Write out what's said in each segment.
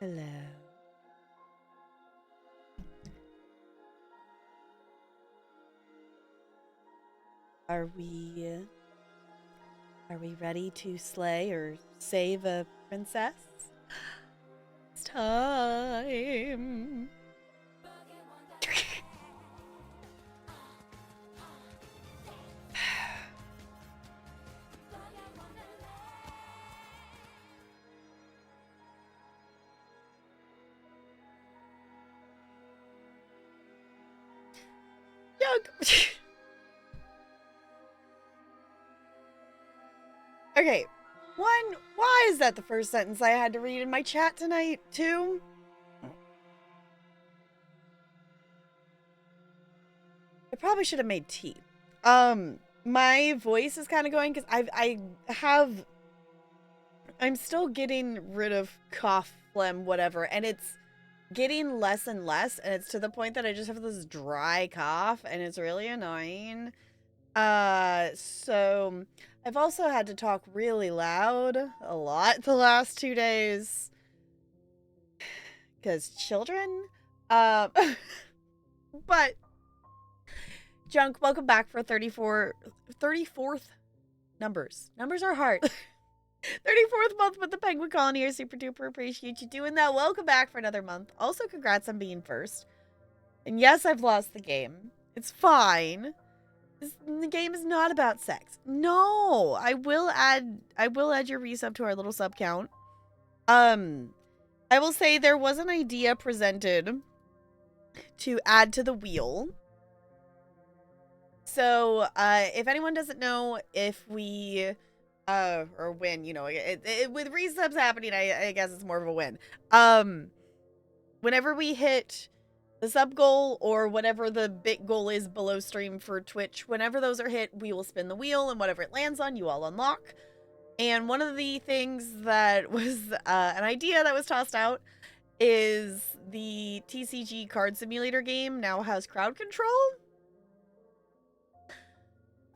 Hello. Are we ready to slay or save a princess? It's time. Okay. One, why is that the first sentence I had to read in my chat tonight, too? I probably should have made tea. My voice is kind of going because I'm still getting rid of cough, phlegm, whatever, and it's getting less and less, and it's to the point that I just have this dry cough, and it's really annoying. So I've also had to talk really loud a lot the last 2 days because children. Um, but Junk, welcome back for 34th numbers. Numbers are hard. 34th month with the Penguin Colony. I super duper appreciate you doing that. Welcome back for another month. Also, congrats on being first. And yes, I've lost the game. It's fine. The game is not about sex. No, I will add your resub to our little sub count. I will say there was an idea presented to add to the wheel. So, if anyone doesn't know, if we or win, you know, with resubs happening, I guess it's more of a win. Whenever we hit the sub goal or whatever the bit goal is below stream for Twitch, whenever those are hit, we will spin the wheel, and whatever it lands on, you all unlock. And one of the things that was an idea that was tossed out is the TCG card simulator game now has crowd control.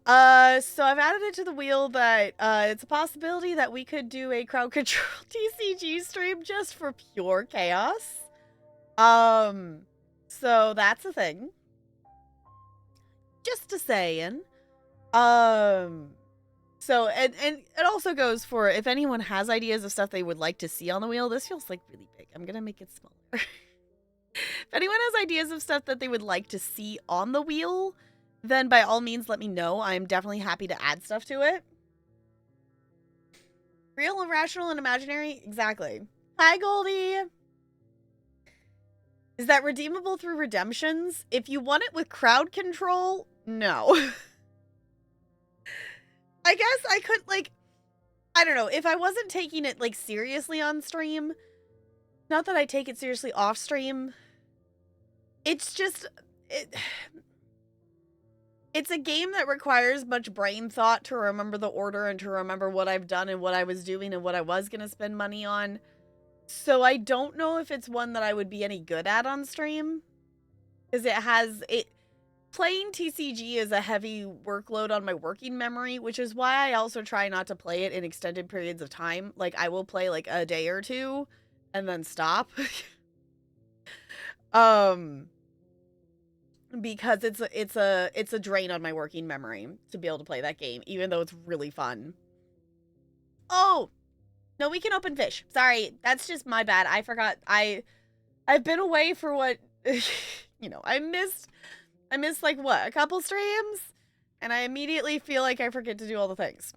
So I've added it to the wheel that it's a possibility that we could do a crowd control TCG stream just for pure chaos. So that's a thing. Just a saying. So and it also goes for if anyone has ideas of stuff they would like to see on the wheel. This feels like really big. I'm gonna make it smaller. If anyone has ideas of stuff that they would like to see on the wheel, then by all means let me know. I'm definitely happy to add stuff to it. Real, irrational, and imaginary? Exactly. Hi, Goldie! Is that redeemable through redemptions? If you want it with crowd control, no. I guess I could, like, I don't know. If I wasn't taking it, like, seriously on stream, not that I take it seriously off stream, it's just, it's a game that requires much brain thought to remember the order and to remember what I've done and what I was doing and what I was going to spend money on. So I don't know if it's one that I would be any good at on stream. Because playing TCG is a heavy workload on my working memory, which is why I also try not to play it in extended periods of time. Like, I will play, like, a day or two and then stop. Because it's a drain on my working memory to be able to play that game, even though it's really fun. Oh! No, we can open fish. Sorry, that's just my bad. I forgot. I've been away for what, you know, I missed like what, a couple streams? And I immediately feel like I forget to do all the things.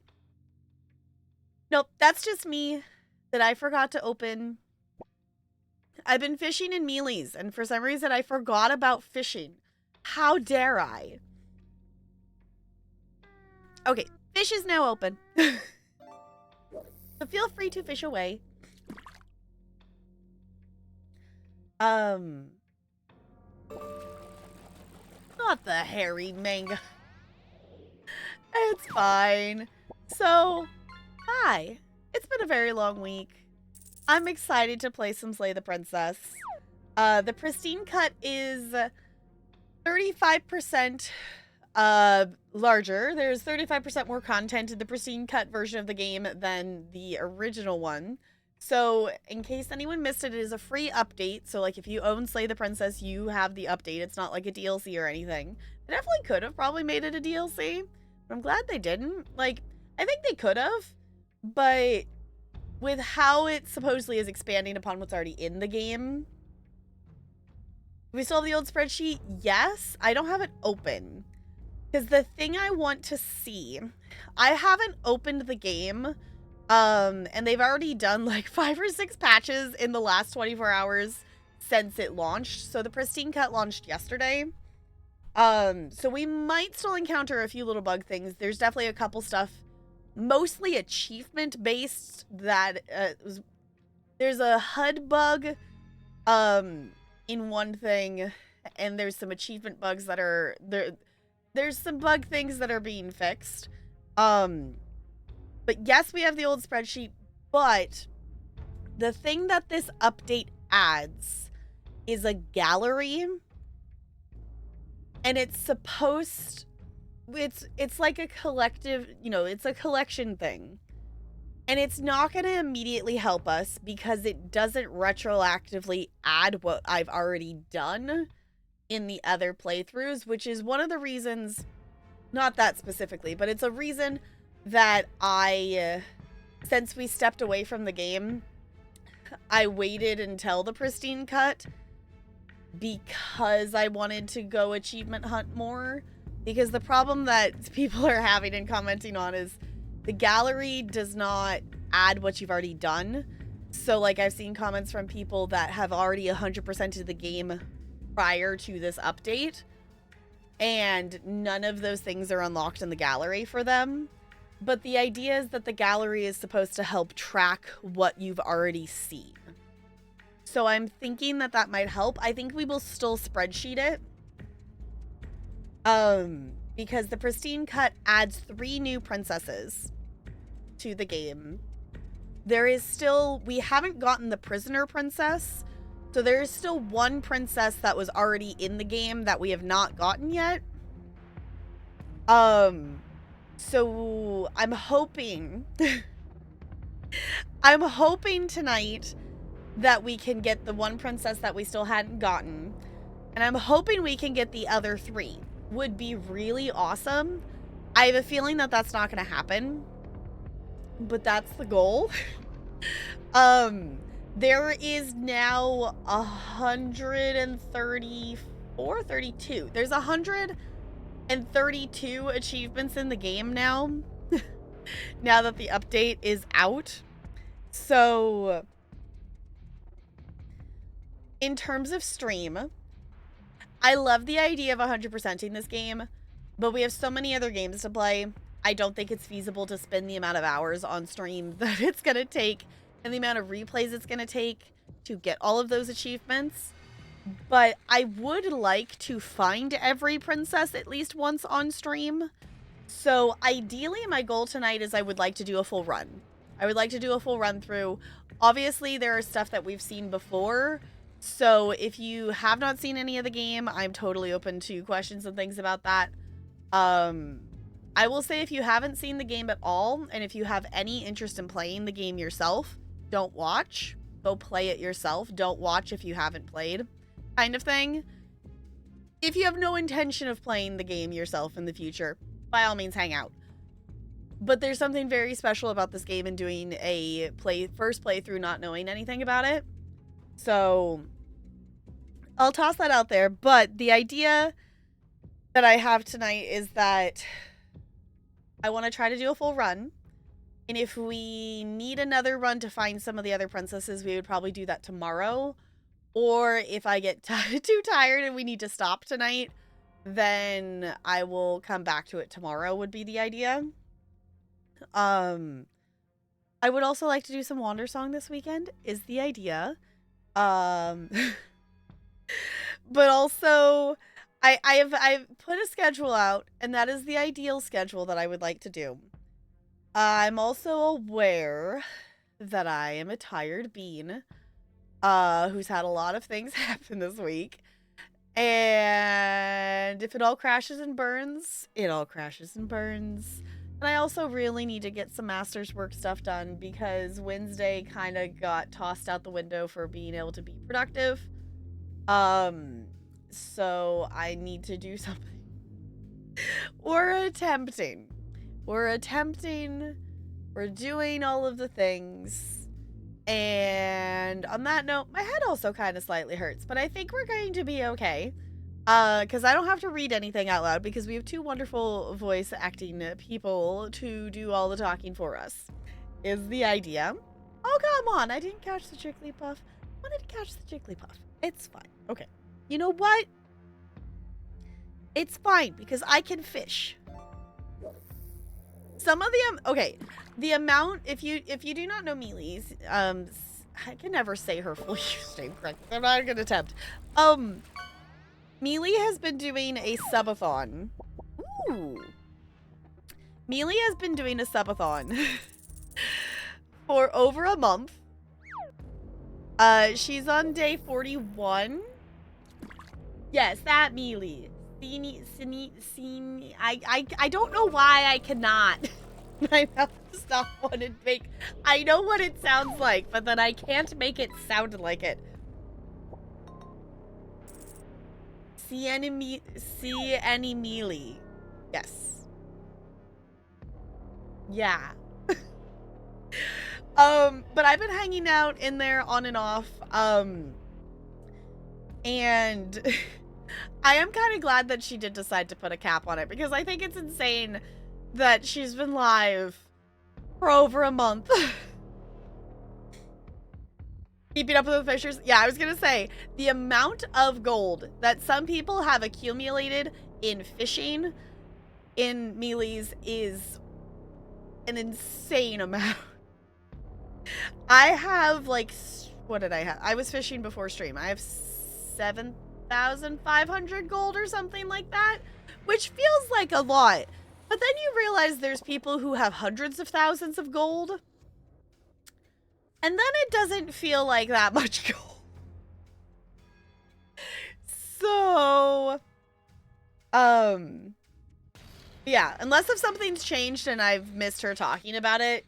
Nope, that's just me that I forgot to open. I've been fishing in Mealies, and for some reason I forgot about fishing. How dare I? Okay, fish is now open. So feel free to fish away. Not the hairy manga. It's fine. So, hi. It's been a very long week. I'm excited to play some Slay the Princess. The Pristine Cut is 35% larger. There's 35% more content in the Pristine Cut version of the game than the original one. So, in case anyone missed it, it is a free update. So, like, if you own Slay the Princess, you have the update. It's not like a DLC or anything. They definitely could have probably made it a DLC, but I'm glad they didn't. Like, I think they could have, but with how it supposedly is expanding upon what's already in the game, we still have the old spreadsheet? Yes. I don't have it open. Because the thing I want to see, I haven't opened the game, and they've already done like 5 or 6 patches in the last 24 hours since it launched. So the Pristine Cut launched yesterday. So we might still encounter a few little bug things. There's definitely a couple stuff, mostly achievement based, that there's a HUD bug in one thing, and there's some achievement bugs that are there. There's some bug things that are being fixed. But yes, we have the old spreadsheet, but the thing that this update adds is a gallery. And it's supposed, it's like a collective, it's a collection thing. And it's not going to immediately help us because it doesn't retroactively add what I've already done in the other playthroughs, which is one of the reasons, not that specifically, but it's a reason that since we stepped away from the game, I waited until the Pristine Cut because I wanted to go achievement hunt more. Because the problem that people are having and commenting on is the gallery does not add what you've already done. So, like, I've seen comments from people that have already 100%ed the game prior to this update, and none of those things are unlocked in the gallery for them. But the idea is that the gallery is supposed to help track what you've already seen. So I'm thinking that that might help. I think we will still spreadsheet it. Because the Pristine Cut adds 3 new princesses to the game. There is still, we haven't gotten the prisoner princess. So there is still one princess that was already in the game that we have not gotten yet. So I'm hoping, I'm hoping tonight that we can get the one princess that we still hadn't gotten. And I'm hoping we can get the other 3. Would be really awesome. I have a feeling that that's not going to happen, but that's the goal. There is now 134, 32. There's 132 achievements in the game now. Now that the update is out. So, in terms of stream, I love the idea of 100%ing this game, but we have so many other games to play. I don't think it's feasible to spend the amount of hours on stream that it's going to take and the amount of replays it's going to take to get all of those achievements. But I would like to find every princess at least once on stream. So ideally, my goal tonight is I would like to do a full run. I would like to do a full run through. Obviously, there is stuff that we've seen before. So if you have not seen any of the game, I'm totally open to questions and things about that. I will say if you haven't seen the game at all, and if you have any interest in playing the game yourself, don't watch. Go play it yourself. Don't watch if you haven't played, kind of thing. If you have no intention of playing the game yourself in the future, by all means hang out. But there's something very special about this game and doing a first playthrough not knowing anything about it. So I'll toss that out there. But the idea that I have tonight is that I want to try to do a full run. And if we need another run to find some of the other princesses, we would probably do that tomorrow. Or if I get too tired and we need to stop tonight, then I will come back to it tomorrow would be the idea. I would also like to do some Wandersong this weekend is the idea. But also I've put a schedule out, and that is the ideal schedule that I would like to do. I'm also aware that I am a tired bean who's had a lot of things happen this week. And if it all crashes and burns, it all crashes and burns. And I also really need to get some master's work stuff done because Wednesday kind of got tossed out the window for being able to be productive. So I need to do something. We're attempting. We're doing all of the things. And on that note, my head also kind of slightly hurts, but I think we're going to be okay. Because I don't have to read anything out loud because we have two wonderful voice acting people to do all the talking for us, is the idea. Oh, come on. I didn't catch the Jigglypuff. I wanted to catch the Jigglypuff. It's fine. Okay. You know what? It's fine because I can fish. Some of the, okay, the amount, if you do not know Mealy's, I can never say her full name correctly. I'm not going to attempt. Mealy has been doing a subathon. Ooh. Mealy has been doing a subathon for over a month. She's on day 41. Yes, that Mealy. I don't know why I cannot. My mouth does not want to make. I know what it sounds like, but then I can't make it sound like it. See any Mealy. Yes. Yeah. But I've been hanging out in there on and off. And I am kind of glad that she did decide to put a cap on it because I think it's insane that she's been live for over a month. Keeping up with the fishers. Yeah, I was going to say, the amount of gold that some people have accumulated in fishing in Mealy's is an insane amount. I have, like, what did I have? I was fishing before stream. I have 7,500 gold or something like that, which feels like a lot. But then you realize there's people who have hundreds of thousands of gold. And then it doesn't feel like that much gold. So, yeah, unless if something's changed and I've missed her talking about it,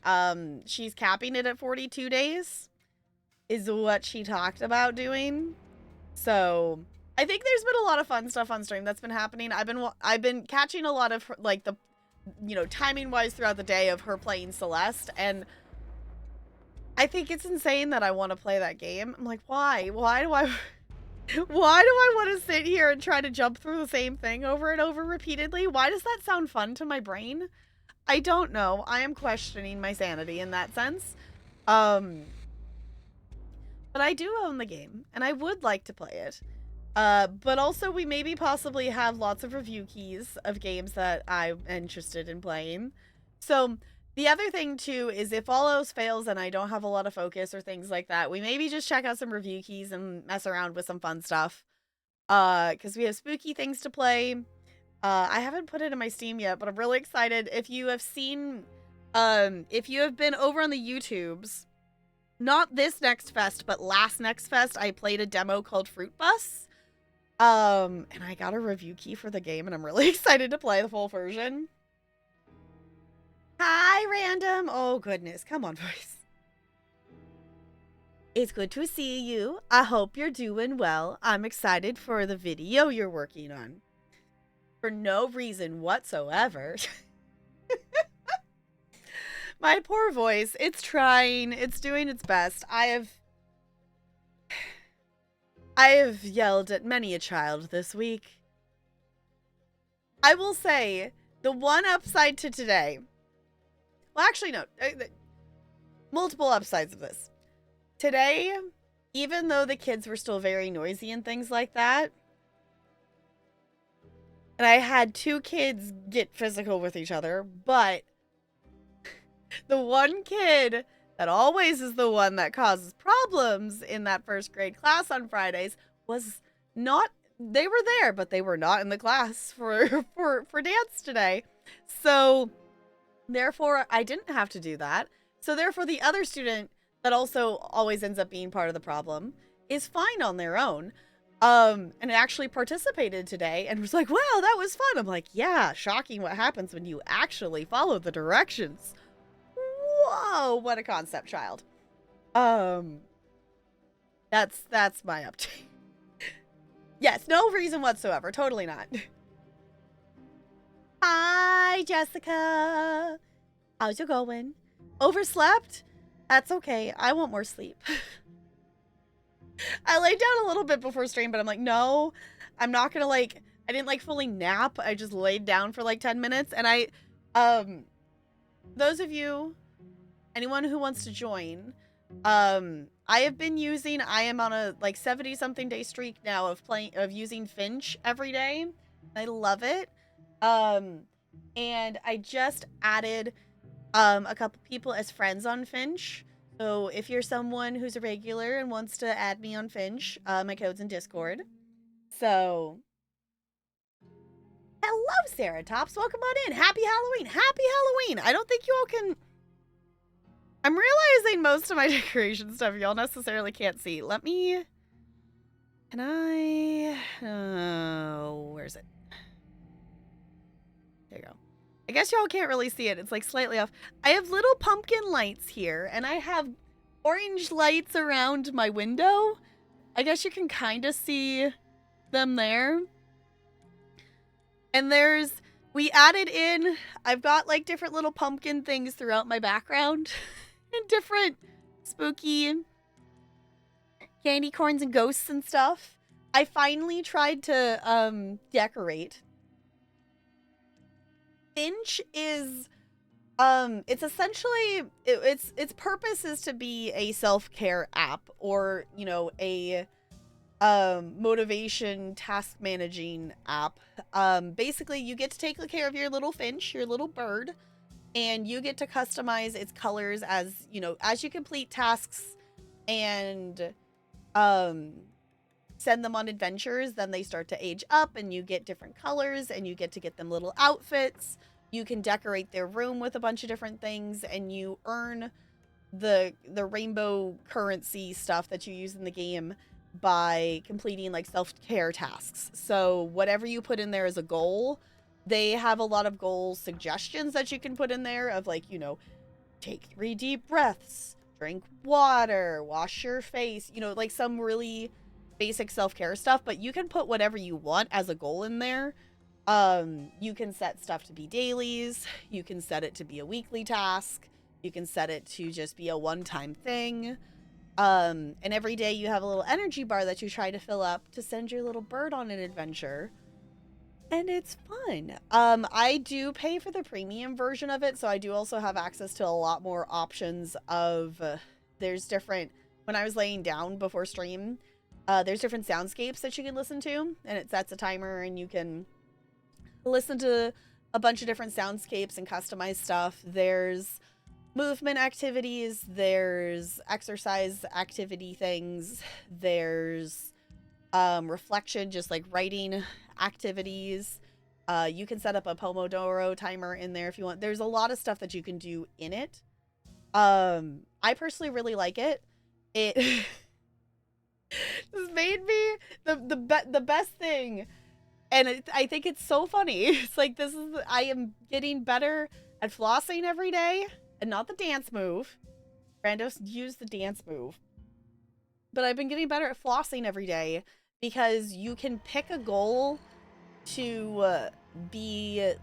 she's capping it at 42 days is what she talked about doing. So, I think there's been a lot of fun stuff on stream that's been happening. I've been catching a lot of her, like the, you know, timing wise throughout the day of her playing Celeste, and I think it's insane that I want to play that game. I'm like, why? Why do I want to sit here and try to jump through the same thing over and over repeatedly? Why does that sound fun to my brain? I don't know. I am questioning my sanity in that sense. But I do own the game, and I would like to play it. But also we maybe possibly have lots of review keys of games that I'm interested in playing. So the other thing, too, is if all else fails and I don't have a lot of focus or things like that, we maybe just check out some review keys and mess around with some fun stuff. Because we have spooky things to play. I haven't put it in my Steam yet, but I'm really excited. If you have seen, if you have been over on the YouTubes, not this Next Fest, but last Next Fest, I played a demo called Fruit Bus. And I got a review key for the game, and I'm really excited to play the full version. Hi, Random. Oh, goodness. Come on, voice. It's good to see you. I hope you're doing well. I'm excited for the video you're working on. For no reason whatsoever. My poor voice. It's trying. It's doing its best. I have yelled at many a child this week. I will say, the one upside to today... Well, actually, no. Multiple upsides of this. Today, even though the kids were still very noisy and things like that, and I had two kids get physical with each other, but the one kid that always is the one that causes problems in that first grade class on Fridays was not, they were there, but they were not in the class for dance today. So therefore, I didn't have to do that. So therefore, the other student that also always ends up being part of the problem is fine on their own. And actually participated today and was like, wow, that was fun. I'm like, yeah, shocking what happens when you actually follow the directions. Whoa, what a concept, child. That's my update. Yes, no reason whatsoever. Totally not. Hi, Jessica. How's it going? Overslept? That's okay. I want more sleep. I laid down a little bit before stream, but I'm like, no, I'm not gonna I didn't fully nap. I just laid down for 10 minutes. And those of you, anyone who wants to join, I have been using, I am on a 70 something day streak now of using Finch every day. I love it. And I just added, a couple people as friends on Finch. So if you're someone who's a regular and wants to add me on Finch, my code's in Discord. So, hello, Ceratops. Welcome on in. Happy Halloween. Happy Halloween. I don't think you all can... I'm realizing most of my decoration stuff y'all necessarily can't see. Let me... Can I... Oh, where's it? There you go. I guess y'all can't really see it. It's slightly off. I have little pumpkin lights here, and I have orange lights around my window. I guess you can kind of see them there. And we added in, I've got different little pumpkin things throughout my background. And different spooky candy corns and ghosts and stuff. I finally tried to decorate. Finch is it's essentially its purpose is to be a self-care app, or a motivation task managing app. Basically you get to take care of your little Finch, your little bird, and you get to customize its colors as you complete tasks and send them on adventures. Then they start to age up and you get different colors and you get to get them little outfits. You can decorate their room with a bunch of different things, and you earn the rainbow currency stuff that you use in the game by completing self-care tasks. So whatever you put in there as a goal, they have a lot of goal suggestions that you can put in there of take 3 deep breaths, drink water, wash your face, some really basic self-care stuff. But you can put whatever you want as a goal in there. You can set stuff to be dailies, you can set it to be a weekly task, you can set it to just be a one-time thing. And every day you have a little energy bar that you try to fill up to send your little bird on an adventure. And it's fun. I do pay for the premium version of it, so I do also have access to a lot more options of, there's different, when I was laying down before stream, there's different soundscapes that you can listen to, and it sets a timer, and you can listen to a bunch of different soundscapes and customize stuff. There's movement activities, there's exercise activity things, there's reflection, just writing activities. You can set up a Pomodoro timer in there if you want. There's a lot of stuff that you can do in it. I personally really like it. It just made me the best thing. And I think it's so funny. It's I am getting better at flossing every day, and not the dance move. Brandos used the dance move. But I've been getting better at flossing every day because you can pick a goal to be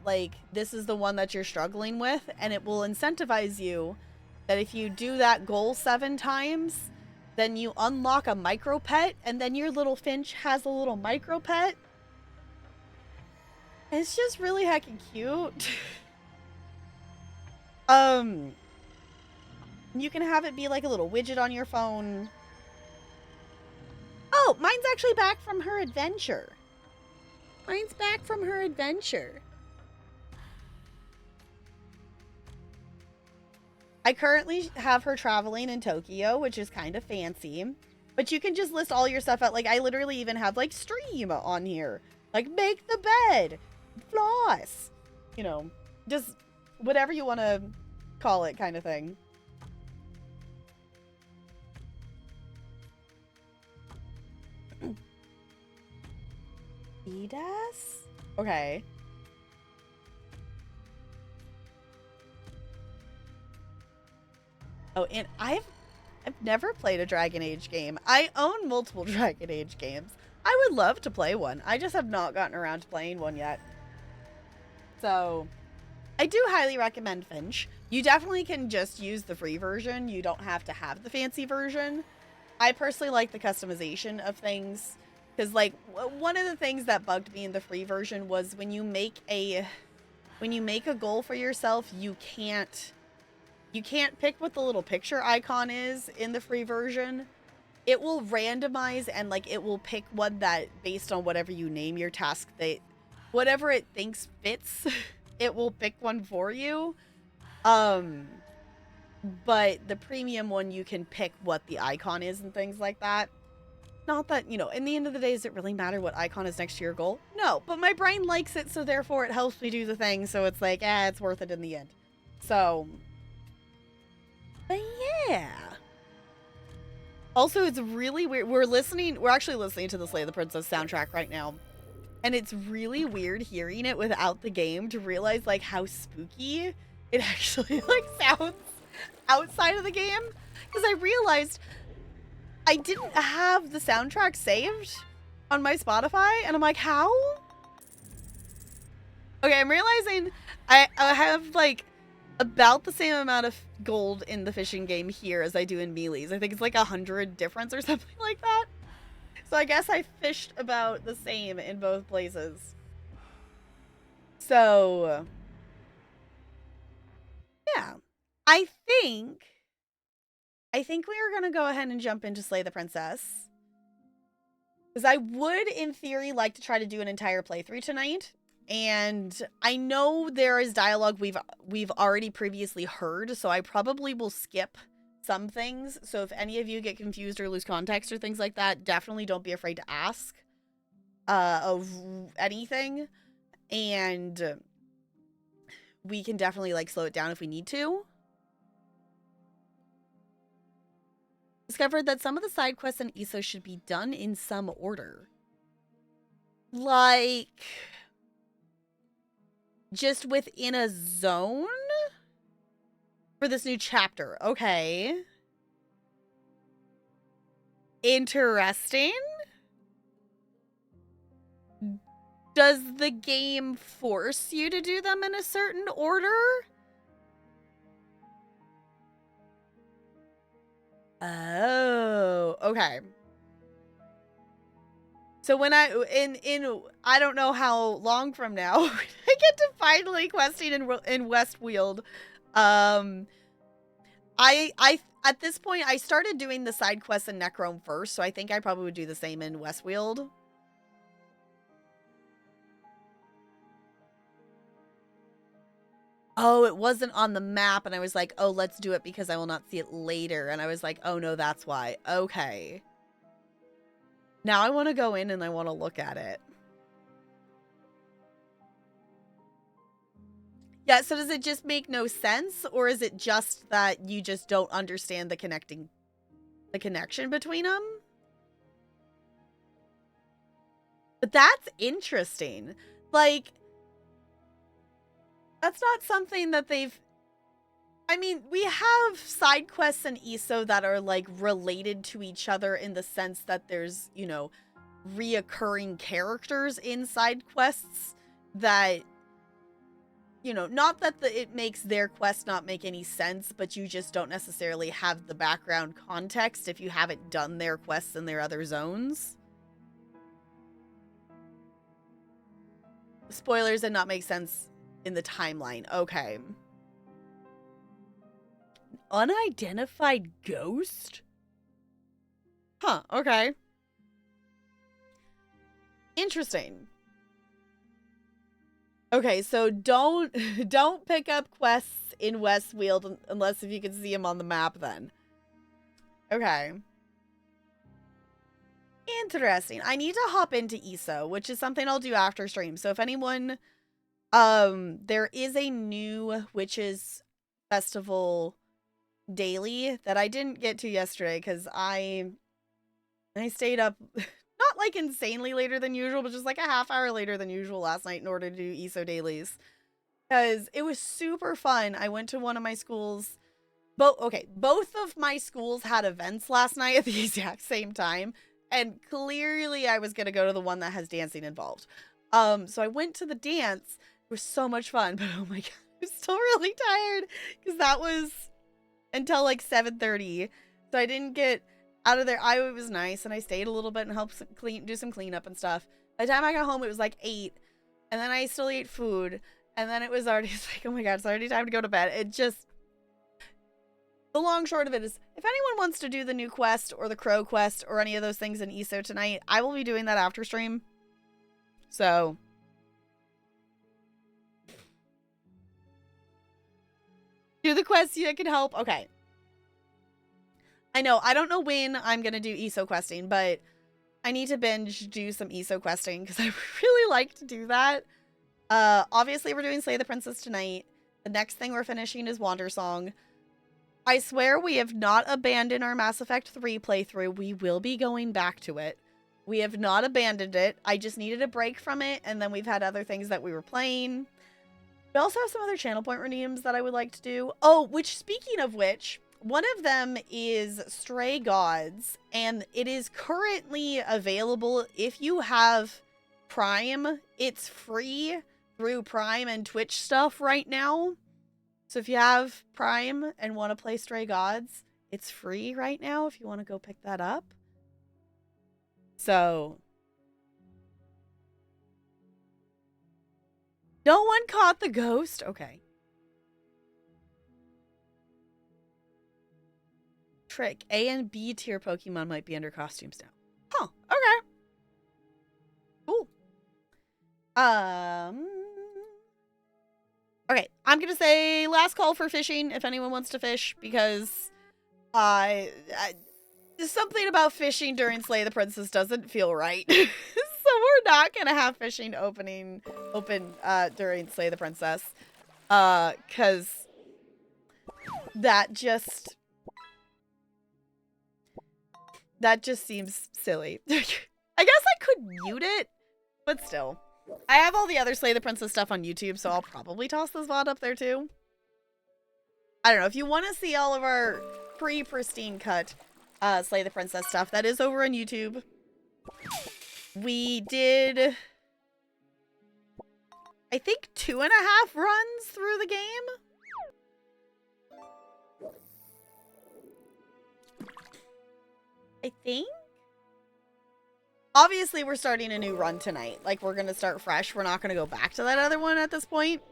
this is the one that you're struggling with, and it will incentivize you that if you do that goal 7 times, then you unlock a micro pet, and then your little Finch has a little micro pet. It's just really heckin' cute. You can have it be a little widget on your phone. Oh, mine's actually back from her adventure. Mine's back from her adventure. I currently have her traveling in Tokyo, which is kind of fancy. But you can just list all your stuff out. I literally even have, stream on here. Make the bed. Floss. Just whatever you want to call it kind of thing. EDAS? Okay. Oh, and I've never played a Dragon Age game. I own multiple Dragon Age games. I would love to play one. I just have not gotten around to playing one yet. So, I do highly recommend Finch. You definitely can just use the free version. You don't have to have the fancy version. I personally like the customization of things because, like, one of the things that bugged me in the free version was when you make a goal for yourself, you can't pick what the little picture icon is in the free version. It will randomize and, like, it will pick one that, based on whatever you name your task, whatever it thinks fits, it will pick one for you. But the premium one, you can pick what the icon is and things like that. Not that, you know, in the end of the day, does it really matter what icon is next to your goal? No, but my brain likes it, so therefore it helps me do the thing, so it's like, it's worth it in the end. So, but yeah. Also, it's really weird. We're actually listening to the Slay the Princess soundtrack right now. And it's really weird hearing it without the game to realize, like, how spooky it actually, like, sounds outside of the game. Because I realized I didn't have the soundtrack saved on my Spotify. And I'm like, how? Okay, I'm realizing I have, like, about the same amount of gold in the fishing game here as I do in Mealy's. I think it's like 100 difference or something like that. So I guess I fished about the same in both places. So, yeah. I think we are going to go ahead and jump into Slay the Princess. Because I would, in theory, like to try to do an entire playthrough tonight. And I know there is dialogue we've already previously heard, so I probably will skip some things. So if any of you get confused or lose context or things like that, definitely don't be afraid to ask of anything. And we can definitely, like, slow it down if we need to. Discovered that some of the side quests in ESO should be done in some order. Like, just within a zone for this new chapter. Okay. Interesting. Does the game force you to do them in a certain order? Oh, okay. So when I don't know how long from now I get to finally questing in Westweald. I at this point I started doing the side quests in Necrome first, so I think I probably would do the same in Westweald. Oh, it wasn't on the map, and I was like, oh, let's do it because I will not see it later. And I was like, oh no, that's why. Okay. Now I want to go in and I want to look at it. Yeah, so does it just make no sense? Or is it just that you just don't understand the connection between them? But that's interesting. Like, that's not something that they've... I mean, we have side quests in ESO that are, like, related to each other in the sense that there's, you know, reoccurring characters in side quests that, you know, not that it makes their quest not make any sense, but you just don't necessarily have the background context if you haven't done their quests in their other zones. Spoilers did not make sense in the timeline. Okay. Unidentified ghost? Huh, okay. Interesting. Okay, so don't pick up quests in Westweald unless if you can see them on the map then. Okay. Interesting. I need to hop into ESO, which is something I'll do after stream. So if anyone there is a new Witches Festival daily that I didn't get to yesterday because I stayed up not not like insanely later than usual, but just like a half hour later than usual last night in order to do ESO dailies. Because it was super fun. I went to one of my schools. Both of my schools had events last night at the exact same time. And clearly I was going to go to the one that has dancing involved. So I went to the dance. It was so much fun, but oh my god, I'm still really tired because that was until like 7:30. So I didn't get out of there. It was nice, and I stayed a little bit and helped do some cleanup and stuff. By the time I got home, it was like 8, and then I still ate food, and then it was already like, oh my god, it's already time to go to bed. It just, the long short of it is, if anyone wants to do the new quest or the crow quest or any of those things in ESO tonight, I will be doing that after stream. So do the quests that can help. Okay. I know, I don't know when I'm going to do ESO questing, but I need to do some ESO questing because I really like to do that. Obviously, we're doing Slay the Princess tonight. The next thing we're finishing is Wandersong. I swear we have not abandoned our Mass Effect 3 playthrough. We will be going back to it. We have not abandoned it. I just needed a break from it, and then we've had other things that we were playing. We also have some other channel point redeems that I would like to do. Oh, which, speaking of which, one of them is Stray Gods, and it is currently available if you have Prime. It's free through Prime and Twitch stuff right now. So if you have Prime and want to play Stray Gods, it's free right now if you want to go pick that up. So no one caught the ghost? Okay. Trick. A and B tier Pokemon might be under costumes now. Huh. Okay. Cool. Okay, I'm gonna say last call for fishing if anyone wants to fish, because there's something about fishing during Slay the Princess doesn't feel right. So we're not gonna have fishing open during Slay the Princess, because that just seems silly. I guess I could mute it, but still. I have all the other Slay the Princess stuff on YouTube, so I'll probably toss this VOD up there too. I don't know. If you want to see all of our pre-pristine cut Slay the Princess stuff, that is over on YouTube. We did, I think, 2.5 runs through the game. I think? Obviously, we're starting a new run tonight. Like, we're going to start fresh. We're not going to go back to that other one at this point.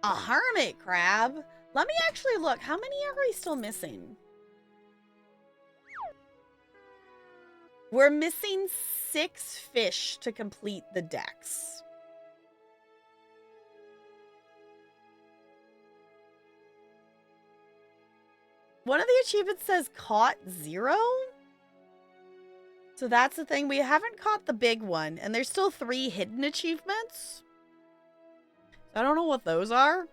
A hermit crab? Let me actually look. How many are we still missing? We're missing 6 fish to complete the dex. One of the achievements says caught 0? So that's the thing. We haven't caught the big one, and there's still 3 hidden achievements. I don't know what those are.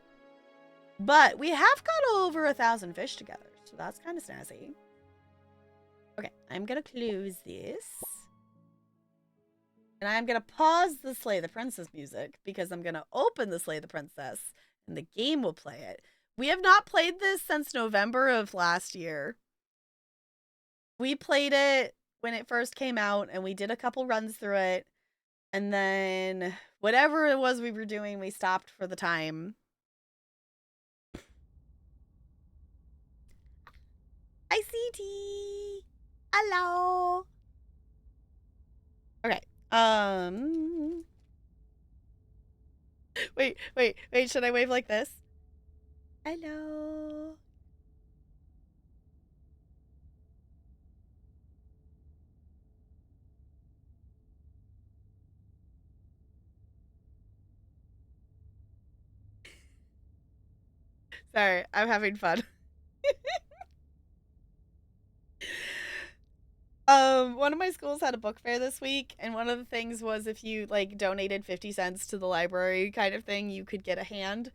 But we have got over 1,000 fish together, so that's kind of snazzy. Okay, I'm going to close this. And I'm going to pause the Slay the Princess music, because I'm going to open the Slay the Princess, and the game will play it. We have not played this since November of last year. We played it when it first came out, and we did a couple runs through it, and then whatever it was we were doing, we stopped for the time. Hi, CT. Hello. Okay. Wait. Should I wave like this? Hello. Sorry, I'm having fun. One of my schools had a book fair this week, and one of the things was if you like donated 50 cents to the library kind of thing, you could get a hand.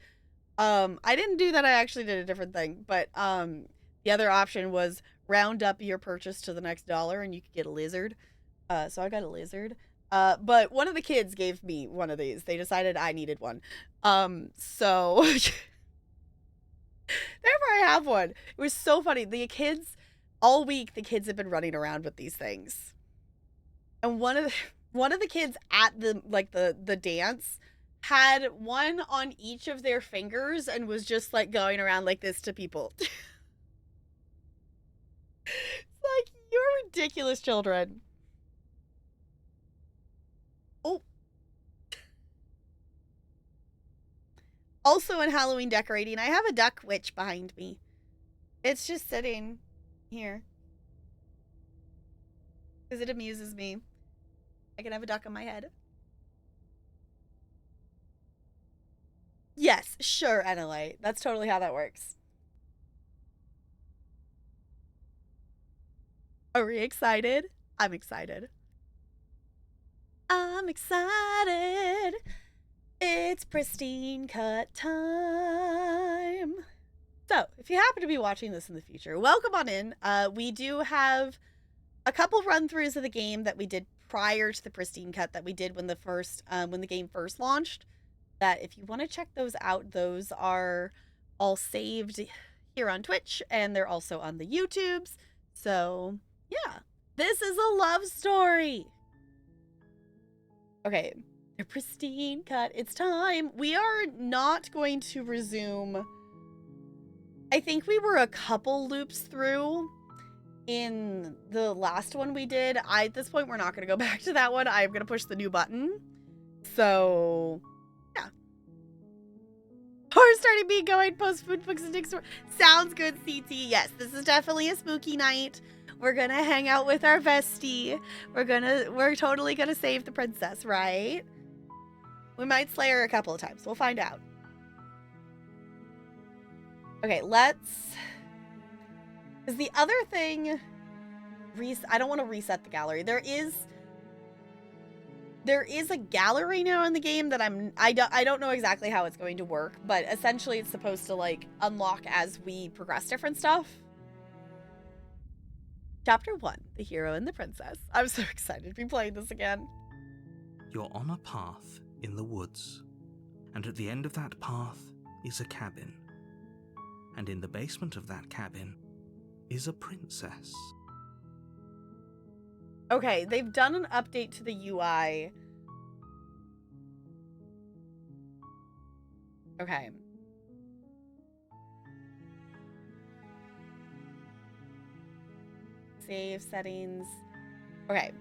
I didn't do that. I actually did a different thing, but the other option was round up your purchase to the next dollar and you could get a lizard. So I got a lizard. But one of the kids gave me one of these. They decided I needed one. So therefore I have one. It was so funny. The kids, all week, the kids have been running around with these things. And one of the kids at the dance had one on each of their fingers and was just like going around like this to people. It's like, you're ridiculous, children. Oh. Also in Halloween decorating, I have a duck witch behind me. It's just sitting here. Because it amuses me. I can have a duck on my head. Yes, sure, Enelite. That's totally how that works. Are we excited? I'm excited. I'm excited. It's pristine cut time. So, if you happen to be watching this in the future, welcome on in. We do have a couple run-throughs of the game that we did prior to the pristine cut that we did when the game first launched. That if you want to check those out, those are all saved here on Twitch, and they're also on the YouTubes. So, yeah. This is a love story. Okay. The pristine cut. It's time. We are not going to resume. I think we were a couple loops through in the last one we did. At this point, we're not going to go back to that one. I'm going to push the new button. So, yeah. Horror starting being going post food books and store. Sounds good, CT. Yes, this is definitely a spooky night. We're going to hang out with our bestie. We're totally going to save the princess, right? We might slay her a couple of times. We'll find out. Okay, let's... Because the other thing... I don't want to reset the gallery. There is a gallery now in the game that I don't know exactly how it's going to work, but essentially it's supposed to, like, unlock as we progress different stuff. Chapter 1, The Hero and the Princess. I'm so excited to be playing this again. You're on a path in the woods, and at the end of that path is a cabin. And in the basement of that cabin is a princess. Okay, they've done an update to the UI. Okay. Save settings. Okay.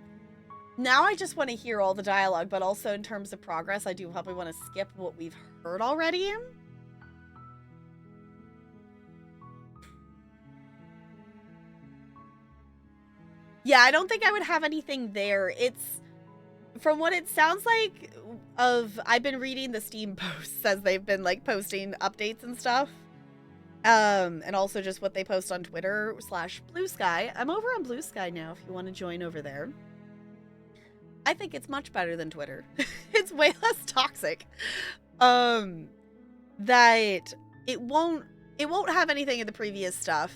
Now I just want to hear all the dialogue, but also in terms of progress, I do probably want to skip what we've heard already. Yeah, I don't think I would have anything there. It's, from what it sounds like, I've been reading the Steam posts as they've been, like, posting updates and stuff. And also just what they post on Twitter / Blue Sky. I'm over on Blue Sky now if you want to join over there. I think it's much better than Twitter. It's way less toxic. That it won't have anything in the previous stuff,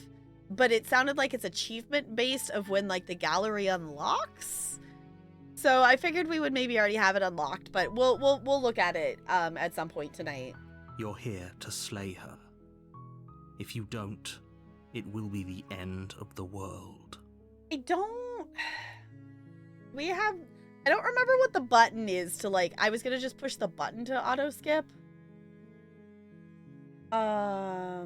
but it sounded like it's achievement based of when, like, the gallery unlocks. So I figured we would maybe already have it unlocked, but we'll look at it at some point tonight. You're here to slay her. If you don't, it will be the end of the world. I don't remember what the button is to, like, I was gonna just push the button to auto skip. I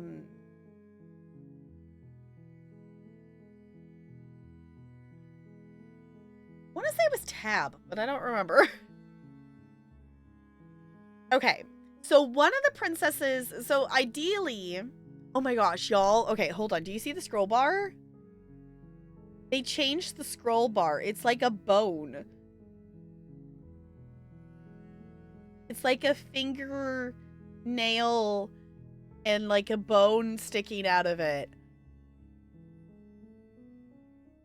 want to say it was tab, but I don't remember. Okay, so one of the princesses, so ideally, oh my gosh, y'all. Okay, hold on. Do you see the scroll bar? They changed the scroll bar. It's like a bone. It's like a finger nail and like a bone sticking out of it.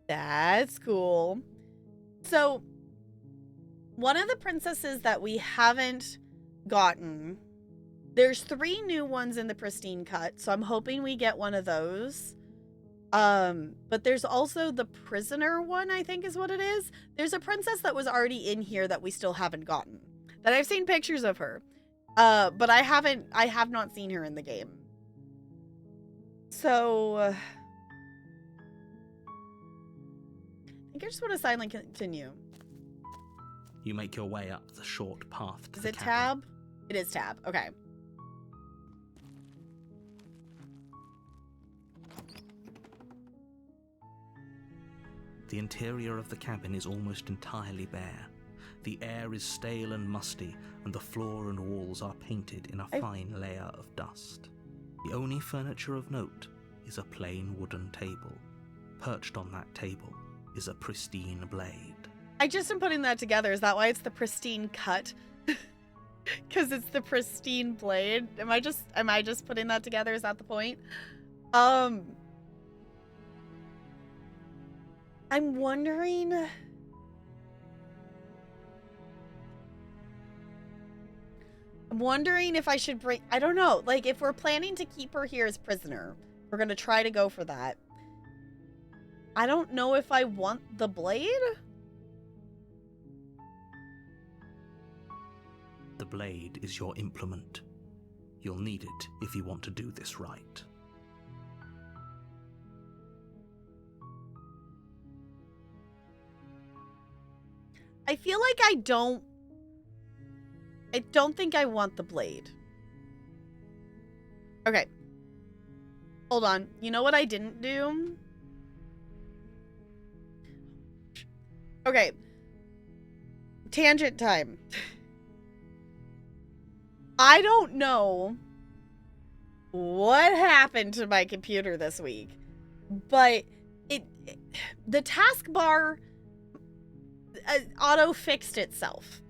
That's cool. So, one of the princesses that we haven't gotten, there's 3 new ones in the pristine cut, so I'm hoping we get one of those. But there's also the prisoner one, I think is what it is. There's a princess that was already in here that we still haven't gotten. That I've seen pictures of her. But I have not seen her in the game. So, I think I just want to silently continue. You make your way up the short path to Is the it cabin. tab? It is tab. Okay. The interior of the cabin is almost entirely bare. The air is stale and musty, and the floor and walls are painted in a fine layer of dust. The only furniture of note is a plain wooden table. Perched on that table is a pristine blade. I just am putting that together. Is that why it's the pristine cut? Because it's the pristine blade. Am I just putting that together? Is that the point? I'm wondering. I'm wondering if I should bring. I don't know. Like, if we're planning to keep her here as prisoner, we're gonna try to go for that. I don't know if I want the blade. The blade is your implement. You'll need it if you want to do this right. I feel like I don't think I want the blade. Okay. Hold on. You know what I didn't do? Okay. Tangent time. I don't know what happened to my computer this week, but the taskbar auto fixed itself.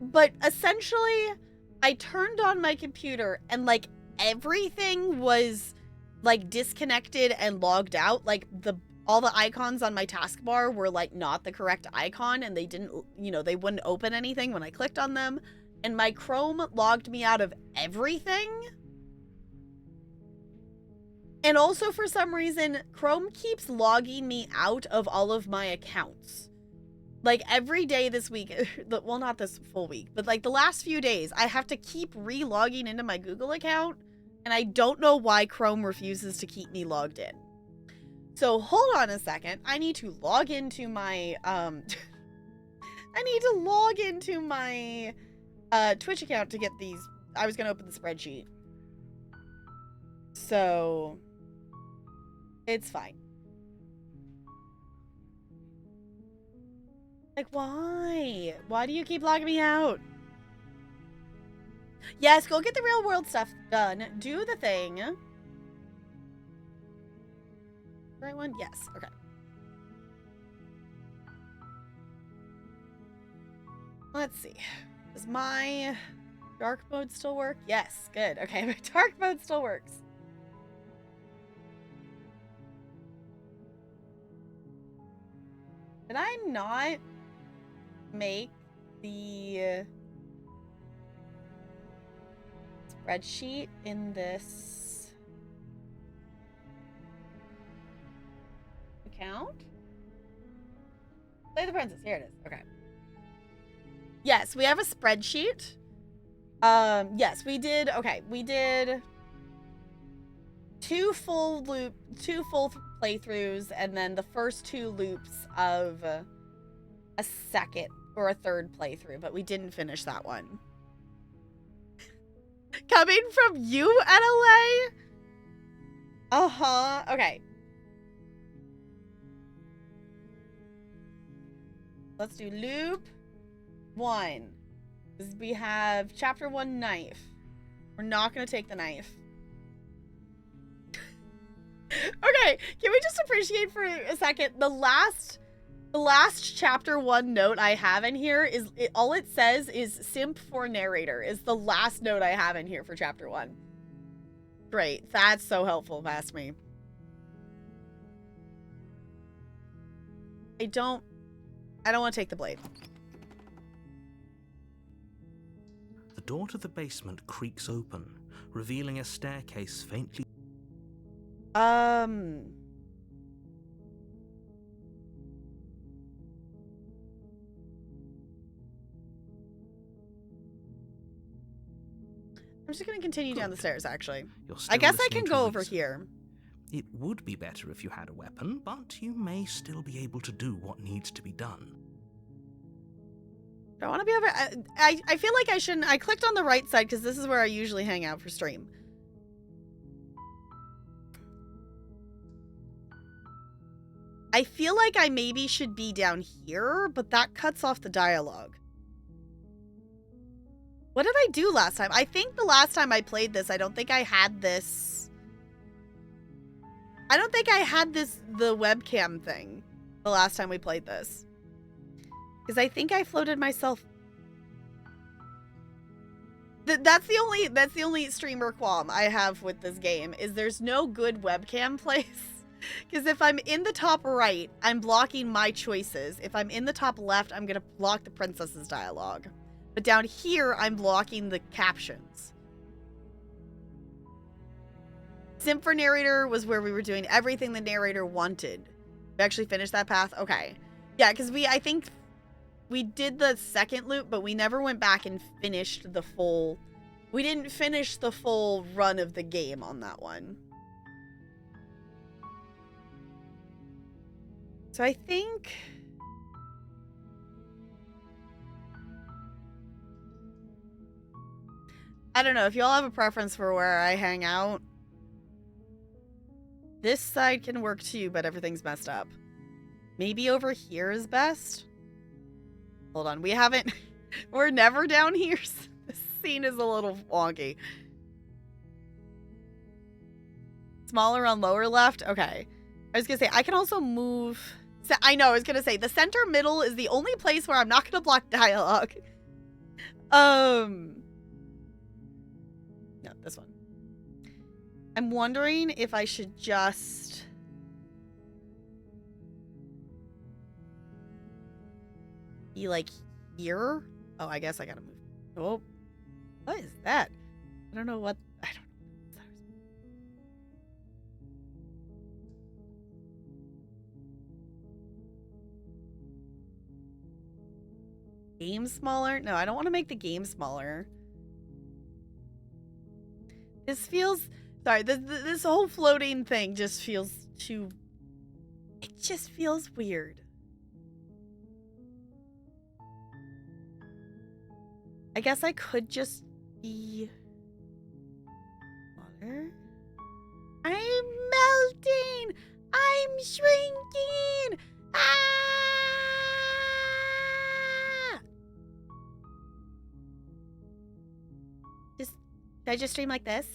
But essentially, I turned on my computer and like everything was like disconnected and logged out. Like all the icons on my taskbar were like not the correct icon, and they didn't, they wouldn't open anything when I clicked on them. And my Chrome logged me out of everything. And also for some reason, Chrome keeps logging me out of all of my accounts. Like every day this week, well, not this full week, but like the last few days, I have to keep re-logging into my Google account. And I don't know why Chrome refuses to keep me logged in. So hold on a second. I need to log into my, Twitch account to get these. I was going to open the spreadsheet. So it's fine. Like, why? Why do you keep logging me out? Yes, go get the real world stuff done. Do the thing. Right one? Yes. Okay. Let's see. Does my dark mode still work? Yes. Good. Okay, my dark mode still works. Did I not make the spreadsheet in this account? Play the princess. Here it is. Okay. Yes, we have a spreadsheet. Yes, we did. Okay, we did two full playthroughs, and then the first two loops of a second or a third playthrough, but we didn't finish that one. Coming from you, NLA? Uh-huh. Okay. Let's do loop 1. We have chapter 1 knife. We're not going to take the knife. Okay, can we just appreciate for a second the last chapter 1 note I have in here is all it says is simp for narrator is the last note I have in here for chapter 1. Great. That's so helpful past me. I don't want to take the blade. The door to the basement creaks open, revealing a staircase faintly. I'm just gonna continue down the Good. stairs, actually. You're I still guess I listening can to go over reason. here. It would be better if you had a weapon, but you may still be able to do what needs to be done. Do I want to be over? I feel like I shouldn't. I clicked on the right side because this is where I usually hang out for stream. I feel like I maybe should be down here, but that cuts off the dialogue. What did I do last time? I think the last time I played this, I don't think I had this. I don't think I had the webcam thing, the last time we played this. Because I think I floated myself. That's the only streamer qualm I have with this game, is there's no good webcam place. Because if I'm in the top right, I'm blocking my choices. If I'm in the top left, I'm going to block the princess's dialogue. But down here, I'm blocking the captions. Sim for narrator was where we were doing everything the narrator wanted. We actually finished that path? Okay. Yeah, because I think we did the second loop, but we never went back and finished the full... We didn't finish the full run of the game on that one. So I think... I don't know, if y'all have a preference for where I hang out. This side can work too, but everything's messed up. Maybe over here is best? Hold on, we haven't... We're never down here. This scene is a little wonky. Smaller on lower left? Okay. I was gonna say, I can also move... I know, I was gonna say, the center middle is the only place where I'm not gonna block dialogue. No, this one. I'm wondering if I should just... be like here? Oh, I guess I gotta move. Oh, what is that? I don't know what... I don't know. Game smaller? No, I don't want to make the game smaller. This feels... Sorry, this whole floating thing just feels too... It just feels weird. I guess I could just be... Water? I'm melting! I'm shrinking! Ah! Should I just stream like this?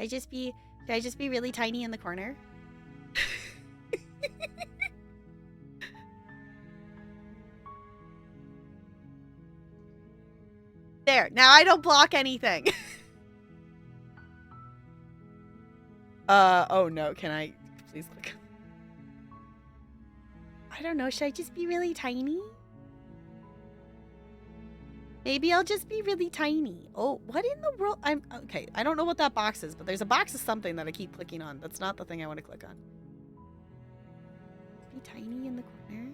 Should I just be really tiny in the corner? There, now I don't block anything. Oh no, can I please click? I don't know, should I just be really tiny? Maybe I'll just be really tiny. Oh, what in the world? Okay, I don't know what that box is, but there's a box of something that I keep clicking on. That's not the thing I want to click on. Be tiny in the corner.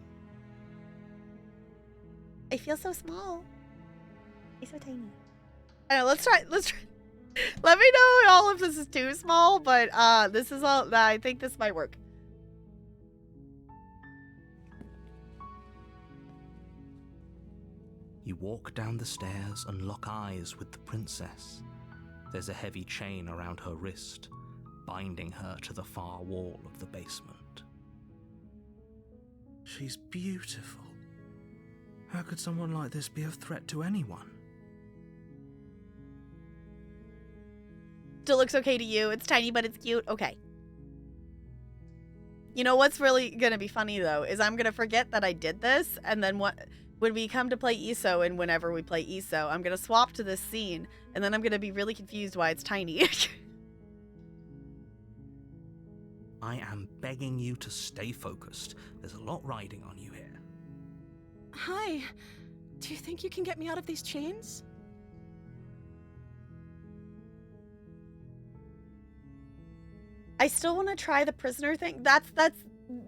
I feel so small. I'm so tiny. I know, let's try. Let me know all if this is too small, but this is all. I think this might work. You walk down the stairs and lock eyes with the princess. There's a heavy chain around her wrist, binding her to the far wall of the basement. She's beautiful. How could someone like this be a threat to anyone? Still looks okay to you. It's tiny, but it's cute. Okay. You know what's really gonna be funny though is I'm gonna forget that I did this, and then when we come to play ESO, and whenever we play ESO, I'm gonna swap to this scene, and then I'm gonna be really confused why it's tiny. I am begging you to stay focused. There's a lot riding on you here. Hi. Do you think you can get me out of these chains? I still want to try the prisoner thing. That's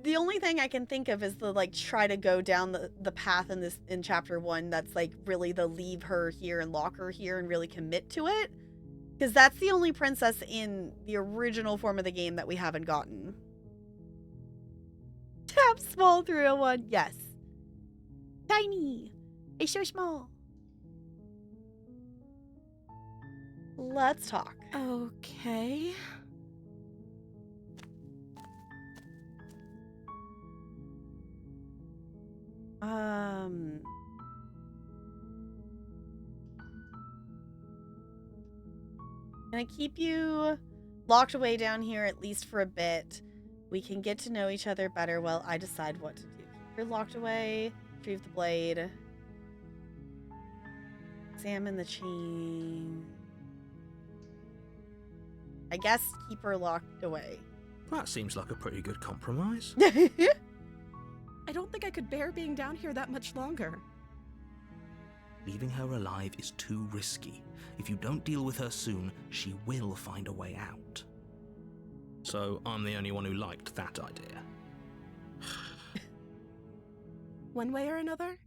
the only thing I can think of is the like try to go down the path in chapter 1 that's like really the leave her here and lock her here and really commit to it. Because that's the only princess in the original form of the game that we haven't gotten. Tap small 301. Yes. Tiny. It's so small. Let's talk. Okay. Gonna keep you locked away down here at least for a bit. We can get to know each other better while I decide what to do. Keep her locked away. Retrieve the blade. Examine the chain. I guess keep her locked away. That seems like a pretty good compromise. I don't think I could bear being down here that much longer. Leaving her alive is too risky. If you don't deal with her soon, she will find a way out. So I'm the only one who liked that idea. One way or another,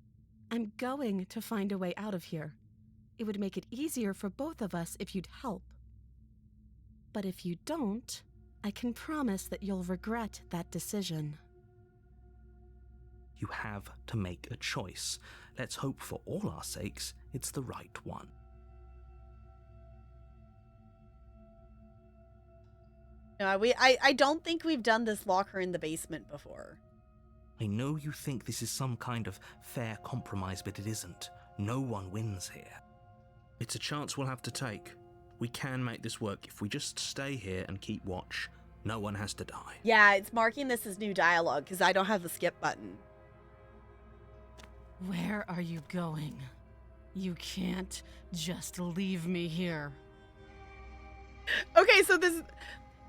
I'm going to find a way out of here. It would make it easier for both of us if you'd help. But if you don't, I can promise that you'll regret that decision. You have to make a choice. Let's hope for all our sakes it's the right one. No, I don't think we've done this locker in the basement before. I know you think this is some kind of fair compromise, but it isn't. No one wins here. It's a chance we'll have to take. We can make this work if we just stay here and keep watch. No one has to die. Yeah, it's marking this as new dialogue because I don't have the skip button. Where are you going? You can't just leave me here. Okay, so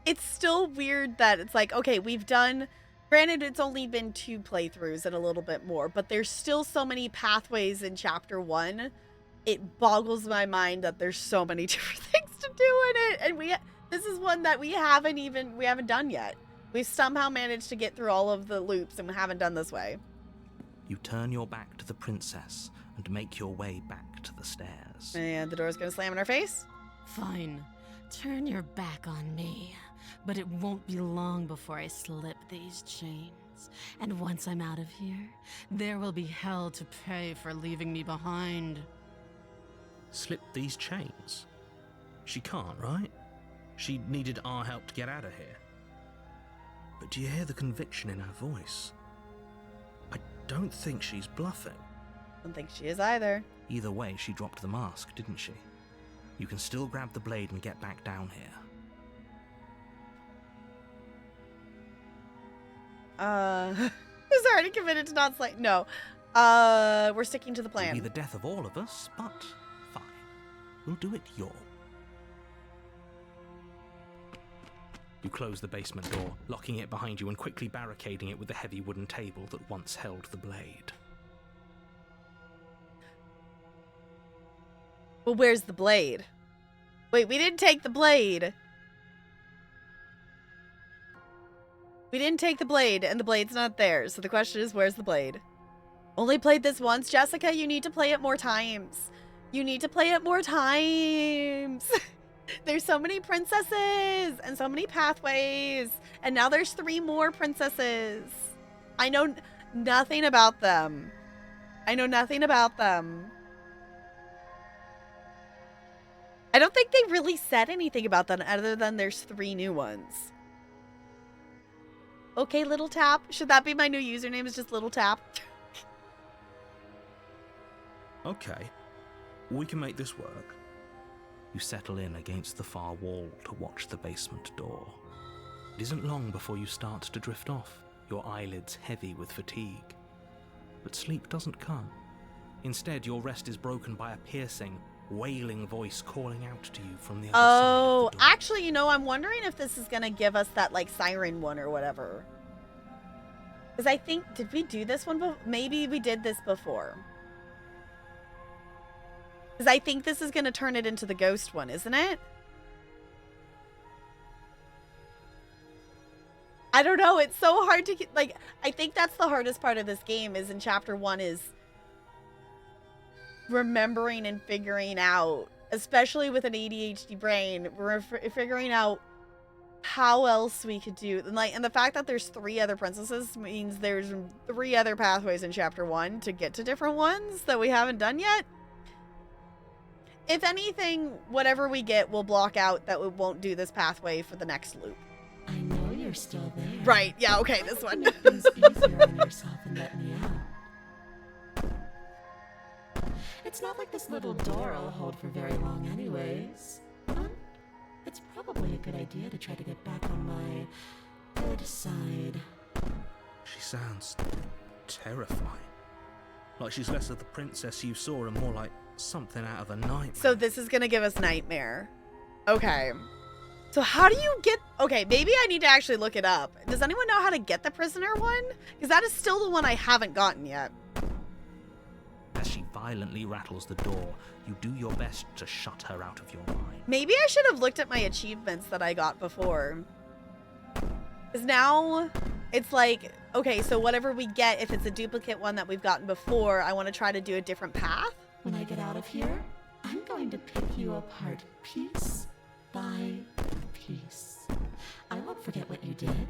it's still weird that it's like, okay, we've done, granted it's only been 2 playthroughs and a little bit more, but there's still so many pathways in chapter 1. It boggles my mind that there's so many different things to do in it, and this is one that we haven't done yet. We've somehow managed to get through all of the loops and we haven't done this way. You turn your back to the princess and make your way back to the stairs. And the door's gonna slam in our face? Fine. Turn your back on me. But it won't be long before I slip these chains. And once I'm out of here, there will be hell to pay for leaving me behind. Slip these chains? She can't, right? She needed our help to get out of here. But do you hear the conviction in her voice? I don't think she's bluffing. Don't think she is either. Either way, she dropped the mask, didn't she? You can still grab the blade and get back down here. Who's already committed to not slay? No. We're sticking to the plan. It'll be the death of all of us, but fine. We'll do it your way. You close the basement door, locking it behind you and quickly barricading it with the heavy wooden table that once held the blade. Well, where's the blade? Wait, we didn't take the blade. We didn't take the blade, and the blade's not there. So the question is, where's the blade? Only played this once. Jessica, you need to play it more times. You need to play it more times. There's so many princesses and so many pathways. And now there's 3 more princesses. I know nothing about them. I know nothing about them. I don't think they really said anything about them other than there's 3 new ones. Okay, Little Tap. Should that be my new username? Is just Little Tap? Okay, we can make this work. You settle in against the far wall to watch the basement door. It isn't long before you start to drift off, your eyelids heavy with fatigue. But sleep doesn't come. Instead, your rest is broken by a piercing, wailing voice calling out to you from the other side of the door. Actually, you know, I'm wondering if this is gonna give us that, like, siren one or whatever. Because I think, did we do this one before? Maybe we did this before. Because I think this is gonna turn it into the ghost one, isn't it? I don't know, it's so hard to get, like, I think that's the hardest part of this game is in chapter 1 is remembering and figuring out, especially with an ADHD brain, we're figuring out how else we could do, and the fact that there's 3 other princesses means there's 3 other pathways in chapter 1 to get to different ones that we haven't done yet. If anything, whatever we get will block out that we won't do this pathway for the next loop. I know you're still there. Right, yeah, okay, this one. Make things easier on yourself and let me out. It's not like this little door will hold for very long anyways. It's probably a good idea to try to get back on my good side. She sounds terrifying. Like she's less of the princess you saw and more like something out of a nightmare. So this is gonna give us nightmare. Okay. So how do you get... Okay, maybe I need to actually look it up. Does anyone know how to get the prisoner one? Because that is still the one I haven't gotten yet. As she violently rattles the door, you do your best to shut her out of your mind. Maybe I should have looked at my achievements that I got before. Because now it's like, okay, so whatever we get, if it's a duplicate one that we've gotten before, I want to try to do a different path. When I get out of here, I'm going to pick you apart piece by piece. I won't forget what you did,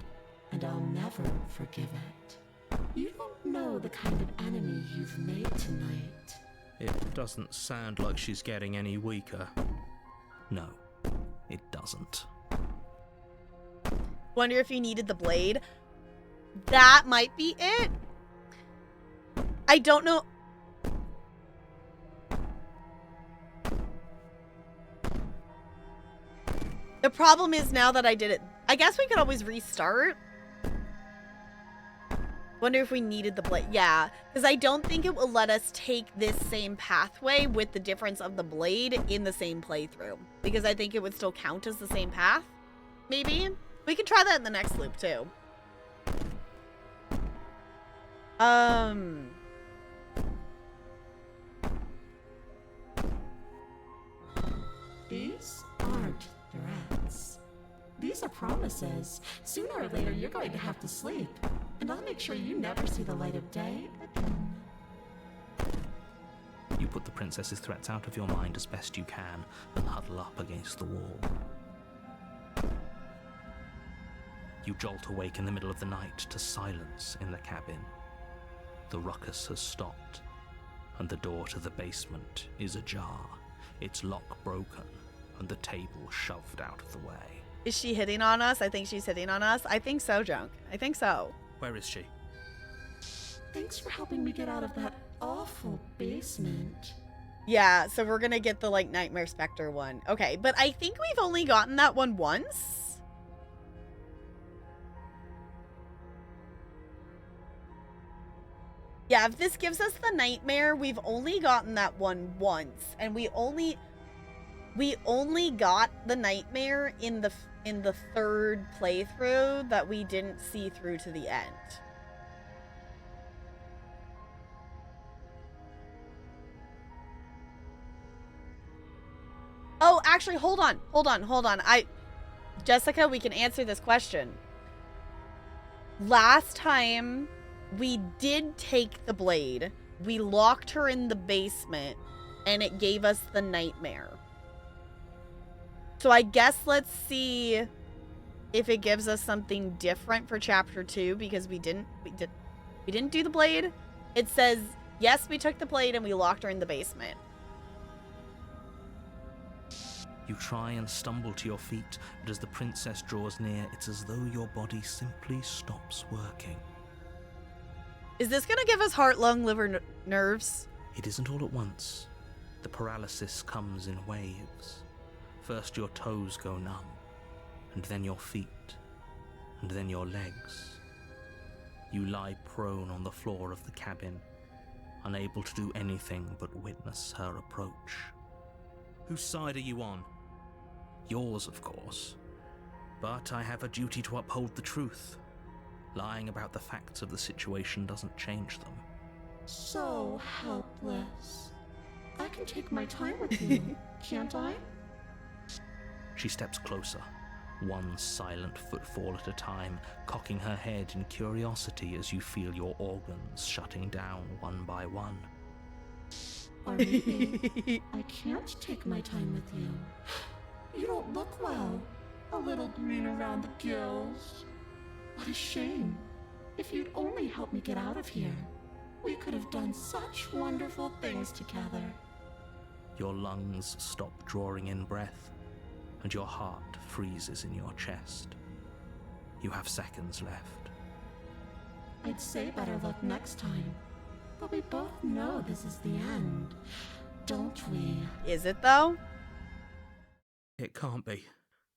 and I'll never forgive it. You don't know the kind of enemy you've made tonight. It doesn't sound like she's getting any weaker. No, it doesn't. Wonder if you needed the blade. That might be it. I don't know. The problem is now that I did it, I guess we could always restart. Wonder if we needed the blade. Yeah, because I don't think it will let us take this same pathway with the difference of the blade in the same playthrough. Because I think it would still count as the same path. Maybe. We could try that in the next loop too. These aren't threats. These are promises. Sooner or later, you're going to have to sleep. And I'll make sure you never see the light of day again. You put the princess's threats out of your mind as best you can and huddle up against the wall. You jolt awake in the middle of the night to silence in the cabin. The ruckus has stopped, and the door to the basement is ajar, its lock broken, and the table shoved out of the way. Is she hitting on us? I think she's hitting on us. I think so, Junk. I think so. Where is she? Thanks for helping me get out of that awful basement. Yeah, so we're gonna get the, like, Nightmare Spectre one. Okay, but I think we've only gotten that one once. Yeah, if this gives us the nightmare, we've only gotten that one once. And we only got the nightmare in the 3rd playthrough that we didn't see through to the end. Oh, actually, hold on. Jessica, we can answer this question. Last time we did take the blade, we locked her in the basement, and it gave us the nightmare. So I guess let's see if it gives us something different for chapter 2, because we didn't do the blade. It says, yes, we took the blade and we locked her in the basement. You try and stumble to your feet, but as the princess draws near, it's as though your body simply stops working. Is this gonna give us heart, lung, liver, nerves? It isn't all at once. The paralysis comes in waves. First your toes go numb, and then your feet, and then your legs. You lie prone on the floor of the cabin, unable to do anything but witness her approach. Whose side are you on? Yours, of course. But I have a duty to uphold the truth. Lying about the facts of the situation doesn't change them. So helpless. I can take my time with you, can't I? She steps closer, one silent footfall at a time, cocking her head in curiosity as you feel your organs shutting down one by one. Or maybe I can't take my time with you. You don't look well. A little green around the gills. What a shame. If you'd only helped me get out of here, we could have done such wonderful things together. Your lungs stop drawing in breath, and your heart freezes in your chest. You have seconds left. I'd say better luck next time, but we both know this is the end, don't we? Is it though? It can't be.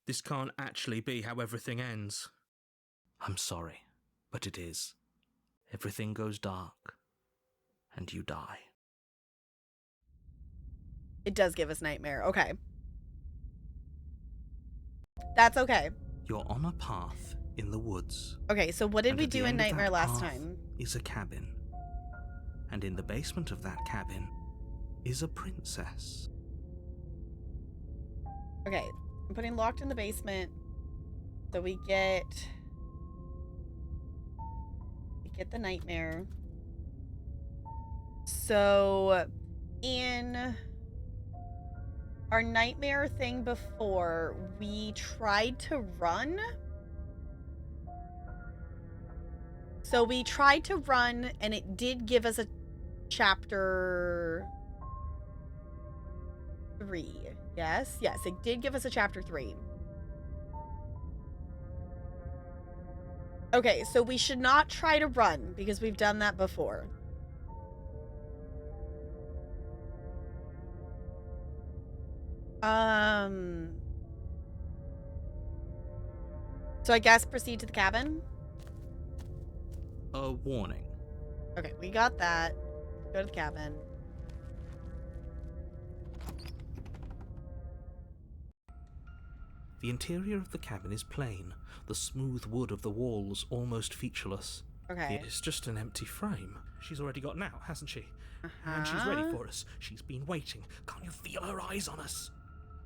This can't actually be how everything ends. I'm sorry, but it is. Everything goes dark, and you die. It does give us nightmare. Okay. That's okay. You're on a path in the woods. Okay, so what did And we at the do in end of Nightmare that last path time? Is a cabin. And in the basement of that cabin is a princess. Okay, I'm putting locked in the basement. So we get the nightmare. So in our nightmare thing before, we tried to run. So we tried to run and it did give us a chapter 3. Yes, it did give us a chapter 3. Okay, so we should not try to run because we've done that before. So I guess proceed to the cabin. A warning. Okay, we got that. Go to the cabin. The interior of the cabin is plain, the smooth wood of the walls almost featureless. Okay. It's just an empty frame. She's already got now, hasn't she? And she's ready for us. She's been waiting. Can't you feel her eyes on us?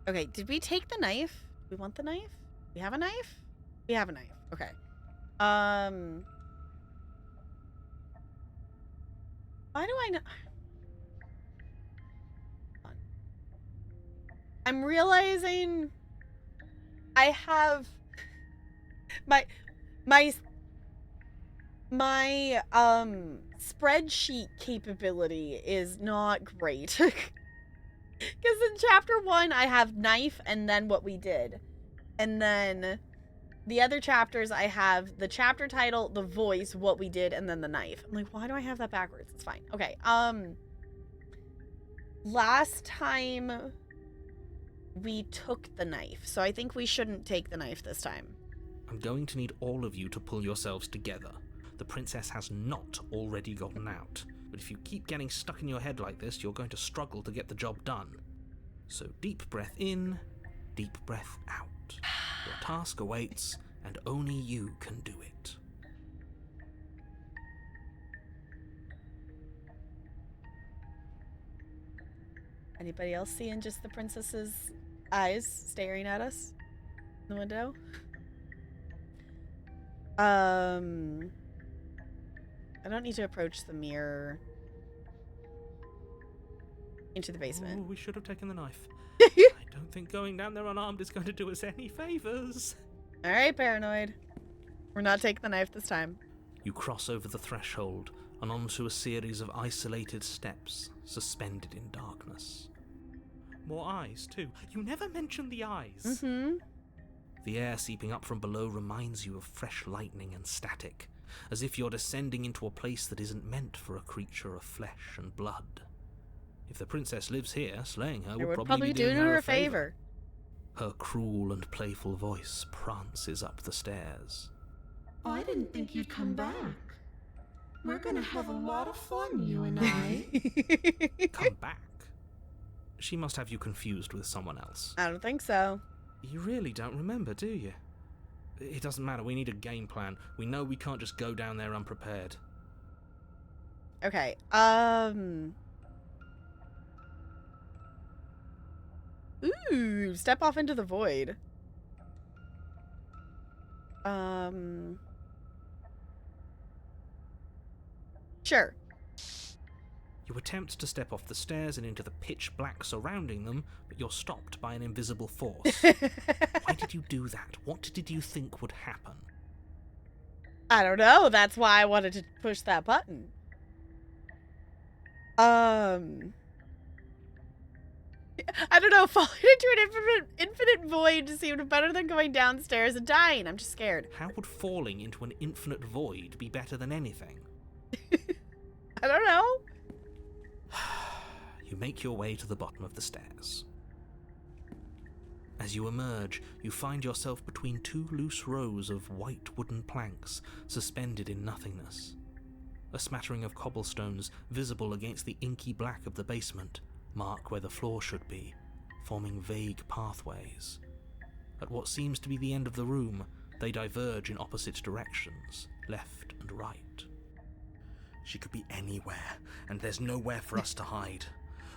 Okay, did we take the knife? We want the knife? We have a knife? We have a knife. Okay. Why do I know? I'm realizing I have my spreadsheet capability is not great. Because in chapter 1 I have knife and then what we did. And then the other chapters I have the chapter title, the voice, what we did, and then the knife. I'm like, why do I have that backwards? It's fine. Okay. Last time we took the knife, so I think we shouldn't take the knife this time. I'm going to need all of you to pull yourselves together. The princess has not already gotten out, but if you keep getting stuck in your head like this, you're going to struggle to get the job done. So deep breath in, deep breath out. Your task awaits, and only you can do it. Anybody else seeing just the princess's eyes staring at us in the window? I don't need to approach the mirror into the basement. Oh, we should have taken the knife. I don't think going down there unarmed is going to do us any favors. All right, paranoid. We're not taking the knife this time. You cross over the threshold and onto a series of isolated steps suspended in darkness. More eyes, too. You never mentioned the eyes. Mm-hmm. The air seeping up from below reminds you of fresh lightning and static, as if you're descending into a place that isn't meant for a creature of flesh and blood. If the princess lives here, slaying her would probably be doing her a favor. Her cruel and playful voice prances up the stairs. I didn't think you'd come back. We're gonna have a lot of fun, you and I. Come back? She must have you confused with someone else. I don't think so. You really don't remember, do you? It doesn't matter, we need a game plan. We know we can't just go down there unprepared. Okay, Ooh, step off into the void. Sure. You attempt to step off the stairs and into the pitch black surrounding them, but you're stopped by an invisible force. Why did you do that? What did you think would happen? I don't know. That's why I wanted to push that button. I don't know. Falling into an infinite void seemed better than going downstairs and dying. I'm just scared. How would falling into an infinite void be better than anything? I don't know. You make your way to the bottom of the stairs. As you emerge, you find yourself between two loose rows of white wooden planks suspended in nothingness. A smattering of cobblestones, visible against the inky black of the basement, mark where the floor should be, forming vague pathways. At what seems to be the end of the room, they diverge in opposite directions, left and right. She could be anywhere, and there's nowhere for us to hide.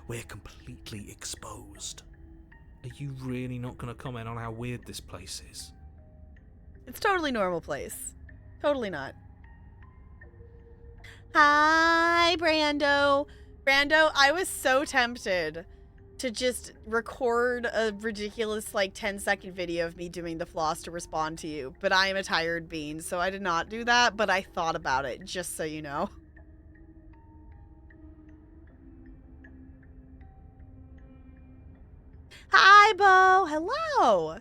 We're completely exposed. Are you really not going to comment on how weird this place is? It's totally normal place. Totally not. Hi, Brando. Brando, I was so tempted to just record a ridiculous, 10-second video of me doing the floss to respond to you, but I am a tired bean, so I did not do that, but I thought about it, just so you know. Hi, Bo. Hello.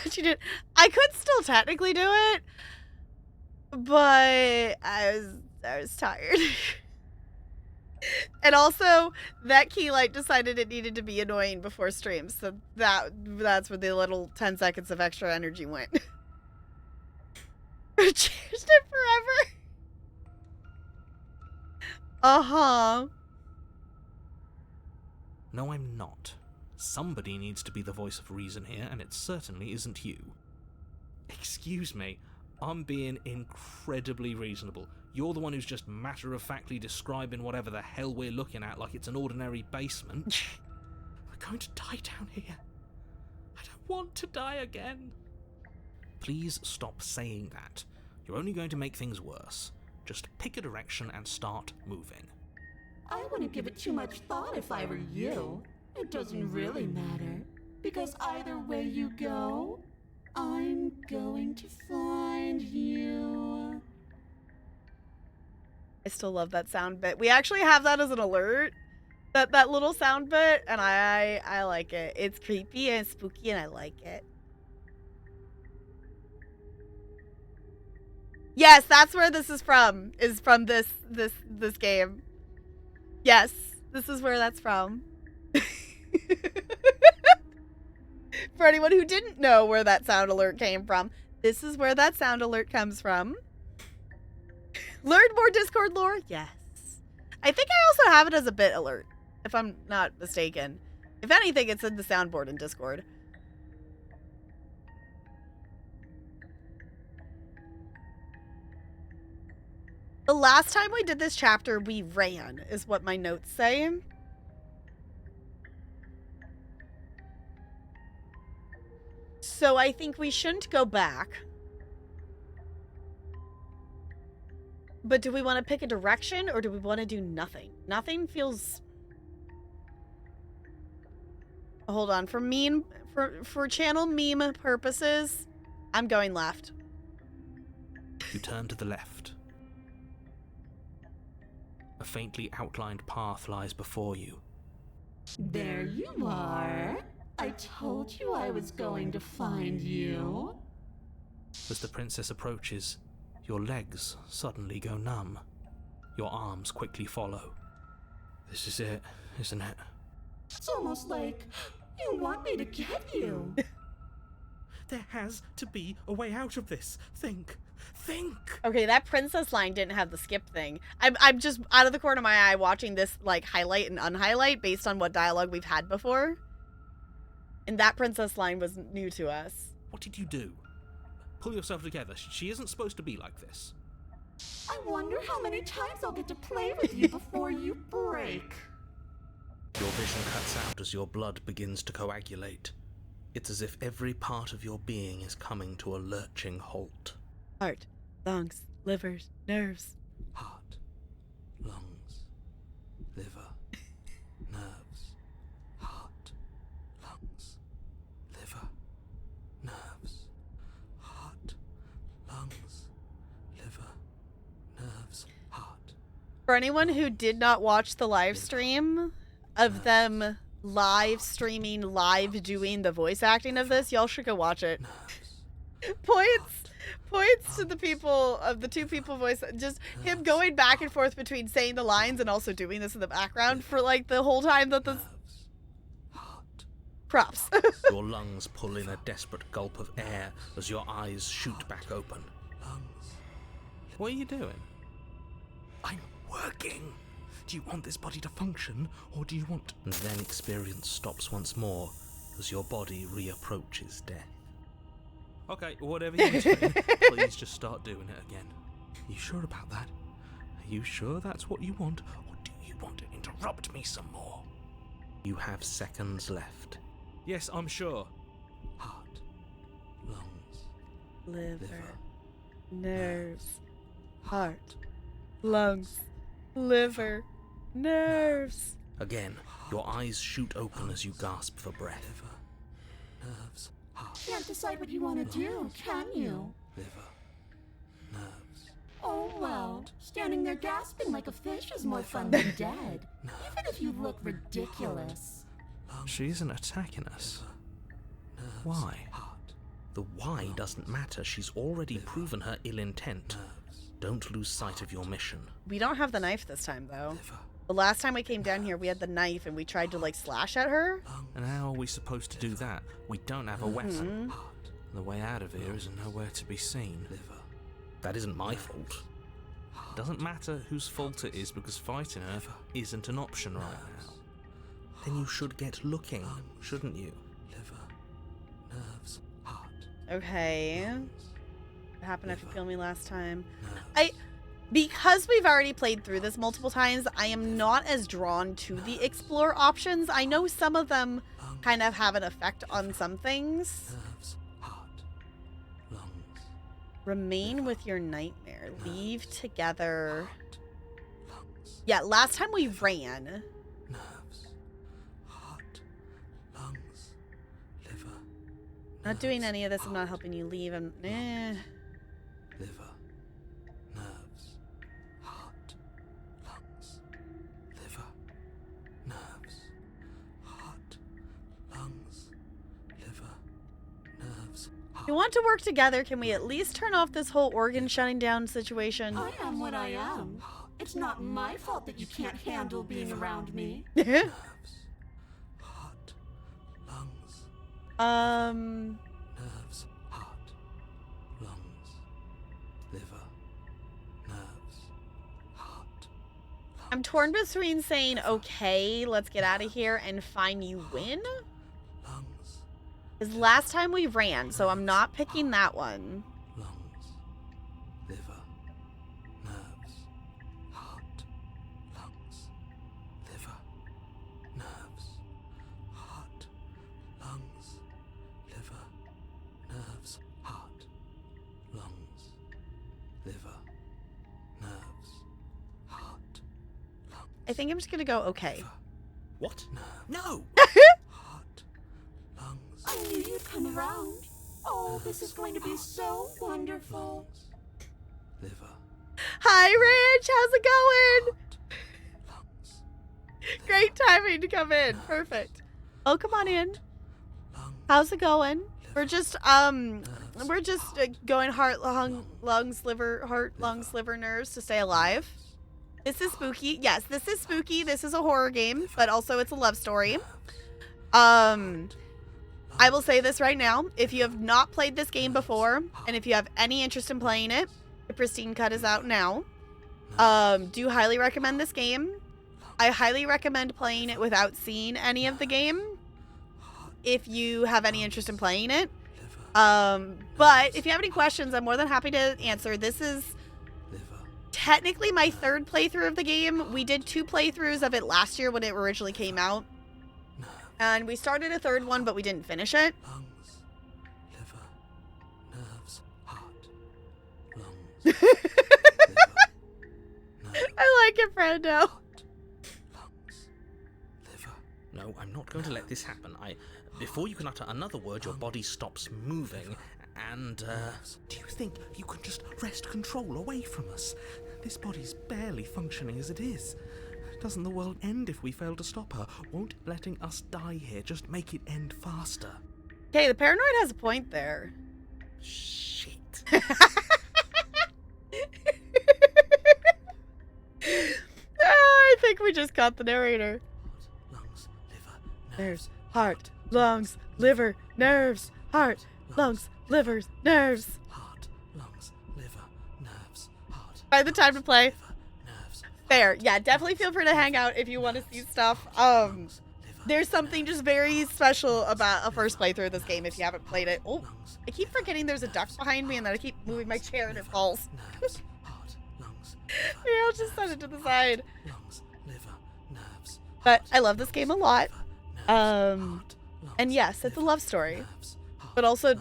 She did. I could still technically do it, but I was tired. And also, that key light decided it needed to be annoying before stream, so that's where the little 10 seconds of extra energy went. Changed it forever. Uh-huh. No, I'm not. Somebody needs to be the voice of reason here, and it certainly isn't you. Excuse me, I'm being incredibly reasonable. You're the one who's just matter-of-factly describing whatever the hell we're looking at like it's an ordinary basement. We're going to die down here. I don't want to die again. Please stop saying that. You're only going to make things worse. Just pick a direction and start moving. I wouldn't give it too much thought if I were you. It doesn't really matter, because either way you go, I'm going to find you. I still love that sound bit. We actually have that as an alert, that little sound bit, and I like it. It's creepy and spooky, and I like it. Yes, that's where this is from this game. Yes, this is where that's from. For anyone who didn't know where that sound alert came from, this is where that sound alert comes from. Learn more Discord lore? Yes. I think I also have it as a bit alert, if I'm not mistaken. If anything, it's in the soundboard in Discord. The last time we did this chapter, we ran, is what my notes say. So I think we shouldn't go back. But do we want to pick a direction, or do we want to do nothing? Nothing feels... Hold on. For channel meme purposes, I'm going left. You turn to the left. A faintly outlined path lies before you. There you are. I told you I was going to find you. As the princess approaches, your legs suddenly go numb. Your arms quickly follow. This is it, isn't it? It's almost like you want me to get you. There has to be a way out of this. Think. Okay, that princess line didn't have the skip thing. I'm just out of the corner of my eye watching this highlight and unhighlight based on what dialogue we've had before. And that princess line was new to us. What did you do? Pull yourself together. She isn't supposed to be like this. I wonder how many times I'll get to play with you before you break. Your vision cuts out as your blood begins to coagulate. It's as if every part of your being is coming to a lurching halt. Heart, lungs, livers, nerves. heart, lungs, liver, nerves, heart, lungs, liver, nerves, heart, lungs, liver, nerves, heart. For anyone who did not watch the live stream of them live streaming, live doing the voice acting of this, y'all should go watch it. Points to the people of the two people voice, just him going back and forth between saying the lines and also doing this in the background for like the whole time that this Heart. props. Your lungs pull in a desperate gulp of air as your eyes shoot back open. Lungs. What are you doing? I'm working. Do you want this body to function, or do you want... And then experience stops once more as your body reapproaches death. Okay, whatever you're doing, please just start doing it again. You sure about that? Are you sure that's what you want, or do you want to interrupt me some more? You have seconds left. Yes, I'm sure. Heart, lungs, Liver, nerves, heart, lungs, liver, nerves. Again, your eyes shoot open as you gasp for breath. Nerves, heart, Can't decide what you want to do, can you? liver, nerves. Oh well, standing there gasping like a fish is more fun than dead. Even if you look ridiculous. She isn't attacking us. Why? The why doesn't matter. She's already proven her ill intent. Don't lose sight of your mission. We don't have the knife this time, though. The last time we came down here, we had the knife and we tried to, like, slash at her. And how are we supposed to do that? We don't have a weapon. The way out of here is nowhere to be seen. That isn't my fault. Doesn't matter whose fault it is, because fighting her isn't an option right now. Then you should get looking, shouldn't you? Liver, nerves, heart. Okay. What happened after killing me last time? Because we've already played through this multiple times, I am not as drawn to the explore options. I know some of them kind of have an effect on some things. Nerves, heart, lungs, Remain with your nightmare. Leave together. lungs, Yeah, last time we ran. nerves, heart, lungs, liver. Not doing any of this. I'm not helping you leave. Liver, nerves, heart, lungs, liver, nerves, heart, lungs, liver, nerves, If we want to work together, can we at least turn off this whole organ shutting down situation? I am what I am. It's not my fault that you can't handle being around me. nerves, heart, lungs, nerves, heart, lungs, liver, nerves, heart. I'm torn between saying, okay, let's get out of here and fine you win. Lungs, Because last time we ran, so I'm not picking that one. lungs, liver, nerves, heart, lungs, liver, nerves, heart, lungs, liver, nerves, heart, lungs, liver, nerves, heart, lungs. I think I'm just going to go, okay. What? No! Heart, lungs, I knew you'd come around. Oh, this is going to be so wonderful. liver, Hi, Rich. How's it going? lungs, Great timing to come in. Perfect. Oh, come on in. lungs, How's it going? We're just going heart, lungs, liver, nerves to stay alive. This is spooky. Yes, this is spooky. This is a horror game, but also it's a love story. I will say this right now. If you have not played this game before, and if you have any interest in playing it, the Pristine Cut is out now. Do highly recommend this game. I highly recommend playing it without seeing any of the game, if you have any interest in playing it. But if you have any questions, I'm more than happy to answer. This is technically my third playthrough of the game. We did 2 playthroughs of it last year when it originally came out. And we started a third one, but we didn't finish it. lungs, liver, nerves, heart, lungs, I like it, Brando. Lungs, liver. No, I'm not going to let this happen. Before you can utter another word, your body stops moving, and, do you think you can just wrest control away from us? This body's barely functioning as it is. Doesn't the world end if we fail to stop her? Won't letting us die here just make it end faster? Okay, the paranoid has a point there. Shit. I think we just got the narrator. Lungs, liver, Nerves, heart, lungs, liver, nerves, heart, lungs, liver, nerves. heart, lungs, liver, nerves, heart. By the time to play. Liver, nerves, Fair. Yeah, definitely feel free to hang out if you want to see stuff. There's something just very special about a first playthrough of this game if you haven't played it. Oh, I keep forgetting there's a duck behind me and then I keep moving my chair and it falls. nerves, heart, lungs, Here, I'll just set it to the side. lungs, liver, nerves, But I love this game a lot. nerves, Um, and yes, it's a love story. But also,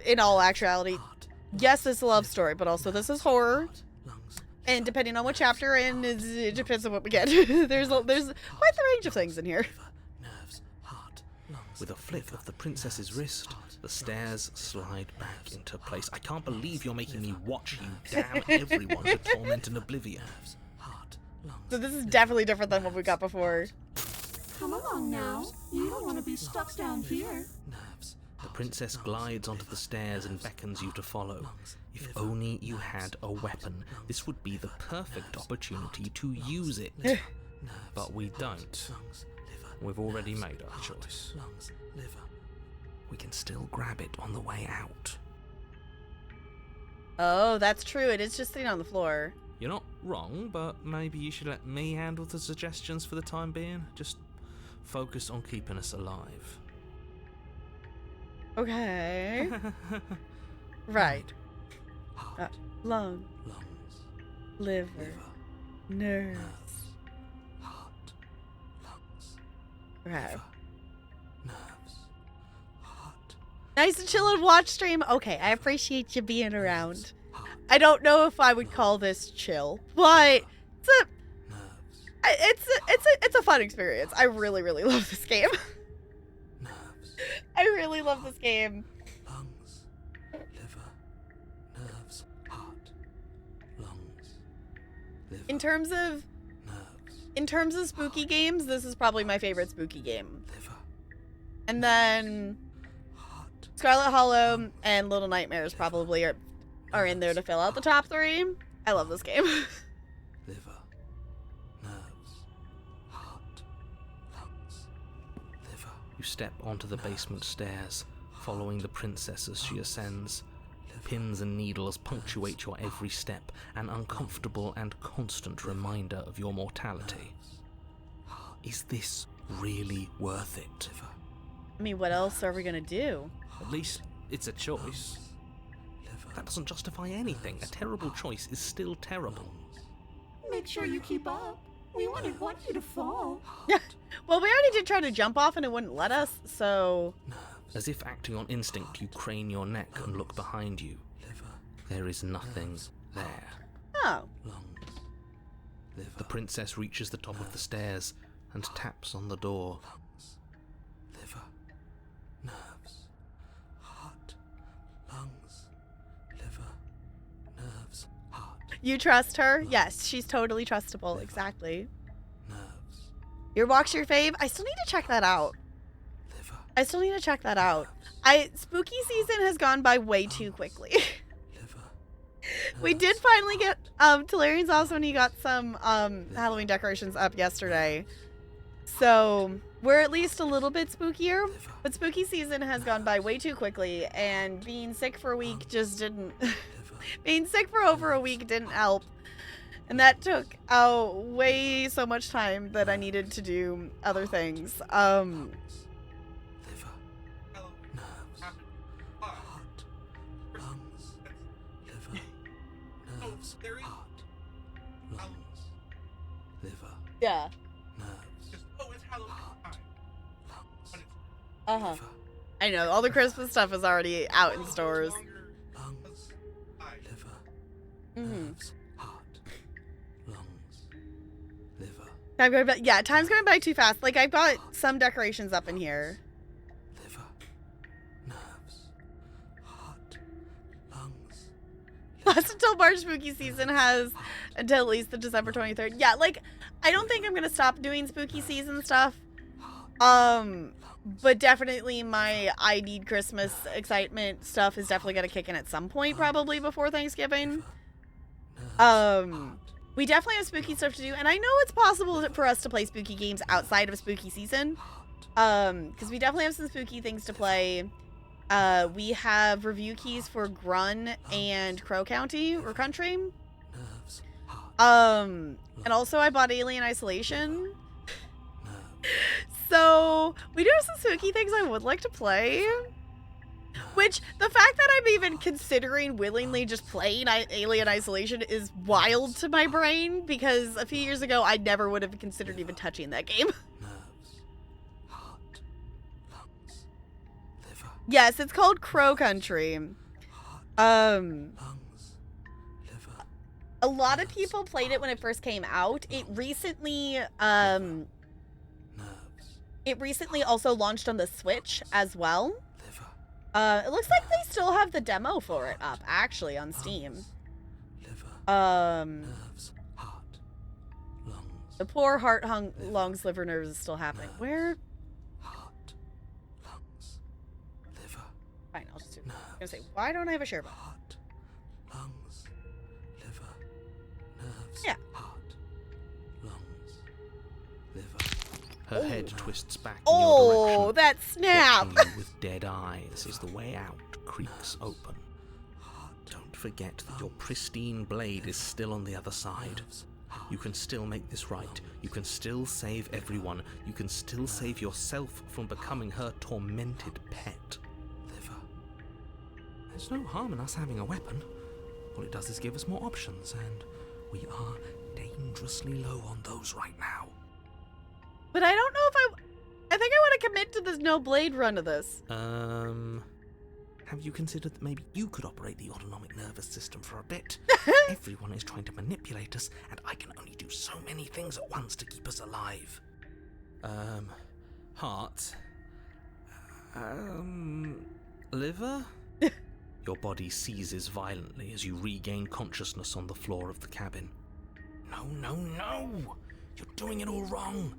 in all actuality, yes, it's a love story, but also this is horror. And depending on what chapter you're in, it depends on what we get. there's quite the range of things in here. With a flick of the princess's wrist, the stairs slide back into place. I can't believe you're making me watch you damn everyone to torment and oblivion. So this is definitely different than what we got before. Come along now. You don't want to be stuck down here. The princess glides onto the stairs and beckons you to follow. If only you had a weapon, this would be the perfect opportunity to use it. But we don't. We've already made our choice. We can still grab it on the way out. Oh, that's true. It is just sitting on the floor. You're not wrong, but maybe you should let me handle the suggestions for the time being. Just focus on keeping us alive. Okay. Right. Heart, Lung, lungs, liver, liver, nerves. heart, lungs, Right. liver, nerves, heart, Nice to chill and watch stream. Okay, I appreciate you being around. heart, I don't know if I would call this chill, but nerves, it's a fun experience. I really, really love this game. nerves, I really love this game. lungs, liver, nerves, heart, lungs, liver, In terms of nerves, spooky games, this is probably my favorite spooky game. liver, And then heart, Scarlet Hollow and Little Nightmares probably are in there to fill out the top 3. I love this game. liver, nerves, heart, lungs, liver. You step onto the basement stairs, following the princess as she ascends. Pins and needles punctuate your every step, an uncomfortable and constant reminder of your mortality. Is this really worth it? I mean, what else are we gonna do? At least it's a choice. That doesn't justify anything. A terrible choice is still terrible. Make sure you keep up. We wouldn't want you to fall. Well, we already did try to jump off and it wouldn't let us, so... As if acting on instinct, you crane your neck and look behind you. There is nothing there. Oh. The princess reaches the top of the stairs and taps on the door. Liver, nerves, heart, lungs, liver, nerves, heart, You trust her? Yes, she's totally trustable. Exactly. nerves, Your walk's your fave? I still need to check that out. liver, I still need to check that out. Spooky season has gone by way too quickly. liver. We did finally get Talarian's also when he got some Halloween decorations up yesterday. So we're at least a little bit spookier, but spooky season has gone by way too quickly, and being sick for a week just didn't being sick for over a week didn't help. And that took way so much time that I needed to do other things. Liver, nerves, heart, lungs, liver, nerves, heart, lungs, liver, Yeah. nerves, heart, lungs, Uh-huh. liver, I know, all the Christmas stuff is already out in stores. lungs, liver, Mhm. nerves, heart, lungs, Time going by, yeah, time's going by too fast. Like, I've got some decorations up in here. Liver, nerves, heart, lungs. Plus, until March spooky season has until at least the December 23rd. Yeah, like, I don't think I'm gonna stop doing spooky season stuff. But definitely my I Need Christmas excitement stuff is definitely gonna kick in at some point, probably before Thanksgiving. We definitely have spooky stuff to do, and I know it's possible for us to play spooky games outside of spooky season. Because we definitely have some spooky things to play. We have review keys for Grun and Crow County or Country. And also I bought Alien Isolation. So we do have some spooky things I would like to play. Which, the fact that I'm even considering willingly just playing Alien Isolation is wild to my brain, because a few years ago I never would have considered even touching that game. Yes, it's called Crow Country. A lot of people played it when it first came out. It recently also launched on the Switch as well. It looks like they still have the demo for it up, actually, on Steam. The poor heart, lungs, liver, nerves is still happening. Where? Fine, I'll just do it. I was gonna say, why don't I have a share button? Yeah. Her head twists back in your direction. Oh, that snap! Watching you with dead eyes as the way out creaks open. Don't forget that your pristine blade is still on the other side. You can still make this right. You can still save everyone. You can still save yourself from becoming her tormented pet. There's no harm in us having a weapon. All it does is give us more options, and we are dangerously low on those right now. But I don't know if I think I want to commit to this no blade run of this. Have you considered that maybe you could operate the autonomic nervous system for a bit? Everyone is trying to manipulate us, and I can only do so many things at once to keep us alive. Heart. Liver? Your body seizes violently as you regain consciousness on the floor of the cabin. No, no, no! You're doing it all wrong!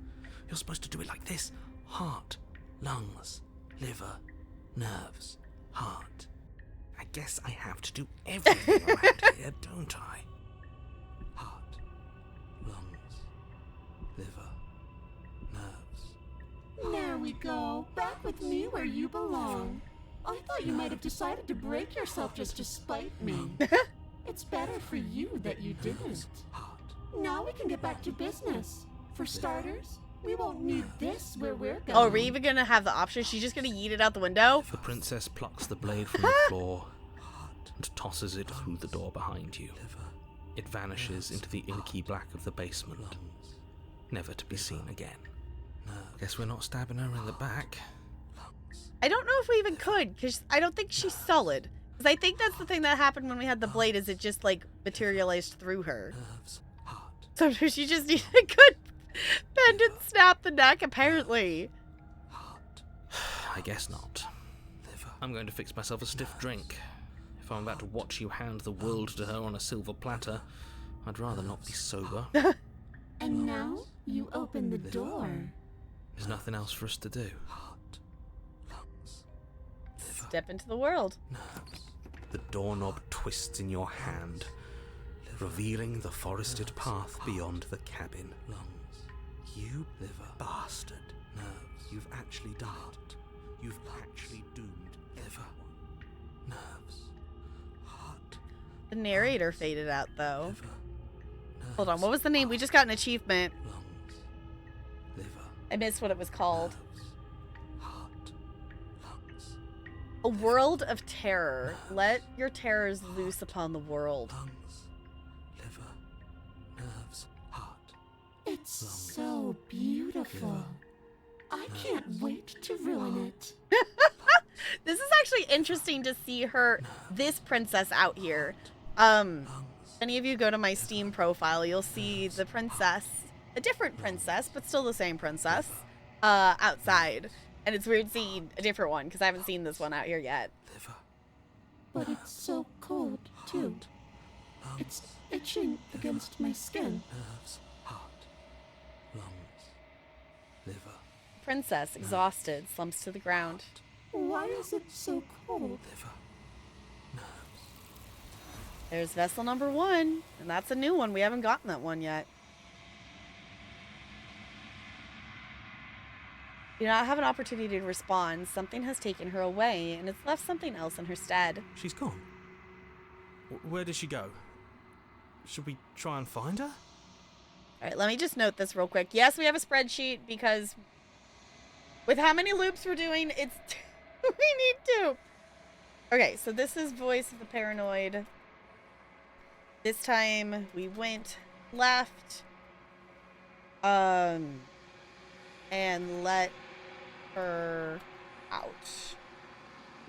You're supposed to do it like this. Heart, lungs, liver, nerves, heart. I guess I have to do everything around here, don't I? Heart, lungs, liver, nerves. There we go. Back with me where you belong. I thought you might have decided to break yourself just to spite me. It's better for you that you didn't. Now we can get back to business. For starters, we won't need this where we're going. Oh, are we even gonna have the option? She's just gonna yeet it out the window? The princess plucks the blade from the floor and tosses it through the door behind you. It vanishes into the inky black of the basement, never to be seen again. Guess we're not stabbing her in the back. I don't know if we even could, because I don't think she's solid. Because I think that's the thing that happened when we had the blade, is it just, like, materialized through her. So she just needed a good bend and snap the neck, apparently. I guess not. I'm going to fix myself a stiff drink. If I'm about to watch you hand the world to her on a silver platter, I'd rather not be sober. And now you open the door. There's nothing else for us to do. Step into the world. The doorknob twists in your hand, revealing the forested path beyond the cabin. You bastard. You've actually done it. You've actually doomed everyone. Nerves. Heart. The narrator faded out, though. Hold on, what was the name? We just got an achievement. I missed what it was called. A world of terror. Let your terrors loose upon the world. It's so beautiful. I can't wait to ruin it. This is actually interesting to see this princess out here. Any of you go to my Steam profile, you'll see the princess a different princess, but still the same princess, outside. And it's weird seeing a different one, because I haven't seen this one out here yet. Liver. But it's so cold, too. It's itching against my skin. Nerves. Heart. Lungs. Liver. Princess, exhausted, slumps to the ground. Why is it so cold? Liver. Nerves. There's vessel number 1, and that's a new one. We haven't gotten that one yet. You do not have an opportunity to respond. Something has taken her away, and it's left something else in her stead. She's gone. Where did she go? Should we try and find her? All right, let me just note this real quick. Yes, we have a spreadsheet because with how many loops we're doing, it's we need to. Okay, so this is Voice of the Paranoid. This time we went left and let her out.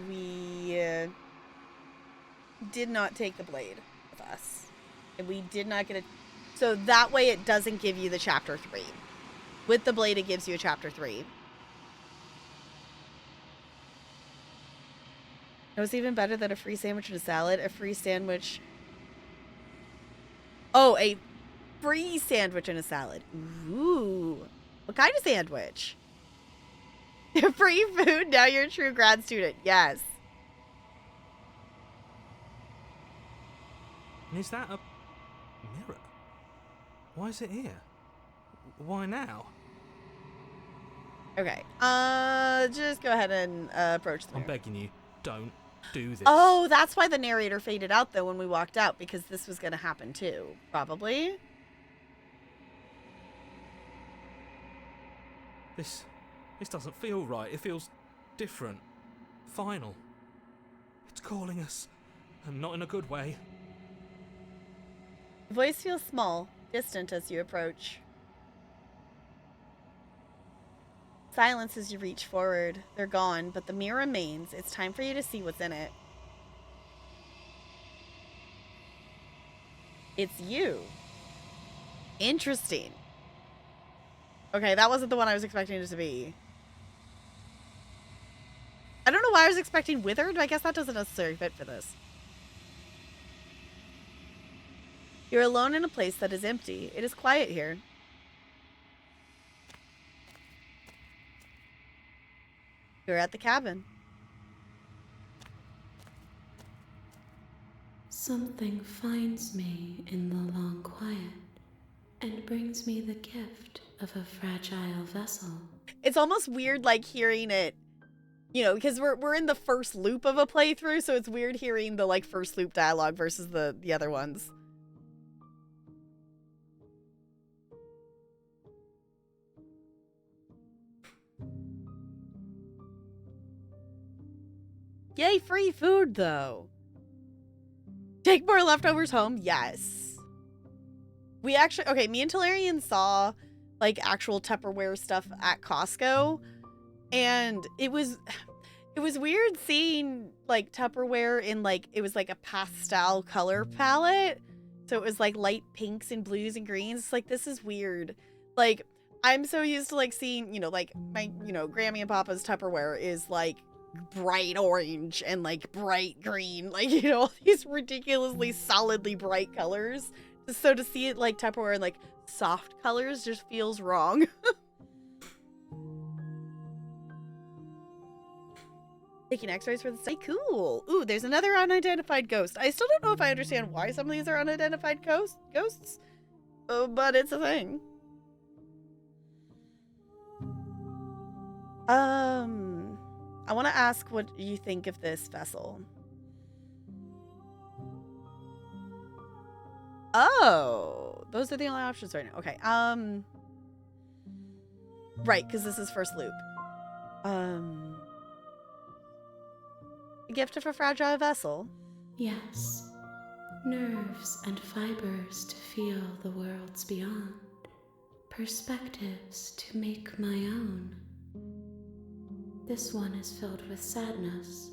We did not take the blade with us. And we did not get it. So that way it doesn't give you the chapter 3. With the blade, it gives you a chapter 3. It was even better than a free sandwich and a salad. A free sandwich. Oh, a free sandwich and a salad. Ooh. What kind of sandwich? Free food? Now you're a true grad student. Yes. And is that a mirror? Why is it here? Why now? Okay. Just go ahead and approach the I'm mirror. begging you, don't do this. Oh, that's why the narrator faded out, though, when we walked out, because this was going to happen, too. Probably. This doesn't feel right. It feels different. Final. It's calling us. And not in a good way. The voice feels small, distant as you approach. Silence as you reach forward. They're gone, but the mirror remains. It's time for you to see what's in it. It's you. Interesting. Okay, that wasn't the one I was expecting it to be. I don't know why I was expecting withered. I guess that doesn't necessarily fit for this. You're alone in a place that is empty. It is quiet here. You're at the cabin. Something finds me in the long quiet and brings me the gift of a fragile vessel. It's almost weird, like, hearing it, you know, because we're in the first loop of a playthrough, so it's weird hearing the, like, first loop dialogue versus the other ones. Yay, free food, though. Take more leftovers home? Yes. We actually, okay, me and Talarian saw, like, actual Tupperware stuff at Costco, and it was weird seeing, like, Tupperware in, like, it was, like, a pastel color palette, so it was, like, light pinks and blues and greens. It's like, this is weird. Like, I'm so used to, like, seeing, you know, like, my, you know, Grammy and Papa's Tupperware is, like, bright orange and like bright green, like, you know, all these ridiculously solidly bright colors. So to see it like Tupperware in like soft colors just feels wrong. Taking x-rays for the study. Cool. Ooh, there's another unidentified ghost. I still don't know if I understand why some of these are unidentified ghosts. But it's a thing. I want to ask what you think of this vessel. Oh, those are the only options right now. Okay. Right, because this is first loop. A gift of a fragile vessel. Yes. Nerves and fibers to feel the worlds beyond. Perspectives to make my own. This one is filled with sadness.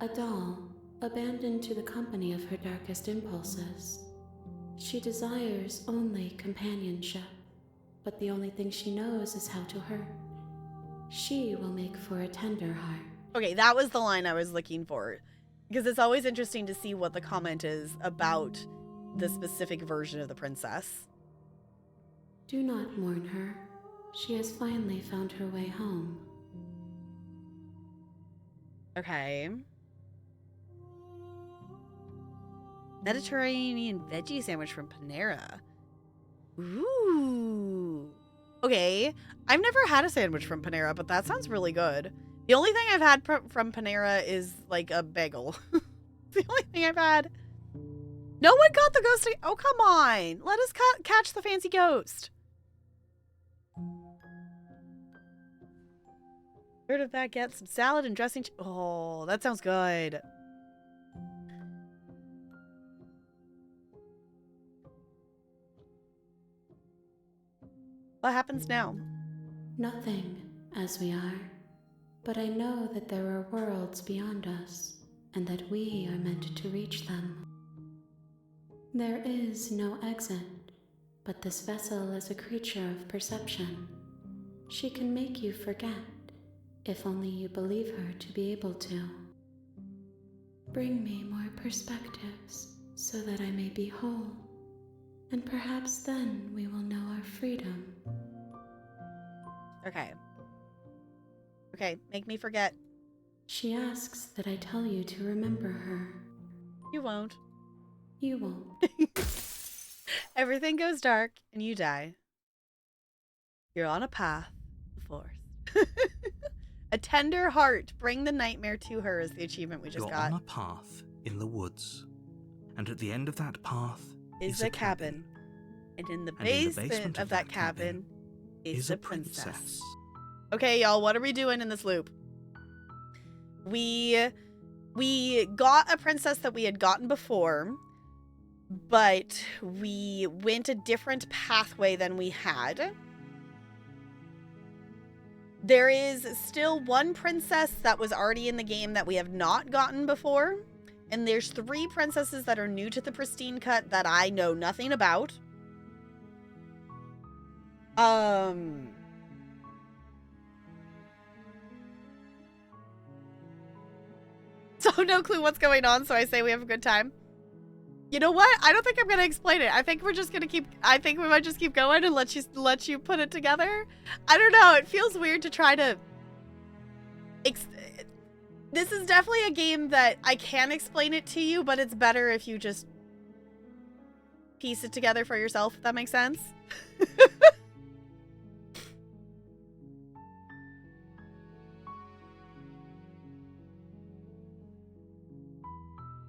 A doll, abandoned to the company of her darkest impulses. She desires only companionship, but the only thing she knows is how to hurt. She will make for a tender heart. Okay, that was the line I was looking for. Because it's always interesting to see what the comment is about the specific version of the princess. Do not mourn her. She has finally found her way home. Okay. Mediterranean veggie sandwich from Panera. Ooh. Okay. I've never had a sandwich from Panera, but that sounds really good. The only thing I've had from Panera is like a bagel. The only thing I've had. No one caught the ghost. Oh, come on. Let us catch the fancy ghost. Where did that get? Some salad and dressing. Oh, that sounds good. What happens now? Nothing, as we are. But I know that there are worlds beyond us, and that we are meant to reach them. There is no exit, but this vessel is a creature of perception. She can make you forget, if only you believe her to be able to. Bring me more perspectives, so that I may be whole, and perhaps then we will know our freedom. Okay. Okay, make me forget. She asks that I tell you to remember her. You won't. You won't. Everything goes dark and you die. You're on a path to force. A tender heart. Bring the nightmare to her is the achievement we just You're got. on a path in the woods, and at the end of that path Is a cabin. And in the basement of that cabin is a princess. Okay, y'all, what are we doing in this loop? We got a princess that we had gotten before, but we went a different pathway than we had. There is still one princess that was already in the game that we have not gotten before, and there's 3 princesses that are new to the Pristine Cut that I know nothing about. So no clue what's going on, so I say we have a good time. You know what? I don't think I'm gonna explain it. I think we're just gonna I think we might just keep going and let you put it together. I don't know. It feels weird to try to. This is definitely a game that I can explain it to you, but it's better if you just piece it together for yourself. If that makes sense.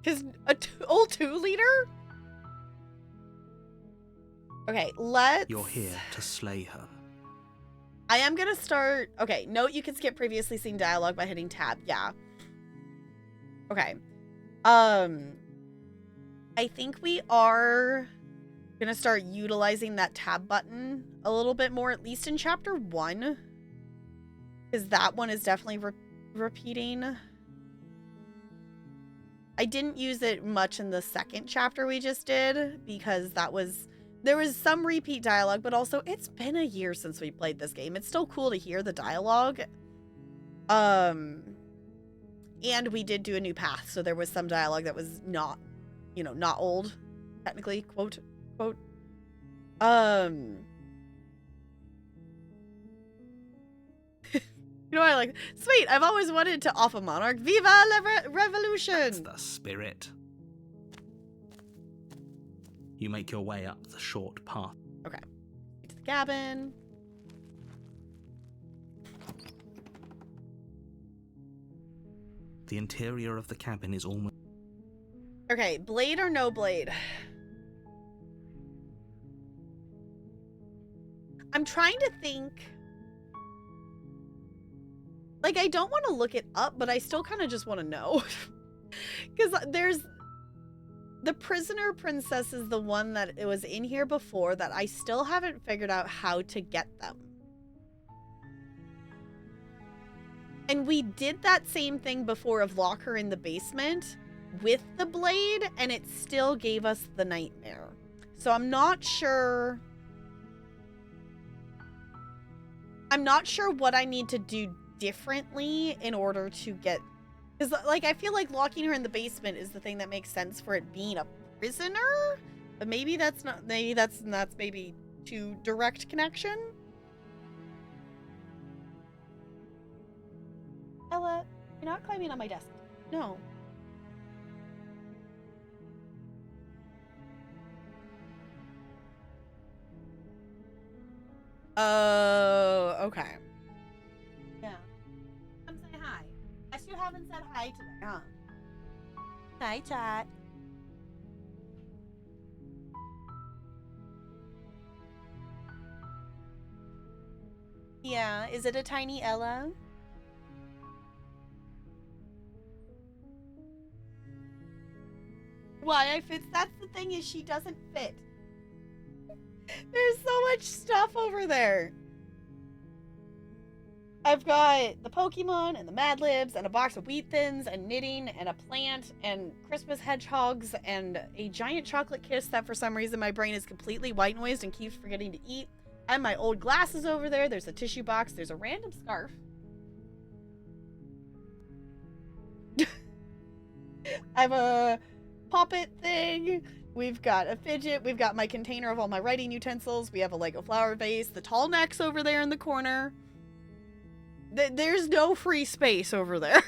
His old 2-liter? Okay, let's... You're here to slay her. I am gonna start... Okay, note you can skip previously seen dialogue by hitting tab. Yeah. Okay. I think we are gonna start utilizing that tab button a little bit more, at least in chapter 1. Because that one is definitely repeating. I didn't use it much in the second chapter we just did because there was some repeat dialogue, but also it's been a year since we played this game. It's still cool to hear the dialogue. And we did do a new path, so there was some dialogue that was not, not old, technically, quote. You know what I like? Sweet, I've always wanted to off a monarch. Viva la revolution! That's the spirit. You make your way up the short path. Okay. To the cabin. The interior of the cabin is almost... Okay, blade or no blade? I'm trying to think... Like, I don't want to look it up, but I still kind of just want to know. Because there's... The prisoner princess is the one that it was in here before that I still haven't figured out how to get them. And we did that same thing before of lock her in the basement with the blade, and it still gave us the nightmare. So I'm not sure I'm not sure what I need to do differently in order to get... Because, like, I feel like locking her in the basement is the thing that makes sense for it being a prisoner. But maybe that's not... Maybe that's maybe too direct connection. Ella, you're not climbing on my desk. No. Oh, okay. Yeah. Come say hi. Guess you haven't said hi today, huh? Hi, Tot. Yeah, is it a tiny Ella? Why I fit? That's the thing, is she doesn't fit. There's so much stuff over there. I've got the Pokemon and the Mad Libs and a box of Wheat Thins and knitting and a plant and Christmas hedgehogs and a giant chocolate kiss that for some reason my brain is completely white noised and keeps forgetting to eat. And my old glasses over there. There's a tissue box. There's a random scarf. I have a poppet thing. We've got a fidget. We've got my container of all my writing utensils. We have a Lego flower vase. The tall neck's over there in the corner. There's no free space over there.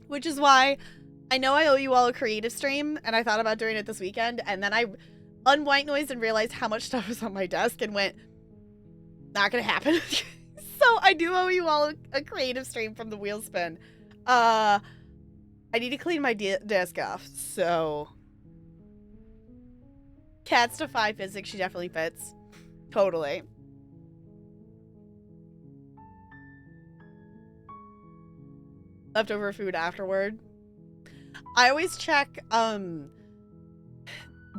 Which is why I know I owe you all a creative stream, and I thought about doing it this weekend, and then I unwhite noised and realized how much stuff was on my desk and went, not gonna happen. So I do owe you all a creative stream from the wheel spin. I need to clean my desk off, so... Cats defy physics, she definitely fits. Totally. Leftover food afterward. I always check,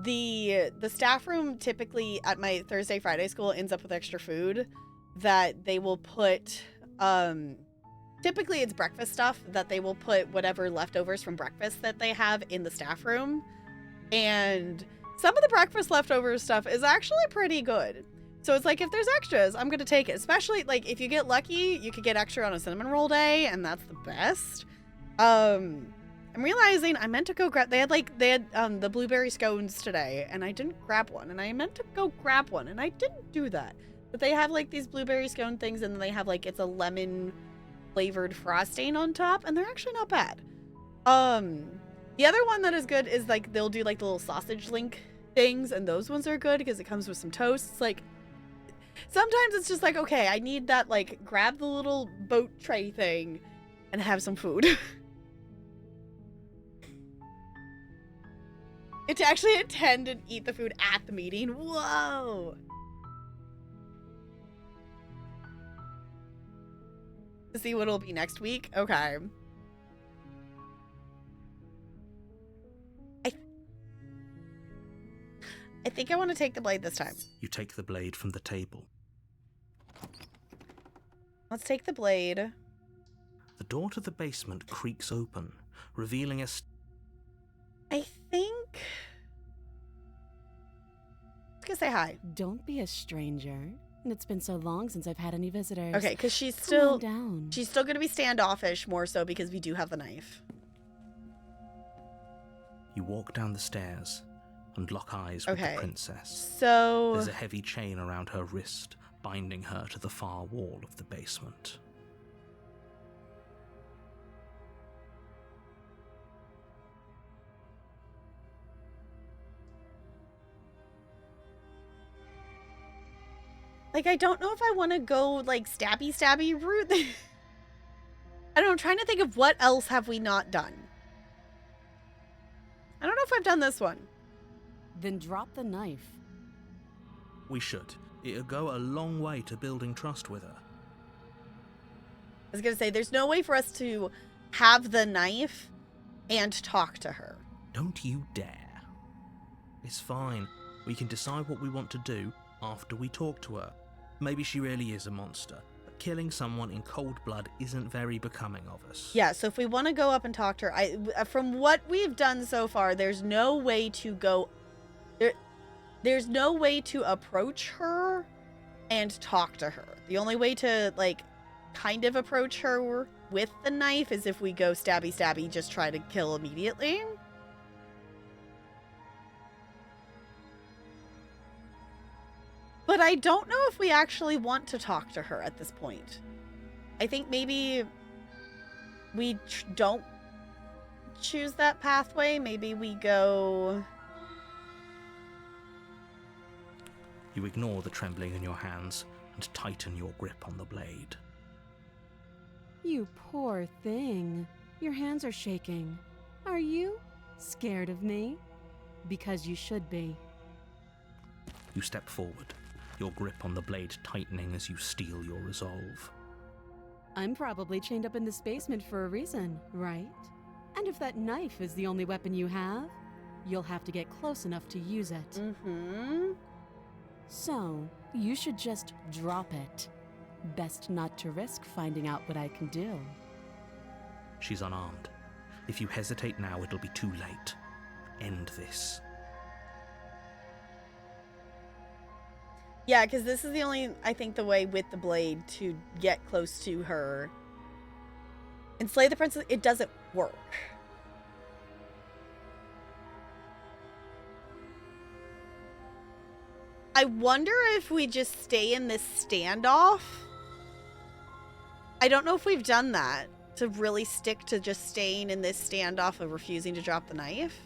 the staff room typically at my Thursday, Friday school ends up with extra food that they will put, typically it's breakfast stuff that they will put whatever leftovers from breakfast that they have in the staff room. And some of the breakfast leftover stuff is actually pretty good. So it's like, if there's extras, I'm going to take it. Especially, like, if you get lucky, you could get extra on a cinnamon roll day, and that's the best. I'm realizing I meant to go grab, they had the blueberry scones today, and I didn't grab one, and I meant to go grab one, and I didn't do that. But they have, like, these blueberry scone things, and then they have, like, it's a lemon flavored frosting on top, and they're actually not bad. The other one that is good is, like, they'll do, like, the little sausage link things, and those ones are good because it comes with some toast. Like, sometimes it's just like, okay, I need that, like, grab the little boat tray thing and have some food. To actually attend and eat the food at the meeting. Whoa! To see what it'll be next week? Okay. I think I want to take the blade this time. You take the blade from the table. Let's take the blade. The door to the basement creaks open, revealing a... I think... I was gonna say hi. Don't be a stranger. It's been so long since I've had any visitors. Okay, because she's Come still... on down. She's still gonna be standoffish, more so because we do have the knife. You walk down the stairs and lock eyes with the princess. So... There's a heavy chain around her wrist, binding her to the far wall of the basement. Like, I don't know if I want to go, like, stabby route. I don't know, I'm trying to think of what else have we not done. I don't know if I've done this one. Then drop the knife. We should. It'll go a long way to building trust with her. I was gonna say, there's no way for us to have the knife and talk to her. Don't you dare. It's fine. We can decide what we want to do after we talk to her. Maybe she really is a monster, but killing someone in cold blood isn't very becoming of us. Yeah, so if we want to go up and talk to her, from what we've done so far, there's no way to go... There's no way to approach her and talk to her. The only way to, like, kind of approach her with the knife is if we go stabby stabby, just try to kill immediately. But I don't know if we actually want to talk to her at this point. I think maybe we don't choose that pathway. Maybe we go... You ignore the trembling in your hands and tighten your grip on the blade. You poor thing. Your hands are shaking. Are you scared of me? Because you should be. You step forward, your grip on the blade tightening as you steel your resolve. I'm probably chained up in this basement for a reason, right? And if that knife is the only weapon you have, you'll have to get close enough to use it. Mm-hmm. So, you should just drop it. Best not to risk finding out what I can do. She's unarmed. If you hesitate now, it'll be too late. End this. Yeah, because this is the only, I think, the way with the blade to get close to her. And slay the princess, it doesn't work. I wonder if we just stay in this standoff. I don't know if we've done that, to really stick to just staying in this standoff of refusing to drop the knife.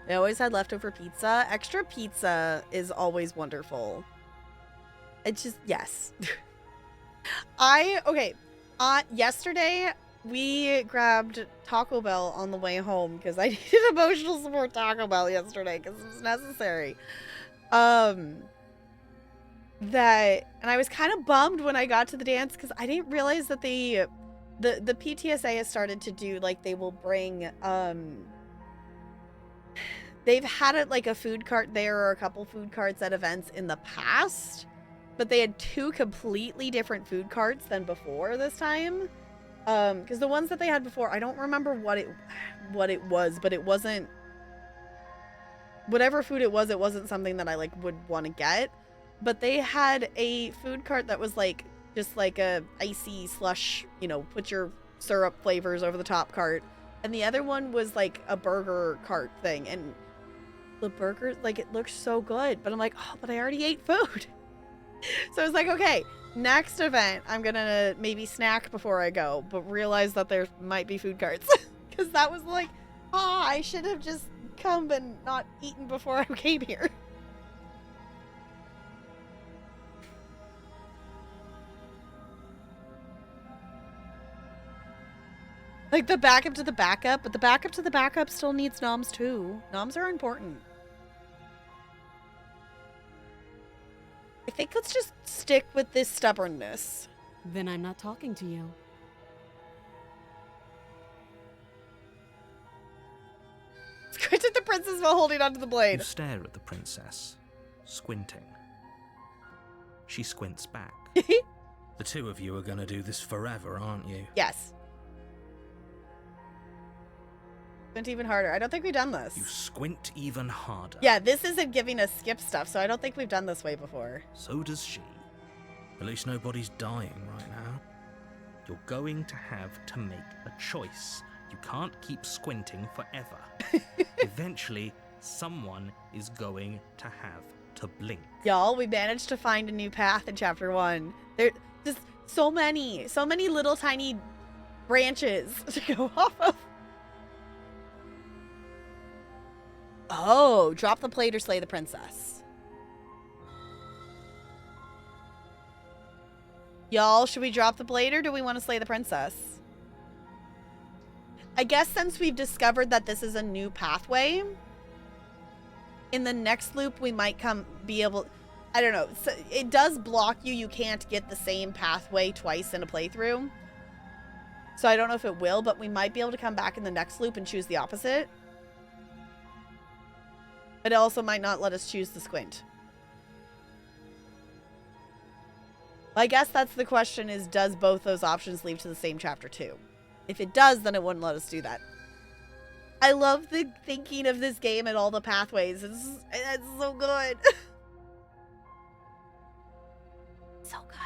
They always had leftover pizza. Extra pizza is always wonderful. It's just, yes. Yesterday we grabbed Taco Bell on the way home because I needed emotional support Taco Bell yesterday because it was necessary. And I was kind of bummed when I got to the dance because I didn't realize that the PTSA has started to do, like, they will bring, they've had it like a food cart there or a couple food carts at events in the past, but they had two completely different food carts than before this time. Because the ones that they had before, I don't remember what it was, but it wasn't, whatever food it wasn't something that I, like, would want to get. But they had a food cart that was, like, just like a icy slush, you know, put your syrup flavors over the top cart. And the other one was, like, a burger cart thing. And the burger, like, it looked so good. But I'm like, oh, but I already ate food. So I was like, okay, next event, I'm gonna maybe snack before I go, but realize that there might be food carts. Because that was like, I should have just come and not eaten before I came here. Like the backup to the backup, but the backup to the backup still needs noms too. Noms are important. I think let's just stick with this stubbornness. Then I'm not talking to you. Squint at the princess while holding onto the blade. You stare at the princess, squinting. She squints back. The two of you are gonna do this forever, aren't you? Yes. Squint even harder. I don't think we've done this. You squint even harder. Yeah, this isn't giving us skip stuff, so I don't think we've done this way before. So does she. At least nobody's dying right now. You're going to have to make a choice. You can't keep squinting forever. Eventually, someone is going to have to blink. Y'all, we managed to find a new path in chapter 1. There's just so many little tiny branches to go off of. Oh, drop the plate or slay the princess. Y'all, should we drop the blade or do we want to slay the princess? I guess since we've discovered that this is a new pathway, in the next loop we might be able, I don't know, so it does block you. You can't get the same pathway twice in a playthrough. So I don't know if it will, but we might be able to come back in the next loop and choose the opposite. It also might not let us choose the squint. I guess that's the question is, does both those options lead to the same chapter 2? If it does, then it wouldn't let us do that. I love the thinking of this game and all the pathways. It's so good. So good.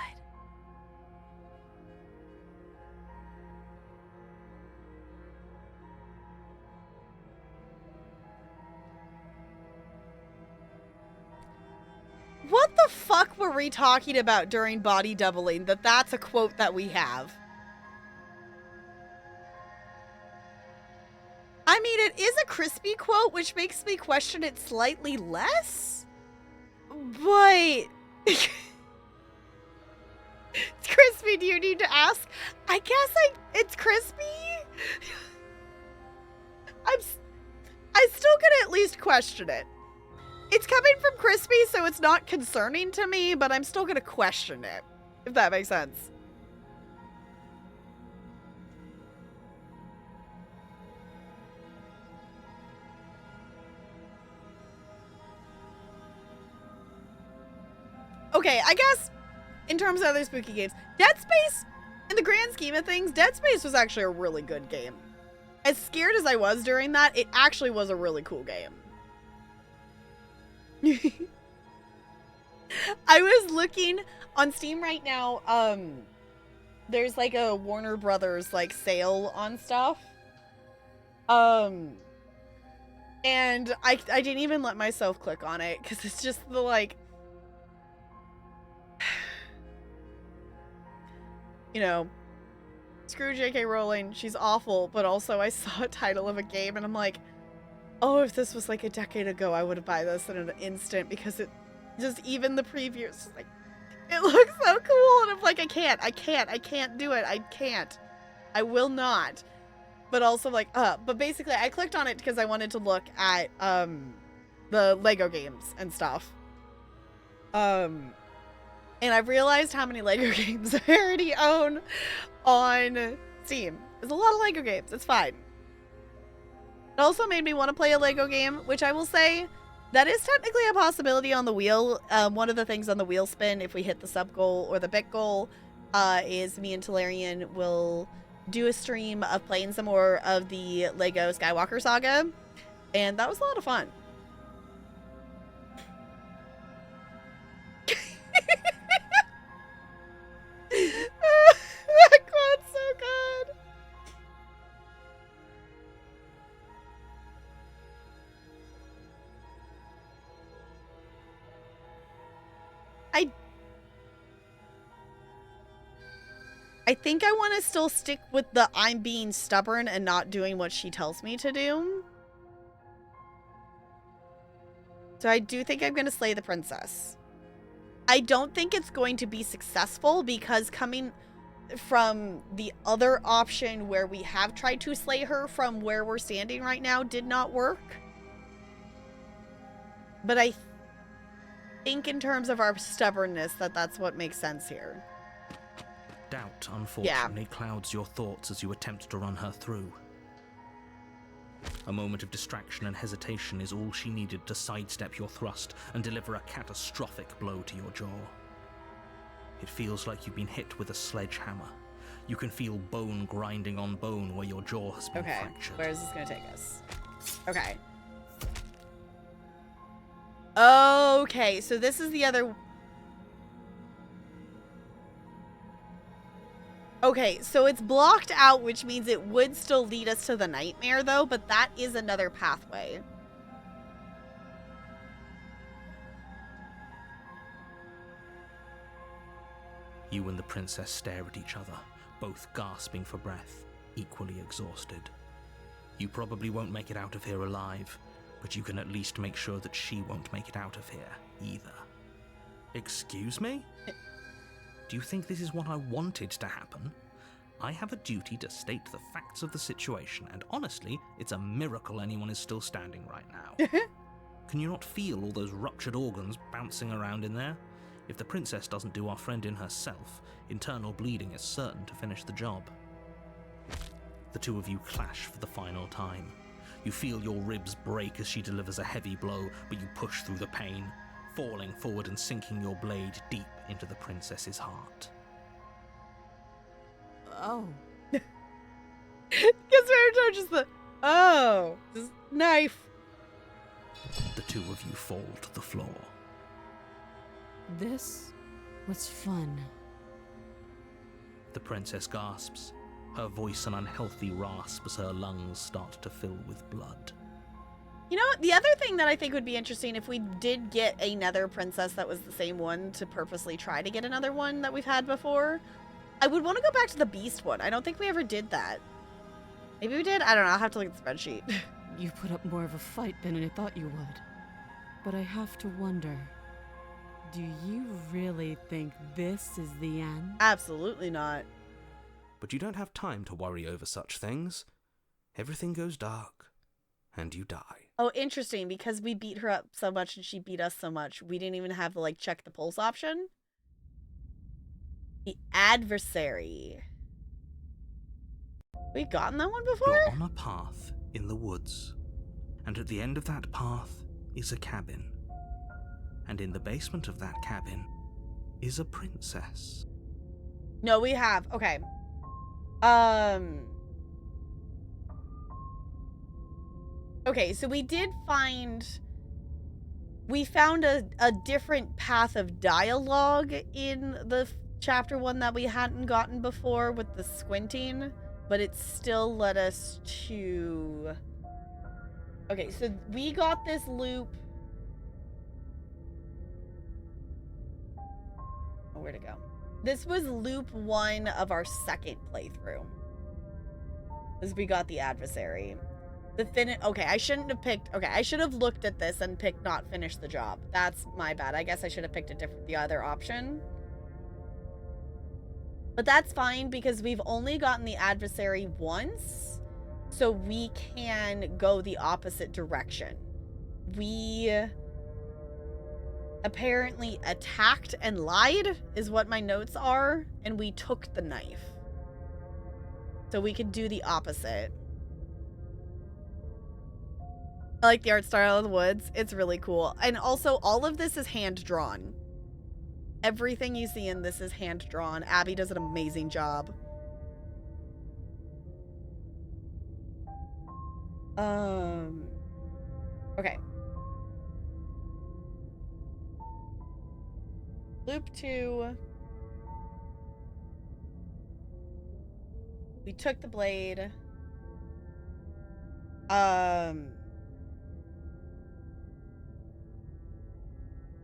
What the fuck were we talking about during body doubling? That's a quote that we have. I mean, it is a Crispy quote, which makes me question it slightly less. But... Crispy, do you need to ask? I guess it's Crispy? I still gonna at least question it. It's coming from Crispy, so it's not concerning to me, but I'm still gonna question it. If that makes sense. Okay, I guess in terms of other spooky games, Dead Space, in the grand scheme of things, Dead Space was actually a really good game. As scared as I was during that, it actually was a really cool game. I was looking on Steam right now, there's like a Warner Brothers like sale on stuff. And I didn't even let myself click on it because it's just the like, you know, screw J.K. Rowling, she's awful, but also I saw a title of a game and I'm like, oh, if this was like a decade ago, I would buy this in an instant because it just, even the previews, like, it looks so cool. And I'm like, I can't do it. I can't. I will not. But also like, but basically I clicked on it because I wanted to look at, the Lego games and stuff. And I've realized how many Lego games I already own on Steam. There's a lot of Lego games. It's fine. It also made me want to play a Lego game, which I will say, that is technically a possibility on the wheel. One of the things on the wheel spin, if we hit the sub goal or the bit goal, is me and Talarian will do a stream of playing some more of the Lego Skywalker Saga. And that was a lot of fun. That quote's so good. I think I want to still stick with the I'm being stubborn and not doing what she tells me to do. So I do think I'm going to slay the princess. I don't think it's going to be successful because coming from the other option where we have tried to slay her from where we're standing right now did not work. But I think in terms of our stubbornness that's what makes sense here. Doubt, unfortunately, clouds your thoughts as you attempt to run her through. A moment of distraction and hesitation is all she needed to sidestep your thrust and deliver a catastrophic blow to your jaw. It feels like you've been hit with a sledgehammer. You can feel bone grinding on bone where your jaw has been fractured. Where is this going to take us? Okay. Okay, so this is the other... Okay, so it's blocked out, which means it would still lead us to the nightmare, though, but that is another pathway. You and the princess stare at each other, both gasping for breath, equally exhausted. You probably won't make it out of here alive, but you can at least make sure that she won't make it out of here, either. Excuse me? Do you think this is what I wanted to happen? I have a duty to state the facts of the situation, and honestly, it's a miracle anyone is still standing right now. Can you not feel all those ruptured organs bouncing around in there? If the princess doesn't do our friend in herself, internal bleeding is certain to finish the job. The two of you clash for the final time. You feel your ribs break as she delivers a heavy blow, but you push through the pain. falling forward and sinking your blade deep into the princess's heart. Oh. Because Naruto just just knife. The two of you fall to the floor. This was fun. The princess gasps, her voice an unhealthy rasp as her lungs start to fill with blood. You know what? The other thing that I think would be interesting if we did get another princess that was the same one to purposely try to get another one that we've had before, I would want to go back to the beast one. I don't think we ever did that. Maybe we did? I don't know. I'll have to look at the spreadsheet. You put up more of a fight than I thought you would. But I have to wonder, do you really think this is the end? Absolutely not. But you don't have time to worry over such things. Everything goes dark, and you die. Oh, interesting, because we beat her up so much and she beat us so much, we didn't even have the, like, check the pulse option. The adversary. We've gotten that one before? You're on a path in the woods, and at the end of that path is a cabin. And in the basement of that cabin is a princess. No, we have. Okay. Okay, so we found a different path of dialogue in the chapter 1 that we hadn't gotten before with the squinting, but it still led us to... Okay, so we got this loop. Oh, where'd it go? This was loop 1 of our second playthrough. As we got the adversary. Okay, I shouldn't have picked... Okay, I should have looked at this and picked not finish the job. That's my bad. I guess I should have picked the other option. But that's fine because we've only gotten the adversary once. So we can go the opposite direction. We apparently attacked and lied is what my notes are. And we took the knife. So we could do the opposite. I like the art style of the woods. It's really cool. And also, all of this is hand-drawn. Everything you see in this is hand-drawn. Abby does an amazing job. Okay. Loop 2. We took the blade.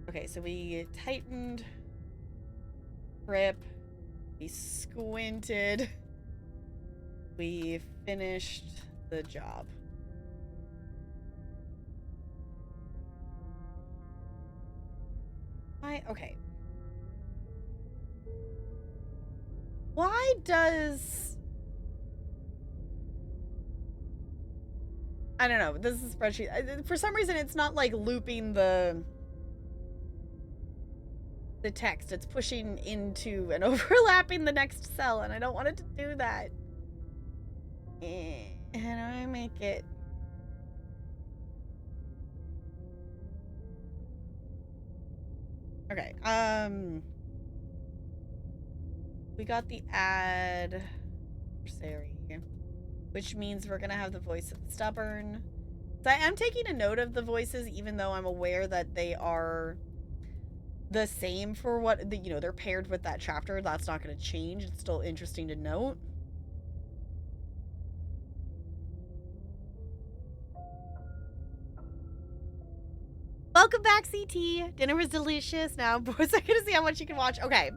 Okay, so we tightened, grip, we squinted, we finished the job. Okay. Why does... I don't know, this is a spreadsheet. For some reason, it's not like looping the text. It's pushing into and overlapping the next cell, and I don't want it to do that. How do I make it? Okay, we got the adversary, which means we're gonna have the voice of the stubborn. So I am taking a note of the voices, even though I'm aware that they are the same for what, they're paired with that chapter. That's not going to change. It's still interesting to note. Welcome back, CT. Dinner was delicious. Now, boys, I'm going to see how much you can watch. Okay.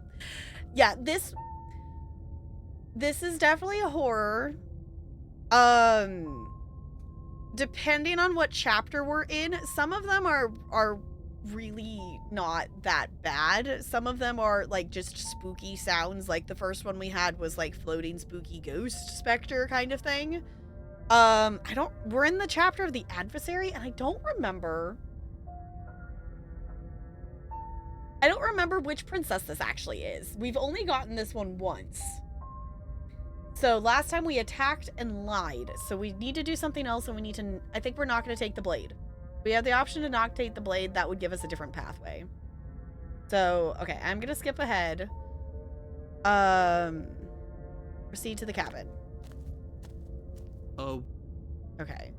Yeah, this is definitely a horror. Depending on what chapter we're in, some of them are really not that bad. Some of them are like just spooky sounds. Like the first one we had was like floating spooky ghost specter kind of thing. We're in the chapter of the adversary, and I don't remember which princess this actually is. We've only gotten this one once. So last time we attacked and lied. So we need to do something else, and we need to... I think we're not going to take the blade. We have the option to noctate the blade. That would give us a different pathway. So, okay, I'm gonna skip ahead. Proceed to the cabin. Oh, Okay.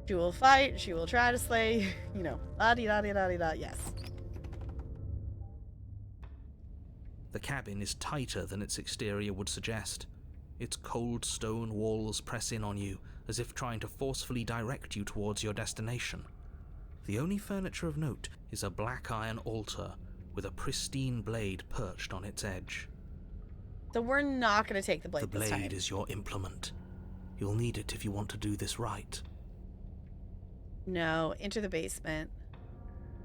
She will fight. She will try to slay. You know, la-di-da-di-da-di-da. Yes. the cabin is tighter than its exterior would suggest. Its cold stone walls press in on you, as if trying to forcefully direct you towards your destination. The only furniture of note is a black iron altar with a pristine blade perched on its edge. So we're not going to take the blade The this time. blade is your implement. You'll need it if you want to do this right. No, enter the basement.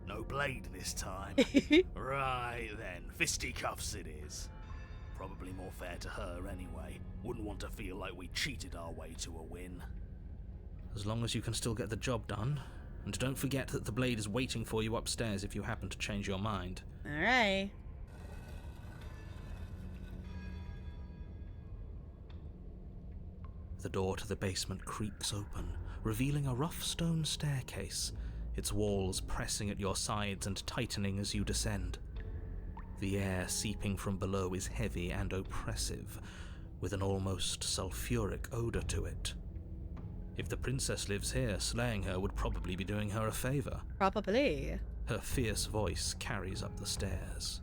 No blade this time. Right then, fisticuffs it is. Probably more fair to her anyway. Wouldn't want to feel like we cheated our way to a win. As long as you can still get the job done. And don't forget that the blade is waiting for you upstairs if you happen to change your mind. All right. The door to the basement creaks open, revealing a rough stone staircase, its walls pressing at your sides and tightening as you descend. The air seeping from below is heavy and oppressive, with an almost sulfuric odor to it. If the princess lives here, slaying her would probably be doing her a favor. Probably. Her fierce voice carries up the stairs.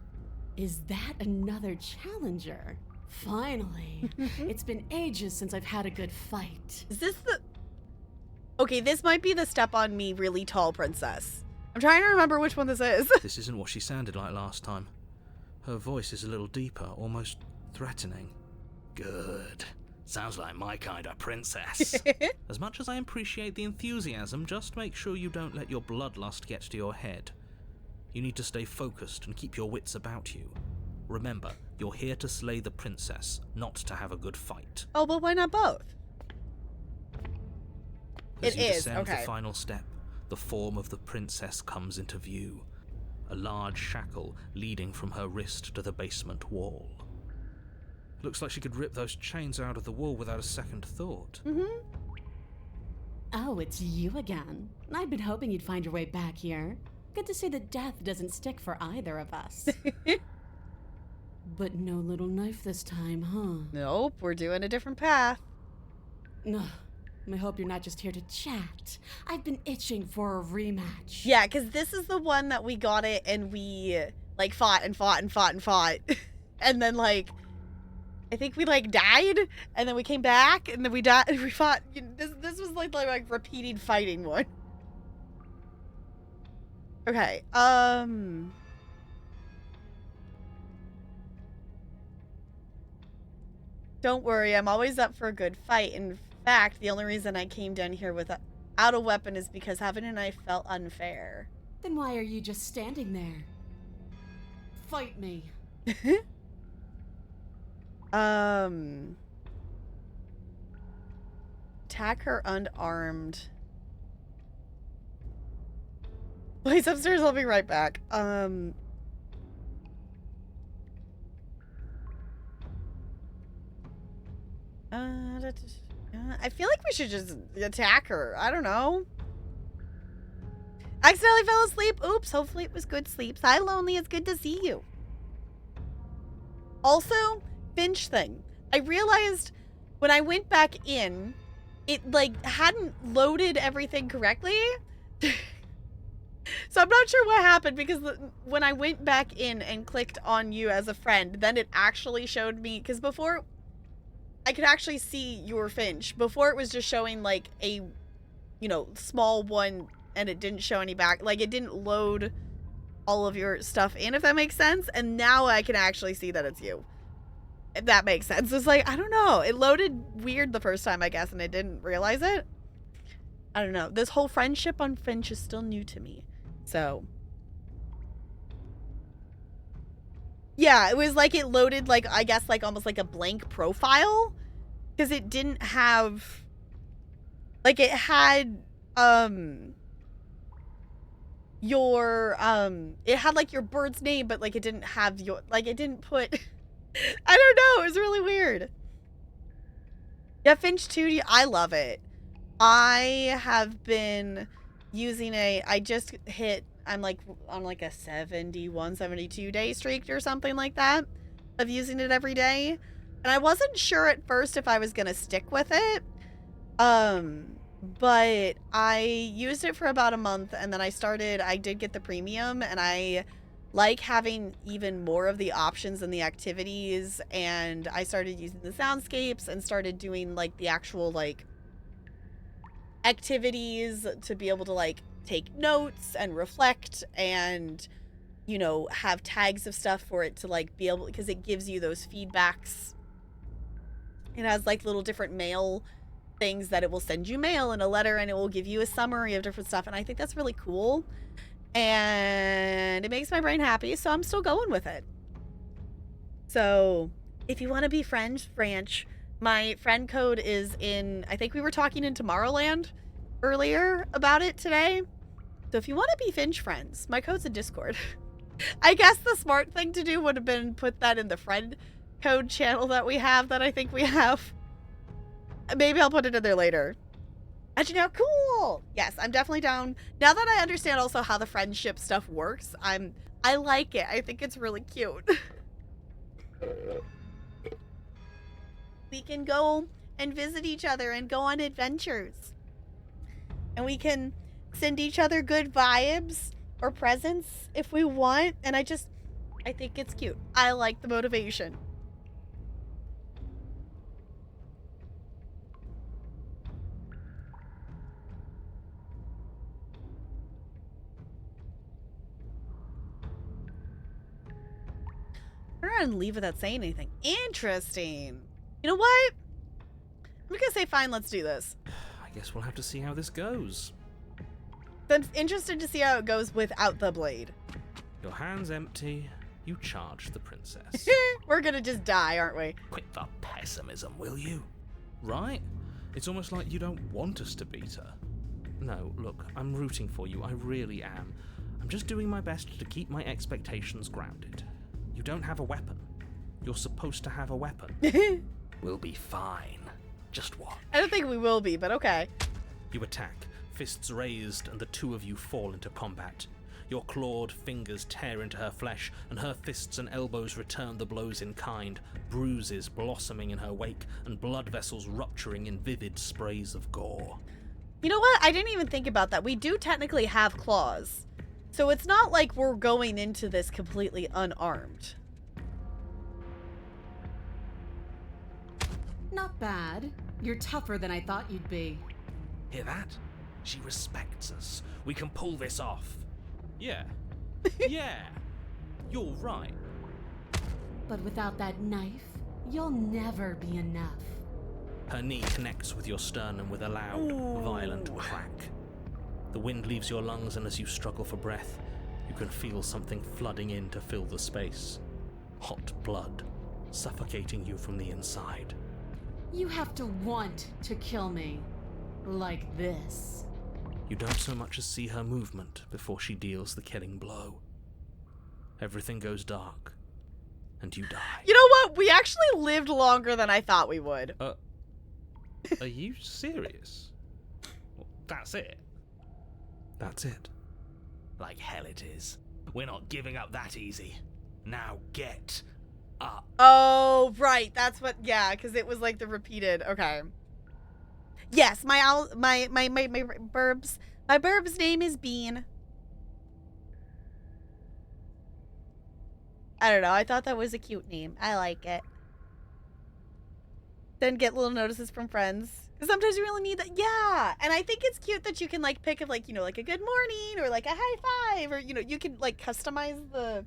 Is that another challenger? Finally. It's been ages since I've had a good fight. Is this the... Okay, this might be the step on me really tall princess. I'm trying to remember which one this is. This isn't what she sounded like last time. Her voice is a little deeper, almost threatening. Good. Sounds like my kind of princess. As much as I appreciate the enthusiasm, just make sure you don't let your bloodlust get to your head. You need to stay focused and keep your wits about you. Remember, you're here to slay the princess, not to have a good fight. Oh, but why not both? As It you is, descend okay. the final step, the form of the princess comes into view. A large shackle leading from her wrist to the basement wall. Looks like she could rip those chains out of the wall without a second thought. Oh, it's you again. I'd been hoping you'd find your way back here. Good to see that death doesn't stick for either of us. But no little knife this time, huh? Nope, we're doing a different path. Ugh, I hope you're not just here to chat. I've been itching for a rematch. Yeah, because this is the one that we got it and we, like, fought and fought and fought and fought. And then, like, I think we, like, died, and then we came back, and then we died, and we fought. This was, like repeating fighting one. Okay, Don't worry, I'm always up for a good fight. In fact, the only reason I came down here without a weapon is because having a knife felt unfair. Then why are you just standing there? Fight me. Attack her unarmed. Please upstairs, I'll be right back. I feel like we should just attack her. I don't know. Accidentally fell asleep. Oops, hopefully it was good sleep. Hi, Lonely, it's good to see you. Also, Finch thing. I realized when I went back in, it, like, hadn't loaded everything correctly. So I'm not sure what happened, because when I went back in and clicked on you as a friend, then it actually showed me, because before I could actually see your Finch. Before it was just showing like a, you know, small one, and it didn't show any back. Like, it didn't load all of your stuff in, if that makes sense. And now I can actually see that it's you. If that makes sense. It's like, I don't know. It loaded weird the first time, I guess, and I didn't realize it. I don't know. This whole friendship on Finch is still new to me. So yeah, it was like it loaded, like, I guess, like, almost like a blank profile. Because it didn't have, like, it had, your, it had, like, your bird's name, but, like, it didn't have your, like, it didn't put, I don't know, it was really weird. Yeah, Finch 2D, I love it. I have been using I just hit, I'm like on like a 71, 72 day streak or something like that of using it every day. And I wasn't sure at first if I was going to stick with it. But I used it for about a month, and then I did get the premium, and I like having even more of the options and the activities, and I started using the soundscapes and started doing like the actual like activities to be able to like take notes and reflect and, you know, have tags of stuff for it to like be able, because it gives you those feedbacks. It has like little different mail things that it will send you mail and a letter, and it will give you a summary of different stuff, and I think that's really cool, and it makes my brain happy, so I'm still going with it. So if you want to be friends, Branch, my friend code is in, I think we were talking in Tomorrowland earlier about it today, so if you want to be Finch friends, my code's in Discord. I guess the smart thing to do would have been put that in the friend code channel that we have, that I think we have. Maybe I'll put it in there later. Actually, now, cool. Yes, I'm definitely down. Now that I understand also how the friendship stuff works, I like it. I think it's really cute. We can go and visit each other and go on adventures. And we can send each other good vibes or presents if we want. And I think it's cute. I like the motivation. We're gonna leave without saying anything. Interesting. You know what? I'm gonna say fine, let's do this. I guess we'll have to see how this goes. I'm interested to see how it goes without the blade. Your hand's empty. You charge the princess. We're gonna just die, aren't we? Quit the pessimism, will you? Right? It's almost like you don't want us to beat her. No, look, I'm rooting for you. I really am. I'm just doing my best to keep my expectations grounded. You don't have a weapon. You're supposed to have a weapon. We'll be fine. Just watch. I don't think we will be, but okay. You attack, fists raised, and the two of you fall into combat. Your clawed fingers tear into her flesh, and her fists and elbows return the blows in kind, bruises blossoming in her wake, and blood vessels rupturing in vivid sprays of gore. You know what? I didn't even think about that. We do technically have claws. So it's not like we're going into this completely unarmed. Not bad. You're tougher than I thought you'd be. Hear that? She respects us. We can pull this off. Yeah. Yeah. You're right. But without that knife, you'll never be enough. Her knee connects with your sternum with a loud, violent crack. The wind leaves your lungs, and as you struggle for breath, you can feel something flooding in to fill the space. Hot blood, suffocating you from the inside. You have to want to kill me. Like this. You don't so much as see her movement before she deals the killing blow. Everything goes dark, and you die. You know what? We actually lived longer than I thought we would. Are you serious? Well, that's it. That's it. Like hell it is. We're not giving up that easy. Now get up. Oh, right. That's what, yeah, because it was like the repeated. Okay. Yes, my burb's name is Bean. I don't know. I thought that was a cute name. I like it. Then get little notices from friends. Sometimes you really need that. Yeah. And I think it's cute that you can like pick up like, you know, like a good morning or like a high five or, you know, you can like customize the,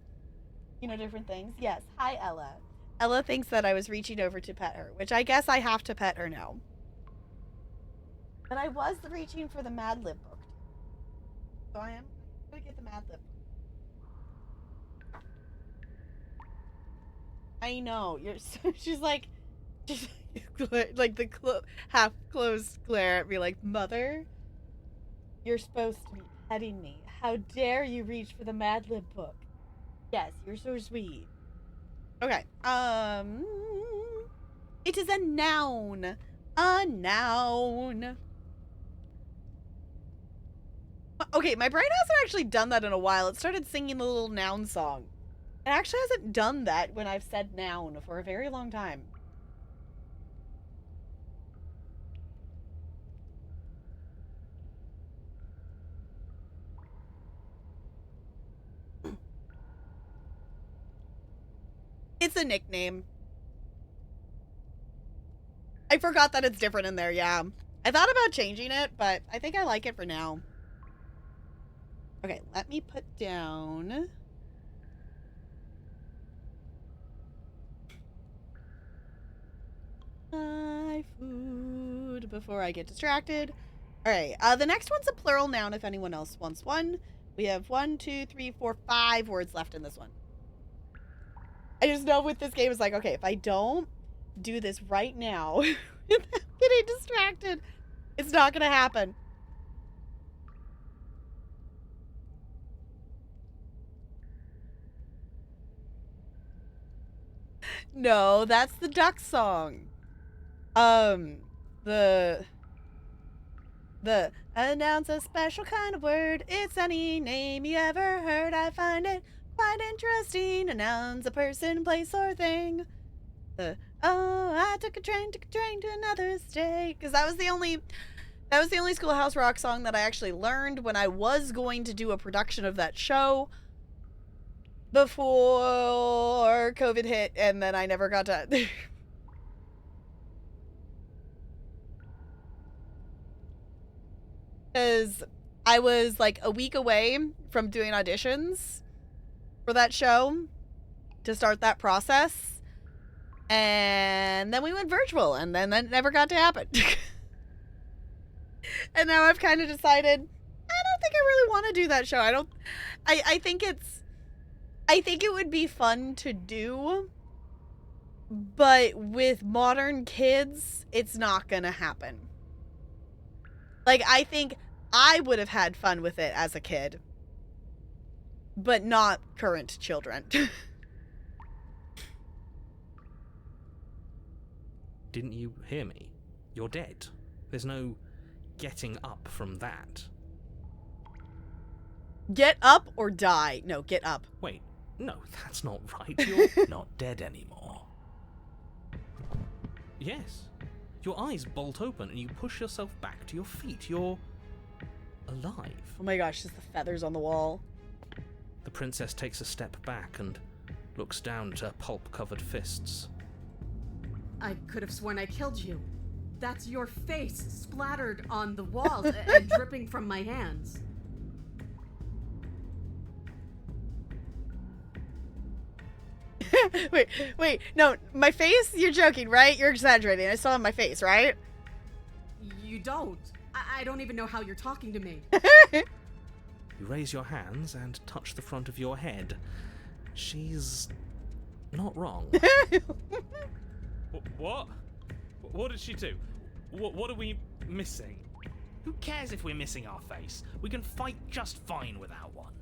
you know, different things. Yes. Hi, Ella. Ella thinks that I was reaching over to pet her, which I guess I have to pet her now. But I was reaching for the Mad Lib book. So I am going to get the Mad Lib book. I know. You're so, she's like like the half closed glare at me like, Mother, you're supposed to be petting me. How dare you reach for the Mad Lib book? Yes, you're so sweet. Okay. It is a noun. A noun. Okay, my brain hasn't actually done that in a while. It started singing the little noun song. It actually hasn't done that when I've said noun for a very long time. It's a nickname. I forgot that it's different in there, yeah. I thought about changing it, but I think I like it for now. Okay, let me put down... my food before I get distracted. Alright, the next one's a plural noun if anyone else wants one. We have 1, 2, 3, 4, 5 words left in this one. I just know with this game, it's like, okay, if I don't do this right now, getting distracted, it's not gonna happen. No, that's the duck song. The announce a special kind of word. It's any name you ever heard. I find it quite interesting. Announce a person, place, or thing. Oh, I took a train to another state. Because that was the only Schoolhouse Rock song that I actually learned when I was going to do a production of that show before COVID hit, and then I never got to. Because I was like a week away from doing auditions for that show to start that process. And then we went virtual, and then that never got to happen. And now I've kind of decided, I don't think I really want to do that show. I think it would be fun to do, but with modern kids, it's not gonna happen. Like, I think I would have had fun with it as a kid, but not current children. Didn't you hear me? You're dead. There's no getting up from that. Get up or die. No, get up. Wait, no, that's not right. You're Not dead anymore. Yes. Your eyes bolt open and you push yourself back to your feet. You're alive. Oh my gosh, just the feathers on the wall. The princess takes a step back and looks down at her pulp-covered fists. I could have sworn I killed you. That's your face splattered on the wall and dripping from my hands. Wait, no, my face? You're joking, right? You're exaggerating. I still have my face, right? You don't. I don't even know how you're talking to me. You raise your hands and touch the front of your head. She's not wrong. What? What did she do? What are we missing? Who cares if we're missing our face? We can fight just fine without one.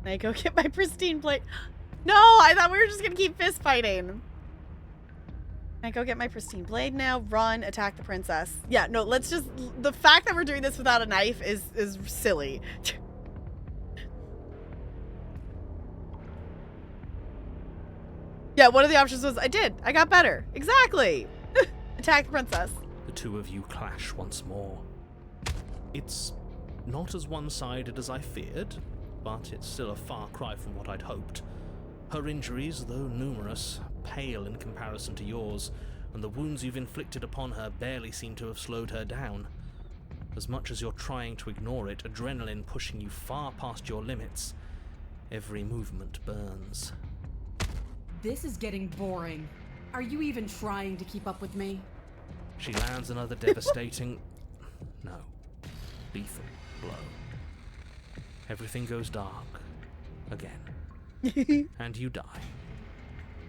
Can I go get my pristine blade? No, I thought we were just gonna keep fist fighting. Can I go get my pristine blade now? Run, attack the princess. Yeah, no, let's just... The fact that we're doing this without a knife is silly. Yeah, one of the options was I did. I got better. Exactly. Attack the princess. The two of you clash once more. It's not as one-sided as I feared, but it's still a far cry from what I'd hoped. Her injuries, though numerous, pale in comparison to yours, and the wounds you've inflicted upon her barely seem to have slowed her down. As much as you're trying to ignore it, adrenaline pushing you far past your limits, every movement burns. This is getting boring. Are you even trying to keep up with me? She lands another devastating... no. Lethal blow. Everything goes dark. Again. And you die.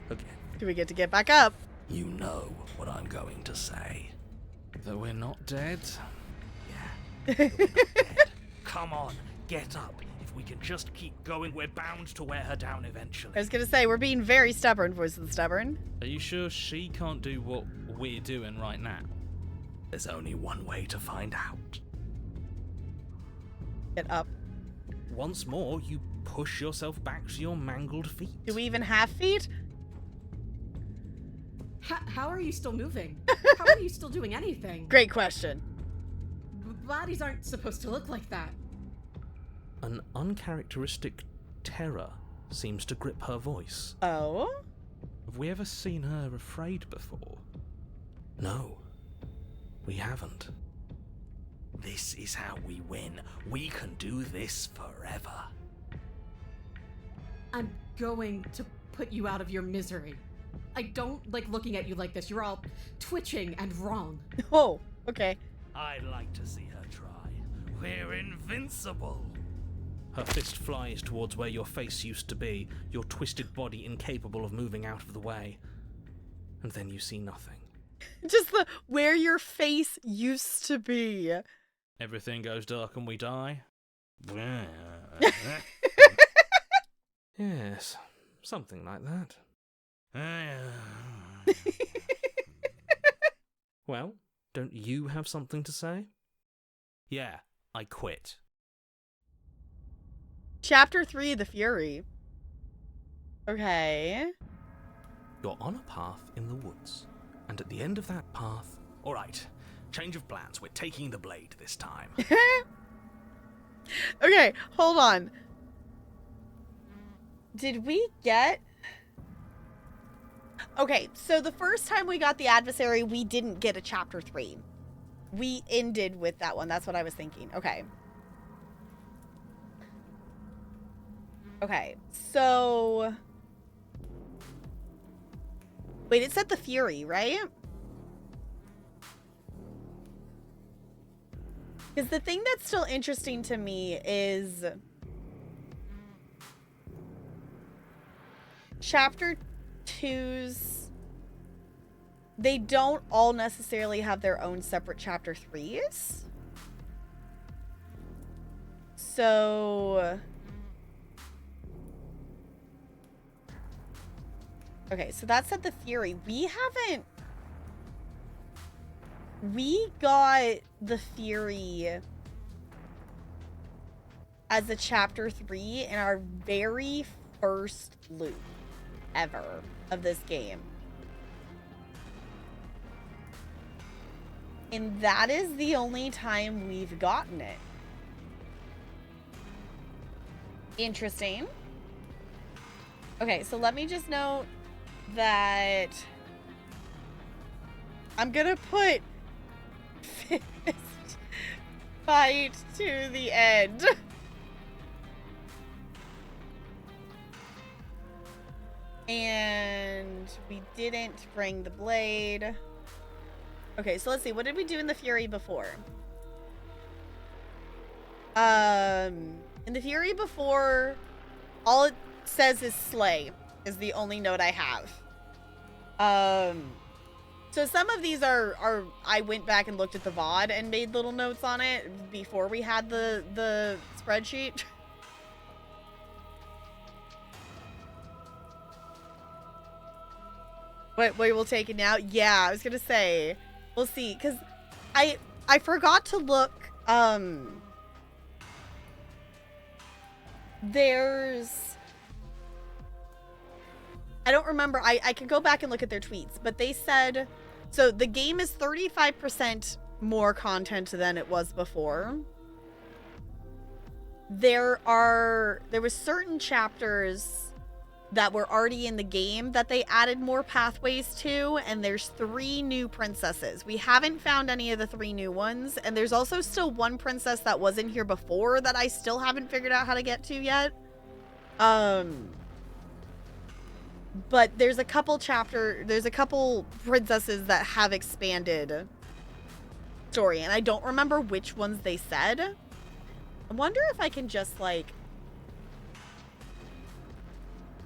Again. Do we get to get back up? You know what I'm going to say. That we're not dead? Yeah. We're not dead. Come on, get up. If we can just keep going, we're bound to wear her down eventually. I was gonna say, we're being very stubborn, Voice of the Stubborn. Are you sure she can't do what we're doing right now? There's only one way to find out. Get up. Once more, you push yourself back to your mangled feet. Do we even have feet? How are you still moving? How are you still doing anything? Great question. Bodies aren't supposed to look like that. An uncharacteristic terror seems to grip her voice. Oh? Have we ever seen her afraid before? No, we haven't. This is how we win. We can do this forever. I'm going to put you out of your misery. I don't like looking at you like this. You're all twitching and wrong. Oh, okay. I'd like to see her try. We're invincible. Her fist flies towards where your face used to be, your twisted body incapable of moving out of the way. And then you see nothing. Just the where your face used to be. Everything goes dark and we die? Yes, something like that. Well, don't you have something to say? Yeah, I quit. Chapter 3, The Fury. Okay. You're on a path in the woods, and at the end of that path... Alright, change of plans. We're taking the blade this time. Okay, hold on. Did we get... Okay, so the first time we got the adversary, we didn't get a chapter 3. We ended with that one. That's what I was thinking. Okay. Okay, so... Wait, it said the Fury, right? Because the thing that's still interesting to me is... Chapter 2's... They don't all necessarily have their own separate chapter 3s. So... Okay, so that said the Fury. We haven't... We got the Fury as a chapter 3 in our very first loop ever of this game. And that is the only time we've gotten it. Interesting. Okay, so let me just note that I'm gonna put fist fight to the end. And we didn't bring the blade. Okay, so let's see. What did we do in the Fury before? In the Fury before, all it says is slay is the only note I have. So some of these are I went back and looked at the VOD and made little notes on it before we had the spreadsheet. Wait, we'll take it now? Yeah, I was gonna say, we'll see, because I forgot to look, there's, I don't remember, I can go back and look at their tweets, but they said, so the game is 35% more content than it was before. There was certain chapters that were already in the game that they added more pathways to, and there's 3 new princesses. We haven't found any of the 3 new ones, and there's also still one princess that was in here before that I still haven't figured out how to get to yet. But there's a couple princesses that have expanded story, and I don't remember which ones they said. I wonder if I can just, like...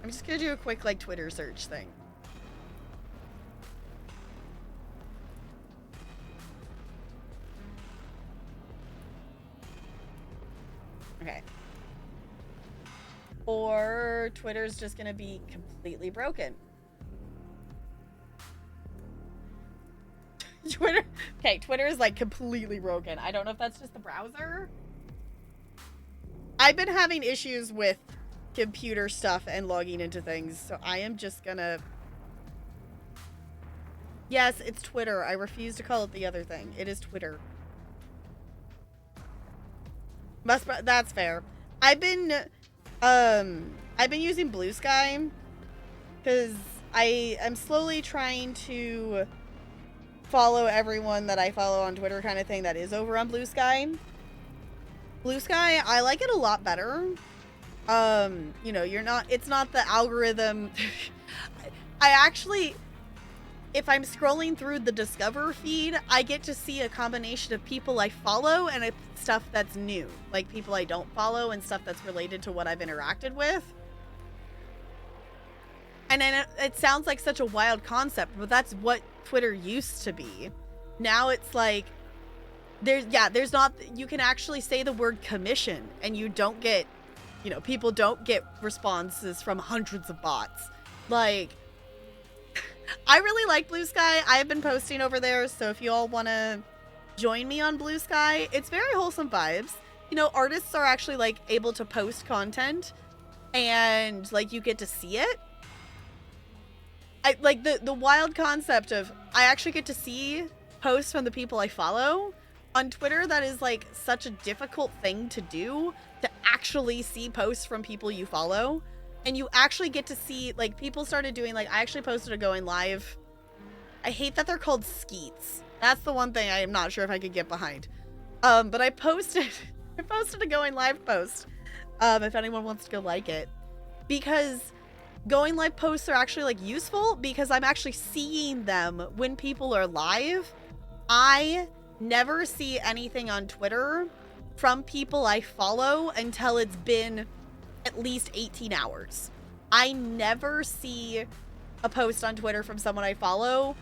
I'm just gonna do a quick, like, Twitter search thing. Okay. Or Twitter's just gonna be completely broken. Twitter. Okay, Twitter is like completely broken. I don't know if that's just the browser. I've been having issues with computer stuff and logging into things, so I am just gonna... Yes, it's Twitter. I refuse to call it the other thing. It is Twitter. That's fair. I've been using Blue Sky because I am slowly trying to follow everyone that I follow on Twitter kind of thing that is over on Blue Sky. Blue Sky, I like it a lot better. You know, it's not the algorithm. I actually, if I'm scrolling through the Discover feed, I get to see a combination of people I follow and stuff that's new. Like people I don't follow and stuff that's related to what I've interacted with. And then it sounds like such a wild concept, but that's what Twitter used to be. Now it's like, there's not, you can actually say the word commission and you don't get, you know, people don't get responses from hundreds of bots. Like, I really like Blue Sky. I have been posting over there, so if you all want to join me on Blue Sky, it's very wholesome vibes. You know, artists are actually, like, able to post content, and, like, you get to see it. I like the wild concept of, I actually get to see posts from the people I follow. On Twitter, that is, like, such a difficult thing to do, to actually see posts from people you follow. And you actually get to see, like, people started doing, like, I actually posted a going live. I hate that they're called skeets. That's the one thing I am not sure if I could get behind. But I posted a going live post, if anyone wants to go like it. Because going live posts are actually, like, useful because I'm actually seeing them when people are live. I never see anything on Twitter from people I follow until it's been at least 18 hours. I never see a post on Twitter from someone I follow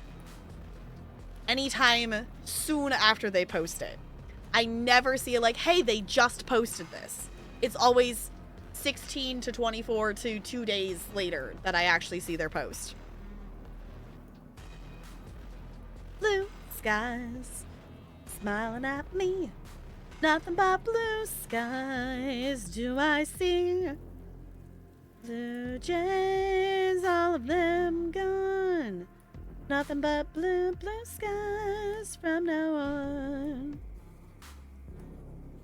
anytime soon after they post it. I never see it like, hey, they just posted this. It's always 16 to 24 to 2 days later that I actually see their post. Blue skies smiling at me. Nothing but blue skies do I see. Blue jays, all of them gone. Nothing but blue skies from now on.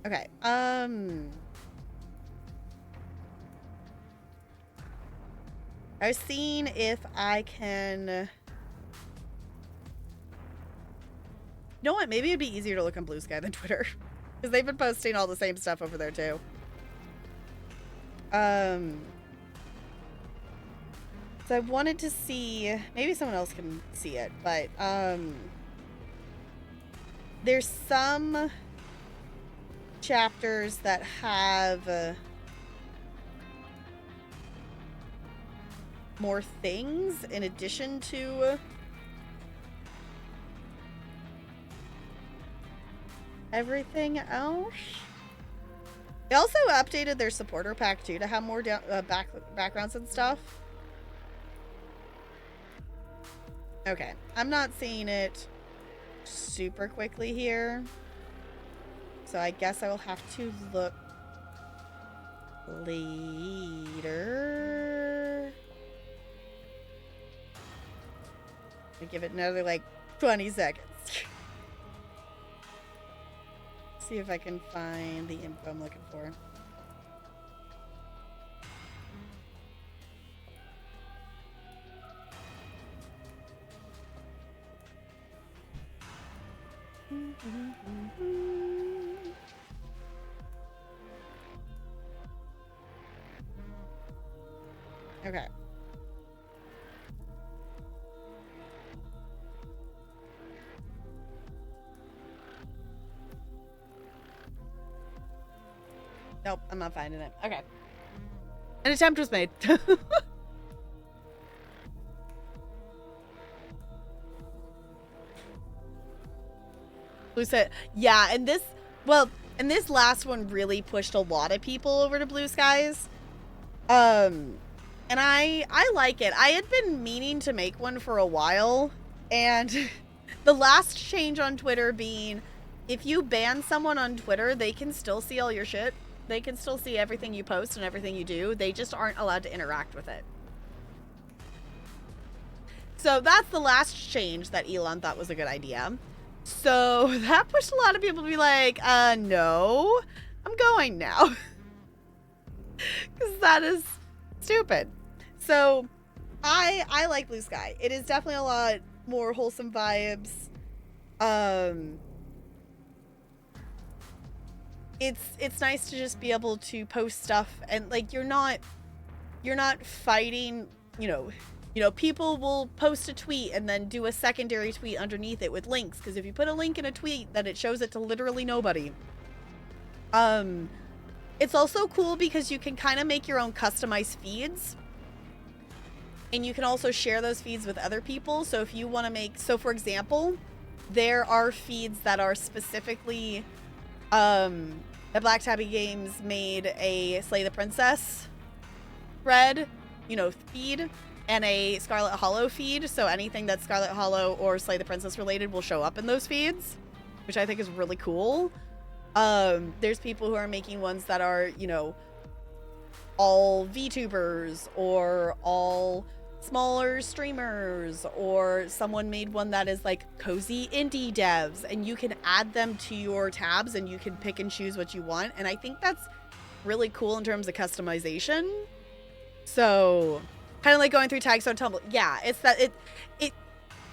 Okay, I was seeing if I can... You know what? Maybe it'd be easier to look on Blue Sky than Twitter. Because they've been posting all the same stuff over there, too. So I wanted to see... Maybe someone else can see it, but... There's some chapters that have... more things in addition to... everything else. They also updated their supporter pack too to have more backgrounds and stuff. Okay, I'm not seeing it super quickly here, so I guess I will have to look later. I'll give it another like 20 seconds. See if I can find the info I'm looking for. Okay. Nope, I'm not finding it. Okay. An attempt was made. Blue said, yeah, and this last one really pushed a lot of people over to Blue Skies. And I like it. I had been meaning to make one for a while, and The last change on Twitter being, if you ban someone on Twitter, they can still see all your shit. They can still see everything you post and everything you do. They just aren't allowed to interact with it. So that's the last change that Elon thought was a good idea. So that pushed a lot of people to be like, no, I'm going now. Because that is stupid. So I like Blue Sky. It is definitely a lot more wholesome vibes. It's nice to just be able to post stuff and like you're not fighting, you know, people will post a tweet and then do a secondary tweet underneath it with links, because if you put a link in a tweet, then it shows it to literally nobody. It's also cool because you can kind of make your own customized feeds. And you can also share those feeds with other people. So if you want to make, so for example, there are feeds that are specifically, the Black Tabby Games made a Slay the Princess thread, you know, feed, and a Scarlet Hollow feed. So anything that's Scarlet Hollow or Slay the Princess related will show up in those feeds, which I think is really cool. There's people who are making ones that are, you know, all VTubers or all smaller streamers, or someone made one that is like cozy indie devs, and you can add them to your tabs and you can pick and choose what you want. And I think that's really cool in terms of customization. So kind of like going through tags on Tumblr. Yeah, it's that it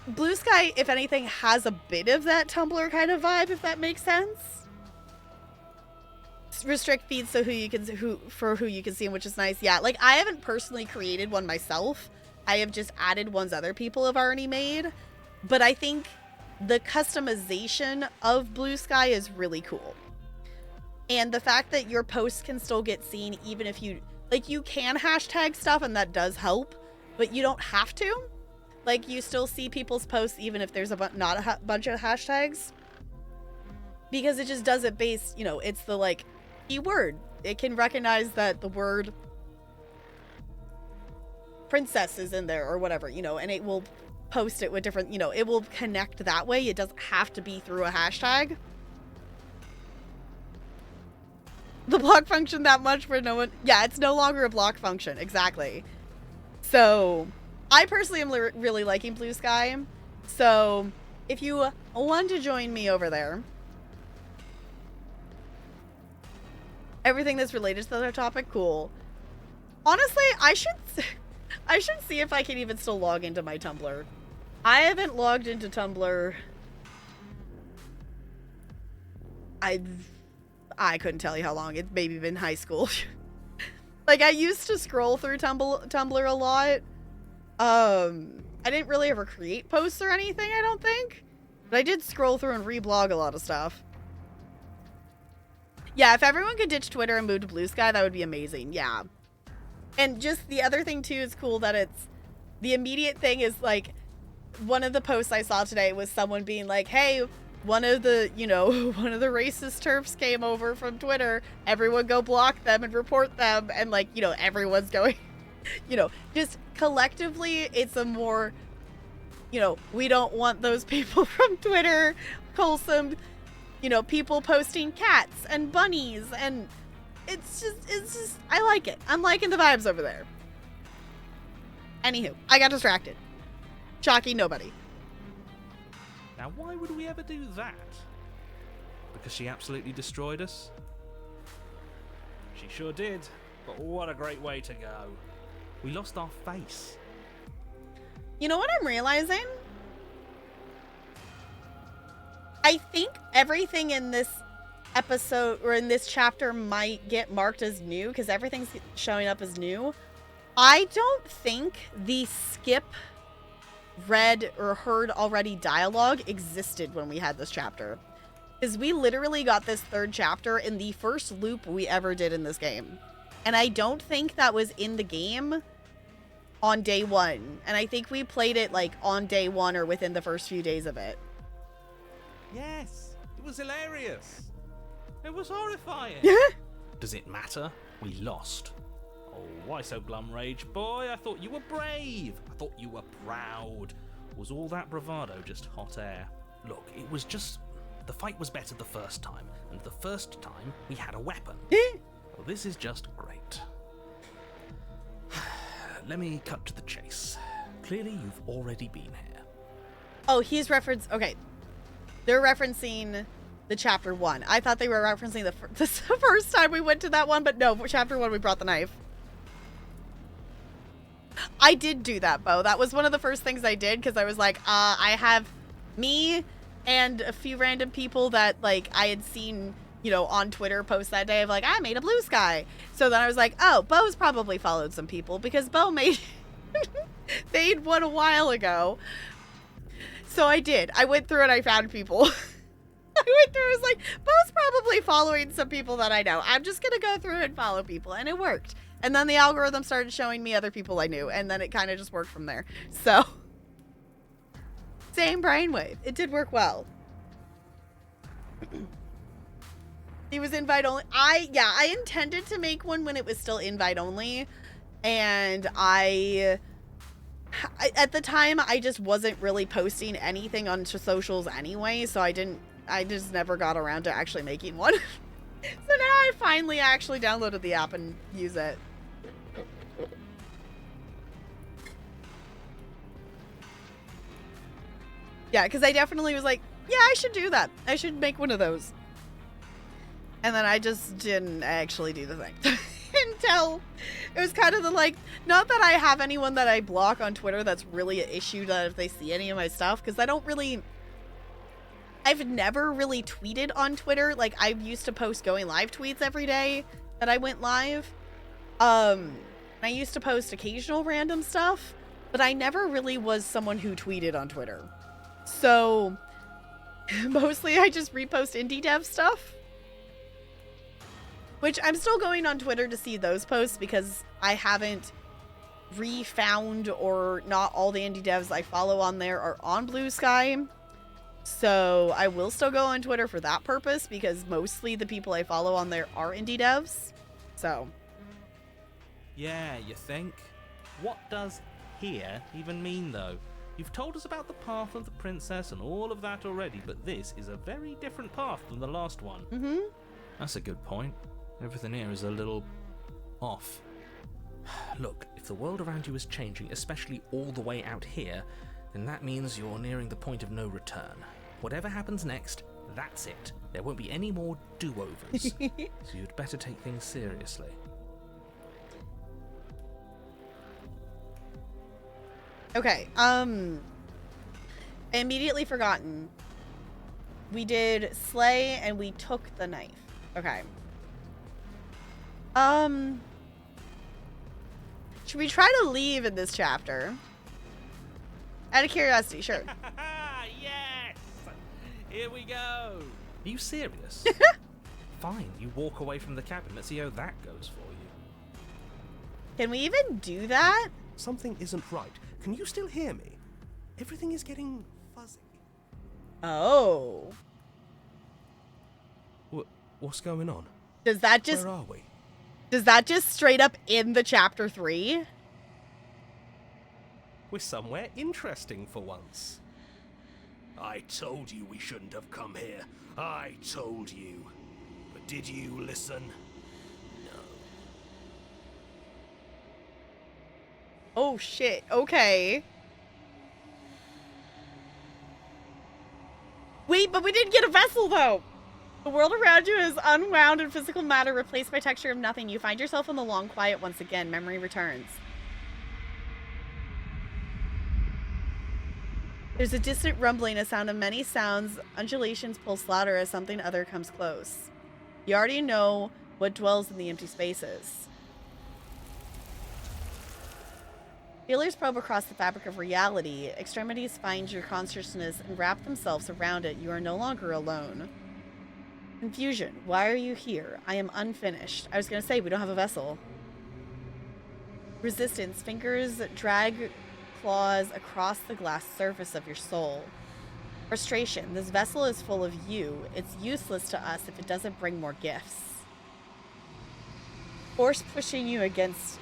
Blue Sky, if anything, has a bit of that Tumblr kind of vibe, if that makes sense. Restrict feeds so who you can see, which is nice. Yeah, like I haven't personally created one myself. I have just added ones other people have already made. But I think the customization of Blue Sky is really cool. And the fact that your posts can still get seen even if you, like, you can hashtag stuff and that does help, but you don't have to. Like, you still see people's posts even if there's not a bunch of hashtags. Because it just does it based, you know, it's the, like, keyword. It can recognize that the word princess is in there or whatever, you know, and it will post it with different, you know, it will connect that way. It doesn't have to be through a hashtag. The block function that much for no one. Yeah, it's no longer a block function. Exactly. So I personally am really liking Blue Sky. So if you want to join me over there, everything that's related to the topic, cool. Honestly, I should see if I can even still log into my Tumblr. I haven't logged into Tumblr. I couldn't tell you how long. It's maybe been high school. Like, I used to scroll through Tumblr a lot. I didn't really ever create posts or anything, I don't think. But I did scroll through and reblog a lot of stuff. Yeah, if everyone could ditch Twitter and move to Blue Sky, that would be amazing. Yeah. And just the other thing, too, is cool that it's... The immediate thing is, like, one of the posts I saw today was someone being like, hey, one of the racist TERFs came over from Twitter. Everyone go block them and report them. And, like, you know, everyone's going... You know, just collectively, it's a more... You know, we don't want those people from Twitter. Wholesome... You know, people posting cats and bunnies, and it's just, I like it. I'm liking the vibes over there. Anywho, I got distracted. Shocking nobody. Now, why would we ever do that? Because she absolutely destroyed us? She sure did, but what a great way to go. We lost our face. You know what I'm realizing? I think everything in this episode or in this chapter might get marked as new because everything's showing up as new. I don't think the skip read or heard already dialogue existed when we had this chapter. Because we literally got this third chapter in the first loop we ever did in this game. And I don't think that was in the game on day one. And I think we played it like on day one or within the first few days of it. Yes, it was hilarious. It was horrifying. Does it matter? We lost. Oh, why so glum, Rage? Boy, I thought you were brave. I thought you were proud. Was all that bravado just hot air? Look, it was just... The fight was better the first time, and the first time we had a weapon. Well, this is just great. Let me cut to the chase. Clearly, you've already been here. Oh, he's okay. They're referencing the chapter 1. I thought they were referencing the first time we went to that one, but no, for chapter 1 we brought the knife. I did do that, Bo. That was one of the first things I did, because I was like, I have me and a few random people that, like, I had seen, you know, on Twitter post that day of, like, I made a blue sky. So then I was like, oh, Bo's probably followed some people, because Bo made one a while ago. So I did. I went through and I found people. I was like, Bo's probably following some people that I know. I'm just going to go through and follow people. And it worked. And then the algorithm started showing me other people I knew. And then it kind of just worked from there. So, same brainwave. It did work well. It was invite only. I intended to make one when it was still invite only. And at the time, I just wasn't really posting anything on socials anyway, so I just never got around to actually making one. So now I finally actually downloaded the app and use it. Yeah, because I definitely was like, yeah, I should do that. I should make one of those. And then I just didn't actually do the thing. Until it was kind of the, like, not that I have anyone that I block on Twitter that's really an issue that if they see any of my stuff, because I've never really tweeted on Twitter. Like, I used to post going live tweets every day that I went live. I used to post occasional random stuff, but I never really was someone who tweeted on Twitter. So, mostly I just repost indie dev stuff. Which I'm still going on Twitter to see those posts because I haven't refound, or not all the indie devs I follow on there are on Blue Sky. So I will still go on Twitter for that purpose because mostly the people I follow on there are indie devs. So. Yeah, you think? What does here even mean, though? You've told us about the path of the princess and all of that already, but this is a very different path than the last one. Mm-hmm. That's a good point. Everything here is a little off. Look, if the world around you is changing, especially all the way out here, then that means you're nearing the point of no return. Whatever happens next, that's it. There won't be any more do-overs. So you'd better take things seriously. Okay, I immediately forgotten. We did slay and we took the knife. Okay. Should we try to leave in this chapter? Out of curiosity, sure. Yes! Here we go! Are you serious? Fine, you walk away from the cabin. Let's see how that goes for you. Can we even do that? Something isn't right. Can you still hear me? Everything is getting fuzzy. Oh. What's going on? Does that just... Where are we? Does that just straight up end the chapter 3? We're somewhere interesting for once. I told you we shouldn't have come here. I told you. But did you listen? No. Oh shit, okay. Wait, but we didn't get a vessel though! The world around you is unwound and physical matter replaced by texture of nothing. You find yourself in the long quiet once again. Memory returns. There's a distant rumbling, a sound of many sounds. Undulations pulse louder as something other comes close. You already know what dwells in the empty spaces. Feelers probe across the fabric of reality. Extremities find your consciousness and wrap themselves around it. You are no longer alone. Confusion. Why are you here? I am unfinished. I was going to say, we don't have a vessel. Resistance. Fingers drag claws across the glass surface of your soul. Frustration. This vessel is full of you. It's useless to us if it doesn't bring more gifts. Force pushing you against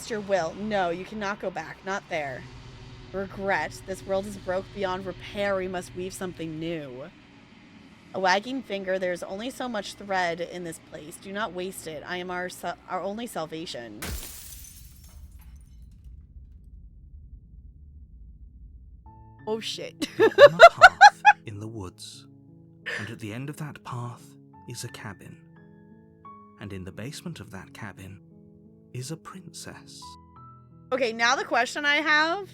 your will. No, you cannot go back. Not there. Regret. This world is broke beyond repair. We must weave something new. A wagging finger. There's only so much thread in this place. Do not waste it. I am our only salvation. Oh shit. You're on a path in the woods, and at the end of that path is a cabin. And in the basement of that cabin is a princess. Okay, now the question I have,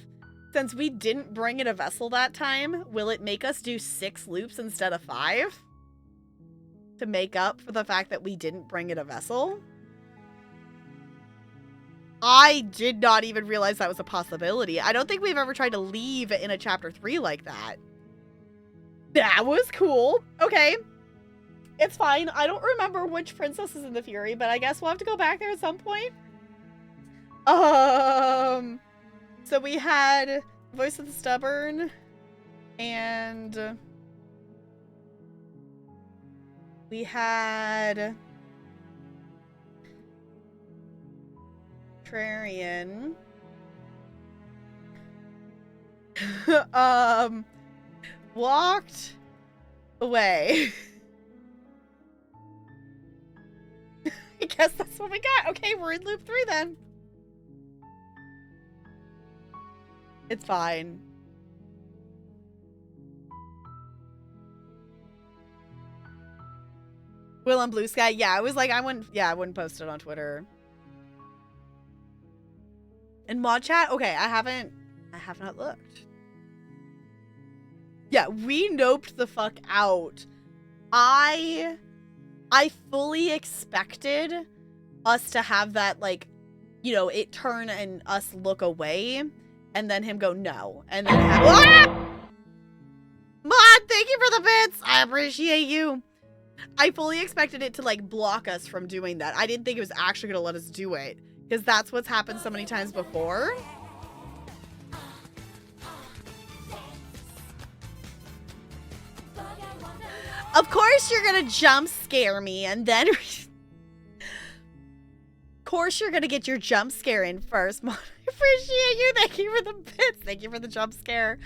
since we didn't bring in a vessel that time, will it make us do 6 loops instead of 5? To make up for the fact that we didn't bring in a vessel? I did not even realize that was a possibility. I don't think we've ever tried to leave in a chapter 3 like that. That was cool. Okay. It's fine. I don't remember which princess is in the Fury, but I guess we'll have to go back there at some point. So we had Voice of the Stubborn, and we had Contrarian. Walked away. I guess that's what we got. Okay, we're in loop 3 then. It's fine. Will on Blue Sky. Yeah, I was like, I wouldn't post it on Twitter. And mod chat? Okay, I have not looked. Yeah, we noped the fuck out. I fully expected us to have that, like, you know, it turn and us look away, and then him go no, and then have Mod, thank you for the bits. I appreciate you. I fully expected it to, like, block us from doing that. I didn't think it was actually gonna let us do it, because that's what's happened so many times before. Of course you're gonna jump scare me, and then of course you're gonna get your jump scare in first. Mod, I appreciate you. Thank you for the bits. Thank you for the jump scare.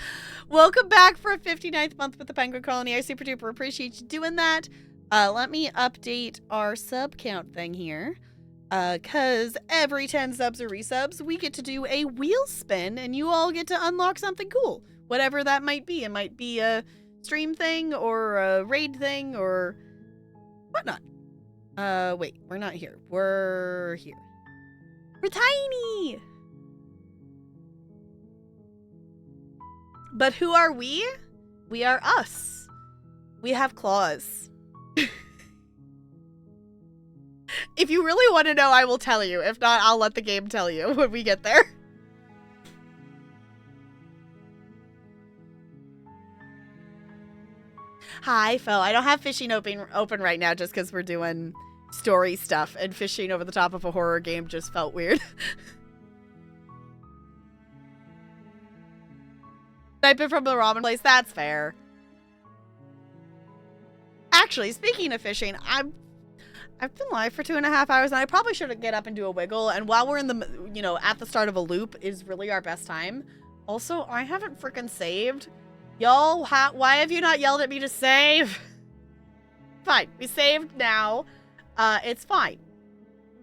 Welcome back for a 59th month with the Penguin Colony. I super duper appreciate you doing that. Let me update our sub count thing here. Cause every 10 subs or resubs, we get to do a wheel spin, and you all get to unlock something cool. Whatever that might be. It might be a stream thing, or a raid thing, or whatnot. Wait, we're not here. We're here. We're tiny! But who are we? We are us. We have claws. If you really want to know, I will tell you. If not, I'll let the game tell you when we get there. Hi, Fo. I don't have fishing open right now just because we're doing story stuff, and fishing over the top of a horror game just felt weird. Type it from the ramen place. That's fair. Actually, speaking of fishing, I've been live for 2.5 hours, and I probably should get up and do a wiggle. And while we're in the, you know, at the start of a loop is really our best time. Also, I haven't freaking saved. Y'all, why have you not yelled at me to save? Fine, we saved now. It's fine.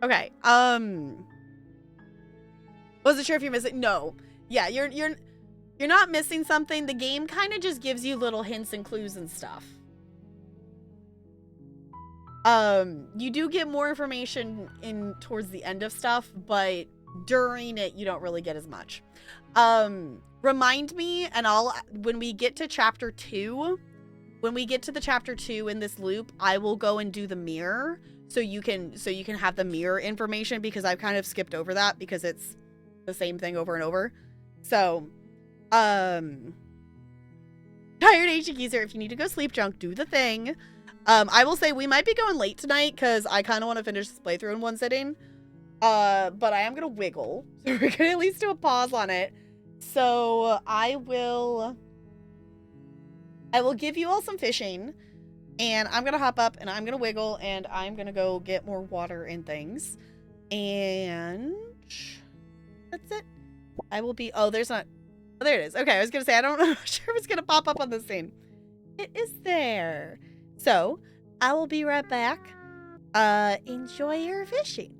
Okay. Wasn't sure if you missed it. No. Yeah, you're not missing something. The game kind of just gives you little hints and clues and stuff. You do get more information in towards the end of stuff, but during it you don't really get as much. Remind me, and when we get to chapter 2, when we get to the chapter 2 in this loop, I will go and do the mirror so you can have the mirror information, because I've kind of skipped over that because it's the same thing over and over. So, tired ancient geezer, if you need to go sleep drunk, do the thing. I will say we might be going late tonight because I kind of want to finish this playthrough in one sitting. But I am going to wiggle. So we're going to at least do a pause on it. So I will give you all some fishing. And I'm going to hop up and I'm going to wiggle. And I'm going to go get more water and things. And that's it. I will be... Oh, there's not... Oh, there it is. Okay, I was gonna say, I don't know. I'm sure it's gonna pop up on the scene. It is there. So, I will be right back. Enjoy your fishing.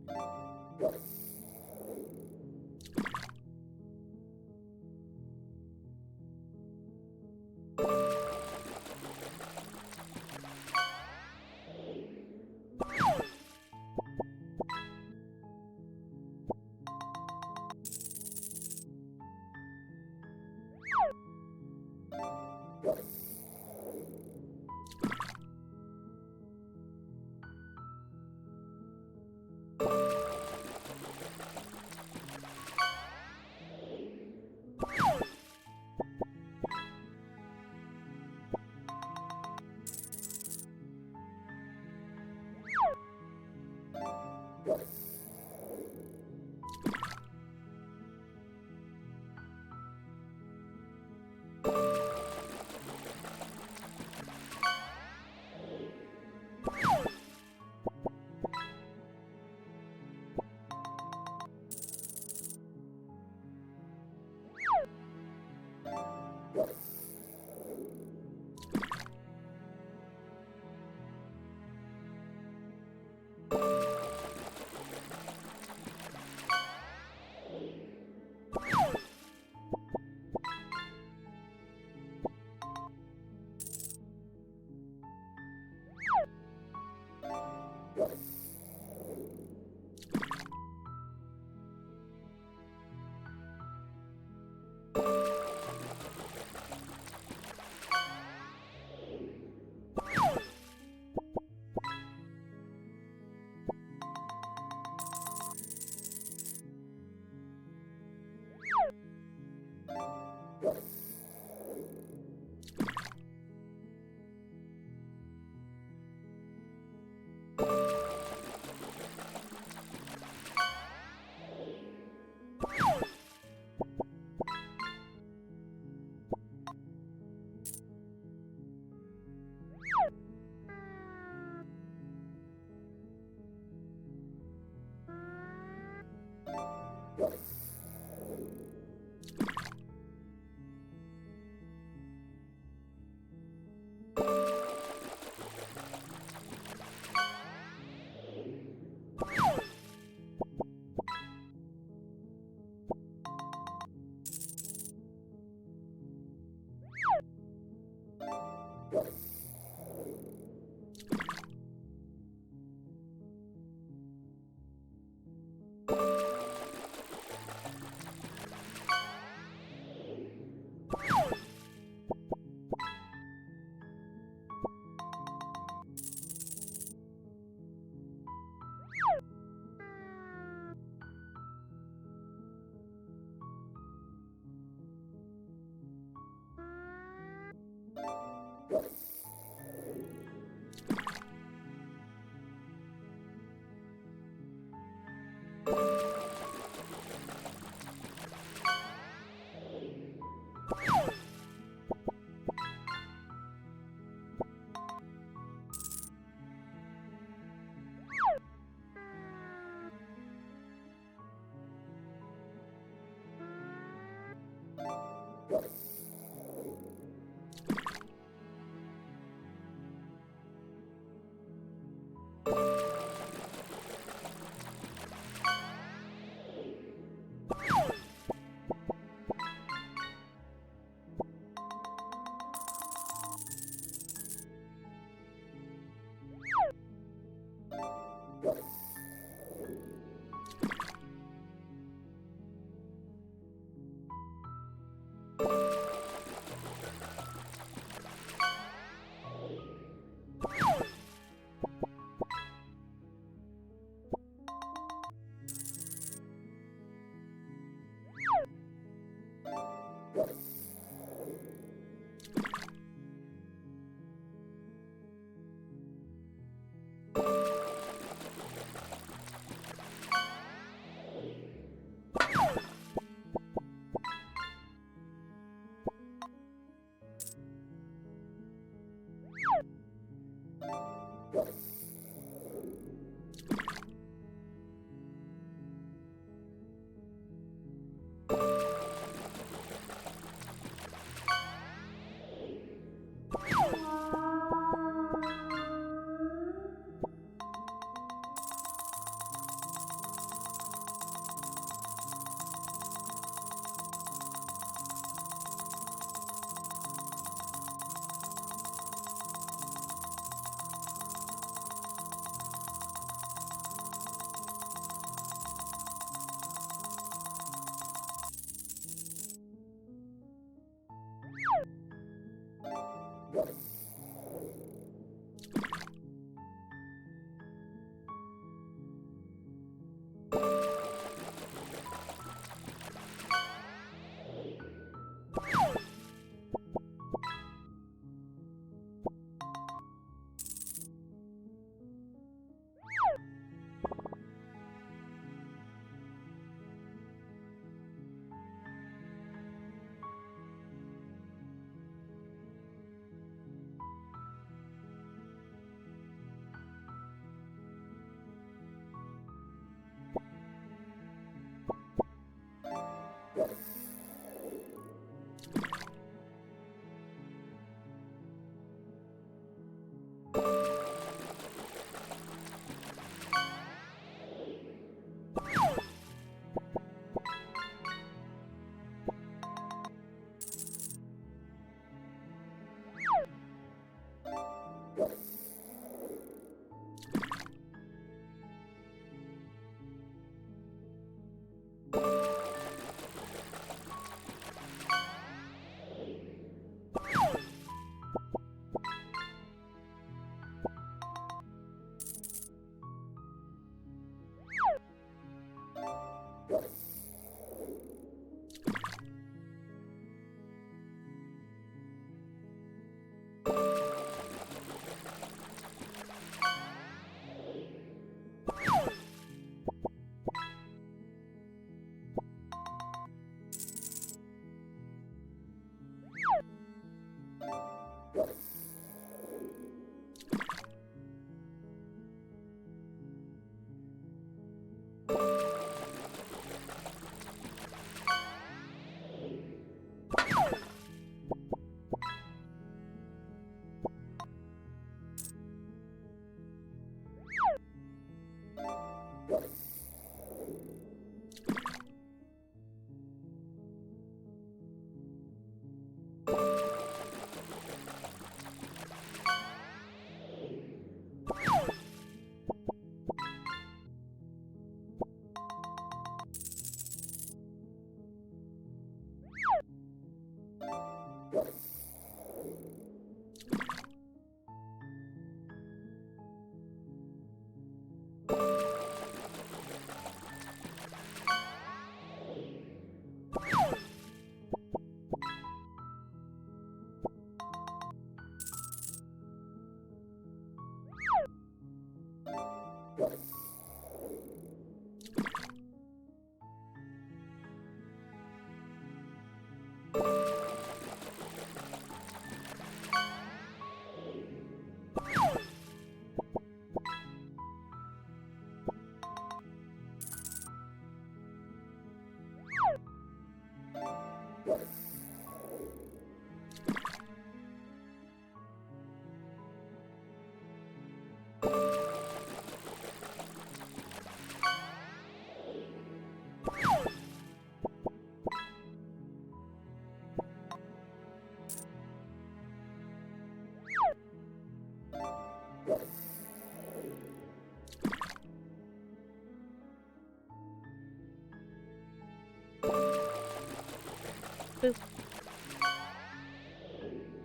Boop.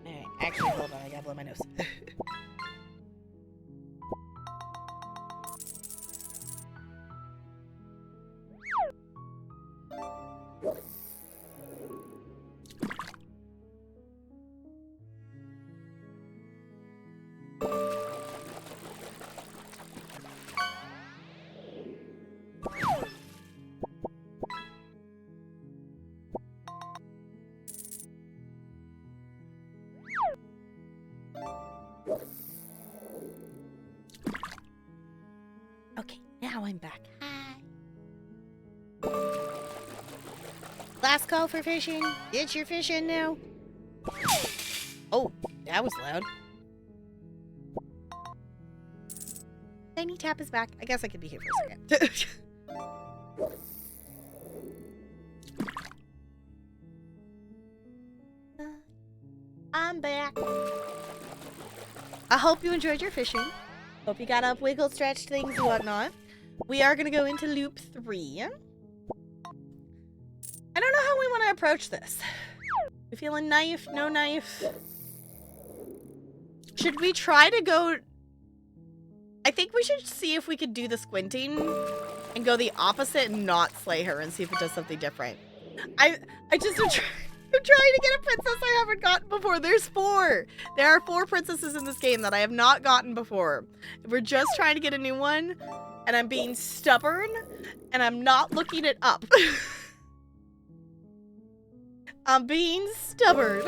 Alright, actually, hold on, I gotta blow my nose. Okay, now I'm back. Hi. Last call for fishing. Get your fish in now. Oh, that was loud. Tiny Tap is back. I guess I could be here for a second. I'm back. I hope you enjoyed your fishing. Hope you got up, wiggle, stretch things and whatnot. We are going to go into loop 3. I don't know how we want to approach this. We feeling knife? No knife? Should we try to go... I think we should see if we could do the squinting and go the opposite and not slay her and see if it does something different. I just am trying to get a princess I haven't gotten before. There's 4. There are 4 princesses in this game that I have not gotten before. We're just trying to get a new one, and I'm being stubborn, and I'm not looking it up. I'm being stubborn.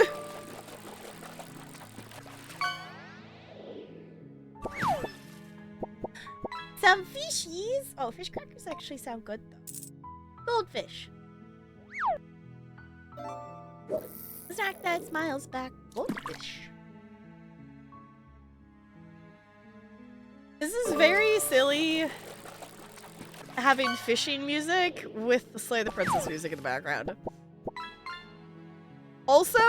Some fishies. Oh, fish crackers actually sound good, though. Goldfish. Snack that smiles back. Goldfish. This is very silly having fishing music with the Slay the Princess music in the background. Also,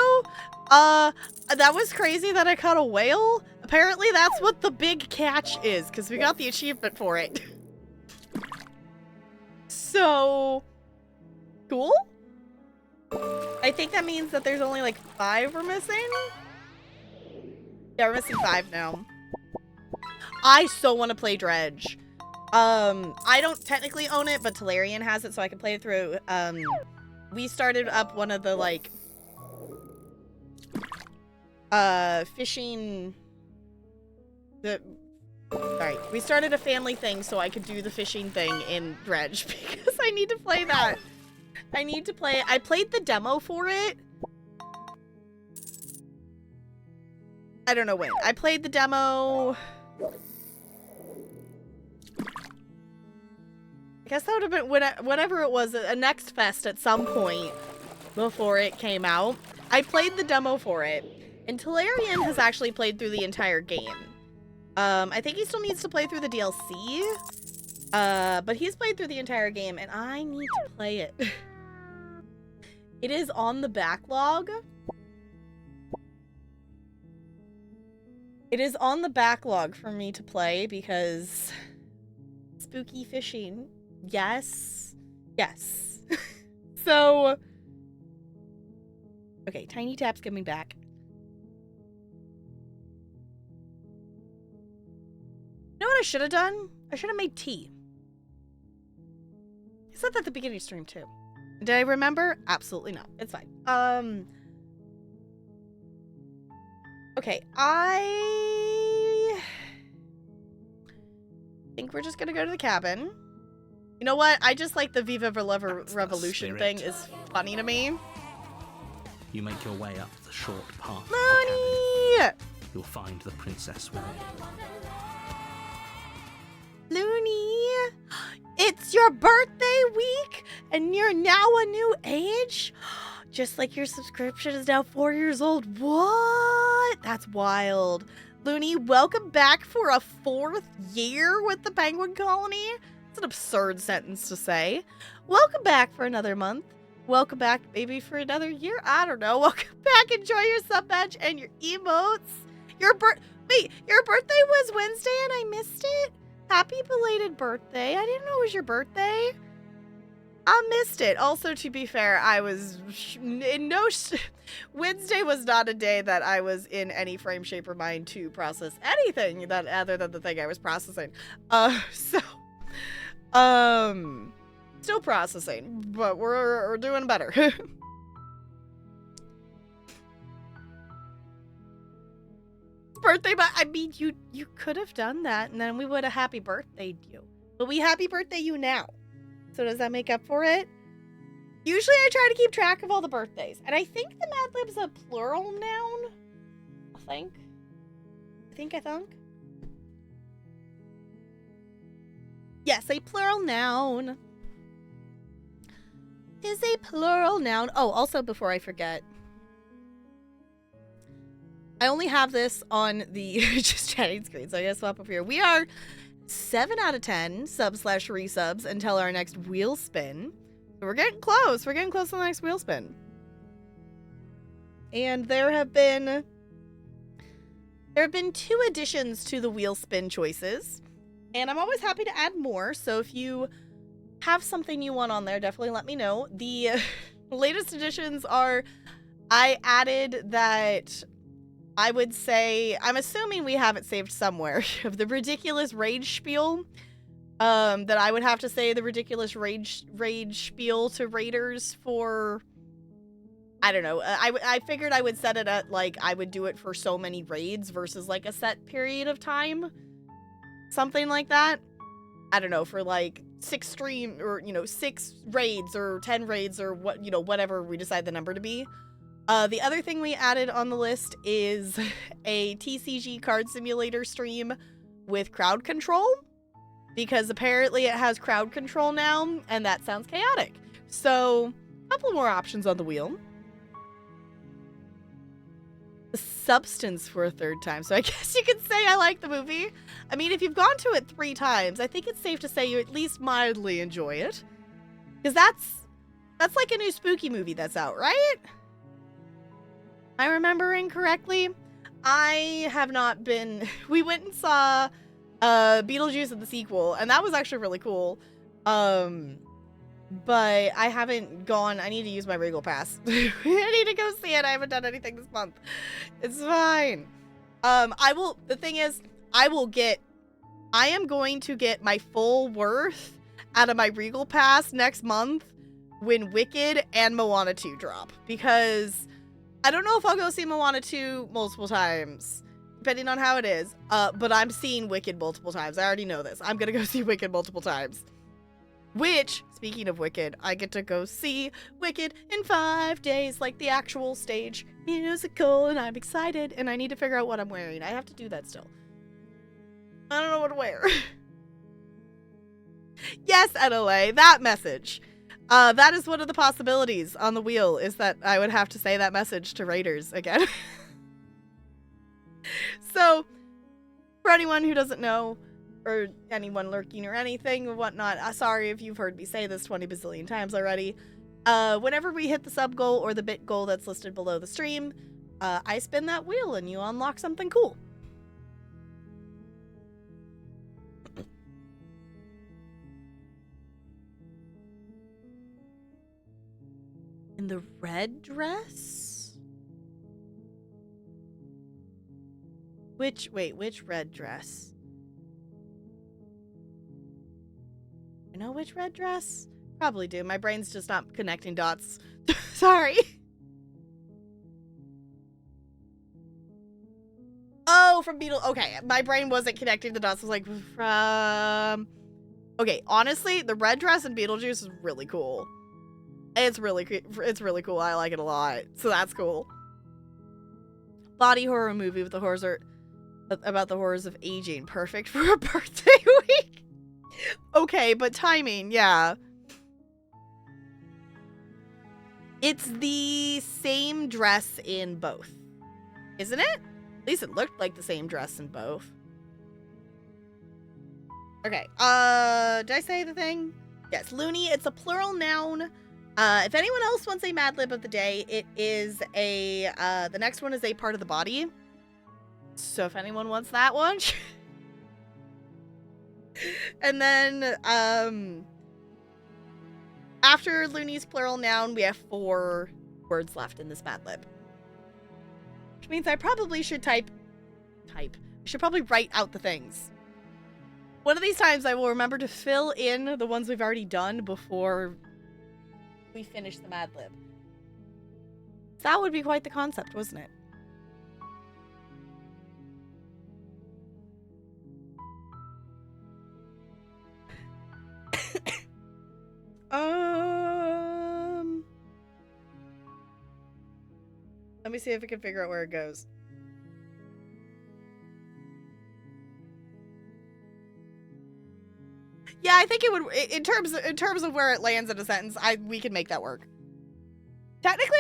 that was crazy that I caught a whale. Apparently that's what the big catch is, because we got the achievement for it. So, cool. I think that means that there's only like 5 we're missing. Yeah, we're missing 5 now. I so want to play Dredge. I don't technically own it, but Tolarian has it, so I can play it through. We started up one of the like fishing. Sorry, we started a family thing so I could do the fishing thing in Dredge because I need to play that. I need to play it. I played the demo for it. I don't know when. I played the demo. I guess that would have been whenever it was, a Next Fest at some point before it came out. I played the demo for it. And Tolarian has actually played through the entire game. I think he still needs to play through the DLC. But he's played through the entire game, and I need to play it. It is on the backlog. It is on the backlog for me to play because spooky fishing. Yes. Yes. So Okay, Tiny Tap's coming back. You know what I should have done? I should have made tea. I said that at the beginning of stream too. Did I remember? Absolutely not. It's fine. Okay, I think we're just gonna go to the cabin. You know what? I just like the Viva Revolution thing is funny to me. You make your way up the short path. Looney! You'll find the princess within. Looney! It's your birthday week and you're now a new age? Just like your subscription is now 4 years old. What? That's wild. Looney, welcome back for a 4th year with the Penguin Colony. It's an absurd sentence to say. Welcome back for another month. Welcome back maybe for another year. I don't know. Welcome back. Enjoy your sub badge and your emotes. Wait, your birthday was Wednesday and I missed it? Happy belated birthday. I didn't know it was your birthday. I missed it. Also, to be fair, I was Wednesday was not a day that I was in any frame, shape, or mind to process anything that other than the thing I was processing. Still processing, but we're doing better. Birthday, but I mean, you could have done that, and then we would have happy birthdayed you. But we happy birthday you now. So does that make up for it? Usually I try to keep track of all the birthdays. And I think the Mad Lib's a plural noun. I think. Yes, a plural noun. Is a plural noun. Oh, also before I forget. I only have this on the just chatting screen, so I gotta swap over here. We are 7 out of 10 sub/resubs until our next wheel spin. So we're getting close. We're getting close to the next wheel spin. And there have been 2 additions to the wheel spin choices. And I'm always happy to add more. So if you have something you want on there, definitely let me know. The latest additions are, I added that, I would say, I'm assuming we have it saved somewhere, of the ridiculous rage spiel. That I would have to say the ridiculous rage spiel to raiders for, I don't know. I figured I would set it at, like, I would do it for so many raids versus, like, a set period of time. Something like that. I don't know, for, like, 6 stream, or, 6 raids, or 10 raids, or what, whatever we decide the number to be. The other thing we added on the list is a TCG card simulator stream with crowd control, because apparently it has crowd control now, and that sounds chaotic. So, a couple more options on the wheel. The Substance for a 3rd time, so I guess you could say I like the movie. I mean, if you've gone to it 3 times, I think it's safe to say you at least mildly enjoy it. Because that's like a new spooky movie that's out, right? Am I remembering correctly? I have not been... We went and saw Beetlejuice and the sequel, and that was actually really cool. But I haven't gone... I need to use my Regal Pass. I need to go see it. I haven't done anything this month. It's fine. The thing is, I am going to get my full worth out of my Regal Pass next month when Wicked and Moana 2 drop. Because I don't know if I'll go see Moana 2 multiple times, depending on how it is. But I'm seeing Wicked multiple times. I already know this. I'm going to go see Wicked multiple times. Which, speaking of Wicked, I get to go see Wicked in 5 days, like the actual stage musical, and I'm excited, and I need to figure out what I'm wearing. I have to do that still. I don't know what to wear. Yes, NLA, that message. That is one of the possibilities on the wheel, is that I would have to say that message to Raiders again. So, for anyone who doesn't know, or anyone lurking or anything or whatnot, sorry if you've heard me say this 20 bazillion times already. Whenever we hit the sub goal or the bit goal that's listed below the stream, I spin that wheel and you unlock something cool. In the red dress? Which red dress? I know which red dress? Probably do. My brain's just not connecting dots. Sorry. Oh, from Beetle. Okay, my brain wasn't connecting the dots. I was like, from... Okay, honestly, the red dress in Beetlejuice is really cool. It's really cool. I like it a lot. So that's cool. Body horror movie with the horrors about the horrors of aging. Perfect for a birthday week. Okay, but timing, yeah. It's the same dress in both. Isn't it? At least it looked like the same dress in both. Okay, did I say the thing? Yes, loony, it's a plural noun. If anyone else wants a Mad Lib of the day, it is a, the next one is a part of the body. So if anyone wants that one. And then, after loony's plural noun, we have 4 words left in this Mad Lib. Which means I probably should I should probably write out the things. One of these times I will remember to fill in the ones we've already done before we finish the Mad Lib. That would be quite the concept, wasn't it? Let me see if I can figure out where it goes. Yeah, I think it would, in terms of where it lands in a sentence, we can make that work. Technically,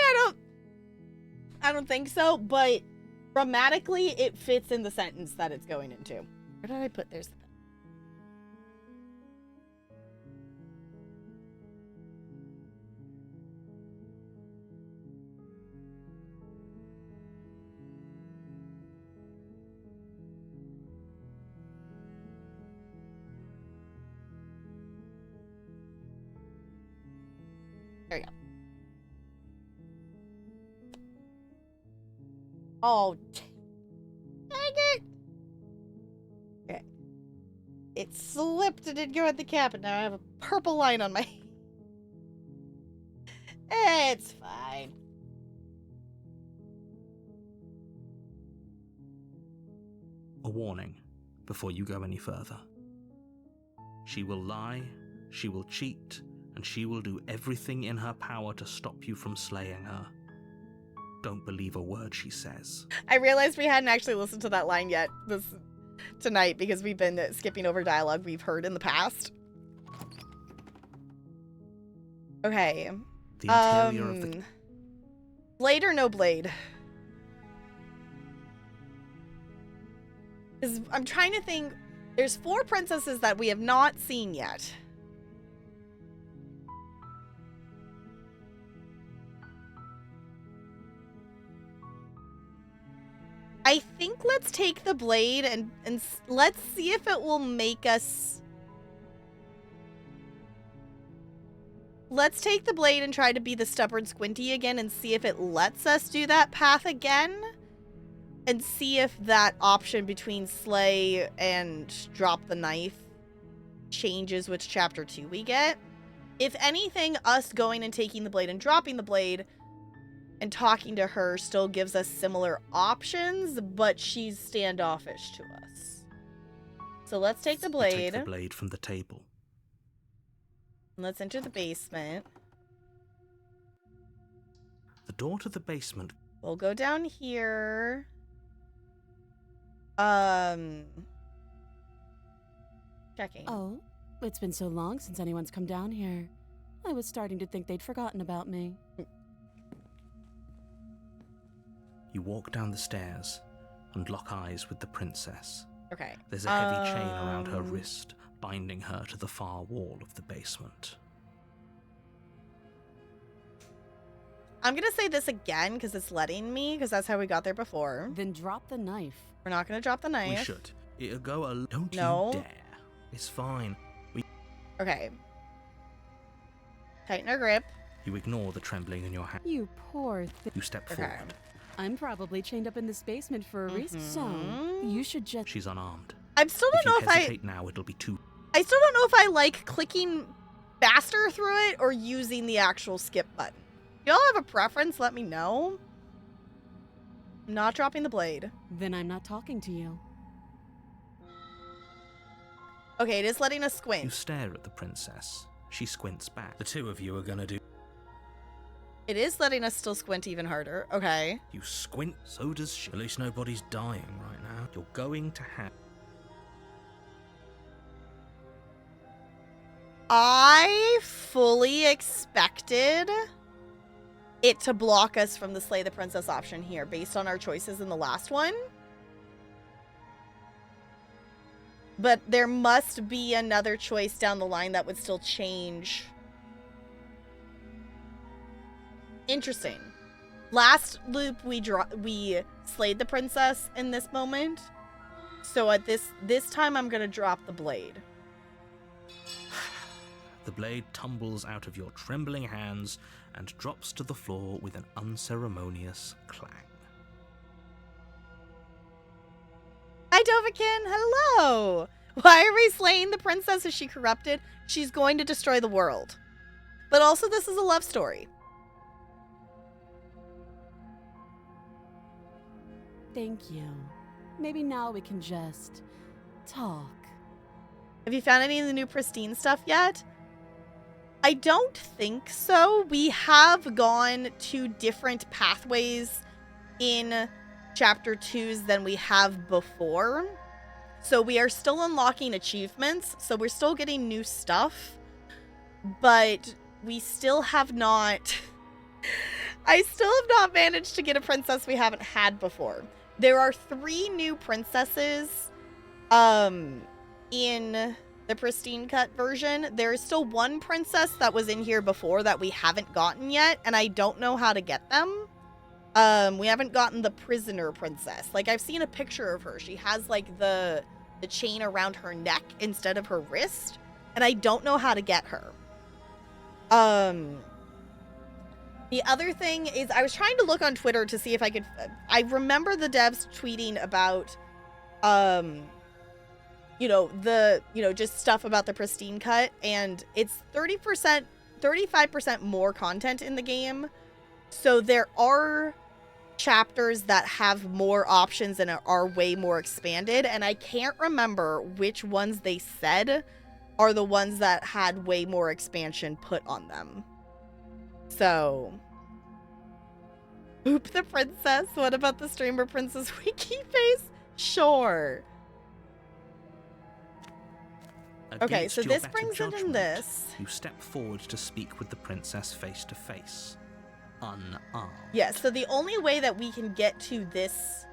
I don't think so, but grammatically, it fits in the sentence that it's going into. Where did I put? There's the pen. There we go. Oh, dang it! Okay. It slipped and didn't go at the cap, and now I have a purple line on my... It's fine. A warning before you go any further. She will lie, she will cheat, and she will do everything in her power to stop you from slaying her. Don't believe a word she says. I realized we hadn't actually listened to that line yet tonight because we've been skipping over dialogue we've heard in the past. Okay. The interior of the... Blade or no blade? I'm trying to think. There's 4 princesses that we have not seen yet. I think let's take the blade and let's see if it will make us... Let's take the blade and try to be the stubborn Squinty again and see if it lets us do that path again. And see if that option between slay and drop the knife changes which chapter 2 we get. If anything, us going and taking the blade and dropping the blade and talking to her still gives us similar options, but she's standoffish to us. So let's take the blade. Take the blade from the table. Let's enter the basement. The door to the basement. We'll go down here. Checking. Oh, it's been so long since anyone's come down here. I was starting to think they'd forgotten about me. You walk down the stairs and lock eyes with the princess. Okay. There's a heavy chain around her wrist, binding her to the far wall of the basement. I'm gonna say this again because it's letting me, because that's how we got there before. Then drop the knife. We're not gonna drop the knife. We should. It'll go a... Don't No. you dare. It's fine. Okay. Tighten our grip. You ignore the trembling in your hand. You poor You step Okay. forward. I'm probably chained up in this basement for a reason. So, you should just... She's unarmed. I still don't know if you hesitate now, it'll be too... I still don't know if I like clicking faster through it or using the actual skip button. If y'all have a preference, let me know. I'm not dropping the blade. Then I'm not talking to you. Okay, it is letting us You squint. stare at the princess. She squints back. The two of you are gonna do. It is letting us still squint even harder. Okay. You squint. So does she. At least nobody's dying right now. You're going to have... I fully expected it to block us from the Slay the Princess option here based on our choices in the last one. But there must be another choice down the line that would still change. Interesting. Last loop we slayed the princess in this moment. So at this time I'm going to drop the blade. The blade tumbles out of your trembling hands and drops to the floor with an unceremonious clang. Hi, Dovahkiin. Hello. Why are we slaying the princess? Is she corrupted? She's going to destroy the world. But also, this is a love story. Thank you. Maybe now we can just talk. Have you found any of the new pristine stuff yet? I don't think so. We have gone to different pathways in Chapter 2s than we have before. So we are still unlocking achievements. So we're still getting new stuff. But we still have not... I still have not managed to get a princess we haven't had before. There are 3 new princesses in the Pristine Cut version. There is still 1 princess that was in here before that we haven't gotten yet, and I don't know how to get them. We haven't gotten the prisoner princess. Like, I've seen a picture of her. She has, like, the chain around her neck instead of her wrist, and I don't know how to get her. The other thing is, I was trying to look on Twitter to see if I could... I remember the devs tweeting about, just stuff about the Pristine Cut, and it's 35% more content in the game. So there are chapters that have more options and are way more expanded, and I can't remember which ones they said are the ones that had way more expansion put on them. So, Oop the princess. What about the streamer princess wiki face? Sure. Okay, so this brings it in this. You step forward to speak with the princess face to face, unarmed. Yeah, so the only way that we can get to this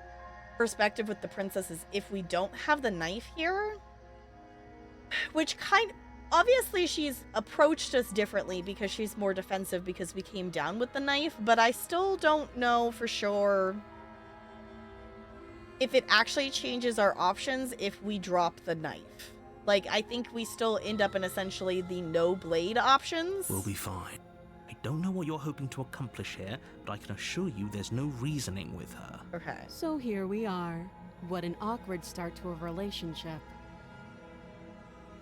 perspective with the princess is if we don't have the knife here. Which obviously she's approached us differently because she's more defensive because we came down with the knife, but I still don't know for sure if it actually changes our options if we drop the knife. Like, I think we still end up in essentially the no blade options. We'll be fine. I don't know what you're hoping to accomplish here, but I can assure you there's no reasoning with her. Okay. So here we are. What an awkward start to a relationship.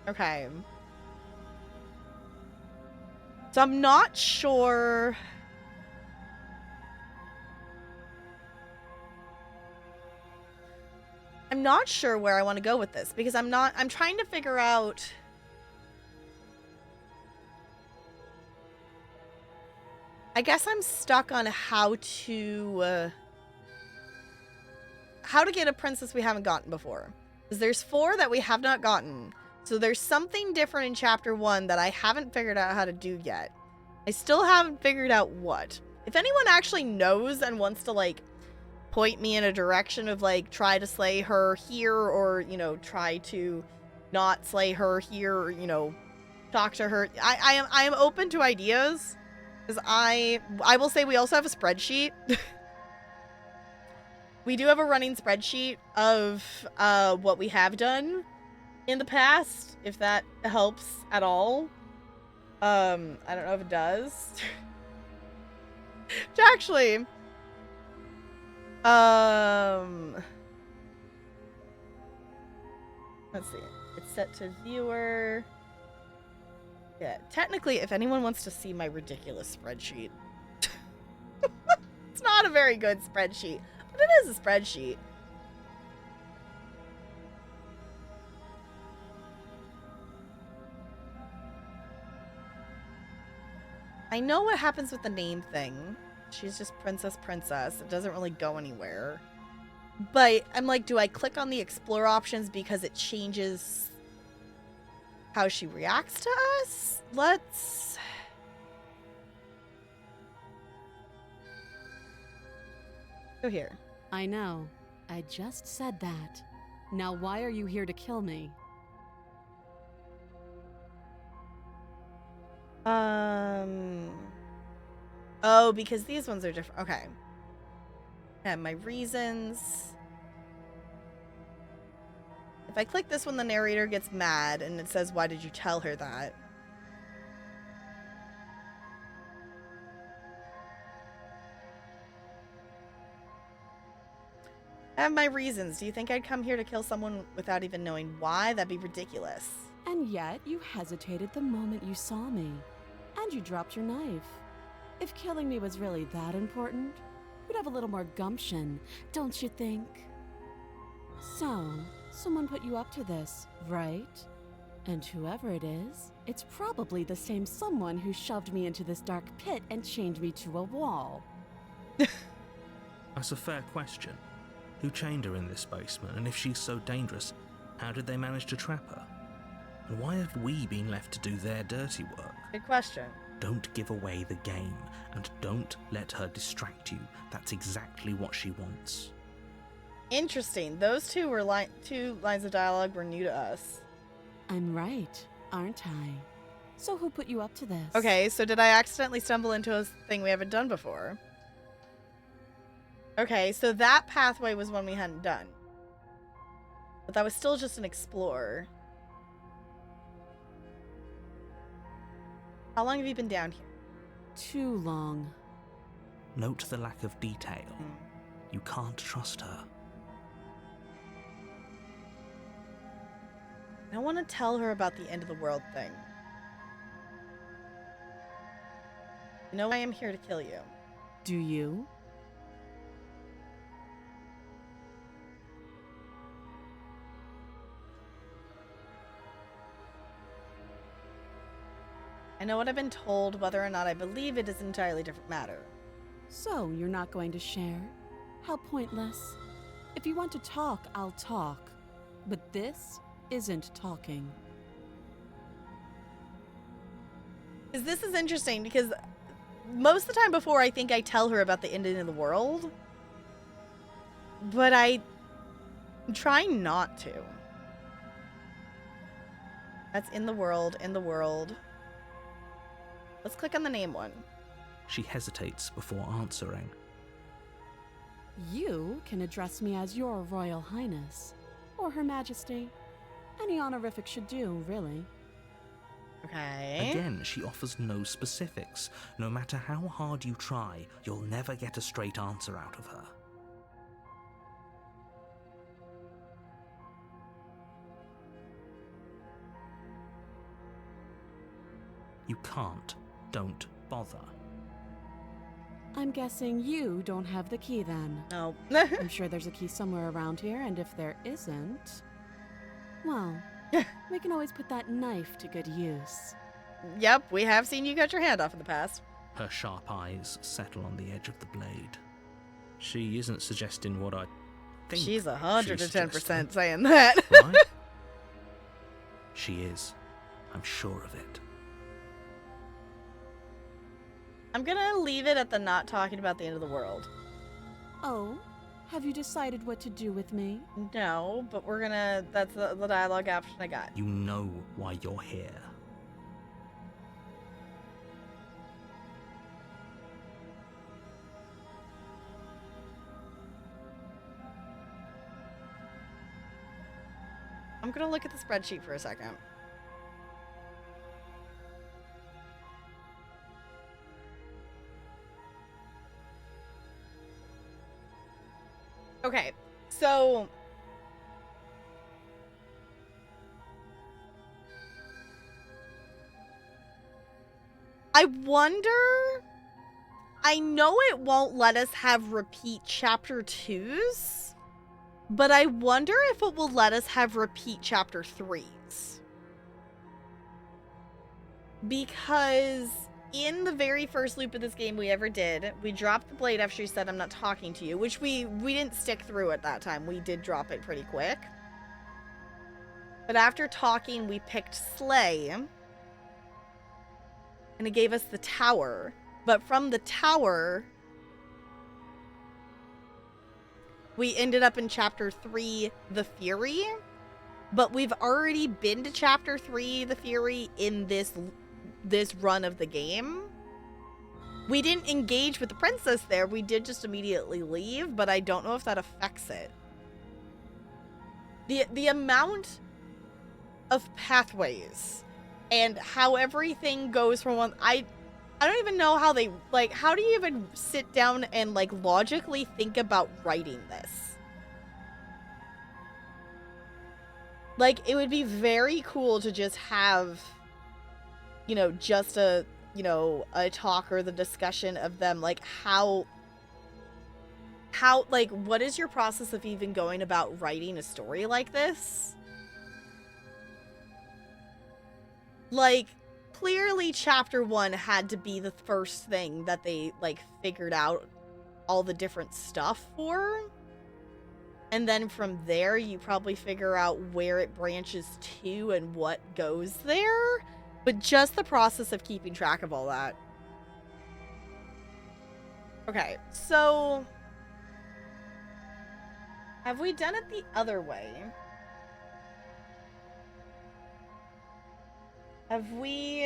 Okay. So I'm not sure... I'm not sure where I want to go with this, because I'm trying to figure out... I guess I'm stuck on how to get a princess we haven't gotten before. Because there's 4 that we have not gotten. So there's something different in Chapter 1 that I haven't figured out how to do yet. I still haven't figured out what. If anyone actually knows and wants to, like, point me in a direction of, like, try to slay her here, or, you know, try to not slay her here, or, you know, talk to her. I am open to ideas, because I will say we also have a spreadsheet. We do have a running spreadsheet of what we have done in the past, if that helps at all. I don't know if it does. Actually, Let's see. It's set to viewer. Yeah, technically, if anyone wants to see my ridiculous spreadsheet, it's not a very good spreadsheet, but it is a spreadsheet. I know what happens with the name thing. She's just Princess. It doesn't really go anywhere. But I'm like, do I click on the explore options because it changes how she reacts to us? Let's... go here. I know. I just said that. Now why are you here to kill me? Oh, because these ones are different. Okay. And my reasons. If I click this one, the narrator gets mad and it says, why did you tell her that? I have my reasons. Do you think I'd come here to kill someone without even knowing why? That'd be ridiculous. And yet you hesitated the moment you saw me. And you dropped your knife. If killing me was really that important, you'd have a little more gumption, don't you think? So, someone put you up to this, right? And whoever it is, it's probably the same someone who shoved me into this dark pit and chained me to a wall. That's a fair question. Who chained her in this basement, and if she's so dangerous, how did they manage to trap her? And why have we been left to do their dirty work? Good question. Don't give away the game, and don't let her distract you. That's exactly what she wants. Interesting. Those two were two lines of dialogue were new to us. I'm right, aren't I? So who put you up to this? Okay, so did I accidentally stumble into a thing we haven't done before? Okay, so that pathway was one we hadn't done. But that was still just an explorer. How long have you been down here? Too long. Note the lack of detail. You can't trust her. I want to tell her about the end of the world thing. You know I am here to kill you. Do you? I know what I've been told. Whether or not I believe it is an entirely different matter. So, you're not going to share? How pointless. If you want to talk, I'll talk. But this isn't talking. Because this is interesting, because most of the time before I think I tell her about the ending of the world. But I'm trying not to. That's in the world, in the world. Let's click on the name one. She hesitates before answering. You can address me as Your Royal Highness, or Her Majesty. Any honorific should do, really. Okay. Again, she offers no specifics. No matter how hard you try, you'll never get a straight answer out of her. You can't. Don't bother. I'm guessing you don't have the key then. No. I'm sure there's a key somewhere around here, and if there isn't, well, we can always put that knife to good use. Yep, we have seen you cut your hand off in the past. Her sharp eyes settle on the edge of the blade. She isn't suggesting what I think. She's 110% suggesting. saying that. Right? She is. I'm sure of it. I'm gonna leave it at the not talking about the end of the world. Oh? Have you decided what to do with me? No, but we're gonna... That's the dialogue option I got. You know why you're here. I'm gonna look at the spreadsheet for a second. Okay, so I wonder, I know it won't let us have repeat chapter 2s, but I wonder if it will let us have repeat chapter 3s. Because in the very first loop of this game we ever did, we dropped the blade after she said, "I'm not talking to you," which we didn't stick through at that time. We did drop it pretty quick. But after talking, we picked Slay, and it gave us the tower. But from the tower, we ended up in chapter 3, the Fury. But we've already been to chapter 3, the Fury, in this run of the game. We didn't engage with the princess there. We did just immediately leave, but I don't know if that affects it. The amount of pathways and how everything goes from one, I don't even know how they, like, how do you even sit down and, like, logically think about writing this? Like, it would be very cool to just have, you know, just a talk or the discussion of them, like, how, like, what is your process of even going about writing a story like this? Like, clearly chapter 1 had to be the first thing that they, like, figured out all the different stuff for. And then from there, you probably figure out where it branches to and what goes there. But just the process of keeping track of all that. Okay, so have we done it the other way? Have we...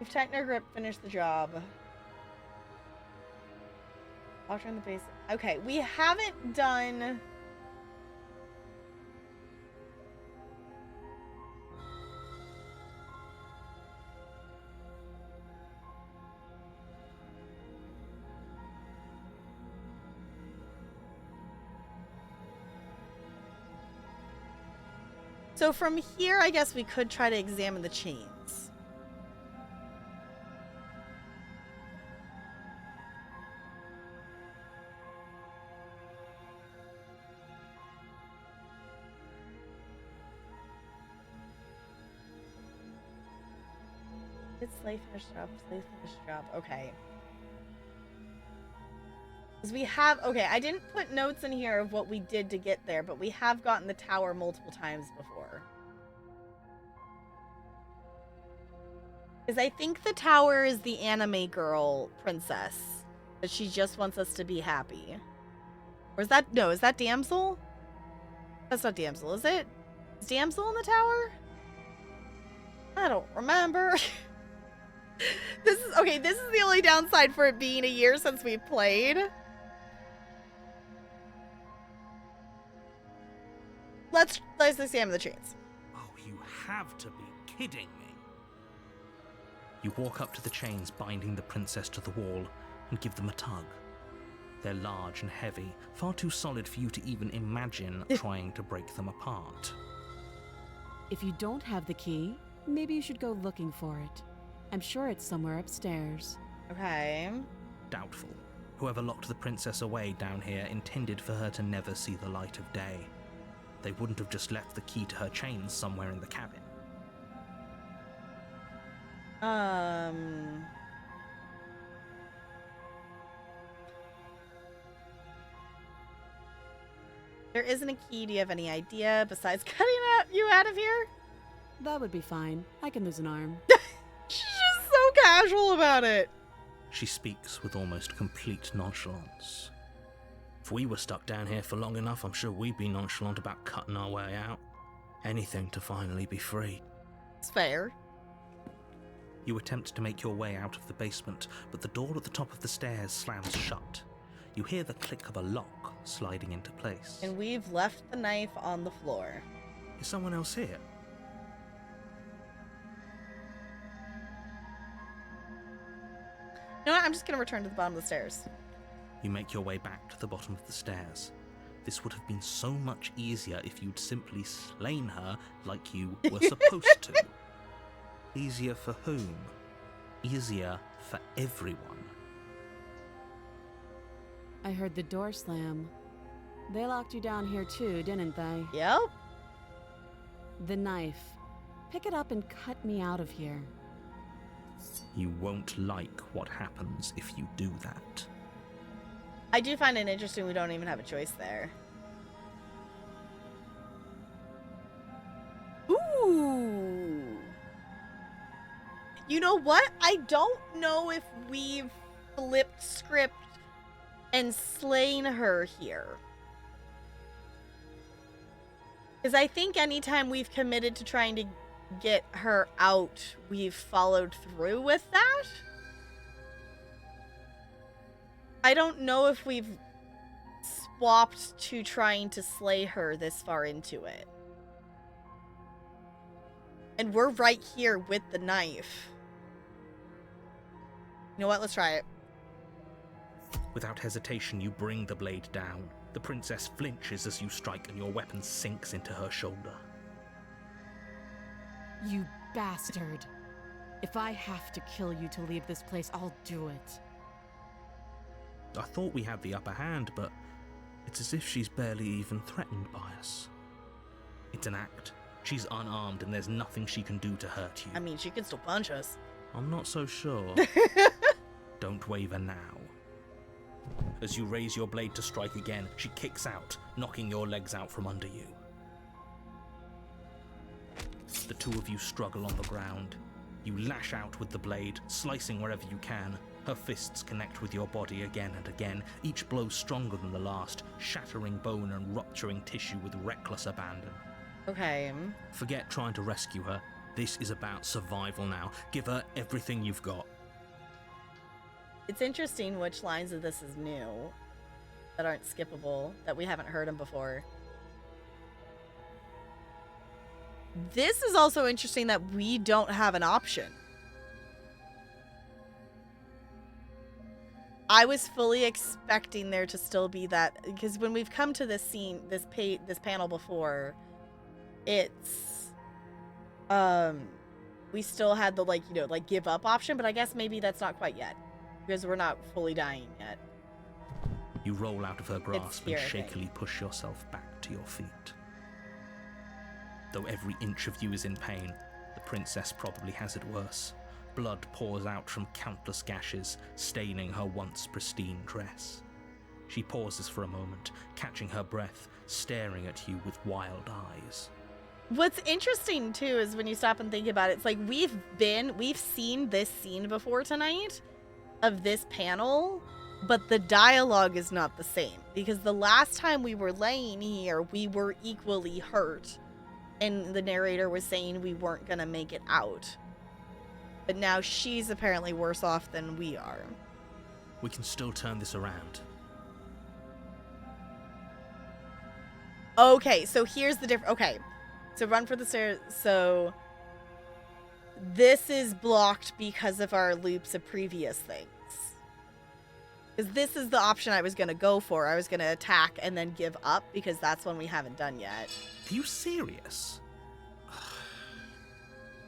If Technogrip finished the job. Doctor in the base. Okay, we haven't done... So from here, I guess we could try to examine the chains. It's Slay finished job, Slay finished job. Okay. Because we have, okay, I didn't put notes in here of what we did to get there, but we have gotten the tower multiple times before. Because I think the tower is the anime girl princess. But she just wants us to be happy. Or is that, no, is that Damsel? That's not Damsel, is it? Is Damsel in the tower? I don't remember. This is, okay, this is the only downside for it being a year since we've played. Let's examine the chains. Oh, you have to be kidding me. You walk up to the chains binding the princess to the wall and give them a tug. They're large and heavy, far too solid for you to even imagine trying to break them apart. If you don't have the key, maybe you should go looking for it. I'm sure it's somewhere upstairs. Okay. Doubtful. Whoever locked the princess away down here intended for her to never see the light of day. They wouldn't have just left the key to her chains somewhere in the cabin. There isn't a key. Do you have any idea besides cutting you out of here? That would be fine. I can lose an arm. She's just so casual about it. She speaks with almost complete nonchalance. If we were stuck down here for long enough, I'm sure we'd be nonchalant about cutting our way out. Anything to finally be free. It's fair. You attempt to make your way out of the basement, but the door at the top of the stairs slams shut. You hear the click of a lock sliding into place. And we've left the knife on the floor. Is someone else here? You know what? I'm just going to return to the bottom of the stairs. You make your way back to the bottom of the stairs. This would have been so much easier if you'd simply slain her like you were supposed to. Easier for whom? Easier for everyone. I heard the door slam. They locked you down here too, didn't they? Yep. The knife. Pick it up and cut me out of here. You won't like what happens if you do that. I do find it interesting we don't even have a choice there. Ooh. You know what? I don't know if we've flipped script and slain her here. Because I think anytime we've committed to trying to get her out, we've followed through with that. I don't know if we've swapped to trying to slay her this far into it. And we're right here with the knife. You know what? Let's try it. Without hesitation, you bring the blade down. The princess flinches as you strike and your weapon sinks into her shoulder. You bastard. If I have to kill you to leave this place, I'll do it. I thought we had the upper hand, but it's as if she's barely even threatened by us. It's an act. She's unarmed and there's nothing she can do to hurt you. I mean, she can still punch us. I'm not so sure. Don't waver now. As you raise your blade to strike again, she kicks out, knocking your legs out from under you. The two of you struggle on the ground. You lash out with the blade, slicing wherever you can. Her fists connect with your body again and again, each blow stronger than the last, shattering bone and rupturing tissue with reckless abandon. Okay. Forget trying to rescue her. This is about survival now. Give her everything you've got. It's interesting which lines of this is new, that aren't skippable, that we haven't heard them before. This is also interesting that we don't have an option. I was fully expecting there to still be that, because when we've come to this scene, this panel before, it's we still had the like give up option, but I guess maybe that's not quite yet because we're not fully dying yet. You roll out of her grasp and here, shakily push yourself back to your feet. Though every inch of you is in pain, the princess probably has it worse. Blood pours out from countless gashes, staining her once pristine dress. She pauses for a moment, catching her breath, staring at you with wild eyes. What's interesting too is when you stop and think about it, it's like we've seen this scene before tonight of this panel, but the dialogue is not the same because the last time we were laying here, we were equally hurt and the narrator was saying we weren't gonna make it out. But now she's apparently worse off than we are. We can still turn this around. Okay, so here's the difference. Okay, so run for the stairs. So this is blocked because of our loops of previous things. Because this is the option I was going to go for. I was going to attack and then give up because that's one we haven't done yet. Are you serious?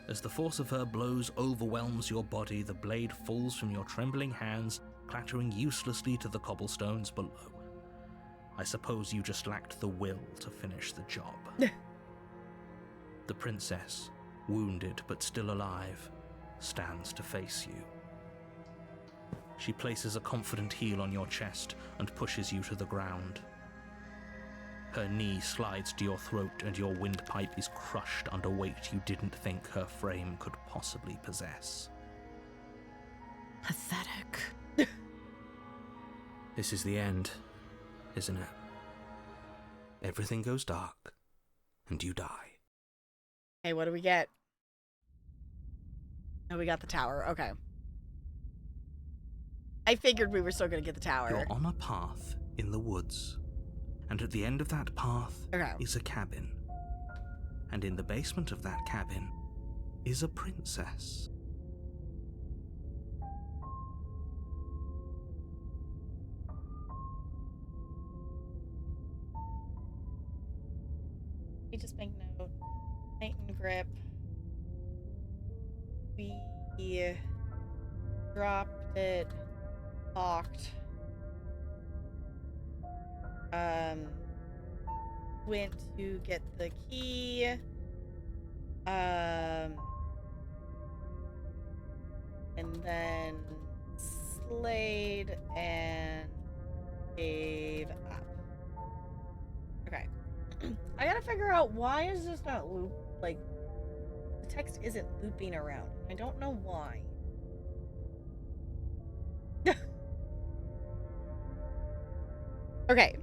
As the force of her blows overwhelms your body, the blade falls from your trembling hands, clattering uselessly to the cobblestones below. I suppose you just lacked the will to finish the job. The princess, wounded but still alive, stands to face you. She places a confident heel on your chest and pushes you to the ground. Her knee slides to your throat and your windpipe is crushed under weight you didn't think her frame could possibly possess. Pathetic. This is the end, isn't it? Everything goes dark, and you die. Hey, what do we get? Oh, we got the tower. Okay. I figured we were still going to get the tower. You're on a path in the woods, and at the end of that path is a cabin. And in the basement of that cabin is a princess. me just make note. Titan grip. We dropped it. Locked. Went to get the key. And then slayed and gave up. Okay. I gotta figure out why is this not loop, like, the text isn't looping around. I don't know why. Okay.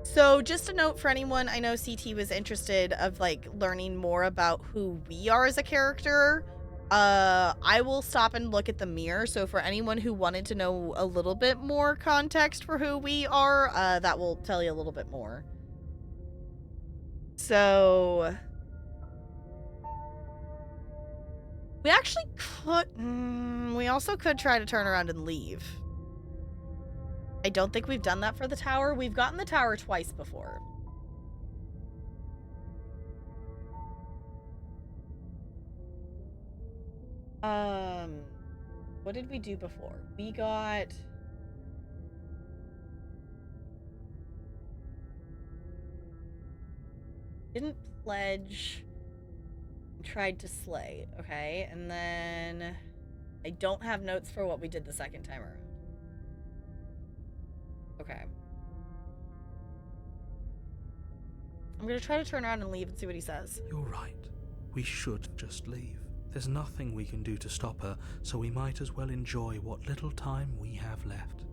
So just a note for anyone, I know CT was interested of like learning more about who we are as a character. I will stop and look at the mirror. So for anyone who wanted to know a little bit more context for who we are, that will tell you a little bit more. So we actually could, we also could try to turn around and leave. I don't think we've done that for the tower. We've gotten the tower twice before. What did we do before? We got... Didn't pledge. Tried to slay. Okay, and then... I don't have notes for what we did the second time around. Okay. I'm gonna try to turn around and leave and see what he says. You're right. We should just leave. There's nothing we can do to stop her, so we might as well enjoy what little time we have left.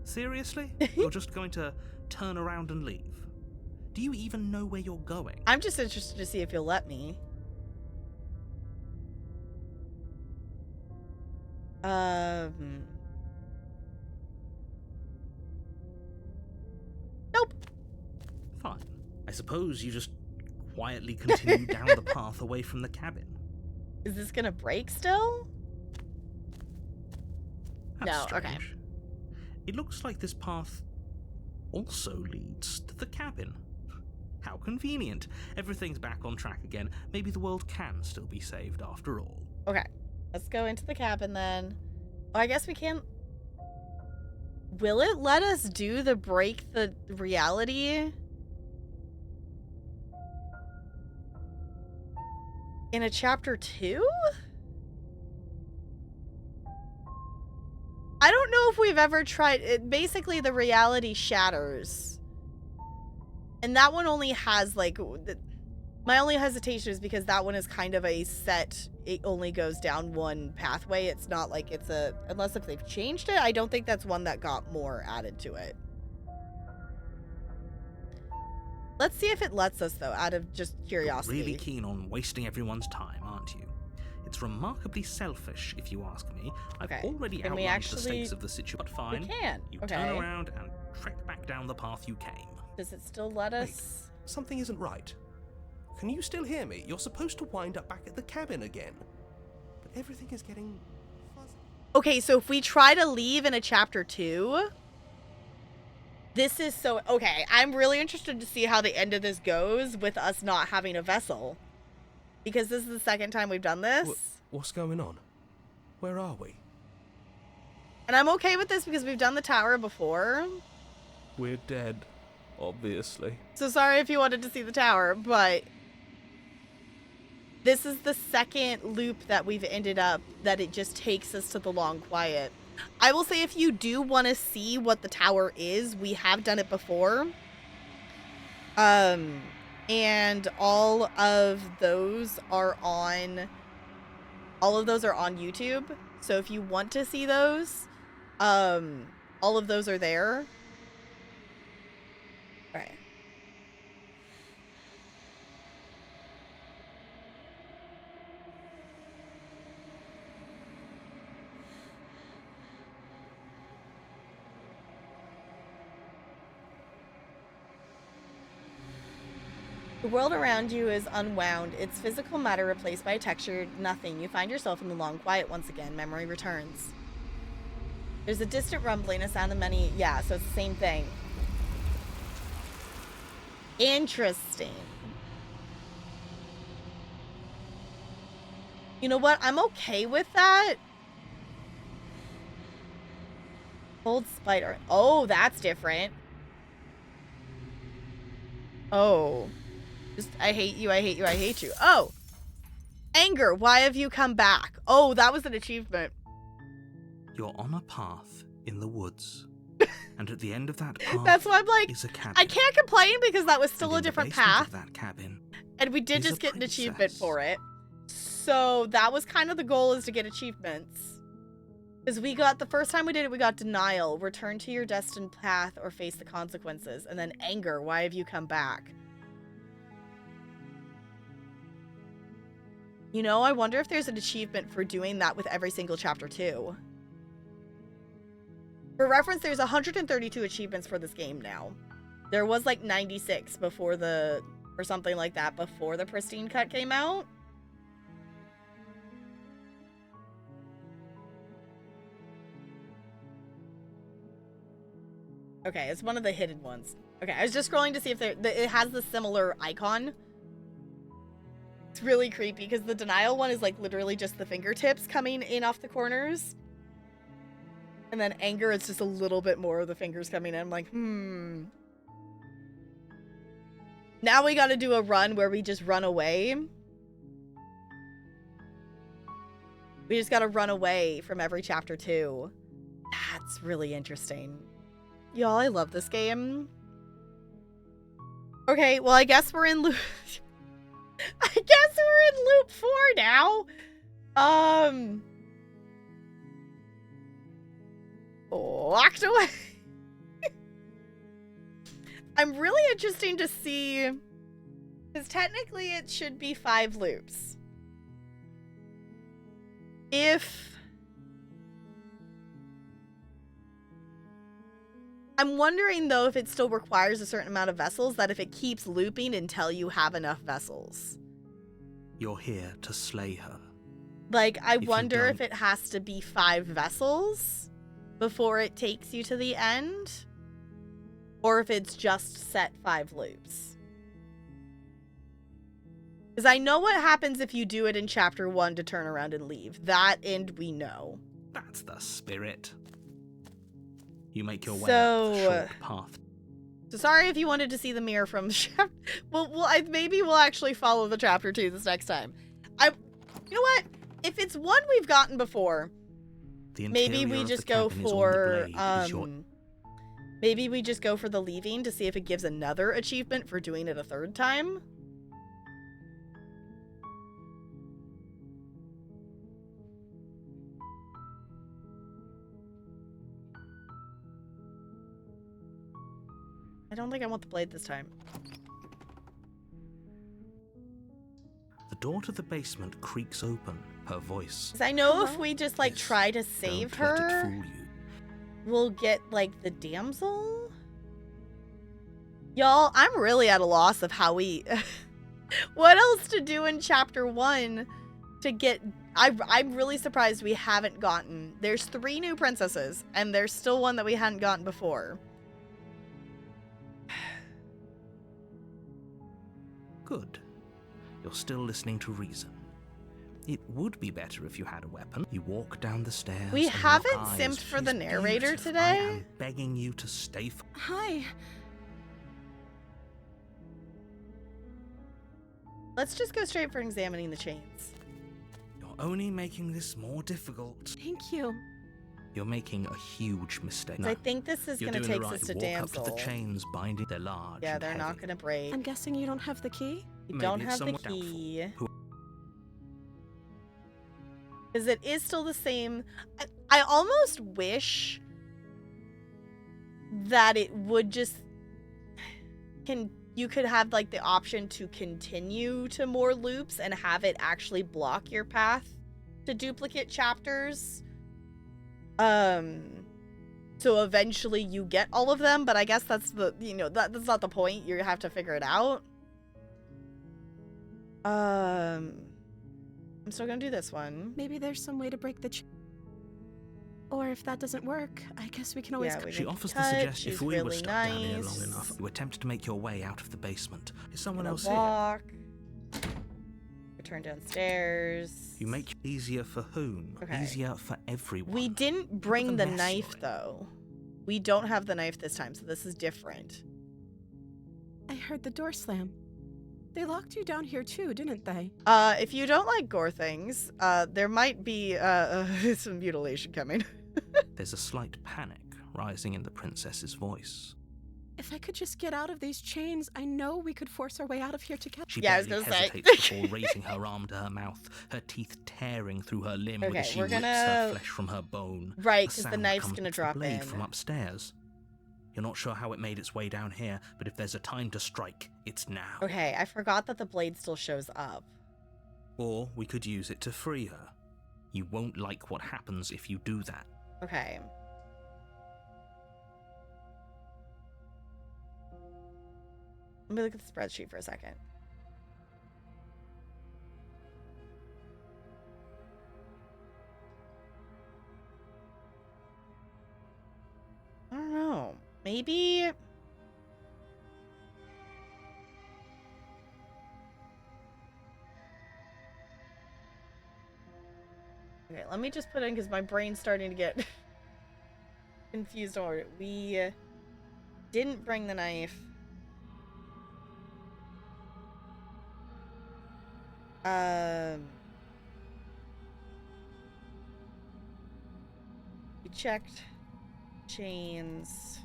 Seriously? You're just going to turn around and leave? Do you even know where you're going? I'm just interested to see if you'll let me. Nope. Fine. I suppose you just quietly continue down the path away from the cabin. Is this gonna break still? That's no, strange. okay. It looks like this path also leads to the cabin. How convenient. Everything's back on track again. Maybe the world can still be saved after all. Okay. Let's go into the cabin then. Oh, I guess we can... Will it let us do the break the reality? In a chapter 2? I don't know if we've ever tried it. Basically, the reality shatters. And that one only has, like... My only hesitation is because that one is kind of a set... It only goes down one pathway. It's not like it's a... Unless if they've changed it, I don't think that's one that got more added to it. Let's see if it lets us, though, out of just curiosity. You're really keen on wasting everyone's time, aren't you? It's remarkably selfish, if you ask me. I've already outlined the stakes of the situation, but fine. We can. You turn around and trek back down the path you came. Does it still let us? Wait, something isn't right. Can you still hear me? You're supposed to wind up back at the cabin again. But everything is getting fuzzy. Okay, so if we try to leave in a chapter 2... This is so... Okay, I'm really interested to see how the end of this goes with us not having a vessel. Because this is the second time we've done this. What's going on? Where are we? And I'm okay with this because we've done the tower before. We're dead, obviously. So sorry if you wanted to see the tower, but... This is the second loop that we've ended up that it just takes us to the Long Quiet. I will say if you do want to see what the tower is, we have done it before. And all of those are on YouTube. So if you want to see those, all of those are there. All right. The world around you is unwound, its physical matter replaced by a textured nothing. You find yourself in the Long Quiet once again. Memory returns. There's a distant rumbling, a sound of many... Yeah, so it's the same thing. Interesting. You know what? I'm okay with that. Cold spider. Oh, that's different. Oh. Just, I hate you, I hate you, I hate you. Oh. Anger, why have you come back? Oh, that was an achievement. You're on a path in the woods. And at the end of that path That's why I'm like, is a cabin. I can't complain because that was still And a in the different basement path. of that cabin And we did is just a get an achievement princess. for it. So that was kind of the goal, is to get achievements. Because we got, the first time we did it, we got denial, return to your destined path or face the consequences. And then anger, why have you come back? You know, I wonder if there's an achievement for doing that with every single chapter too. For reference, there's 132 achievements for this game now. There was like 96 before the, or something like that, before the Pristine Cut came out. Okay, it's one of the hidden ones. Okay, I was just scrolling to see if it has the similar icon. It's really creepy because the denial one is like literally just the fingertips coming in off the corners. And then anger, it's just a little bit more of the fingers coming in. I'm like, Now we gotta do a run where we just run away. We just gotta run away from every chapter too. That's really interesting. Y'all, I love this game. Okay, well, I guess we're in loop... I guess we're in loop 4 now. Locked away. I'm really interested to see... Because technically it should be 5 loops. If... I'm wondering, though, if it still requires a certain amount of vessels, that if it keeps looping until you have enough vessels. You're here to slay her. Like, I If you wonder if don't- it has to be 5 vessels before it takes you to the end. Or if it's just set 5 loops. Because I know what happens if you do it in chapter 1 to turn around and leave. That end we know. That's the spirit. You make your way So- up the short path. So sorry if you wanted to see the mirror from chapter... maybe we'll actually follow the chapter 2 this next time. You know what? If it's one we've gotten before, The maybe interior we of just the go cabin is on the for... blade, is your- maybe we just go for the leaving to see if it gives another achievement for doing it a 3rd time. I don't think I want the blade this time. The door to the basement creaks open, her voice. 'Cause I know if Hello? we just, like, Yes, try to save Don't let it her, fool you. we'll get, like, the damsel? Y'all, I'm really at a loss of how we... what else to do in chapter 1 to get... I'm really surprised we haven't gotten... There's 3 new princesses, and there's still one that we hadn't gotten before. Good. You're still listening to reason. It would be better if you had a weapon. You walk down the stairs. We and lock haven't eyes. simped for the She's narrator beautiful. today. I am begging you to stay. Hi. Let's just go straight for examining the chains. You're only making this more difficult. Thank you. You're making a huge mistake. 'Cause I think this is You're going to doing take the us right. to Walk damsel. up to the chains, binding. They're large. Yeah, and they're not heavy. going to break. I'm guessing you don't have the key? You Maybe don't it's have the somewhat doubtful. key. Who- Because it is still the same. I almost wish that it would just... You could have, like, the option to continue to more loops and have it actually block your path to duplicate chapters. So eventually you get all of them, but I guess that's the, that's not the point. You have to figure it out. I'm still gonna do this one. Maybe there's some way to break the Or if that doesn't work, I guess we can always... Yeah, we She can offers cut. the suggestion She's if we were really stuck down here nice. long enough, you attempt to make your way out of the basement. Is someone Gonna else here? walk. Return downstairs. You make it easier for whom? Okay. Easier for everyone. We didn't bring the mess knife, you're in. though. We don't have the knife this time, so this is different. I heard the door slam. They locked you down here too, didn't they? If you don't like gore things, there might be, some mutilation coming. There's a slight panic rising in the princess's voice. If I could just get out of these chains, I know we could force our way out of here together. She Yeah, I was barely gonna say. hesitates before raising her arm to her mouth, her teeth tearing through her limb Okay, as she we're rips gonna- her flesh from her bone. Right, A 'cause the sound knife's comes gonna off the drop blade in. from upstairs. You're not sure how it made its way down here, but if there's a time to strike, it's now. Okay, I forgot that the blade still shows up. Or we could use it to free her. You won't like what happens if you do that. Okay. Let me look at the spreadsheet for a second. I don't know. Maybe... Okay, let me just put in because my brain's starting to get confused. Or we didn't bring the knife. We checked chains.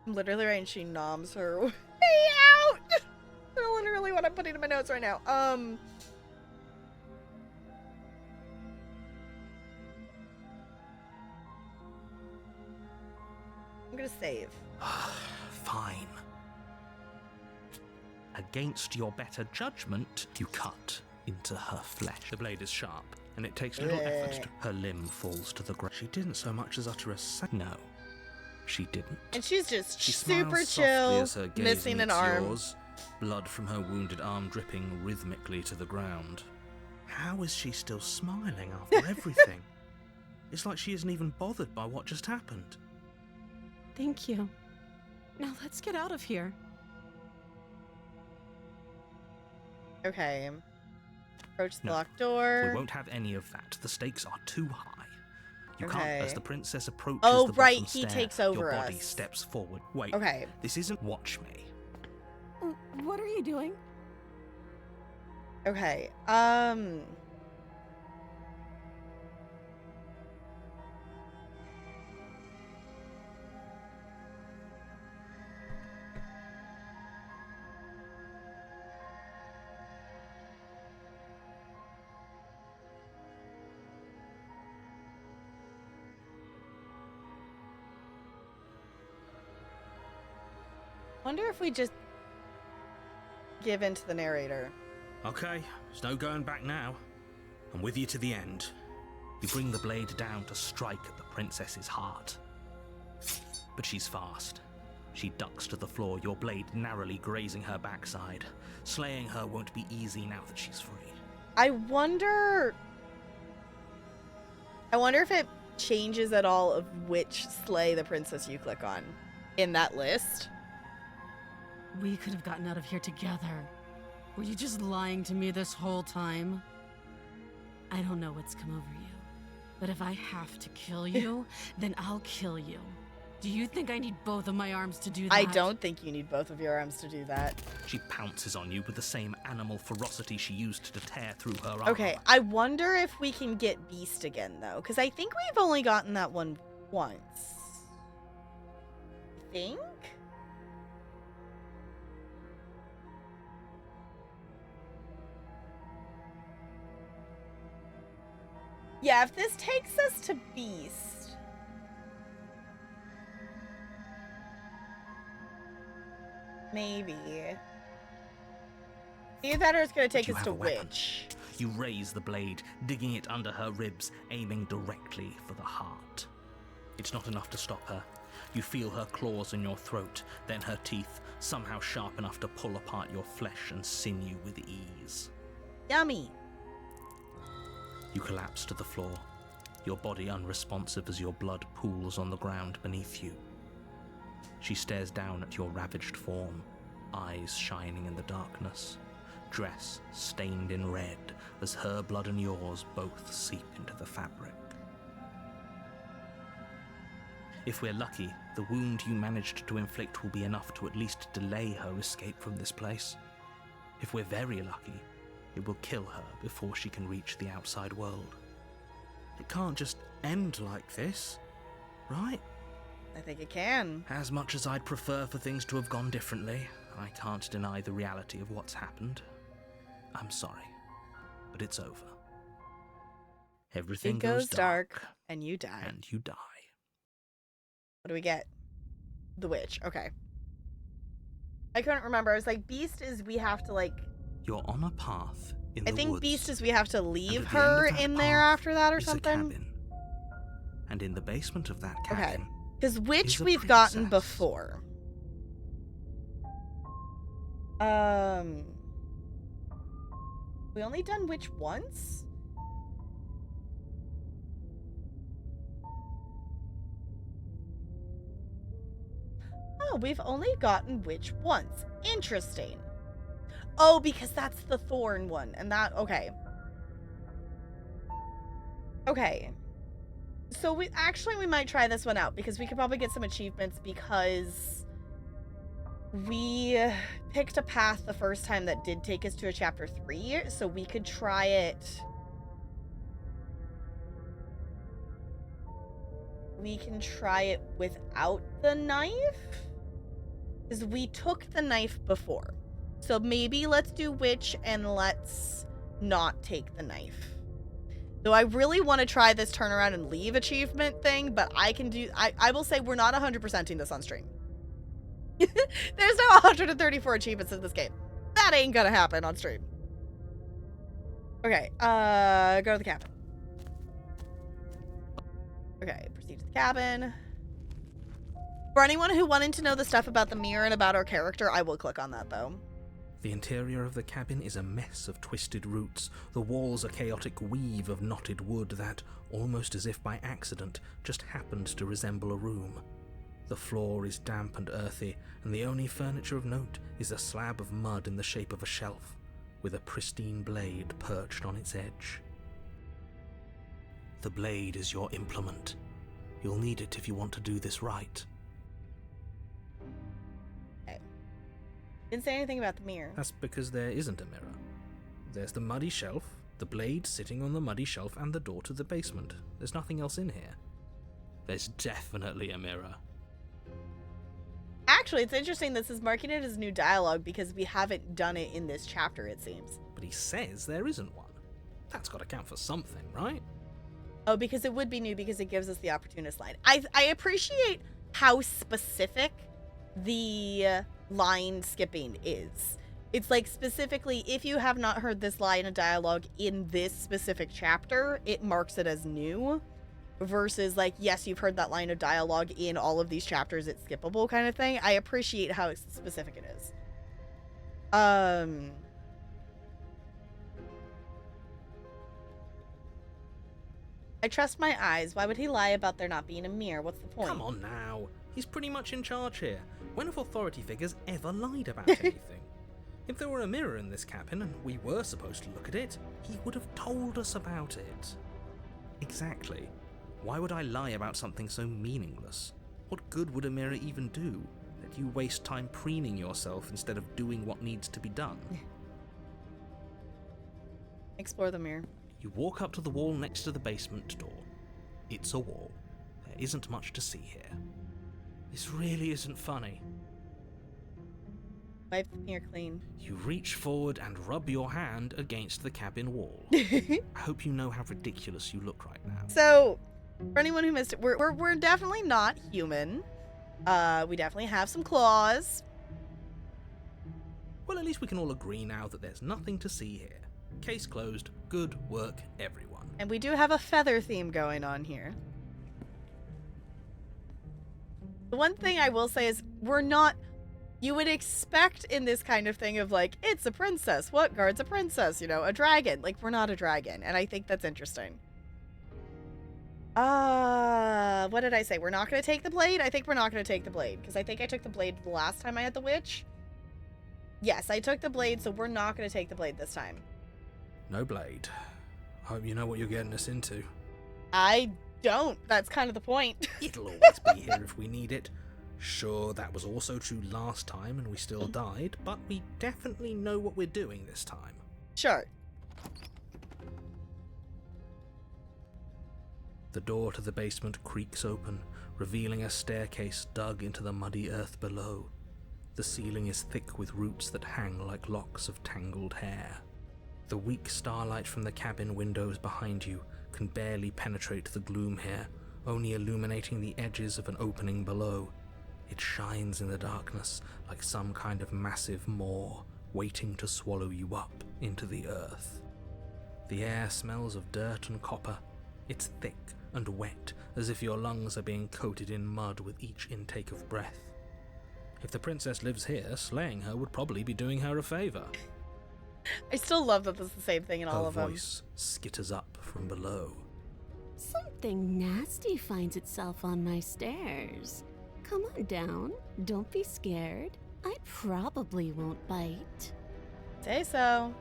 I'm literally writing she noms her way out. That's literally what I'm putting in my notes right now. I'm gonna save. Fine. Against your better judgment, you cut into her flesh. The blade is sharp. And it takes little effort to... Her limb falls to the ground. She didn't so much as utter a sound. No, she didn't. And she's just She super smiles softly chill, as her gaze missing an meets arm. yours, blood from her wounded arm dripping rhythmically to the ground. How is she still smiling after everything? It's like she isn't even bothered by what just happened. Thank you. Now let's get out of here. Okay. Approach the No, locked door. We won't have any of that. The stakes are too high. You Okay. can't, as the princess approaches Oh, the right, bottom he stair, takes over your body us. steps forward. Wait, Okay. this isn't watch me. What are you doing? Okay. Wonder if we just give in to the narrator. Okay, there's no going back now. I'm with you to the end. You bring the blade down to strike at the princess's heart. But she's fast. She ducks to the floor, your blade narrowly grazing her backside. Slaying her won't be easy now that she's free. I wonder if it changes at all of which slay the princess you click on in that list. We could have gotten out of here together. Were you just lying to me this whole time? I don't know what's come over you, but if I have to kill you, then I'll kill you. Do you think I need both of my arms to do that? I don't think you need both of your arms to do that. She pounces on you with the same animal ferocity she used to tear through her armor. Okay, I wonder if we can get Beast again, though, because I think we've only gotten that one once. I think? Yeah, if this takes us to Beast. Maybe. Either that or it's going to take You us have to a weapon. Witch. You raise the blade, digging it under her ribs, aiming directly for the heart. It's not enough to stop her. You feel her claws in your throat, then her teeth, somehow sharp enough to pull apart your flesh and sinew with ease. Yummy. You collapse to the floor, your body unresponsive as your blood pools on the ground beneath you. She stares down at your ravaged form, eyes shining in the darkness, dress stained in red as her blood and yours both seep into the fabric. If we're lucky, the wound you managed to inflict will be enough to at least delay her escape from this place. If we're very lucky, it will kill her before she can reach the outside world. It can't just end like this, right? I think it can. As much as I'd prefer for things to have gone differently, I can't deny the reality of what's happened. I'm sorry, but it's over. Everything It goes dark, and you die. And you die. What do we get? The witch. Okay. I couldn't remember. I was like, Beast is we have to like... You're on a path in the I think woods, Beast is we have to leave and at the her end of that in there path after that or is a something. cabin. And in the basement of that cabin... Okay. Because witch is a we've gotten princess. before. We only done witch once? Oh, we've only gotten witch once. Interesting. Oh, because that's the thorn one. And that, okay. Okay. So we might try this one out because we could probably get some achievements because we picked a path the first time that did take us to a chapter 3, so we could try it. We can try it without the knife because we took the knife before. So maybe let's do witch and let's not take the knife. Though I really want to try this turnaround and leave achievement thing, but I can do... I will say we're not 100%ing this on stream. There's no 134 achievements in this game. That ain't gonna happen on stream. Okay, go to the cabin. Okay, proceed to the cabin. For anyone who wanted to know the stuff about the mirror and about our character, I will click on that, though. The interior of the cabin is a mess of twisted roots, the walls a chaotic weave of knotted wood that, almost as if by accident, just happened to resemble a room. The floor is damp and earthy, and the only furniture of note is a slab of mud in the shape of a shelf, with a pristine blade perched on its edge. The blade is your implement. You'll need it if you want to do this right. Didn't say anything about the mirror. That's because there isn't a mirror. There's the muddy shelf, the blade sitting on the muddy shelf, and the door to the basement. There's nothing else in here. There's definitely a mirror. Actually, it's interesting this is marking it as new dialogue because we haven't done it in this chapter, it seems. But he says there isn't one. That's got to count for something, right? Oh, because it would be new because it gives us the opportunist line. I appreciate how specific the line skipping is. It's like specifically if you have not heard this line of dialogue in this specific chapter, it marks it as new versus like, yes, you've heard that line of dialogue in all of these chapters, it's skippable kind of thing. I appreciate how specific it is. I trust my eyes. Why would he lie about there not being a mirror? What's the point? Come on now. He's pretty much in charge here. When have authority figures ever lied about anything? If there were a mirror in this cabin and we were supposed to look at it, he would have told us about it. Exactly. Why would I lie about something so meaningless? What good would a mirror even do? That you waste time preening yourself instead of doing what needs to be done. Explore the mirror. You walk up to the wall next to the basement door. It's a wall. There isn't much to see here. This really isn't funny. Wipe the mirror clean. You reach forward and rub your hand against the cabin wall. I hope you know how ridiculous you look right now. So, for anyone who missed it, we're definitely not human. We definitely have some claws. Well, at least we can all agree now that there's nothing to see here. Case closed. Good work, everyone. And we do have a feather theme going on here. The one thing I will say is we're not... You would expect in this kind of thing of like, it's a princess. What guards a princess? You know, a dragon. Like, we're not a dragon. And I think that's interesting. What did I say? We're not going to take the blade? I think we're not going to take the blade. Because I think I took the blade the last time I had the witch. Yes, I took the blade, so we're not going to take the blade this time. No blade. Hope you know what you're getting us into. I don't. That's kind of the point. It'll always be here if we need it. Sure, that was also true last time and we still died, but we definitely know what we're doing this time. Sure. The door to the basement creaks open, revealing a staircase dug into the muddy earth below. The ceiling is thick with roots that hang like locks of tangled hair. The weak starlight from the cabin windows behind you can barely penetrate the gloom here, only illuminating the edges of an opening below. It shines in the darkness like some kind of massive maw waiting to swallow you up into the earth. The air smells of dirt and copper. It's thick and wet, as if your lungs are being coated in mud with each intake of breath. If the princess lives here, slaying her would probably be doing her a favor. I still love that this is the same thing in all of them. Her voice skitters up from below. Something nasty finds itself on my stairs. Come on down. Don't be scared. I probably won't bite. Say so.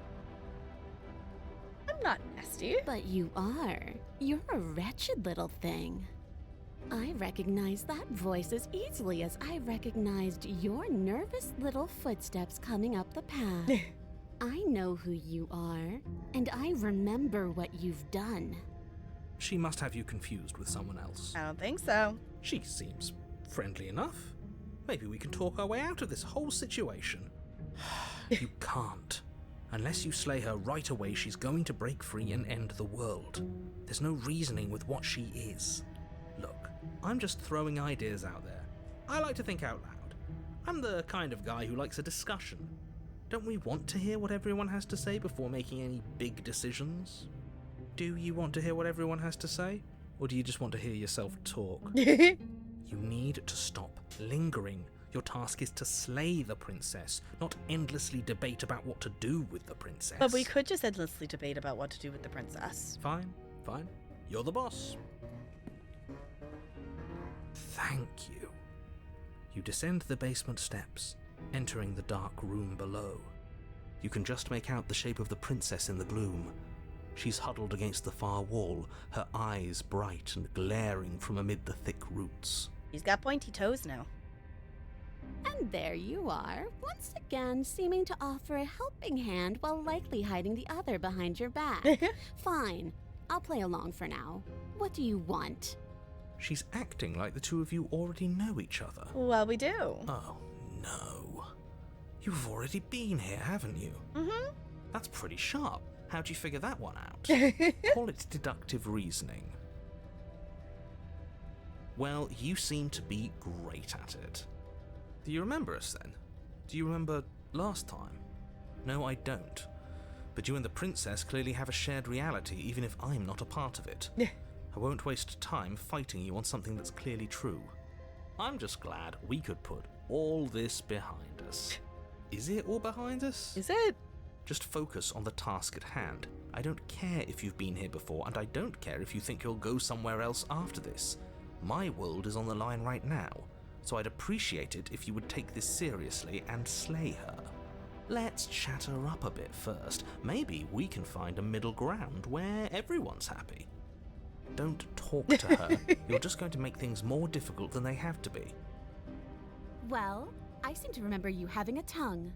I'm not nasty. But you are. You're a wretched little thing. I recognize that voice as easily as I recognized your nervous little footsteps coming up the path. I know who you are, and I remember what you've done. She must have you confused with someone else. I don't think so. She seems friendly enough. Maybe we can talk our way out of this whole situation. You can't. Unless you slay her right away, she's going to break free and end the world. There's no reasoning with what she is. Look, I'm just throwing ideas out there. I like to think out loud. I'm the kind of guy who likes a discussion. Don't we want to hear what everyone has to say before making any big decisions? Do you want to hear what everyone has to say? Or do you just want to hear yourself talk? You need to stop lingering. Your task is to slay the princess, not endlessly debate about what to do with the princess. But we could just endlessly debate about what to do with the princess. Fine, fine. You're the boss. Thank you. You descend the basement steps, entering the dark room below. You can just make out the shape of the princess in the gloom. She's huddled against the far wall, her eyes bright and glaring from amid the thick roots. She's got pointy toes now. And there you are, once again seeming to offer a helping hand while likely hiding the other behind your back. Fine, I'll play along for now. What do you want? She's acting like the two of you already know each other. Well, we do. Oh, no. You've already been here, haven't you? Mm-hmm. That's pretty sharp. How'd you figure that one out? Call it deductive reasoning. Well, you seem to be great at it. Do you remember us then? Do you remember last time? No, I don't. But you and the princess clearly have a shared reality, even if I'm not a part of it. I won't waste time fighting you on something that's clearly true. I'm just glad we could put all this behind us. Is it all behind us? Is it? Just focus on the task at hand. I don't care if you've been here before, and I don't care if you think you'll go somewhere else after this. My world is on the line right now, so I'd appreciate it if you would take this seriously and slay her. Let's chat her up a bit first. Maybe we can find a middle ground where everyone's happy. Don't talk to her. You're just going to make things more difficult than they have to be. Well, I seem to remember you having a tongue.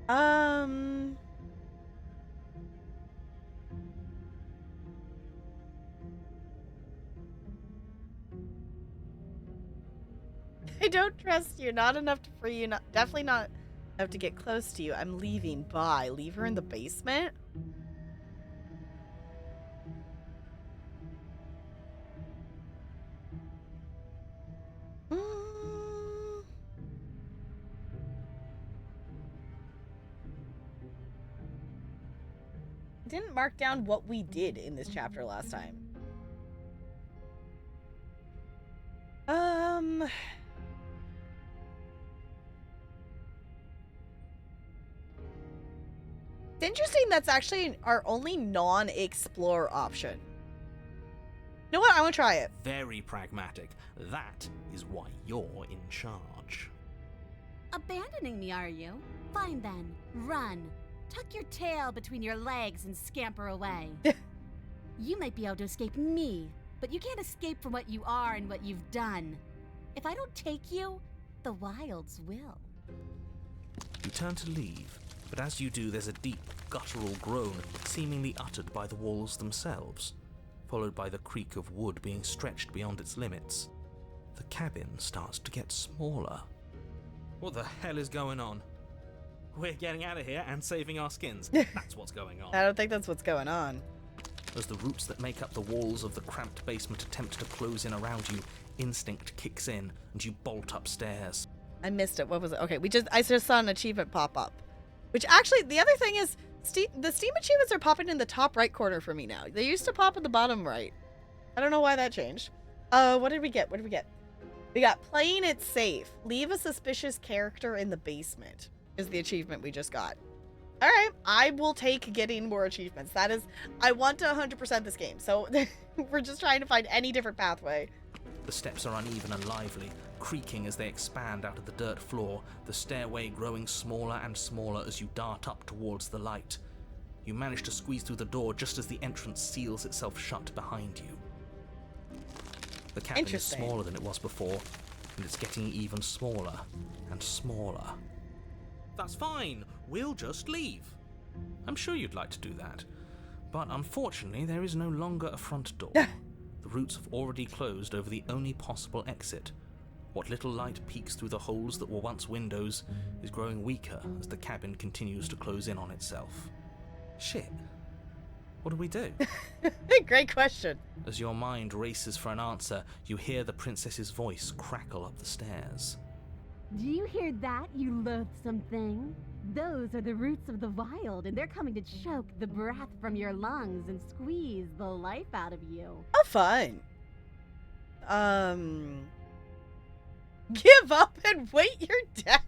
I don't trust you. Not enough to free you. Definitely not enough to get close to you. I'm leaving. Bye. Leave her in the basement? I didn't mark down what we did in this chapter last time. interesting that's actually our only non-explore option. You know what? I want to try it. Very pragmatic. That is why you're in charge. Abandoning me, are you? Fine then. Run. Tuck your tail between your legs and scamper away. You might be able to escape me, but you can't escape from what you are and what you've done. If I don't take you, the wilds will. You turn to leave, but as you do, there's a deep, guttural groan seemingly uttered by the walls themselves, followed by the creak of wood being stretched beyond its limits. The cabin starts to get smaller. What the hell is going on? We're getting out of here and saving our skins. That's what's going on. I don't think that's what's going on. As the roots that make up the walls of the cramped basement attempt to close in around you, instinct kicks in and you bolt upstairs. I missed it. What was it? Okay, I just saw an achievement pop up. Which actually, the other thing is, the Steam achievements are popping in the top right corner for me now. They used to pop at the bottom right. I don't know why that changed. What did we get? What did we get? We got playing it safe. Leave a suspicious character in the basement is the achievement we just got. All right, I will take getting more achievements. That is, I want to 100% this game. So we're just trying to find any different pathway. The steps are uneven and lively, creaking as they expand out of the dirt floor, the stairway growing smaller and smaller as you dart up towards the light. You manage to squeeze through the door just as the entrance seals itself shut behind you. The cabin is smaller than it was before, and it's getting even smaller and smaller. That's fine. We'll just leave. I'm sure you'd like to do that, but unfortunately there is no longer a front door. The roots have already closed over the only possible exit. What little light peeks through the holes that were once windows is growing weaker as the cabin continues to close in on itself. Shit. What do we do? Great question. As your mind races for an answer, you hear the princess's voice crackle up the stairs. Do you hear that, you loathsome thing? Those are the roots of the wild, and they're coming to choke the breath from your lungs and squeeze the life out of you. Oh, fun. Give up and wait your death.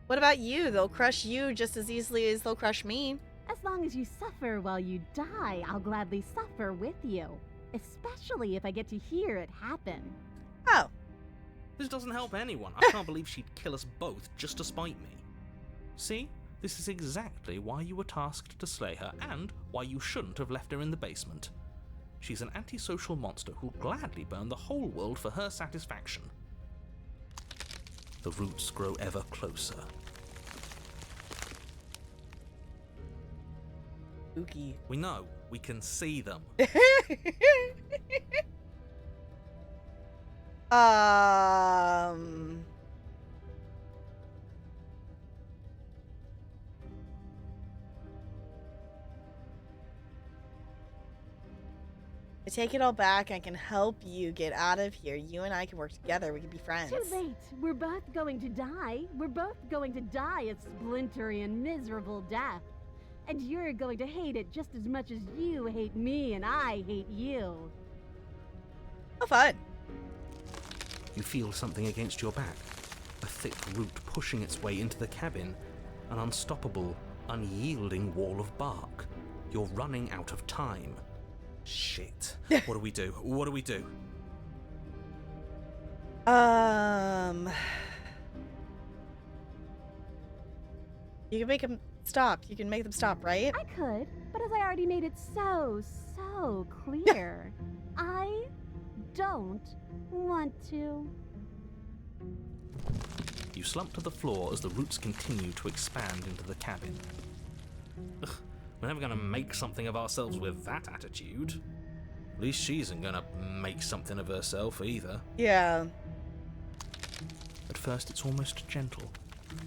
What about you? They'll crush you just as easily as they'll crush me. As long as you suffer while you die, I'll gladly suffer with you. Especially if I get to hear it happen. Oh. This doesn't help anyone. I can't believe she'd kill us both just to spite me. See? This is exactly why you were tasked to slay her, and why you shouldn't have left her in the basement. She's an antisocial monster who'll gladly burn the whole world for her satisfaction. The roots grow ever closer. Spooky. We know. We can see them. I take it all back. I can help you get out of here. You and I can work together. We can be friends. Too late. We're both going to die. We're both going to die a splintery and miserable death. And you're going to hate it just as much as you hate me and I hate you. Oh, fun. You feel something against your back. A thick root pushing its way into the cabin. An unstoppable, unyielding wall of bark. You're running out of time. Shit. What do we do? What do we do? You can make them stop. You can make them stop, right? I could, but as I already made it so clear, I don't want to. You slump to the floor as the roots continue to expand into the cabin. Ugh, we're never gonna make something of ourselves with that attitude. At least she isn't gonna make something of herself either. Yeah. At first it's almost gentle,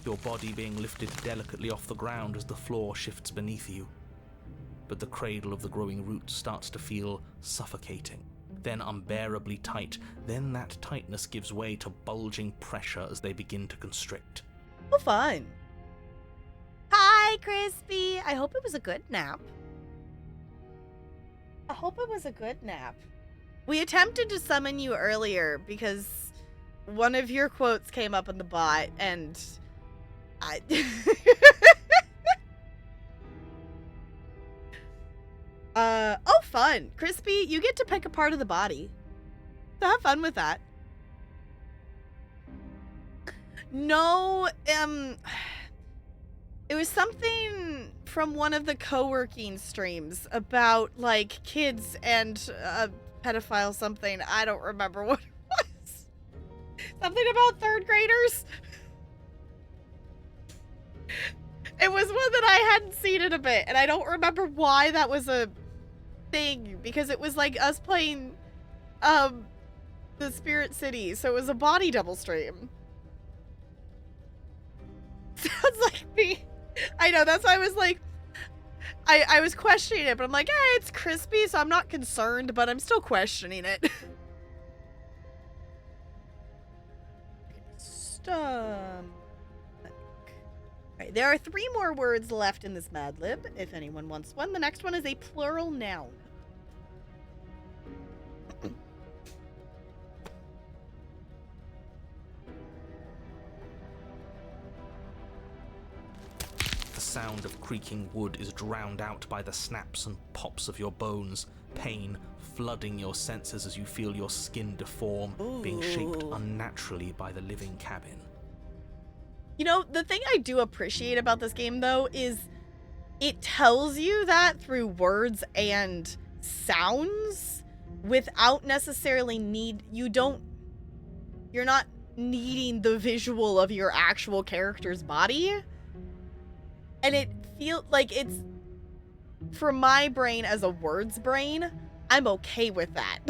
your body being lifted delicately off the ground as the floor shifts beneath you. But the cradle of the growing roots starts to feel suffocating, then unbearably tight, then that tightness gives way to bulging pressure as they begin to constrict. Oh, fun. Hi, Crispy. I hope it was a good nap. I hope it was a good nap. We attempted to summon you earlier because one of your quotes came up in the bot, and I... oh, fun. Crispy, you get to pick a part of the body. So have fun with that. No, it was something from one of the co-working streams about, like, kids and pedophile something. I don't remember what it was. Something about 3rd graders. It was one that I hadn't seen in a bit, and I don't remember why that was a thing, because it was like us playing the Spirit City, so it was a body double stream. Sounds like me. I know, that's why I was like, I was questioning it, but I'm like, hey, it's Crispy, so I'm not concerned, but I'm still questioning it. Alright, there are 3 more words left in this Mad Lib, if anyone wants one. The next one is a plural noun. The sound of creaking wood is drowned out by the snaps and pops of your bones, pain flooding your senses as you feel your skin deform, being shaped unnaturally by the living cabin. You know, the thing I do appreciate about this game, though, is it tells you that through words and sounds without necessarily you're not needing the visual of your actual character's body. And it feels like it's, for my brain as a words brain, I'm okay with that.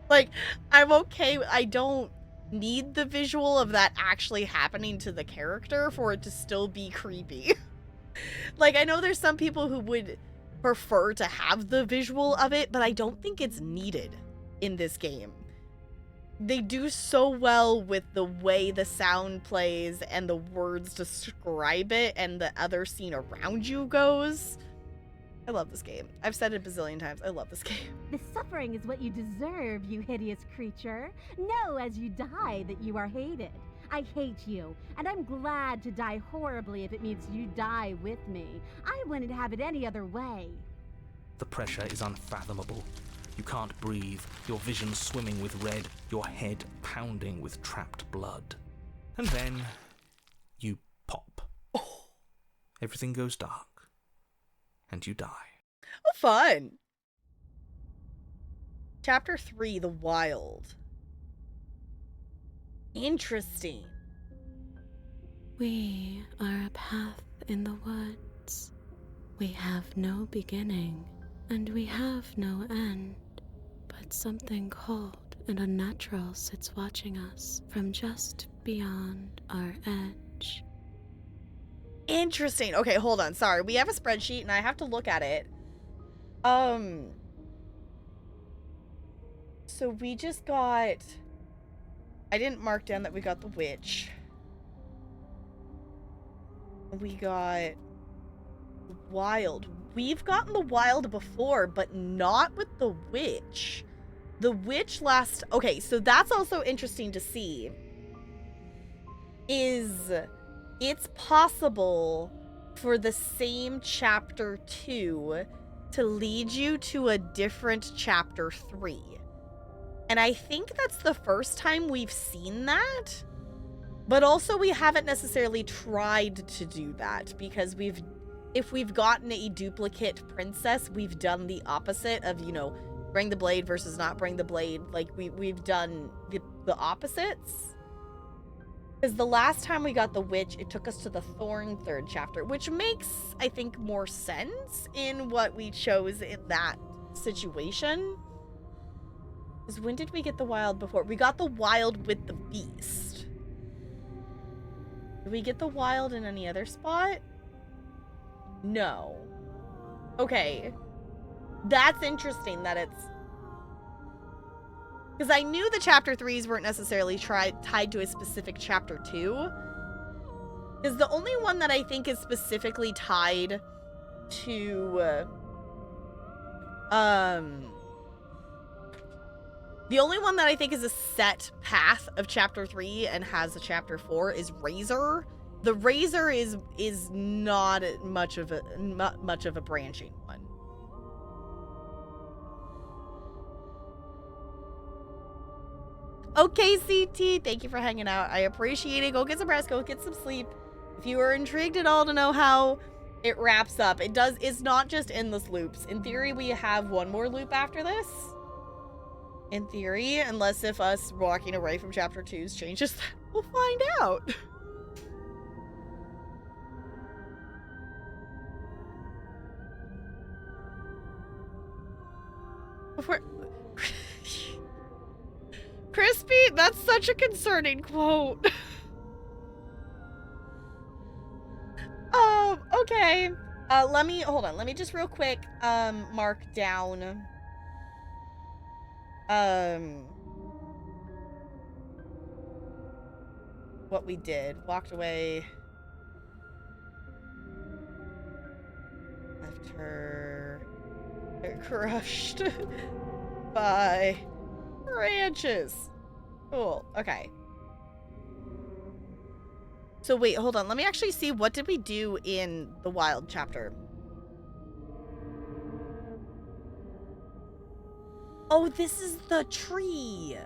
Like, I'm okay. I don't need the visual of that actually happening to the character for it to still be creepy. Like, I know there's some people who would prefer to have the visual of it, but I don't think it's needed in this game. They do so well with the way the sound plays and the words describe it and the other scene around you goes. I love this game. I've said it a bazillion times. I love this game. The suffering is what you deserve, you hideous creature. Know as you die that you are hated. I hate you, and I'm glad to die horribly if it means you die with me. I wouldn't have it any other way. The pressure is unfathomable. You can't breathe, your vision swimming with red, your head pounding with trapped blood. And then you pop. Everything goes dark. And you die. Oh, fun! Chapter 3, The Wild. Interesting. We are a path in the woods. We have no beginning, and we have no end. But something cold and unnatural sits watching us from just beyond our edge. Interesting. Okay, hold on. Sorry. We have a spreadsheet and I have to look at it. So we just got... I didn't mark down that we got the witch. We got the wild. We've gotten the wild before, but not with the witch. The witch last... Okay, so that's also interesting to see. It's possible for the same chapter 2 to lead you to a different chapter 3. And I think that's the first time we've seen that. But also we haven't necessarily tried to do that because if we've gotten a duplicate princess, we've done the opposite of, you know, bring the blade versus not bring the blade. Like we've done the opposites. Because the last time we got the witch, it took us to the Thorn 3rd chapter, which makes, I think, more sense in what we chose in that situation. Because when did we get the wild before? We got the wild with the beast. Did we get the wild in any other spot? No. Okay. That's interesting that it's... Because I knew the chapter 3s weren't necessarily tied to a specific chapter 2. Because the only one that I think is specifically tied to... The only one that I think is a set path of chapter 3 and has a chapter 4 is Razor. The Razor is not much of a branching one. Okay, CT, thank you for hanging out. I appreciate it. Go get some rest. Go get some sleep. If you are intrigued at all to know how it wraps up, it's not just endless loops. In theory, we have one more loop after this. In theory, unless if us walking away from chapter 2's changes that, we'll find out. Crispy, that's such a concerning quote. Okay. Hold on. Let me just real quick, mark down, what we did. Walked away. Left her crushed by branches. Cool. Okay. So wait, hold on. Let me actually see, what did we do in the wild chapter? Oh, this is the tree.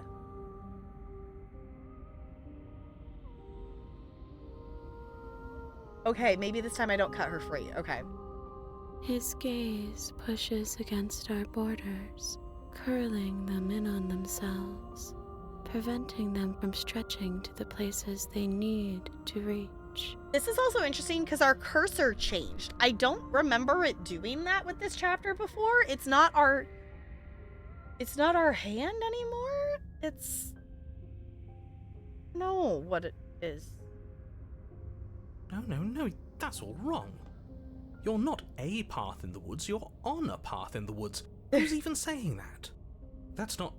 Okay, maybe this time I don't cut her free. Okay. His gaze pushes against our borders, curling them in on themselves, preventing them from stretching to the places they need to reach. This is also interesting because our cursor changed. I don't remember it doing that with this chapter before. It's not our hand anymore. It's what it is. No, that's all wrong. You're not a path in the woods, you're on a path in the woods. Who's even saying that? That's not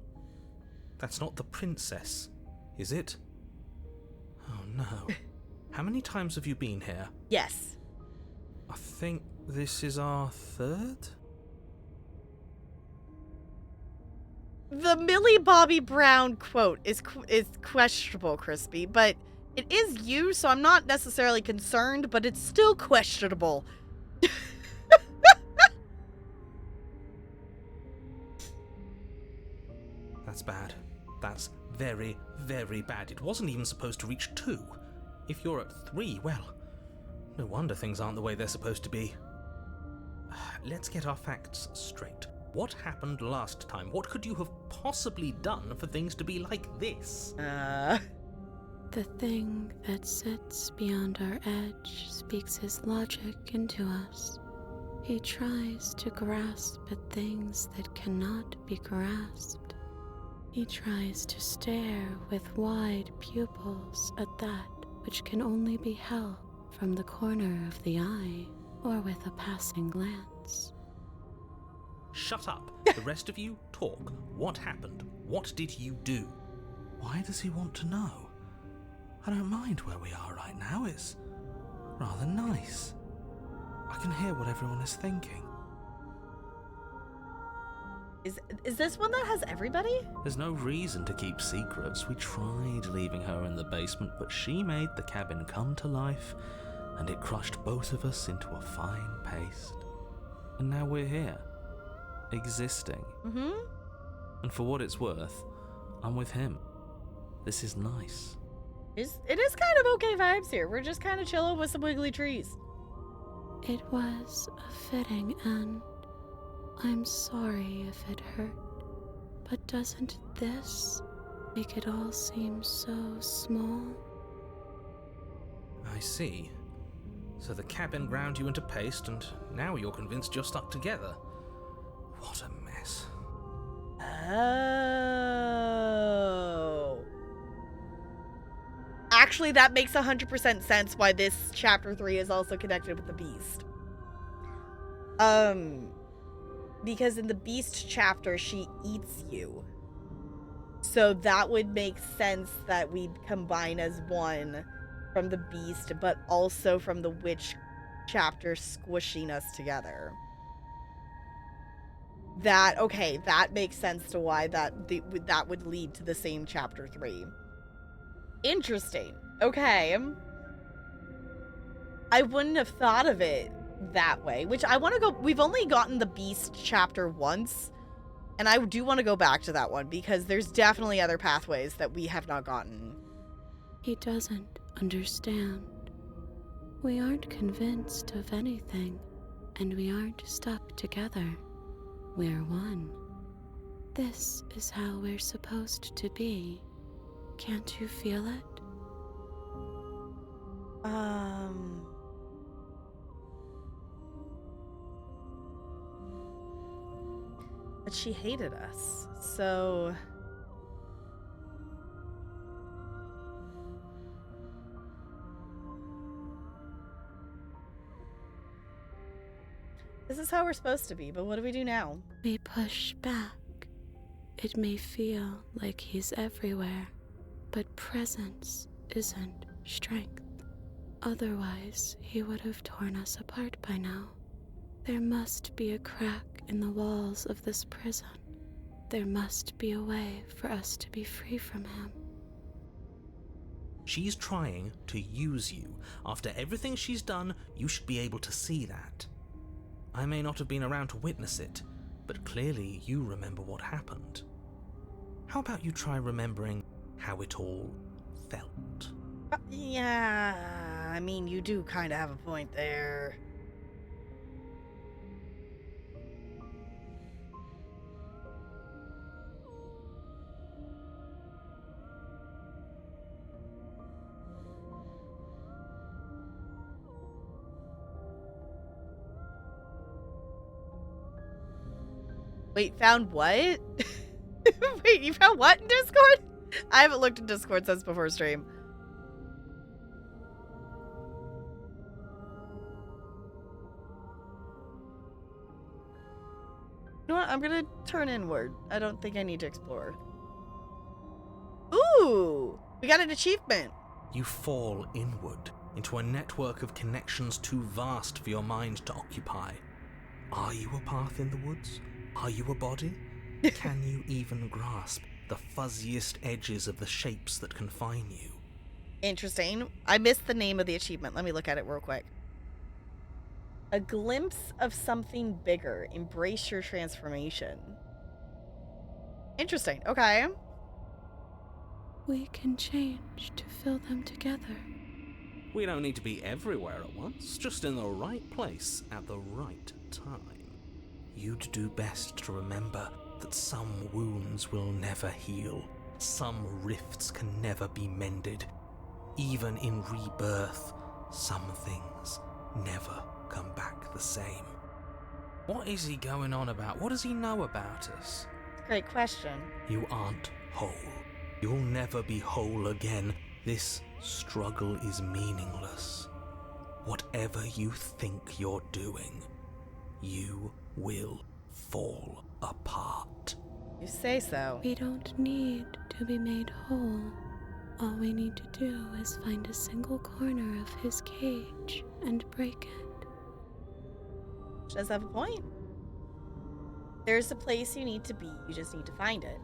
the princess, is it? Oh no. How many times have you been here? Yes. I think this is our third? The Millie Bobby Brown quote is questionable, Crispy, but it is you, so I'm not necessarily concerned, but it's still questionable. That's bad. That's very, very bad. It wasn't even supposed to reach 2. If you're at 3, well, no wonder things aren't the way they're supposed to be. Let's get our facts straight. What happened last time? What could you have possibly done for things to be like this? The thing that sits beyond our edge speaks his logic into us. He tries to grasp at things that cannot be grasped. He tries to stare with wide pupils at that which can only be held from the corner of the eye or with a passing glance. Shut up. The rest of you, talk. What happened? What did you do? Why does he want to know? I don't mind where we are right now. It's rather nice. I can hear what everyone is thinking. Is this one that has everybody? There's no reason to keep secrets. We tried leaving her in the basement, but she made the cabin come to life, and it crushed both of us into a fine paste. And now we're here, existing. Mm-hmm. And for what it's worth, I'm with him. This is nice. It is kind of okay vibes here. We're just kind of chilling with some wiggly trees. It was a fitting end. I'm sorry if it hurt, but doesn't this make it all seem so small? I see. So the cabin ground you into paste, and now you're convinced you're stuck together. What a mess. Oh. Actually, that makes 100% sense why this chapter 3 is also connected with the beast. Because in the beast chapter, she eats you. So that would make sense that we'd combine as one from the beast, but also from the witch chapter squishing us together. Okay, that makes sense to why that would lead to the same chapter 3. Interesting. Okay. I wouldn't have thought of it that way, which I want to go. We've only gotten the Beast chapter once, and I do want to go back to that one because there's definitely other pathways that we have not gotten. He doesn't understand. We aren't convinced of anything, and we aren't stuck together. We're one. This is how we're supposed to be. Can't you feel it? But she hated us, so... This is how we're supposed to be, but what do we do now? We push back. It may feel like he's everywhere, but presence isn't strength. Otherwise, he would have torn us apart by now. There must be a crack in the walls of this prison. There must be a way for us to be free from him. She's trying to use you. After everything she's done, you should be able to see that. I may not have been around to witness it, but clearly you remember what happened. How about you try remembering how it all felt? Yeah, I mean, you do kind of have a point there. Wait, found what? Wait, you found what in Discord? I haven't looked in Discord since before stream. You know what? I'm gonna turn inward. I don't think I need to explore. Ooh! We got an achievement! You fall inward into a network of connections too vast for your mind to occupy. Are you a path in the woods? Are you a body? Can you even grasp the fuzziest edges of the shapes that confine you? Interesting. I missed the name of the achievement. Let me look at it real quick. A glimpse of something bigger. Embrace your transformation. Interesting. Okay. We can change to fill them together. We don't need to be everywhere at once, just in the right place at the right time. You'd do best to remember that some wounds will never heal. Some rifts can never be mended. Even in rebirth, some things never come back the same. What is he going on about? What does he know about us? Great question. You aren't whole. You'll never be whole again. This struggle is meaningless. Whatever you think you're doing, you will fall apart. You say so. We don't need to be made whole. All we need to do is find a single corner of his cage and break it. She does have a point. There's a place you need to be. You just need to find it.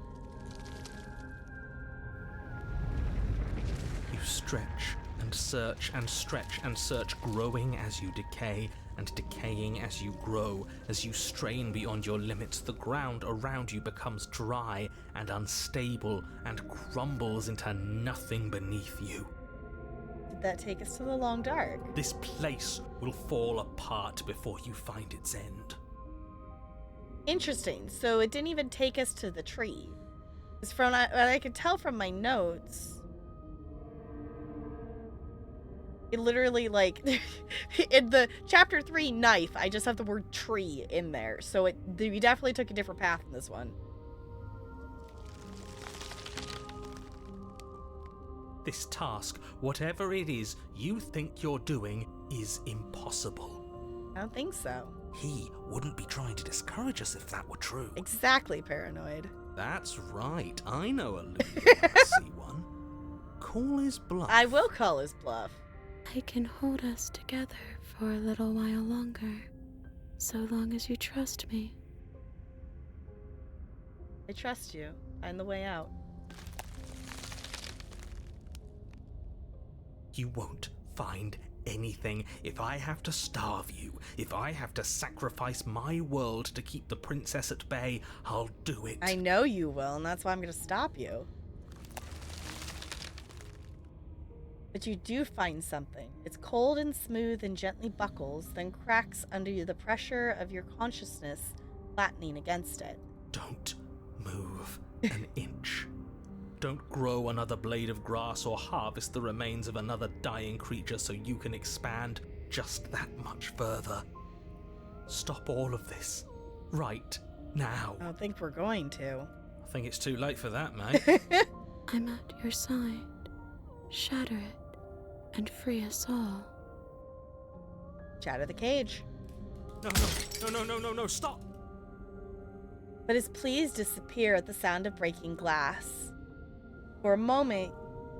You stretch and search and stretch and search, growing as you decay and decaying as you grow. As you strain beyond your limits, the ground around you becomes dry and unstable and crumbles into nothing beneath you. Did that take us to the long dark? This place will fall apart before you find its end. Interesting. So it didn't even take us to the tree. It's from what I could tell from my notes. It literally, like, in the chapter 3 knife, I just have the word tree in there. So we definitely took a different path in this one. This task, whatever it is you think you're doing, is impossible. I don't think so. He wouldn't be trying to discourage us if that were true. Exactly, paranoid. That's right. I know a lunacy one. Call his bluff. I will call his bluff. I can hold us together for a little while longer, so long as you trust me. I trust you. Find the way out. You won't find anything. If I have to starve you, if I have to sacrifice my world to keep the princess at bay, I'll do it. I know you will, and that's why I'm going to stop you. But you do find something. It's cold and smooth and gently buckles, then cracks under the pressure of your consciousness, flattening against it. Don't move an inch. Don't grow another blade of grass or harvest the remains of another dying creature so you can expand just that much further. Stop all of this. Right now. I don't think we're going to. I think it's too late for that, mate. I'm at your side. Shatter it and free us all. Shatter the cage. No, stop! But his pleas disappear at the sound of breaking glass. For a moment,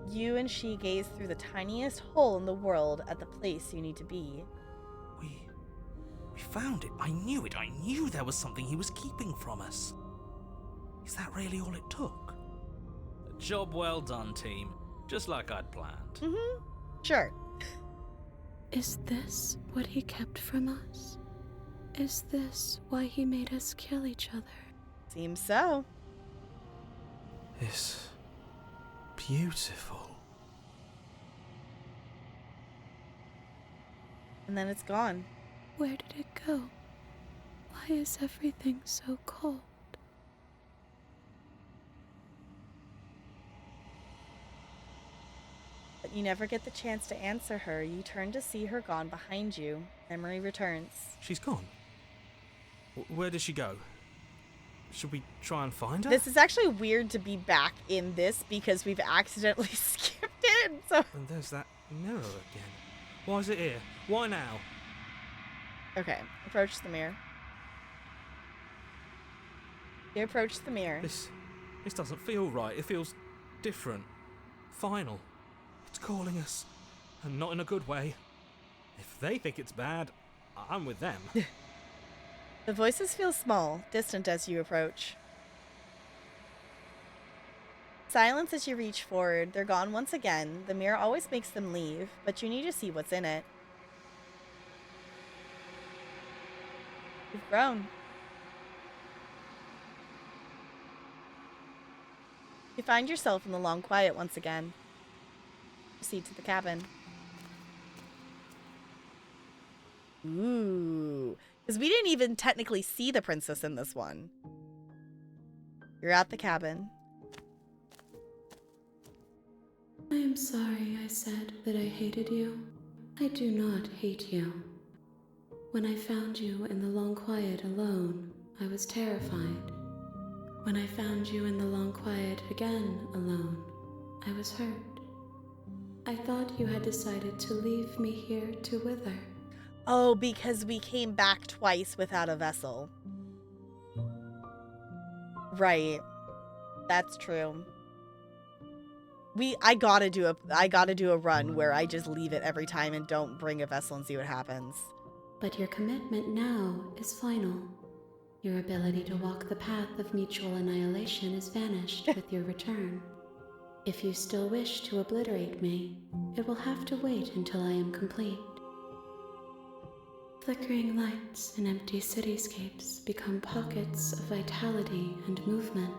you and she gaze through the tiniest hole in the world at the place you need to be. We found it. I knew it. I knew there was something he was keeping from us. Is that really all it took? Job well done, team. Just like I'd planned. Mm-hmm. Sure. Is this what he kept from us? Is this why he made us kill each other? Seems so. It's beautiful. And then it's gone. Where did it go? Why is everything so cold? But you never get the chance to answer her. You turn to see her gone behind you. Memory returns. She's gone. Where did she go? Should we try and find her? This is actually weird to be back in this because we've accidentally skipped it. So. And there's that mirror again. Why is it here? Why now? Okay, approach the mirror. You approach the mirror. This doesn't feel right. It feels different. Final. It's calling us. And not in a good way. If they think it's bad, I'm with them. The voices feel small, distant as you approach. Silence as you reach forward. They're gone once again. The mirror always makes them leave, but you need to see what's in it. You've grown. You find yourself in the long quiet once again. Proceed to the cabin. Ooh. Because we didn't even technically see the princess in this one. You're at the cabin. I am sorry I said that I hated you. I do not hate you. When I found you in the long quiet alone, I was terrified. When I found you in the long quiet again alone, I was hurt. I thought you had decided to leave me here to wither. Oh, because we came back twice without a vessel. Right. That's true. I gotta do a run where I just leave it every time and don't bring a vessel and see what happens. But your commitment now is final. Your ability to walk the path of mutual annihilation is vanished with your return. If you still wish to obliterate me, it will have to wait until I am complete. Flickering lights in empty cityscapes become pockets of vitality and movement.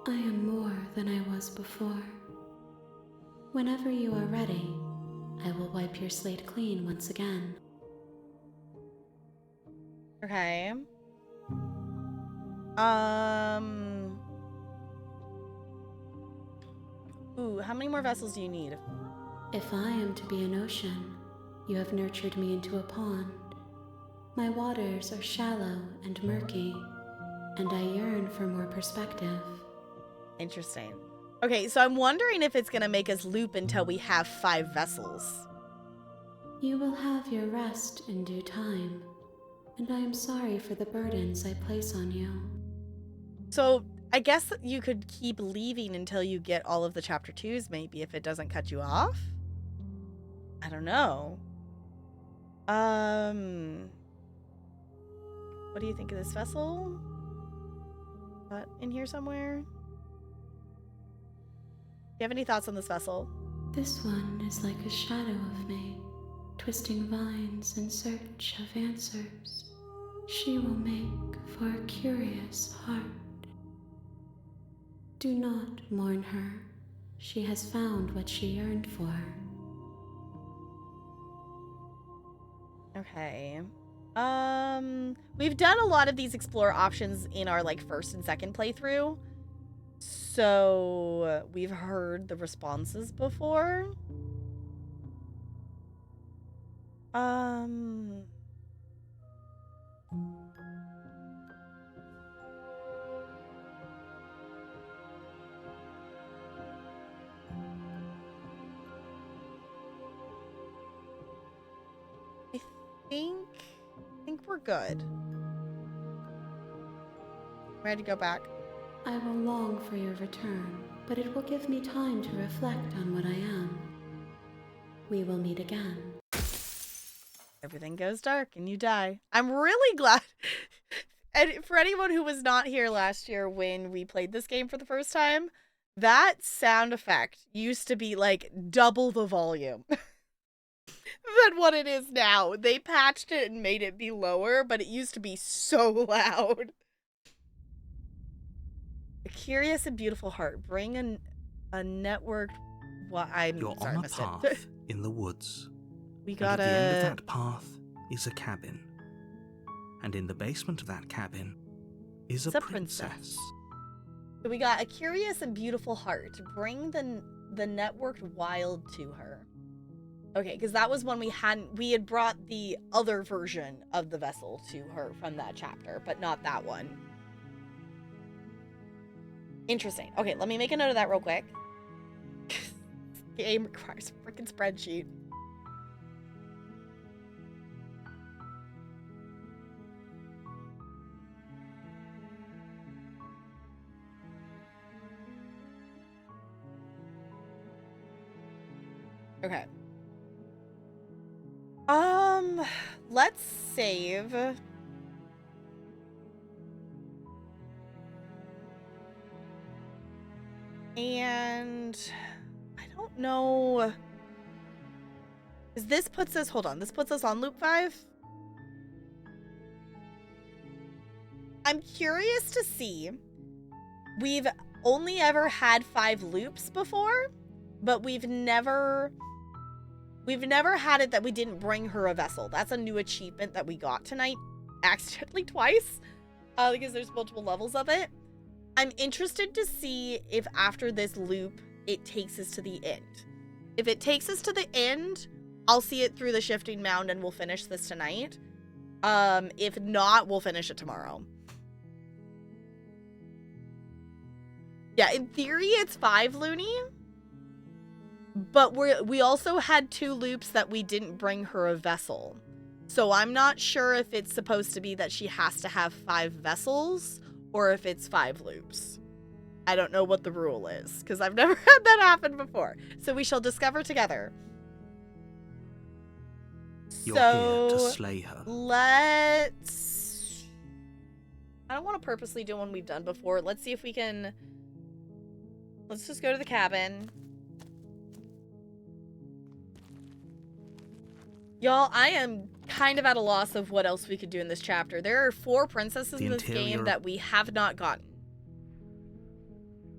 I am more than I was before. Whenever you are ready, I will wipe your slate clean once again. Okay. Ooh, how many more vessels do you need? If I am to be an ocean, you have nurtured me into a pond. My waters are shallow and murky, and I yearn for more perspective. Interesting. Okay, so I'm wondering if it's gonna make us loop until we have 5 vessels. You will have your rest in due time, and I am sorry for the burdens I place on you. So I guess you could keep leaving until you get all of the chapter 2s, maybe, if it doesn't cut you off? I don't know. What do you think of this vessel? that in here somewhere? Do you have any thoughts on this vessel? This one is like a shadow of me, twisting vines in search of answers. She will make for a curious heart. Do not mourn her. She has found what she yearned for. Okay. We've done a lot of these explore options in our like first and second playthrough. So we've heard the responses before. I think we're good. Ready to go back? I will long for your return, but it will give me time to reflect on what I am. We will meet again. Everything goes dark and you die. I'm really glad. And for anyone who was not here last year when we played this game for the first time, that sound effect used to be like double the volume than what it is now. They patched it and made it be lower, but it used to be so loud. A curious and beautiful heart. Bring a networked... Well, You're sorry, on a path in the woods. We gotta... And at the end of that path is a cabin. And in the basement of that cabin is a princess. So we got a curious and beautiful heart. Bring the networked wild to her. Okay, because that was when we had brought the other version of the vessel to her from that chapter, but not that one. Interesting. Okay, let me make a note of that real quick. Game requires a freaking spreadsheet. Okay. Let's save. And I don't know. This puts us, hold on, this puts us on loop 5. I'm curious to see. We've only ever had 5 loops before, but we've never had it that we didn't bring her a vessel. That's a new achievement that we got tonight, accidentally twice, because there's multiple levels of it. I'm interested to see if after this loop, it takes us to the end. If it takes us to the end, I'll see it through the Shifting Mound and we'll finish this tonight. If not, we'll finish it tomorrow. Yeah, in theory, it's 5, Looney. But we also had 2 loops that we didn't bring her a vessel. So I'm not sure if it's supposed to be that she has to have 5 vessels or if it's 5 loops. I don't know what the rule is because I've never had that happen before. So we shall discover together. You're here to slay her. Let's... I don't want to purposely do one we've done before. Let's see if we can... Let's just go to the cabin. Y'all, I am kind of at a loss of what else we could do in this chapter. There are 4 princesses in this game that we have not gotten.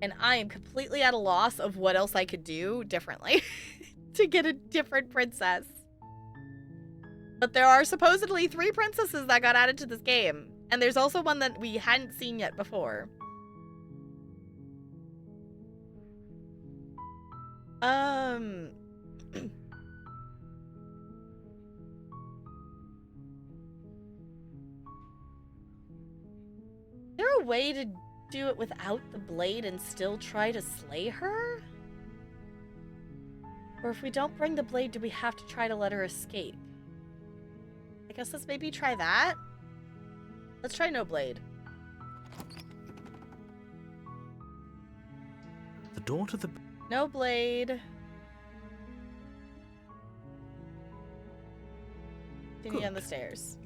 And I am completely at a loss of what else I could do differently to get a different princess. But there are supposedly 3 princesses that got added to this game. And there's also one that we hadn't seen yet before. Is there a way to do it without the blade and still try to slay her? Or if we don't bring the blade, do we have to try to let her escape? I guess let's maybe try that. Let's try no blade. The door to the... No blade. Continue on the stairs.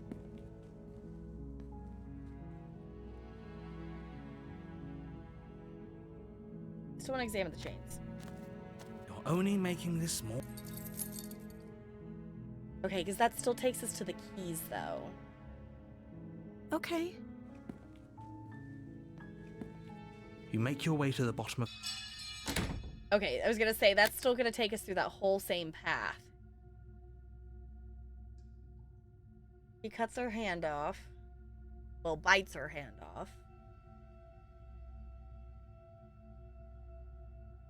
Just want to examine the chains. You're only making this more. Okay, because that still takes us to the keys, though. Okay. You make your way to the bottom of. Okay, I was gonna say, that's still gonna take us through that whole same path. He cuts her hand off. Well, bites her hand off.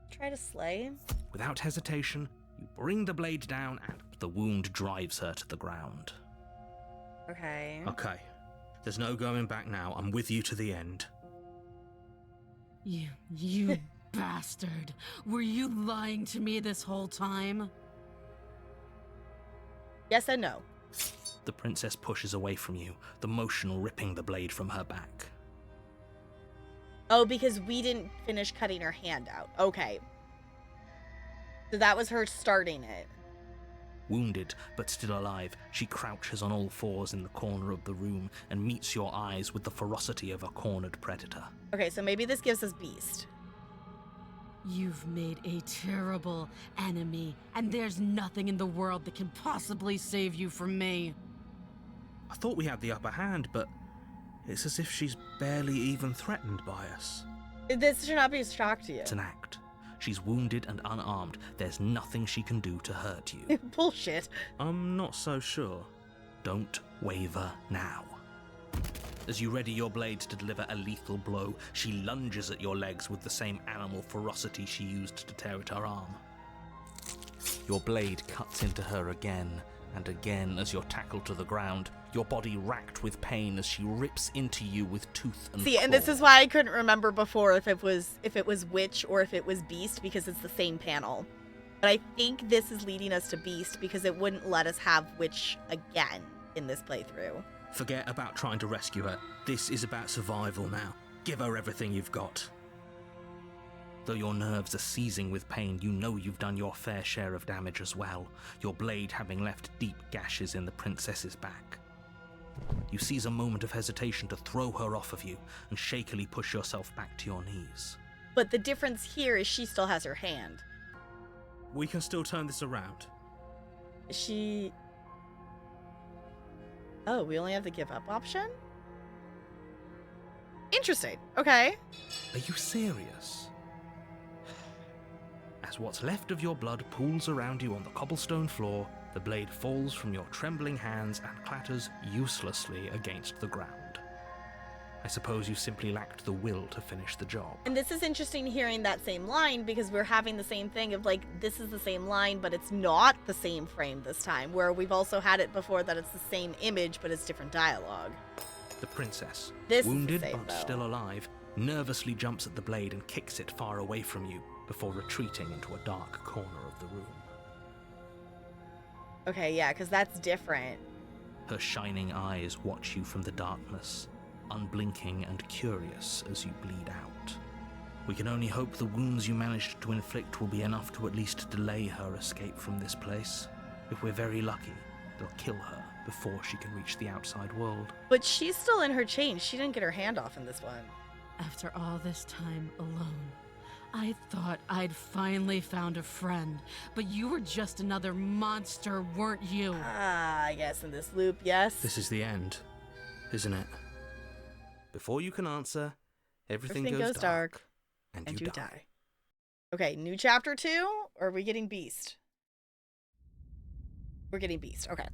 Try to slay. Without hesitation, you bring the blade down and the wound drives her to the ground. Okay. Okay. There's no going back now. I'm with you to the end. You bastard. Were you lying to me this whole time? Yes and no. The princess pushes away from you, the motion ripping the blade from her back. Oh, because we didn't finish cutting her hand out. Okay. So that was her starting it. Wounded, but still alive, she crouches on all fours in the corner of the room and meets your eyes with the ferocity of a cornered predator. Okay, so maybe this gives us Beast. You've made a terrible enemy, and there's nothing in the world that can possibly save you from me. I thought we had the upper hand, but it's as if she's barely even threatened by us. This should not be a shock to you. It's an act. She's wounded and unarmed. There's nothing she can do to hurt you. Bullshit. I'm not so sure. Don't waver now. As you ready your blade to deliver a lethal blow, she lunges at your legs with the same animal ferocity she used to tear at her arm. Your blade cuts into her again and again as you're tackled to the ground, your body racked with pain as she rips into you with tooth and See, and this is why I couldn't remember before if it was Witch or if it was Beast, because it's the same panel. But I think this is leading us to Beast because it wouldn't let us have Witch again in this playthrough. Forget about trying to rescue her. This is about survival now. Give her everything you've got. Though your nerves are seizing with pain, you know you've done your fair share of damage as well, your blade having left deep gashes in the princess's back. You seize a moment of hesitation to throw her off of you and shakily push yourself back to your knees. But the difference here is she still has her hand. We can still turn this around. She... Oh, we only have the give up option? Interesting. Okay. Are you serious? As what's left of your blood pools around you on the cobblestone floor, the blade falls from your trembling hands and clatters uselessly against the ground. I suppose you simply lacked the will to finish the job. And this is interesting hearing that same line because we're having the same thing of like, this is the same line, but it's not the same frame this time, where we've also had it before that it's the same image, but it's different dialogue. The princess, This wounded is the same, but though. still alive, nervously jumps at the blade and kicks it far away from you before retreating into a dark corner of the room. Okay, yeah, because that's different. Her shining eyes watch you from the darkness, unblinking and curious as you bleed out. We can only hope the wounds you managed to inflict will be enough to at least delay her escape from this place. If we're very lucky, they'll kill her before she can reach the outside world. But she's still in her chains. She didn't get her hand off in this one. After all this time alone, I thought I'd finally found a friend, but you were just another monster, weren't you? Ah, I guess in this loop, yes. This is the end, isn't it? Before you can answer, everything goes dark, and you die. Okay, new chapter 2, or are we getting Beast? We're getting Beast, okay.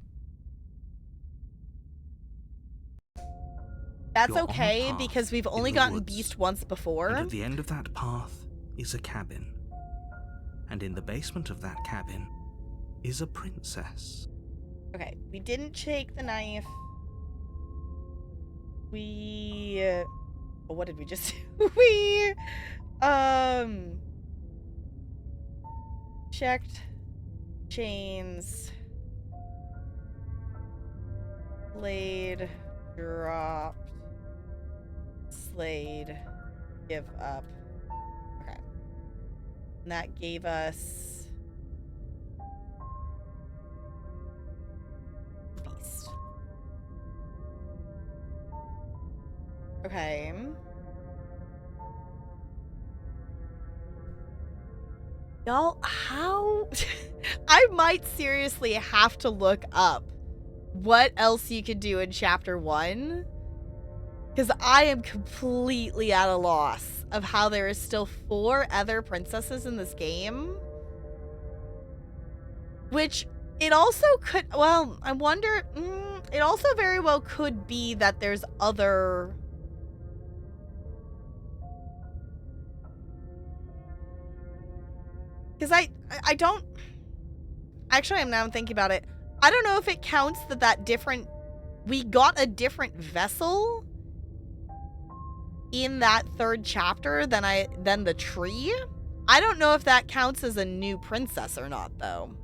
That's You're on the okay, path because we've in only the gotten woods, Beast once before. And at the end of that path is a cabin. And in the basement of that cabin is a princess. Okay, we didn't take the knife. We... oh, what did we just do? We... checked chains. Slayed. Dropped. Slayed. Give up. Okay. And that gave us... Beast. Okay. Y'all, how? I might seriously have to look up what else you could do in Chapter 1. Because I am completely at a loss of how there is still 4 other princesses in this game. Which, it also could, well, I wonder, it also very well could be that there's other... Because I don't... Actually, I'm now thinking about it. I don't know if it counts that different... We got a different vessel in that 3rd chapter than the tree. I don't know if that counts as a new princess or not, though.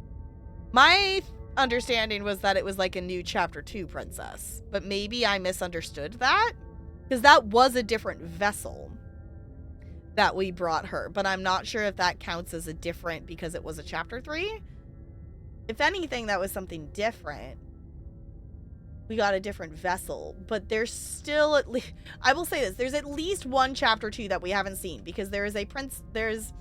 My understanding was that it was like a new Chapter 2 princess. But maybe I misunderstood that. Because that was a different vessel that we brought her, but I'm not sure if that counts as a different because it was a Chapter 3. If anything, that was something different. We got a different vessel, but there's still at least, I will say this, there's at least one Chapter 2 that we haven't seen, because there's a princess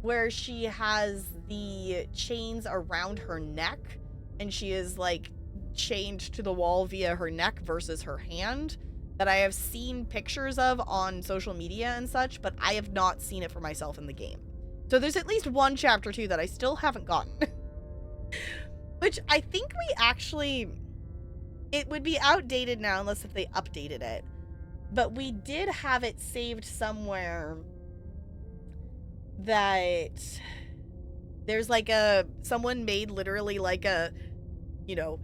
where she has the chains around her neck, and she is like chained to the wall via her neck versus her hand, that I have seen pictures of on social media and such, but I have not seen it for myself in the game. So there's at least one Chapter 2 that I still haven't gotten. Which I think we actually... It would be outdated now unless if they updated it. But we did have it saved somewhere that there's like someone made literally like a, you know,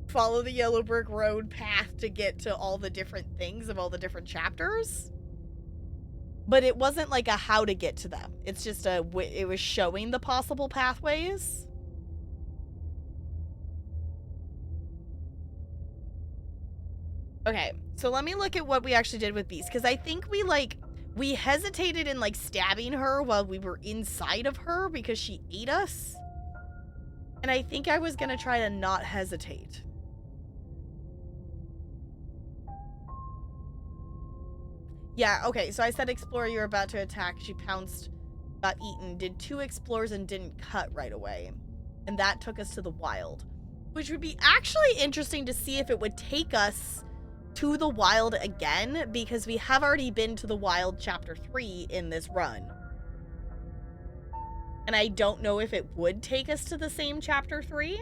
follow the yellow brick road path to get to all the different things of all the different chapters. But it wasn't like a how to get to them. It's just it was showing the possible pathways. Okay, so let me look at what we actually did with Beast, because I think we hesitated in like stabbing her while we were inside of her because she ate us. And I think I was gonna try to not hesitate. Yeah, okay, so I said Explorer, you're about to attack. She pounced, got eaten, did 2 explores and didn't cut right away. And that took us to the wild. Which would be actually interesting to see if it would take us to the wild again, because we have already been to the wild Chapter 3 in this run. And I don't know if it would take us to the same Chapter 3.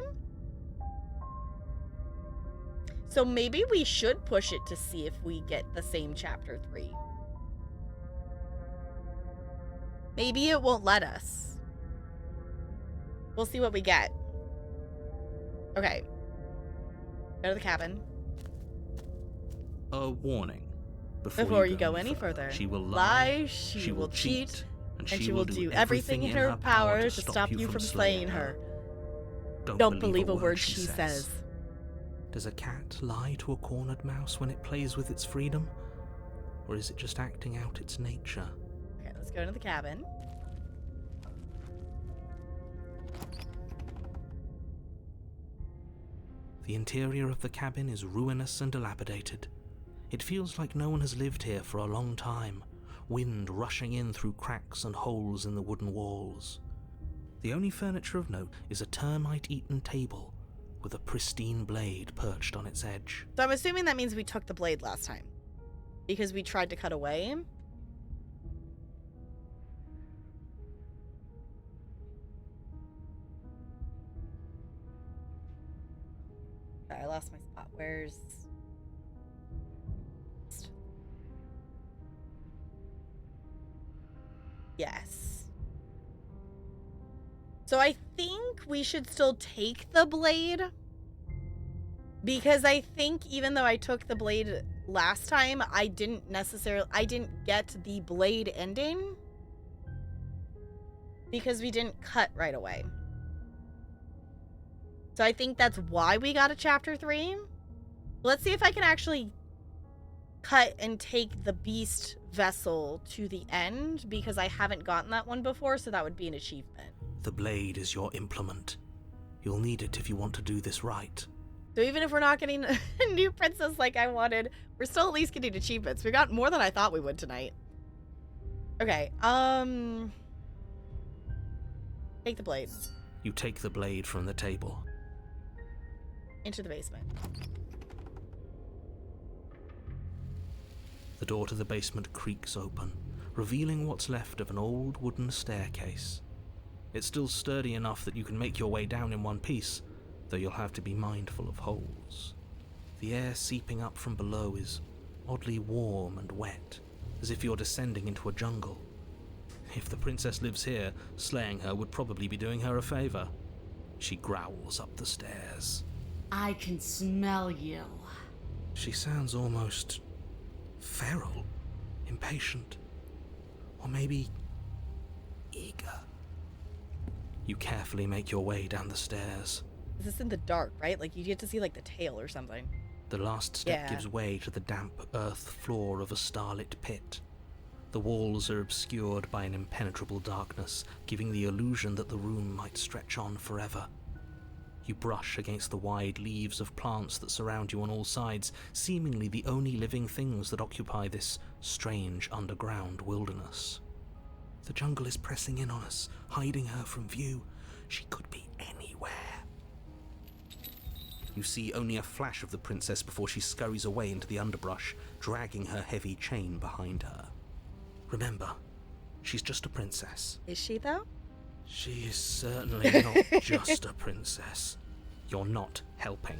So maybe we should push it to see if we get the same Chapter 3. Maybe it won't let us. We'll see what we get. Okay. Go to the cabin. A warning. Before you go any further. She will lie, she will cheat, and she will do everything in her power to stop you from slaying her. Don't believe a word she says. Does a cat lie to a cornered mouse when it plays with its freedom? Or is it just acting out its nature? Okay, let's go to the cabin. The interior of the cabin is ruinous and dilapidated. It feels like no one has lived here for a long time, wind rushing in through cracks and holes in the wooden walls. The only furniture of note is a termite-eaten table with a pristine blade perched on its edge. So I'm assuming that means we took the blade last time, because we tried to cut away. Sorry, I lost my spot. Where's... Yes. So I think we should still take the blade, because I think even though I took the blade last time, I didn't get the blade ending because we didn't cut right away. So I think that's why we got a Chapter 3. Let's see if I can actually cut and take the beast vessel to the end, because I haven't gotten that one before, so that would be an achievement. The blade is your implement. You'll need it if you want to do this right. So even if we're not getting a new princess like I wanted, we're still at least getting achievements. We got more than I thought we would tonight. Okay, Take the blade. You take the blade from the table. Into the basement. The door to the basement creaks open, revealing what's left of an old wooden staircase. It's still sturdy enough that you can make your way down in one piece, though you'll have to be mindful of holes. The air seeping up from below is oddly warm and wet, as if you're descending into a jungle. If the princess lives here, slaying her would probably be doing her a favor. She growls up the stairs. I can smell you. She sounds almost feral, impatient, or maybe eager. You carefully make your way down the stairs. Is this in the dark, right? Like, you get to see, like, the tail or something. The last step gives way to the damp earth floor of a starlit pit. The walls are obscured by an impenetrable darkness, giving the illusion that the room might stretch on forever. You brush against the wide leaves of plants that surround you on all sides, seemingly the only living things that occupy this strange underground wilderness. The jungle is pressing in on us, hiding her from view. She could be anywhere. You see only a flash of the princess before she scurries away into the underbrush, dragging her heavy chain behind her. Remember, she's just a princess. Is she, though? She is certainly not just a princess. You're not helping.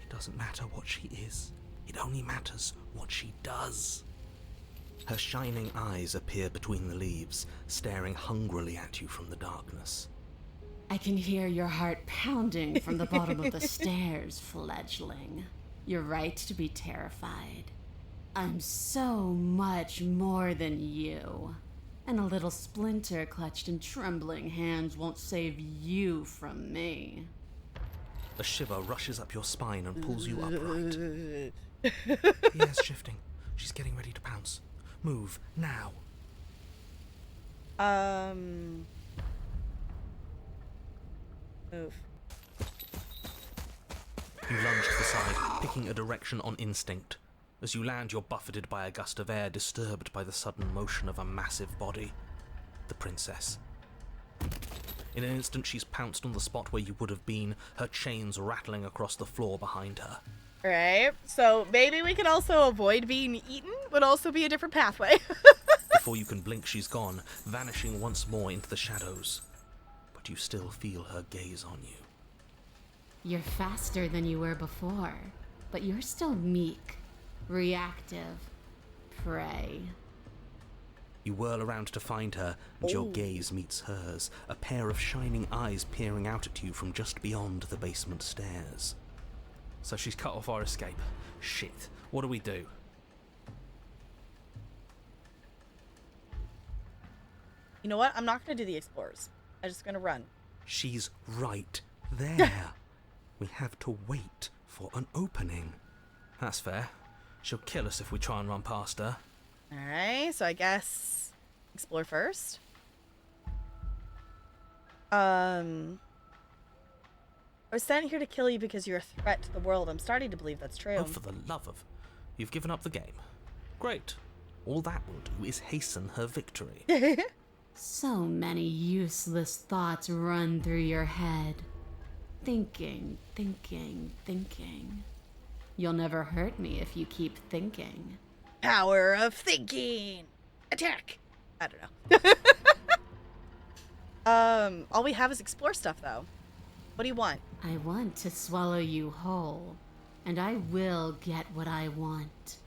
It doesn't matter what she is. It only matters what she does. Her shining eyes appear between the leaves, staring hungrily at you from the darkness. I can hear your heart pounding from the bottom of the stairs, fledgling. You're right to be terrified. I'm so much more than you. And a little splinter clutched in trembling hands won't save you from me. A shiver rushes up your spine and pulls you upright. The air's shifting. She's getting ready to pounce. Move, now. Move. You lunge to the side, picking a direction on instinct. As you land, you're buffeted by a gust of air disturbed by the sudden motion of a massive body. The princess. In an instant, she's pounced on the spot where you would have been, her chains rattling across the floor behind her. Right. So maybe we can also avoid being eaten, would also be a different pathway. Before you can blink, she's gone, vanishing once more into the shadows. But you still feel her gaze on you. You're faster than you were before, but you're still meek, reactive, prey. You whirl around to find her, and your gaze meets hers, a pair of shining eyes peering out at you from just beyond the basement stairs. So she's cut off our escape. Shit. What do we do? You know what? I'm not going to do the explorers. I'm just going to run. She's right there. We have to wait for an opening. That's fair. She'll kill us if we try and run past her. Alright, so I guess explore first. I was sent here to kill you because you're a threat to the world. I'm starting to believe that's true. Oh, for the love of... You've given up the game. Great. All that will do is hasten her victory. So many useless thoughts run through your head. Thinking, thinking, thinking. You'll never hurt me if you keep thinking. Power of thinking! Attack! I don't know. All we have is explore stuff, though. What do you want? I want to swallow you whole, and I will get what I want.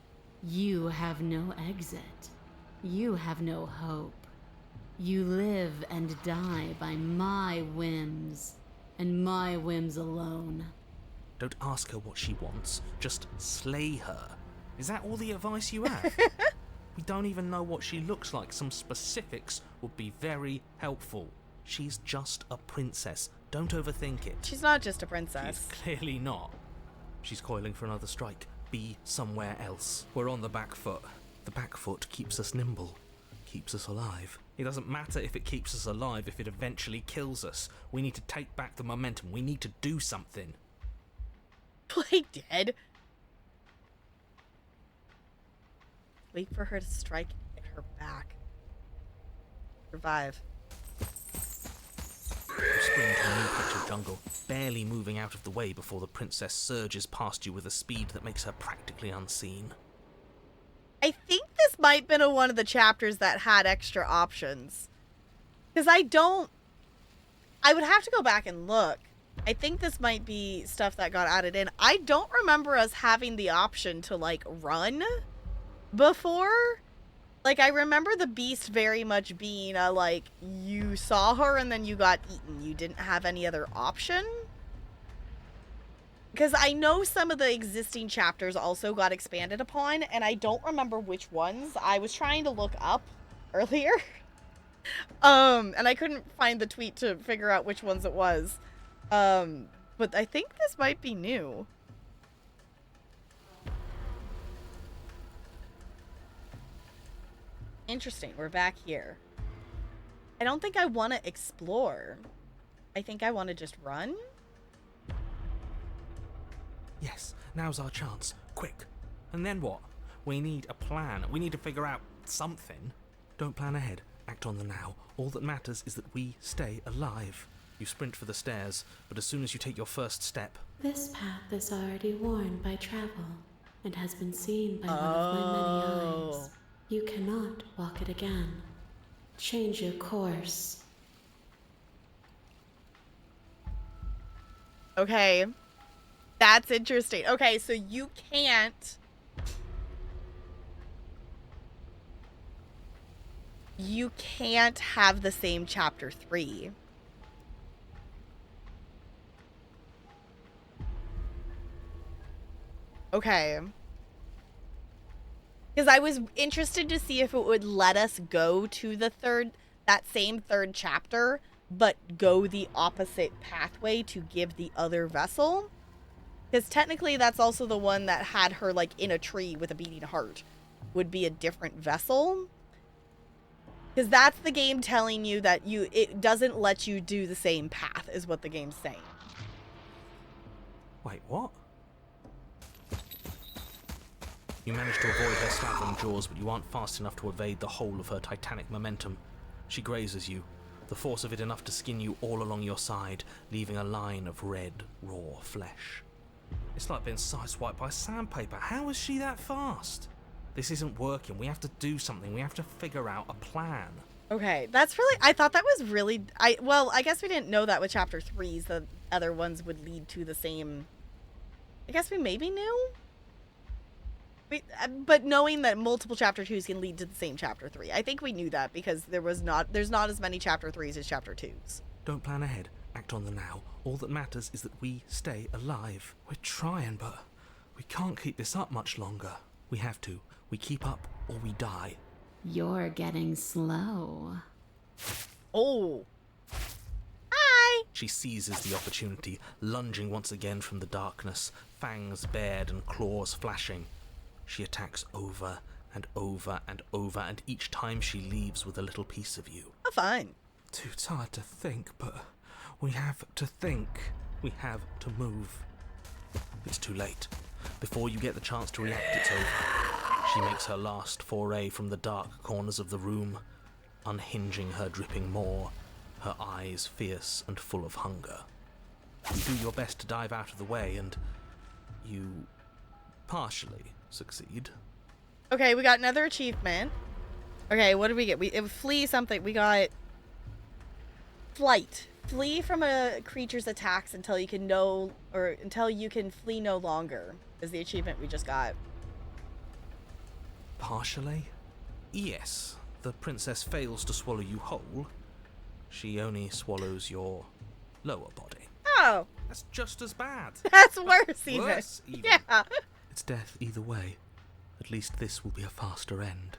You have no exit. You have no hope. You live and die by my whims, and my whims alone. Don't ask her what she wants, just slay her. Is that all the advice you have? We don't even know what she looks like. Some specifics would be very helpful. She's just a princess. Don't overthink it. She's not just a princess. She's clearly not. She's coiling for another strike. Be somewhere else. We're on the back foot. The back foot keeps us nimble, keeps us alive. It doesn't matter if it keeps us alive if it eventually kills us. We need to take back the momentum. We need to do something. Play dead. Wait for her to strike and get her back. Survive. spring to a new patch of jungle, barely moving out of the way before the princess surges past you with a speed that makes her practically unseen. I think this might have been one of the chapters that had extra options. Because I would have to go back and look. I think this might be stuff that got added in. I don't remember us having the option to, like, run before. Like, I remember the beast very much being a, like, you saw her and then you got eaten. You didn't have any other option. Because I know some of the existing chapters also got expanded upon, and I don't remember which ones. I was trying to look up earlier. And I couldn't find the tweet to figure out which ones it was. But I think this might be new. Interesting, we're back here. I don't think I want to explore. I think I want to just run. Yes, now's our chance. Quick. And then what? We need a plan. We need to figure out something. Don't plan ahead. Act on the now. All that matters is that we stay alive. You sprint for the stairs, but as soon as you take your first step... This path is already worn by travel, and has been seen by one of my many eyes. You cannot walk it again. Change your course. Okay. That's interesting. Okay, so you can't... You can't have the same chapter 3. Okay. Because I was interested to see if it would let us go to that same third chapter, but go the opposite pathway to give the other vessel. Because technically that's also the one that had her, like, in a tree with a beating heart. Would be a different vessel. Because that's the game telling you that it doesn't let you do the same path, is what the game's saying. Wait, what? You manage to avoid her slapping jaws, but you aren't fast enough to evade the whole of her titanic momentum. She grazes you, the force of it enough to skin you all along your side, leaving a line of red, raw flesh. It's like being sideswiped by sandpaper. How is she that fast? This isn't working. We have to do something. We have to figure out a plan. Okay, that's really... I thought that was really... Well, I guess we didn't know that with chapter 3s, the other ones would lead to the same... I guess we maybe knew? But knowing that multiple chapter 2s can lead to the same chapter 3. I think we knew that because there's not as many chapter 3s as chapter 2s. Don't plan ahead. Act on the now. All that matters is that we stay alive. We're trying, but we can't keep this up much longer. We have to. We keep up or we die. You're getting slow. Oh. Hi! She seizes the opportunity, lunging once again from the darkness, fangs bared and claws flashing. She attacks over and over and over, and each time she leaves with a little piece of you. Oh, fine. Too tired to think, but we have to think. We have to move. It's too late. Before you get the chance to react, it's over. She makes her last foray from the dark corners of the room, unhinging her dripping maw, her eyes fierce and full of hunger. You do your best to dive out of the way, and you partially succeed. Okay, we got another achievement. Okay, what did we get? It was flee something. We got flight. Flee from a creature's attacks until you can flee no longer is the achievement we just got. Partially? Yes. The princess fails to swallow you whole. She only swallows your lower body. Oh. That's just as bad. That's worse even. Worse even. Yeah. It's death either way. At least this will be a faster end.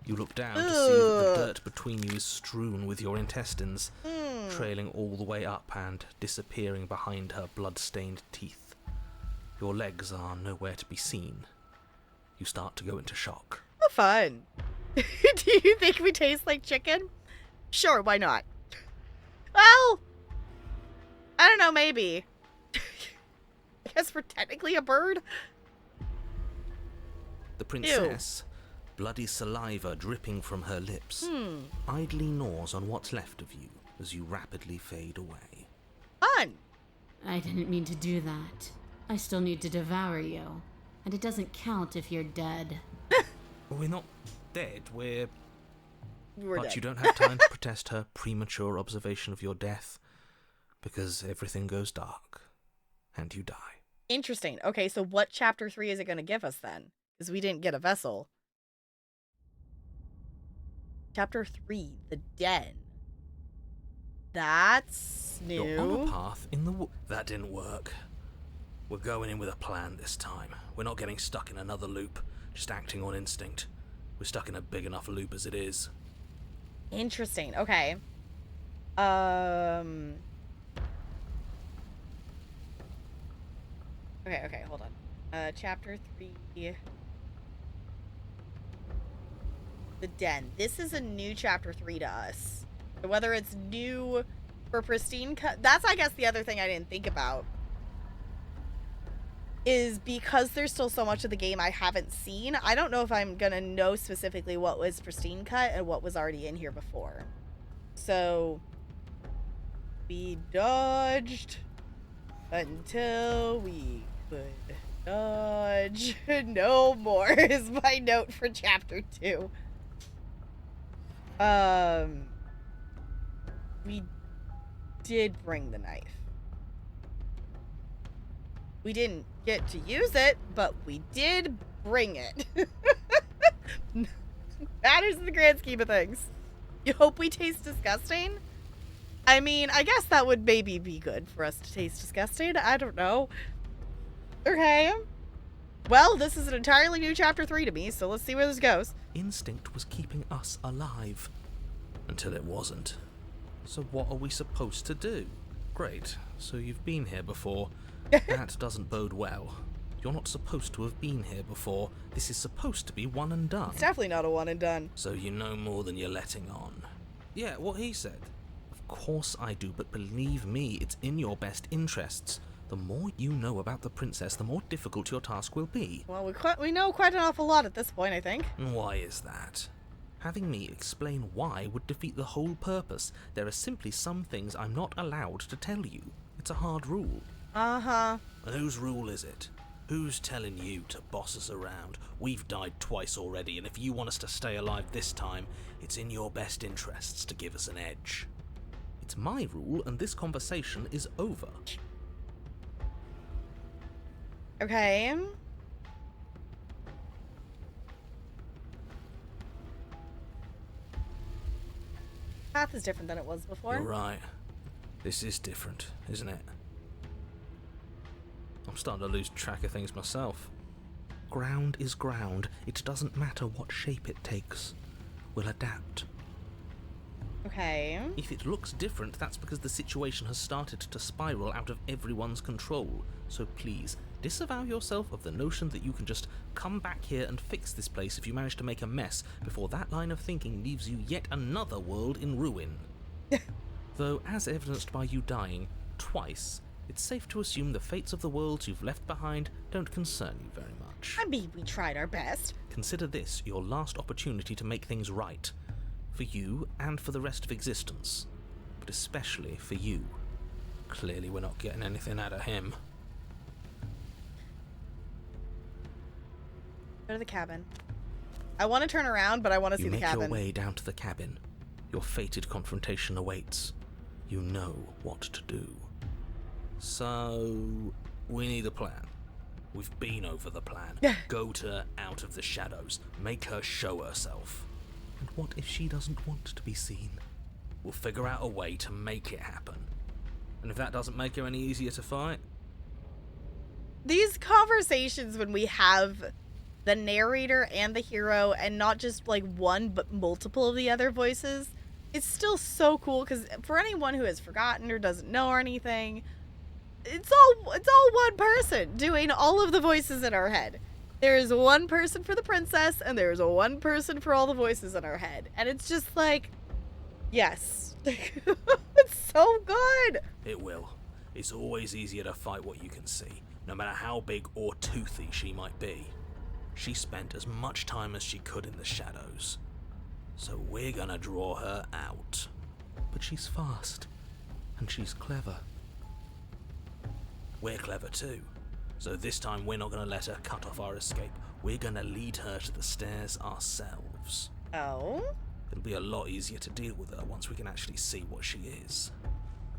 You look down to see that the dirt between you is strewn with your intestines, trailing all the way up and disappearing behind her blood-stained teeth. Your legs are nowhere to be seen. You start to go into shock. Oh, fun. Do you think we taste like chicken? Sure, why not? Well, I don't know, maybe. I guess we're technically a bird. The princess, bloody saliva dripping from her lips, idly gnaws on what's left of you as you rapidly fade away. Fun! I didn't mean to do that. I still need to devour you. And it doesn't count if you're dead. We're not dead, we're Dead. you don't have time to protest her premature observation of your death, because everything goes dark, and you die. Interesting. Okay, so what chapter 3 is it going to give us then? Because we didn't get a vessel. Chapter 3, the den. That's new. You're on a path in the That didn't work. We're going in with a plan this time. We're not getting stuck in another loop, just acting on instinct. We're stuck in a big enough loop as it is. Interesting. Okay. Okay, hold on. Chapter 3. The Den. This is a new chapter 3 to us. So whether it's new for Pristine Cut, that's, I guess, the other thing I didn't think about. Is because there's still so much of the game I haven't seen, I don't know if I'm gonna know specifically what was Pristine Cut and what was already in here before. So, we dodged until we could dodge no more is my note for chapter 2. We did bring the knife. We didn't get to use it, but we did bring it. Matters in the grand scheme of things. You hope we taste disgusting? I mean, I guess that would maybe be good for us to taste disgusting. I don't know. Okay. Well, this is an entirely new chapter 3 to me, so let's see where this goes. Instinct was keeping us alive. Until it wasn't. So what are we supposed to do? Great. So you've been here before. That doesn't bode well. You're not supposed to have been here before. This is supposed to be one and done. It's definitely not a one and done. So you know more than you're letting on. Yeah, what he said. Of course I do, but believe me, it's in your best interests. The more you know about the princess, the more difficult your task will be. Well, we know quite an awful lot at this point, I think. And why is that? Having me explain why would defeat the whole purpose. There are simply some things I'm not allowed to tell you. It's a hard rule. Uh-huh. And whose rule is it? Who's telling you to boss us around? We've died twice already, and if you want us to stay alive this time, it's in your best interests to give us an edge. It's my rule, and this conversation is over. Okay. Path is different than it was before. You're right. This is different, isn't it? I'm starting to lose track of things myself. Ground is ground. It doesn't matter what shape it takes. We'll adapt. Okay. If it looks different, that's because the situation has started to spiral out of everyone's control. So please, disavow yourself of the notion that you can just come back here and fix this place if you manage to make a mess before that line of thinking leaves you yet another world in ruin. Though, as evidenced by you dying twice, it's safe to assume the fates of the worlds you've left behind don't concern you very much. I mean, we tried our best. Consider this your last opportunity to make things right. For you and for the rest of existence. But especially for you. Clearly we're not getting anything out of him. Go to the cabin. I want to turn around, but I want to see the cabin. You make your way down to the cabin. Your fated confrontation awaits. You know what to do. So, we need a plan. We've been over the plan. Go to her out of the shadows. Make her show herself. And what if she doesn't want to be seen? We'll figure out a way to make it happen. And if that doesn't make her any easier to fight? These conversations when we have the narrator and the hero and not just like one but multiple of the other voices, it's still so cool because for anyone who has forgotten or doesn't know or anything, it's all one person doing all of the voices in our head. There is one person for the princess, and there is one person for all the voices in our head. And it's just like, yes. It's so good. It will. It's always easier to fight what you can see, no matter how big or toothy she might be. She spent as much time as she could in the shadows. So we're gonna draw her out. But she's fast, and she's clever. We're clever too. So this time we're not going to let her cut off our escape. We're going to lead her to the stairs ourselves. Oh? It'll be a lot easier to deal with her once we can actually see what she is.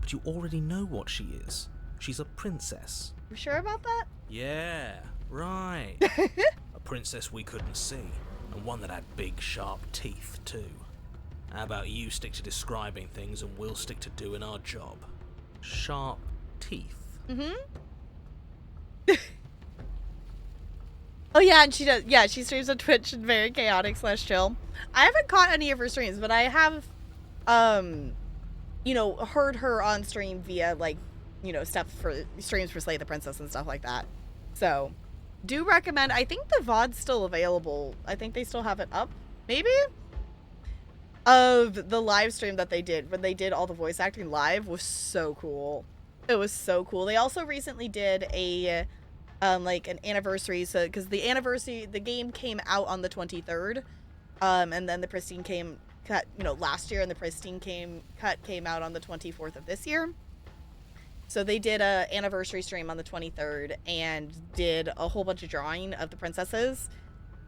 But you already know what she is. She's a princess. You sure about that? Yeah, right. A princess we couldn't see, and one that had big, sharp teeth too. How about you stick to describing things and we'll stick to doing our job? Sharp teeth? Mm-hmm. Oh yeah, and she does. Yeah, she streams on Twitch and very chaotic/chill. I haven't caught any of her streams, but I have, you know, heard her on stream via like, you know, stuff for streams for Slay the Princess and stuff like that. So, do recommend. I think the VOD's still available. I think they still have it up, maybe. Of the live stream that they did when they did all the voice acting live was so cool. It was so cool. They also recently did a like an anniversary, so because the game came out on the 23rd, and then the Pristine cut, you know, last year, and the Pristine came out on the 24th of this year. So they did a anniversary stream on the 23rd and did a whole bunch of drawing of the princesses,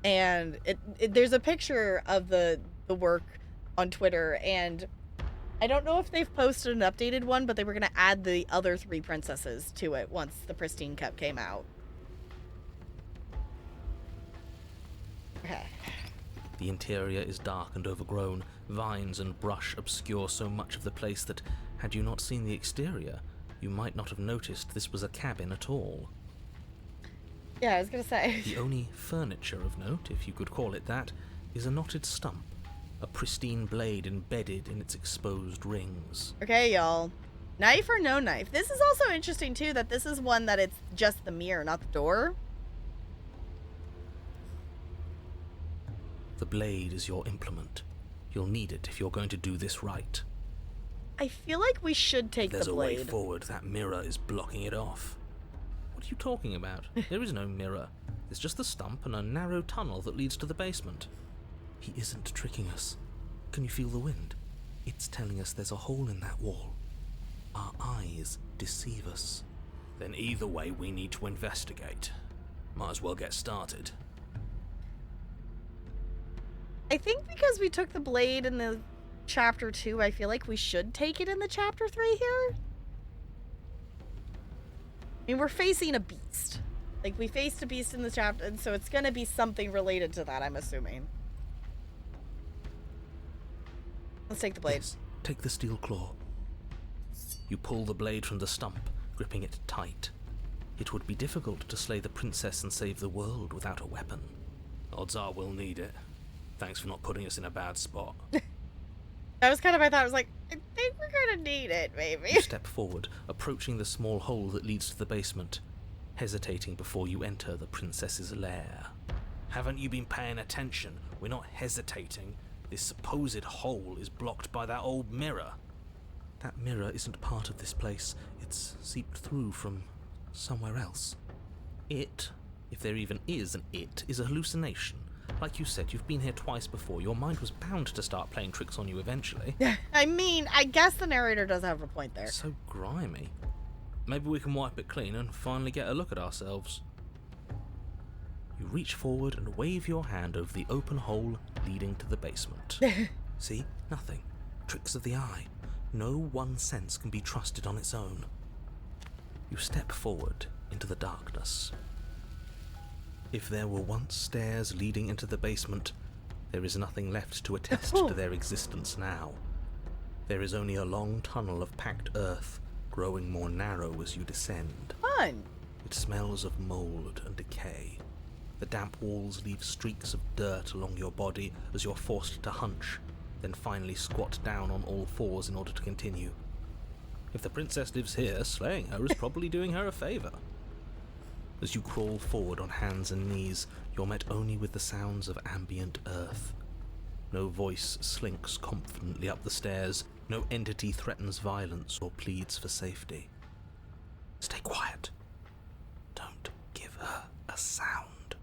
and there's a picture of the work on Twitter, and I don't know if they've posted an updated one, but they were going to add the other 3 princesses to it once the Pristine Cup came out. Okay. The interior is dark and overgrown. Vines and brush obscure so much of the place that, had you not seen the exterior, you might not have noticed this was a cabin at all. Yeah, I was going to say. The only furniture of note, if you could call it that, is a knotted stump. A pristine blade embedded in its exposed rings. Okay, y'all. Knife or no knife? This is also interesting, too, that this is one that it's just the mirror, not the door. The blade is your implement. You'll need it if you're going to do this right. I feel like we should take the blade. There's a way forward. That mirror is blocking it off. What are you talking about? There is no mirror. There's just the stump and a narrow tunnel that leads to the basement. He isn't tricking us. Can you feel the wind? It's telling us there's a hole in that wall. Our eyes deceive us. Then either way, we need to investigate. Might as well get started. I think because we took the blade in the chapter 2, I feel like we should take it in the chapter 3 here. I mean, we're facing a beast. Like, we faced a beast in the chapter, and so it's gonna be something related to that, I'm assuming. Let's take the blade. Yes, take the steel claw. You pull the blade from the stump, gripping it tight. It would be difficult to slay the princess and save the world without a weapon. Odds are we'll need it. Thanks for not putting us in a bad spot. That was kind of my thought. I was like, I think we're gonna need it, maybe. You step forward, approaching the small hole that leads to the basement, hesitating before you enter the princess's lair. Haven't you been paying attention? We're not hesitating. This supposed hole is blocked by that old mirror. That mirror isn't part of this place. It's seeped through from somewhere else. It, if there even is an it, is a hallucination. Like you said, you've been here twice before. Your mind was bound to start playing tricks on you eventually. I mean, I guess the narrator does have a point there. So grimy. Maybe we can wipe it clean and finally get a look at ourselves. You reach forward and wave your hand over the open hole leading to the basement. See? Nothing. Tricks of the eye. No one sense can be trusted on its own. You step forward into the darkness. If there were once stairs leading into the basement, there is nothing left to attest to their existence now. There is only a long tunnel of packed earth, growing more narrow as you descend. Fun! It smells of mold and decay. The damp walls leave streaks of dirt along your body as you're forced to hunch, then finally squat down on all fours in order to continue. If the princess lives here, slaying her is probably doing her a favor. As you crawl forward on hands and knees, you're met only with the sounds of ambient earth. No voice slinks confidently up the stairs, no entity threatens violence or pleads for safety. Stay quiet. Don't give her a sound.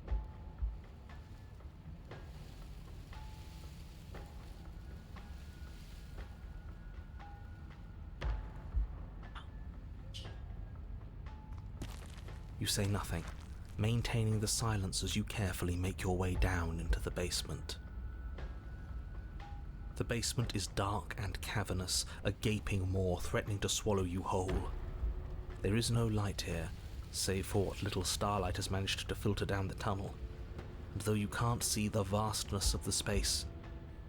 You say nothing, maintaining the silence as you carefully make your way down into the basement. The basement is dark and cavernous, a gaping maw threatening to swallow you whole. There is no light here, save for what little starlight has managed to filter down the tunnel. And though you can't see the vastness of the space,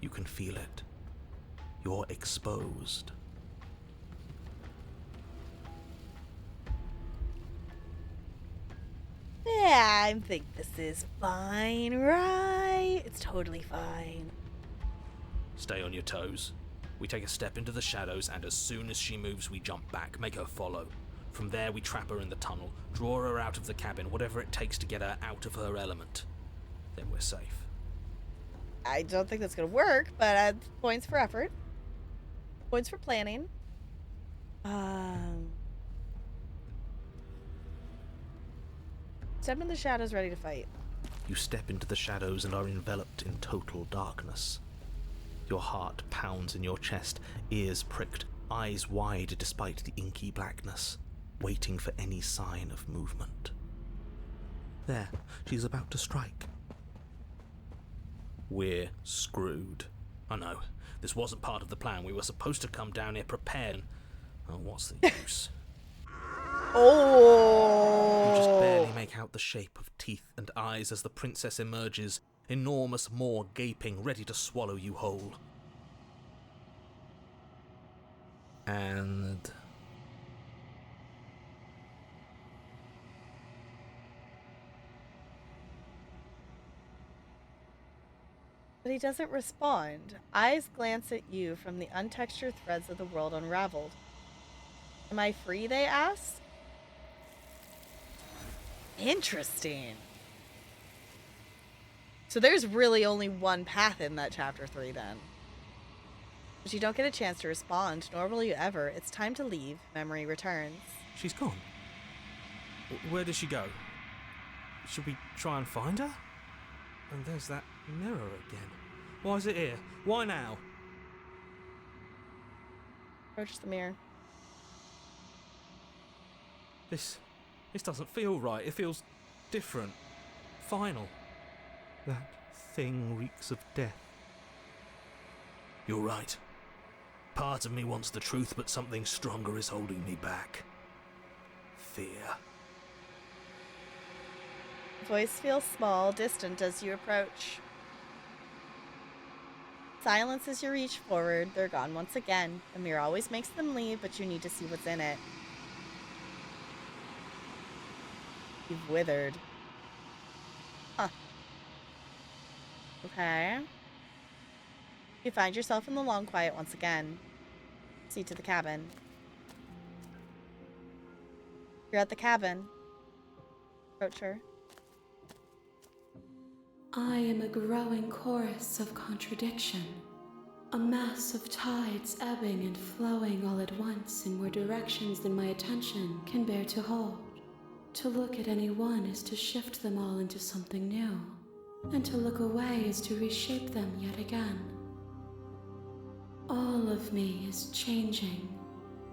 you can feel it. You're exposed. Yeah, I think this is fine, right? It's totally fine. Stay on your toes. We take a step into the shadows, and as soon as she moves, we jump back, make her follow. From there, we trap her in the tunnel, draw her out of the cabin, whatever it takes to get her out of her element. Then we're safe. I don't think that's gonna work, but points for effort. Points for planning. Step in the shadows, ready to fight. You step into the shadows and are enveloped in total darkness. Your heart pounds in your chest, ears pricked, eyes wide despite the inky blackness, waiting for any sign of movement. There, she's about to strike. We're screwed. I know, this wasn't part of the plan. We were supposed to come down here prepared. Oh, what's the use? Oh! You just barely make out the shape of teeth and eyes as the princess emerges, enormous maw gaping, ready to swallow you whole. And... But he doesn't respond. Eyes glance at you from the untextured threads of the world unraveled. Am I free, they ask? Interesting. So there's really only one path in that chapter 3 then. But you don't get a chance to respond, nor will you ever. It's time to leave. Memory returns. She's gone. Where did she go? Should we try and find her? And there's that mirror again. Why is it here? Why now? Approach the mirror. This doesn't feel right. It feels different. Final. that thing reeks of death. You're right. Part of me wants the truth, but something stronger is holding me back. Fear. Voice feels small, distant as you approach. Silence as you reach forward. They're gone once again. The mirror always makes them leave, but you need to see what's in it. You've withered. Huh. Okay. You find yourself in the long quiet once again. See to the cabin. You're at the cabin. Approach her. I am a growing chorus of contradiction, a mass of tides ebbing and flowing all at once in more directions than my attention can bear to hold. To look at any one is to shift them all into something new, and to look away is to reshape them yet again. All of me is changing,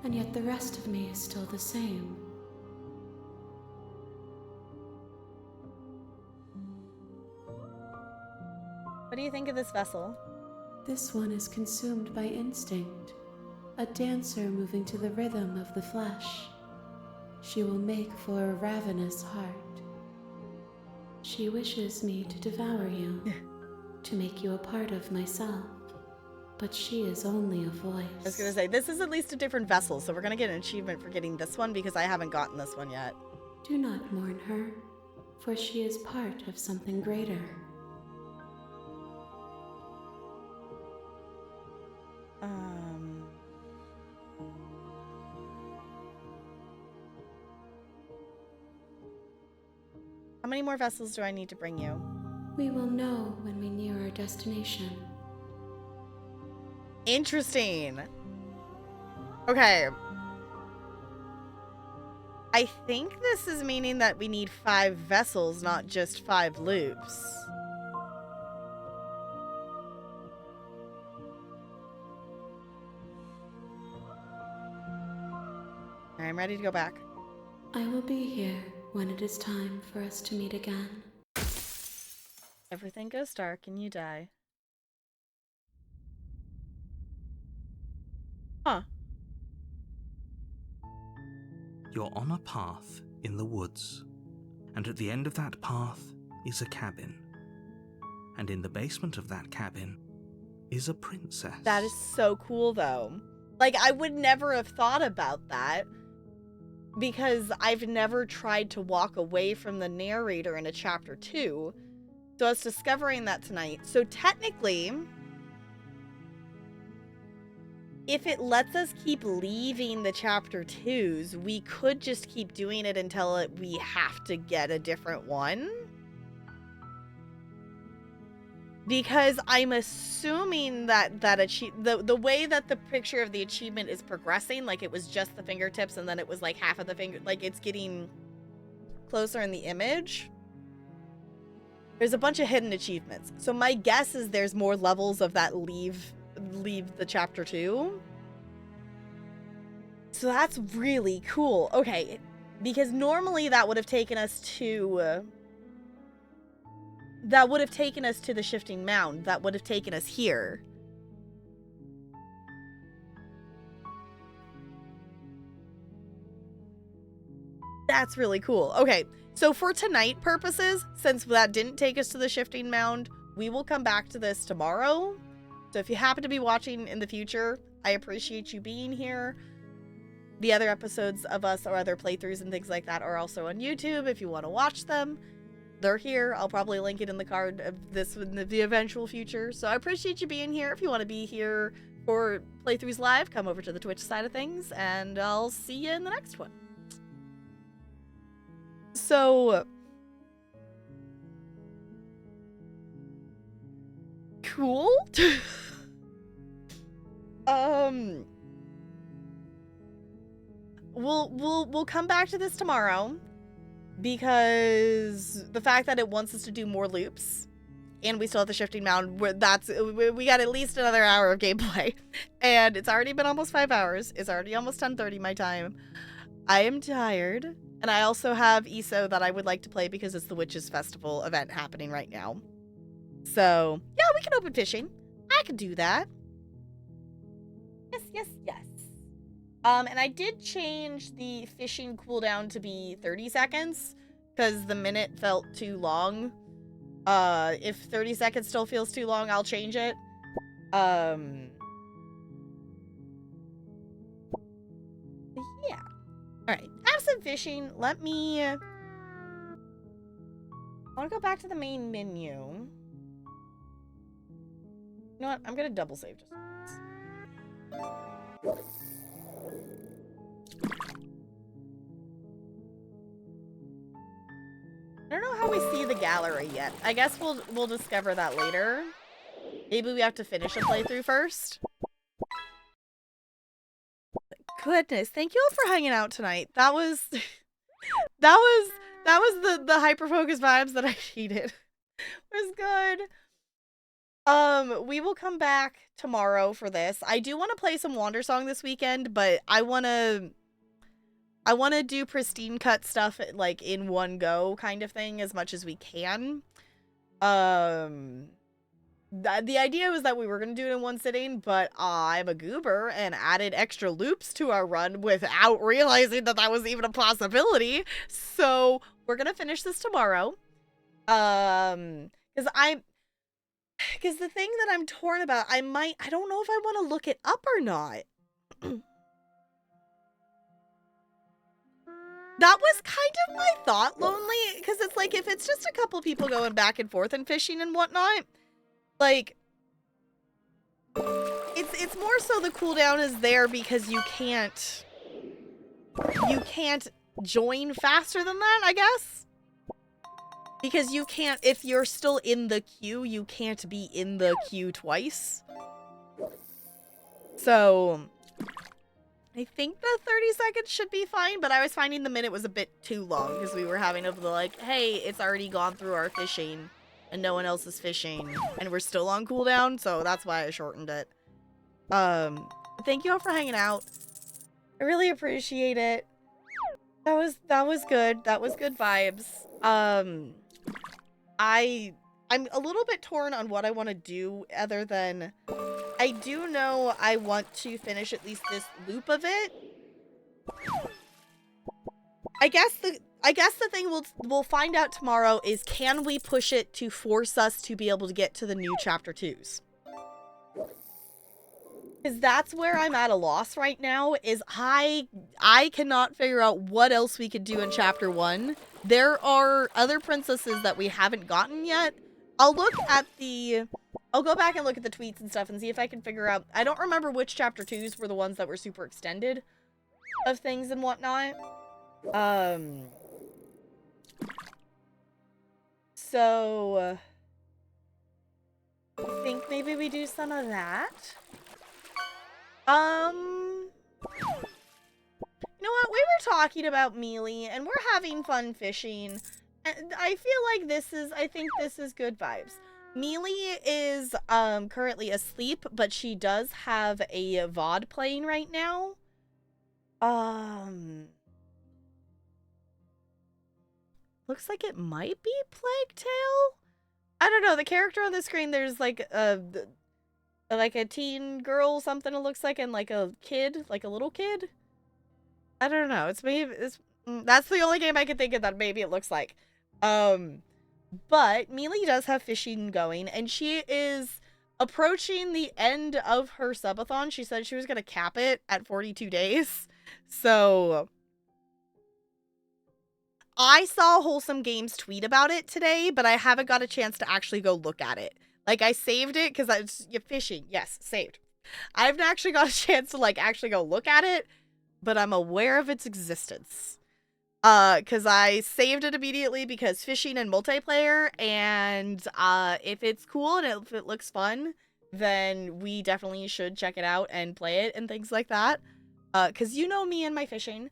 and yet the rest of me is still the same. What do you think of this vessel? This one is consumed by instinct, a dancer moving to the rhythm of the flesh. She will make for a ravenous heart. She wishes me to devour you, to make you a part of myself. But she is only a voice. I was gonna say, this is at least a different vessel, so we're gonna get an achievement for getting this one because I haven't gotten this one yet. Do not mourn her, for she is part of something greater. How many more vessels do I need to bring you? We will know when we near our destination. Interesting. Okay. I think this is meaning that we need 5 vessels, not just 5 loops. I'm ready to go back. I will be here when it is time for us to meet again. Everything goes dark and you die. Huh. You're on a path in the woods, and at the end of that path is a cabin. And in the basement of that cabin is a princess. That is so cool, though. Like, I would never have thought about that because I've never tried to walk away from the narrator in a chapter 2. So I was discovering that tonight. So technically, if it lets us keep leaving the chapter 2s, we could just keep doing it until we have to get a different one. Because I'm assuming that the way that the picture of the achievement is progressing, like it was just the fingertips and then it was like half of the finger, like it's getting closer in the image. There's a bunch of hidden achievements. So my guess is there's more levels of that leave the chapter 2. So that's really cool. Okay, because normally that would have taken us to the shifting mound. That would have taken us here. That's really cool. Okay, so for tonight purposes, since that didn't take us to the shifting mound, we will come back to this tomorrow. So if you happen to be watching in the future, I appreciate you being here. The other episodes of us or other playthroughs and things like that are also on YouTube if you want to watch them. They're here. I'll probably link it in the card of this in the eventual future. So I appreciate you being here. If you want to be here for playthroughs live, come over to the Twitch side of things, and I'll see you in the next one. So cool. We'll come back to this tomorrow because the fact that it wants us to do more loops and we still have the shifting mound, we got at least another hour of gameplay, and it's already been almost 5 hours. It's already almost 10:30 my time. I am tired, and I also have ESO that I would like to play because it's the Witches Festival event happening right now. So yeah, we can open fishing. I could do that. Yes. And I did change the fishing cooldown to be 30 seconds because the minute felt too long. If 30 seconds still feels too long, I'll change it. Yeah. Alright, have some fishing. I want to go back to the main menu. You know what? I'm gonna double save just once. I don't know how we see the gallery yet. I guess we'll discover that later. Maybe we have to finish a playthrough first. Goodness, thank you all for hanging out tonight. That was the hyper focus vibes that I needed. It was good. We will come back tomorrow for this. I do want to play some Wandersong this weekend, but I want to do pristine cut stuff like in one go kind of thing as much as we can. The idea was that we were going to do it in one sitting, but I'm a goober and added extra loops to our run without realizing that was even a possibility. So we're going to finish this tomorrow. Because the thing that I'm torn about, I don't know if I want to look it up or not. That was kind of my thought, Lonely, because it's like, if it's just a couple people going back and forth and fishing and whatnot, like, it's more so the cooldown is there because you can't join faster than that, I guess. Because you can't, if you're still in the queue, you can't be in the queue twice. So I think the 30 seconds should be fine, but I was finding the minute was a bit too long because we were having to like, hey, it's already gone through our fishing and no one else is fishing and we're still on cooldown, so that's why I shortened it. Thank you all for hanging out. I really appreciate it. That was good. That was good vibes. I'm a little bit torn on what I want to do other than I do know I want to finish at least this loop of it. I guess the thing we'll find out tomorrow is, can we push it to force us to be able to get to the new chapter 2s? Because that's where I'm at a loss right now, is I cannot figure out what else we could do in chapter 1. There are other princesses that we haven't gotten yet. I'll go back and look at the tweets and stuff and see if I can figure out. I don't remember which chapter 2s were the ones that were super extended of things and whatnot. So I think maybe we do some of that. You know what? We were talking about Mealy, and we're having fun fishing. And I feel like I think this is good vibes. Mealy is currently asleep, but she does have a VOD playing right now. Looks like it might be Plague Tale. I don't know. The character on the screen, there's like a teen girl, something it looks like, and like a kid, like a little kid. I don't know. That's the only game I can think of that maybe it looks like. But Mealy does have fishing going, and she is approaching the end of her subathon. She said she was going to cap it at 42 days. So I saw Wholesome Games tweet about it today, but I haven't got a chance to actually go look at it. Like, I saved it because fishing. Yes, saved. I haven't actually got a chance to, like, actually go look at it, but I'm aware of its existence. Because I saved it immediately because fishing and multiplayer, and if it's cool and if it looks fun, then we definitely should check it out and play it and things like that. Because you know me and my fishing.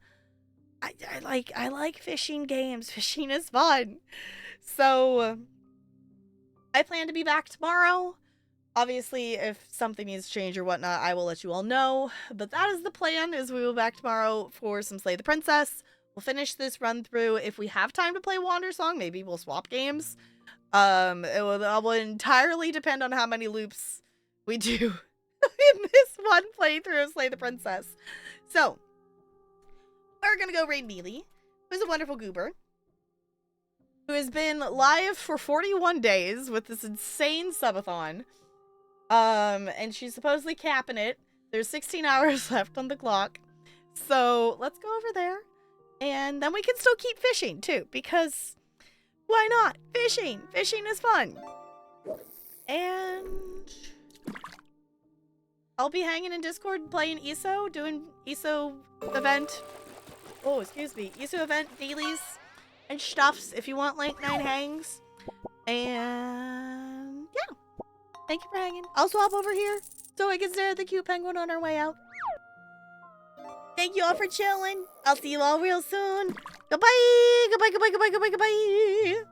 I like fishing games. Fishing is fun. So I plan to be back tomorrow. Obviously, if something needs to change or whatnot, I will let you all know. But that is the plan, is we will be back tomorrow for some Slay the Princess. We'll finish this run through. If we have time to play Wandersong, maybe we'll swap games. It will entirely depend on how many loops we do in this one playthrough of Slay the Princess. So, we're gonna go raid Mealy, who's a wonderful goober, who has been live for 41 days with this insane subathon. And she's supposedly capping it. There's 16 hours left on the clock. So, let's go over there. And then we can still keep fishing, too, because why not? Fishing! Fishing is fun! And I'll be hanging in Discord playing ESO, doing ESO event. Oh, excuse me. ESO event dailies and stuffs if you want late night hangs. And yeah. Thank you for hanging. I'll swap over here so I can stare at the cute penguin on our way out. Thank you all for chilling. I'll see you all real soon. Goodbye. Goodbye, goodbye, goodbye, goodbye, goodbye.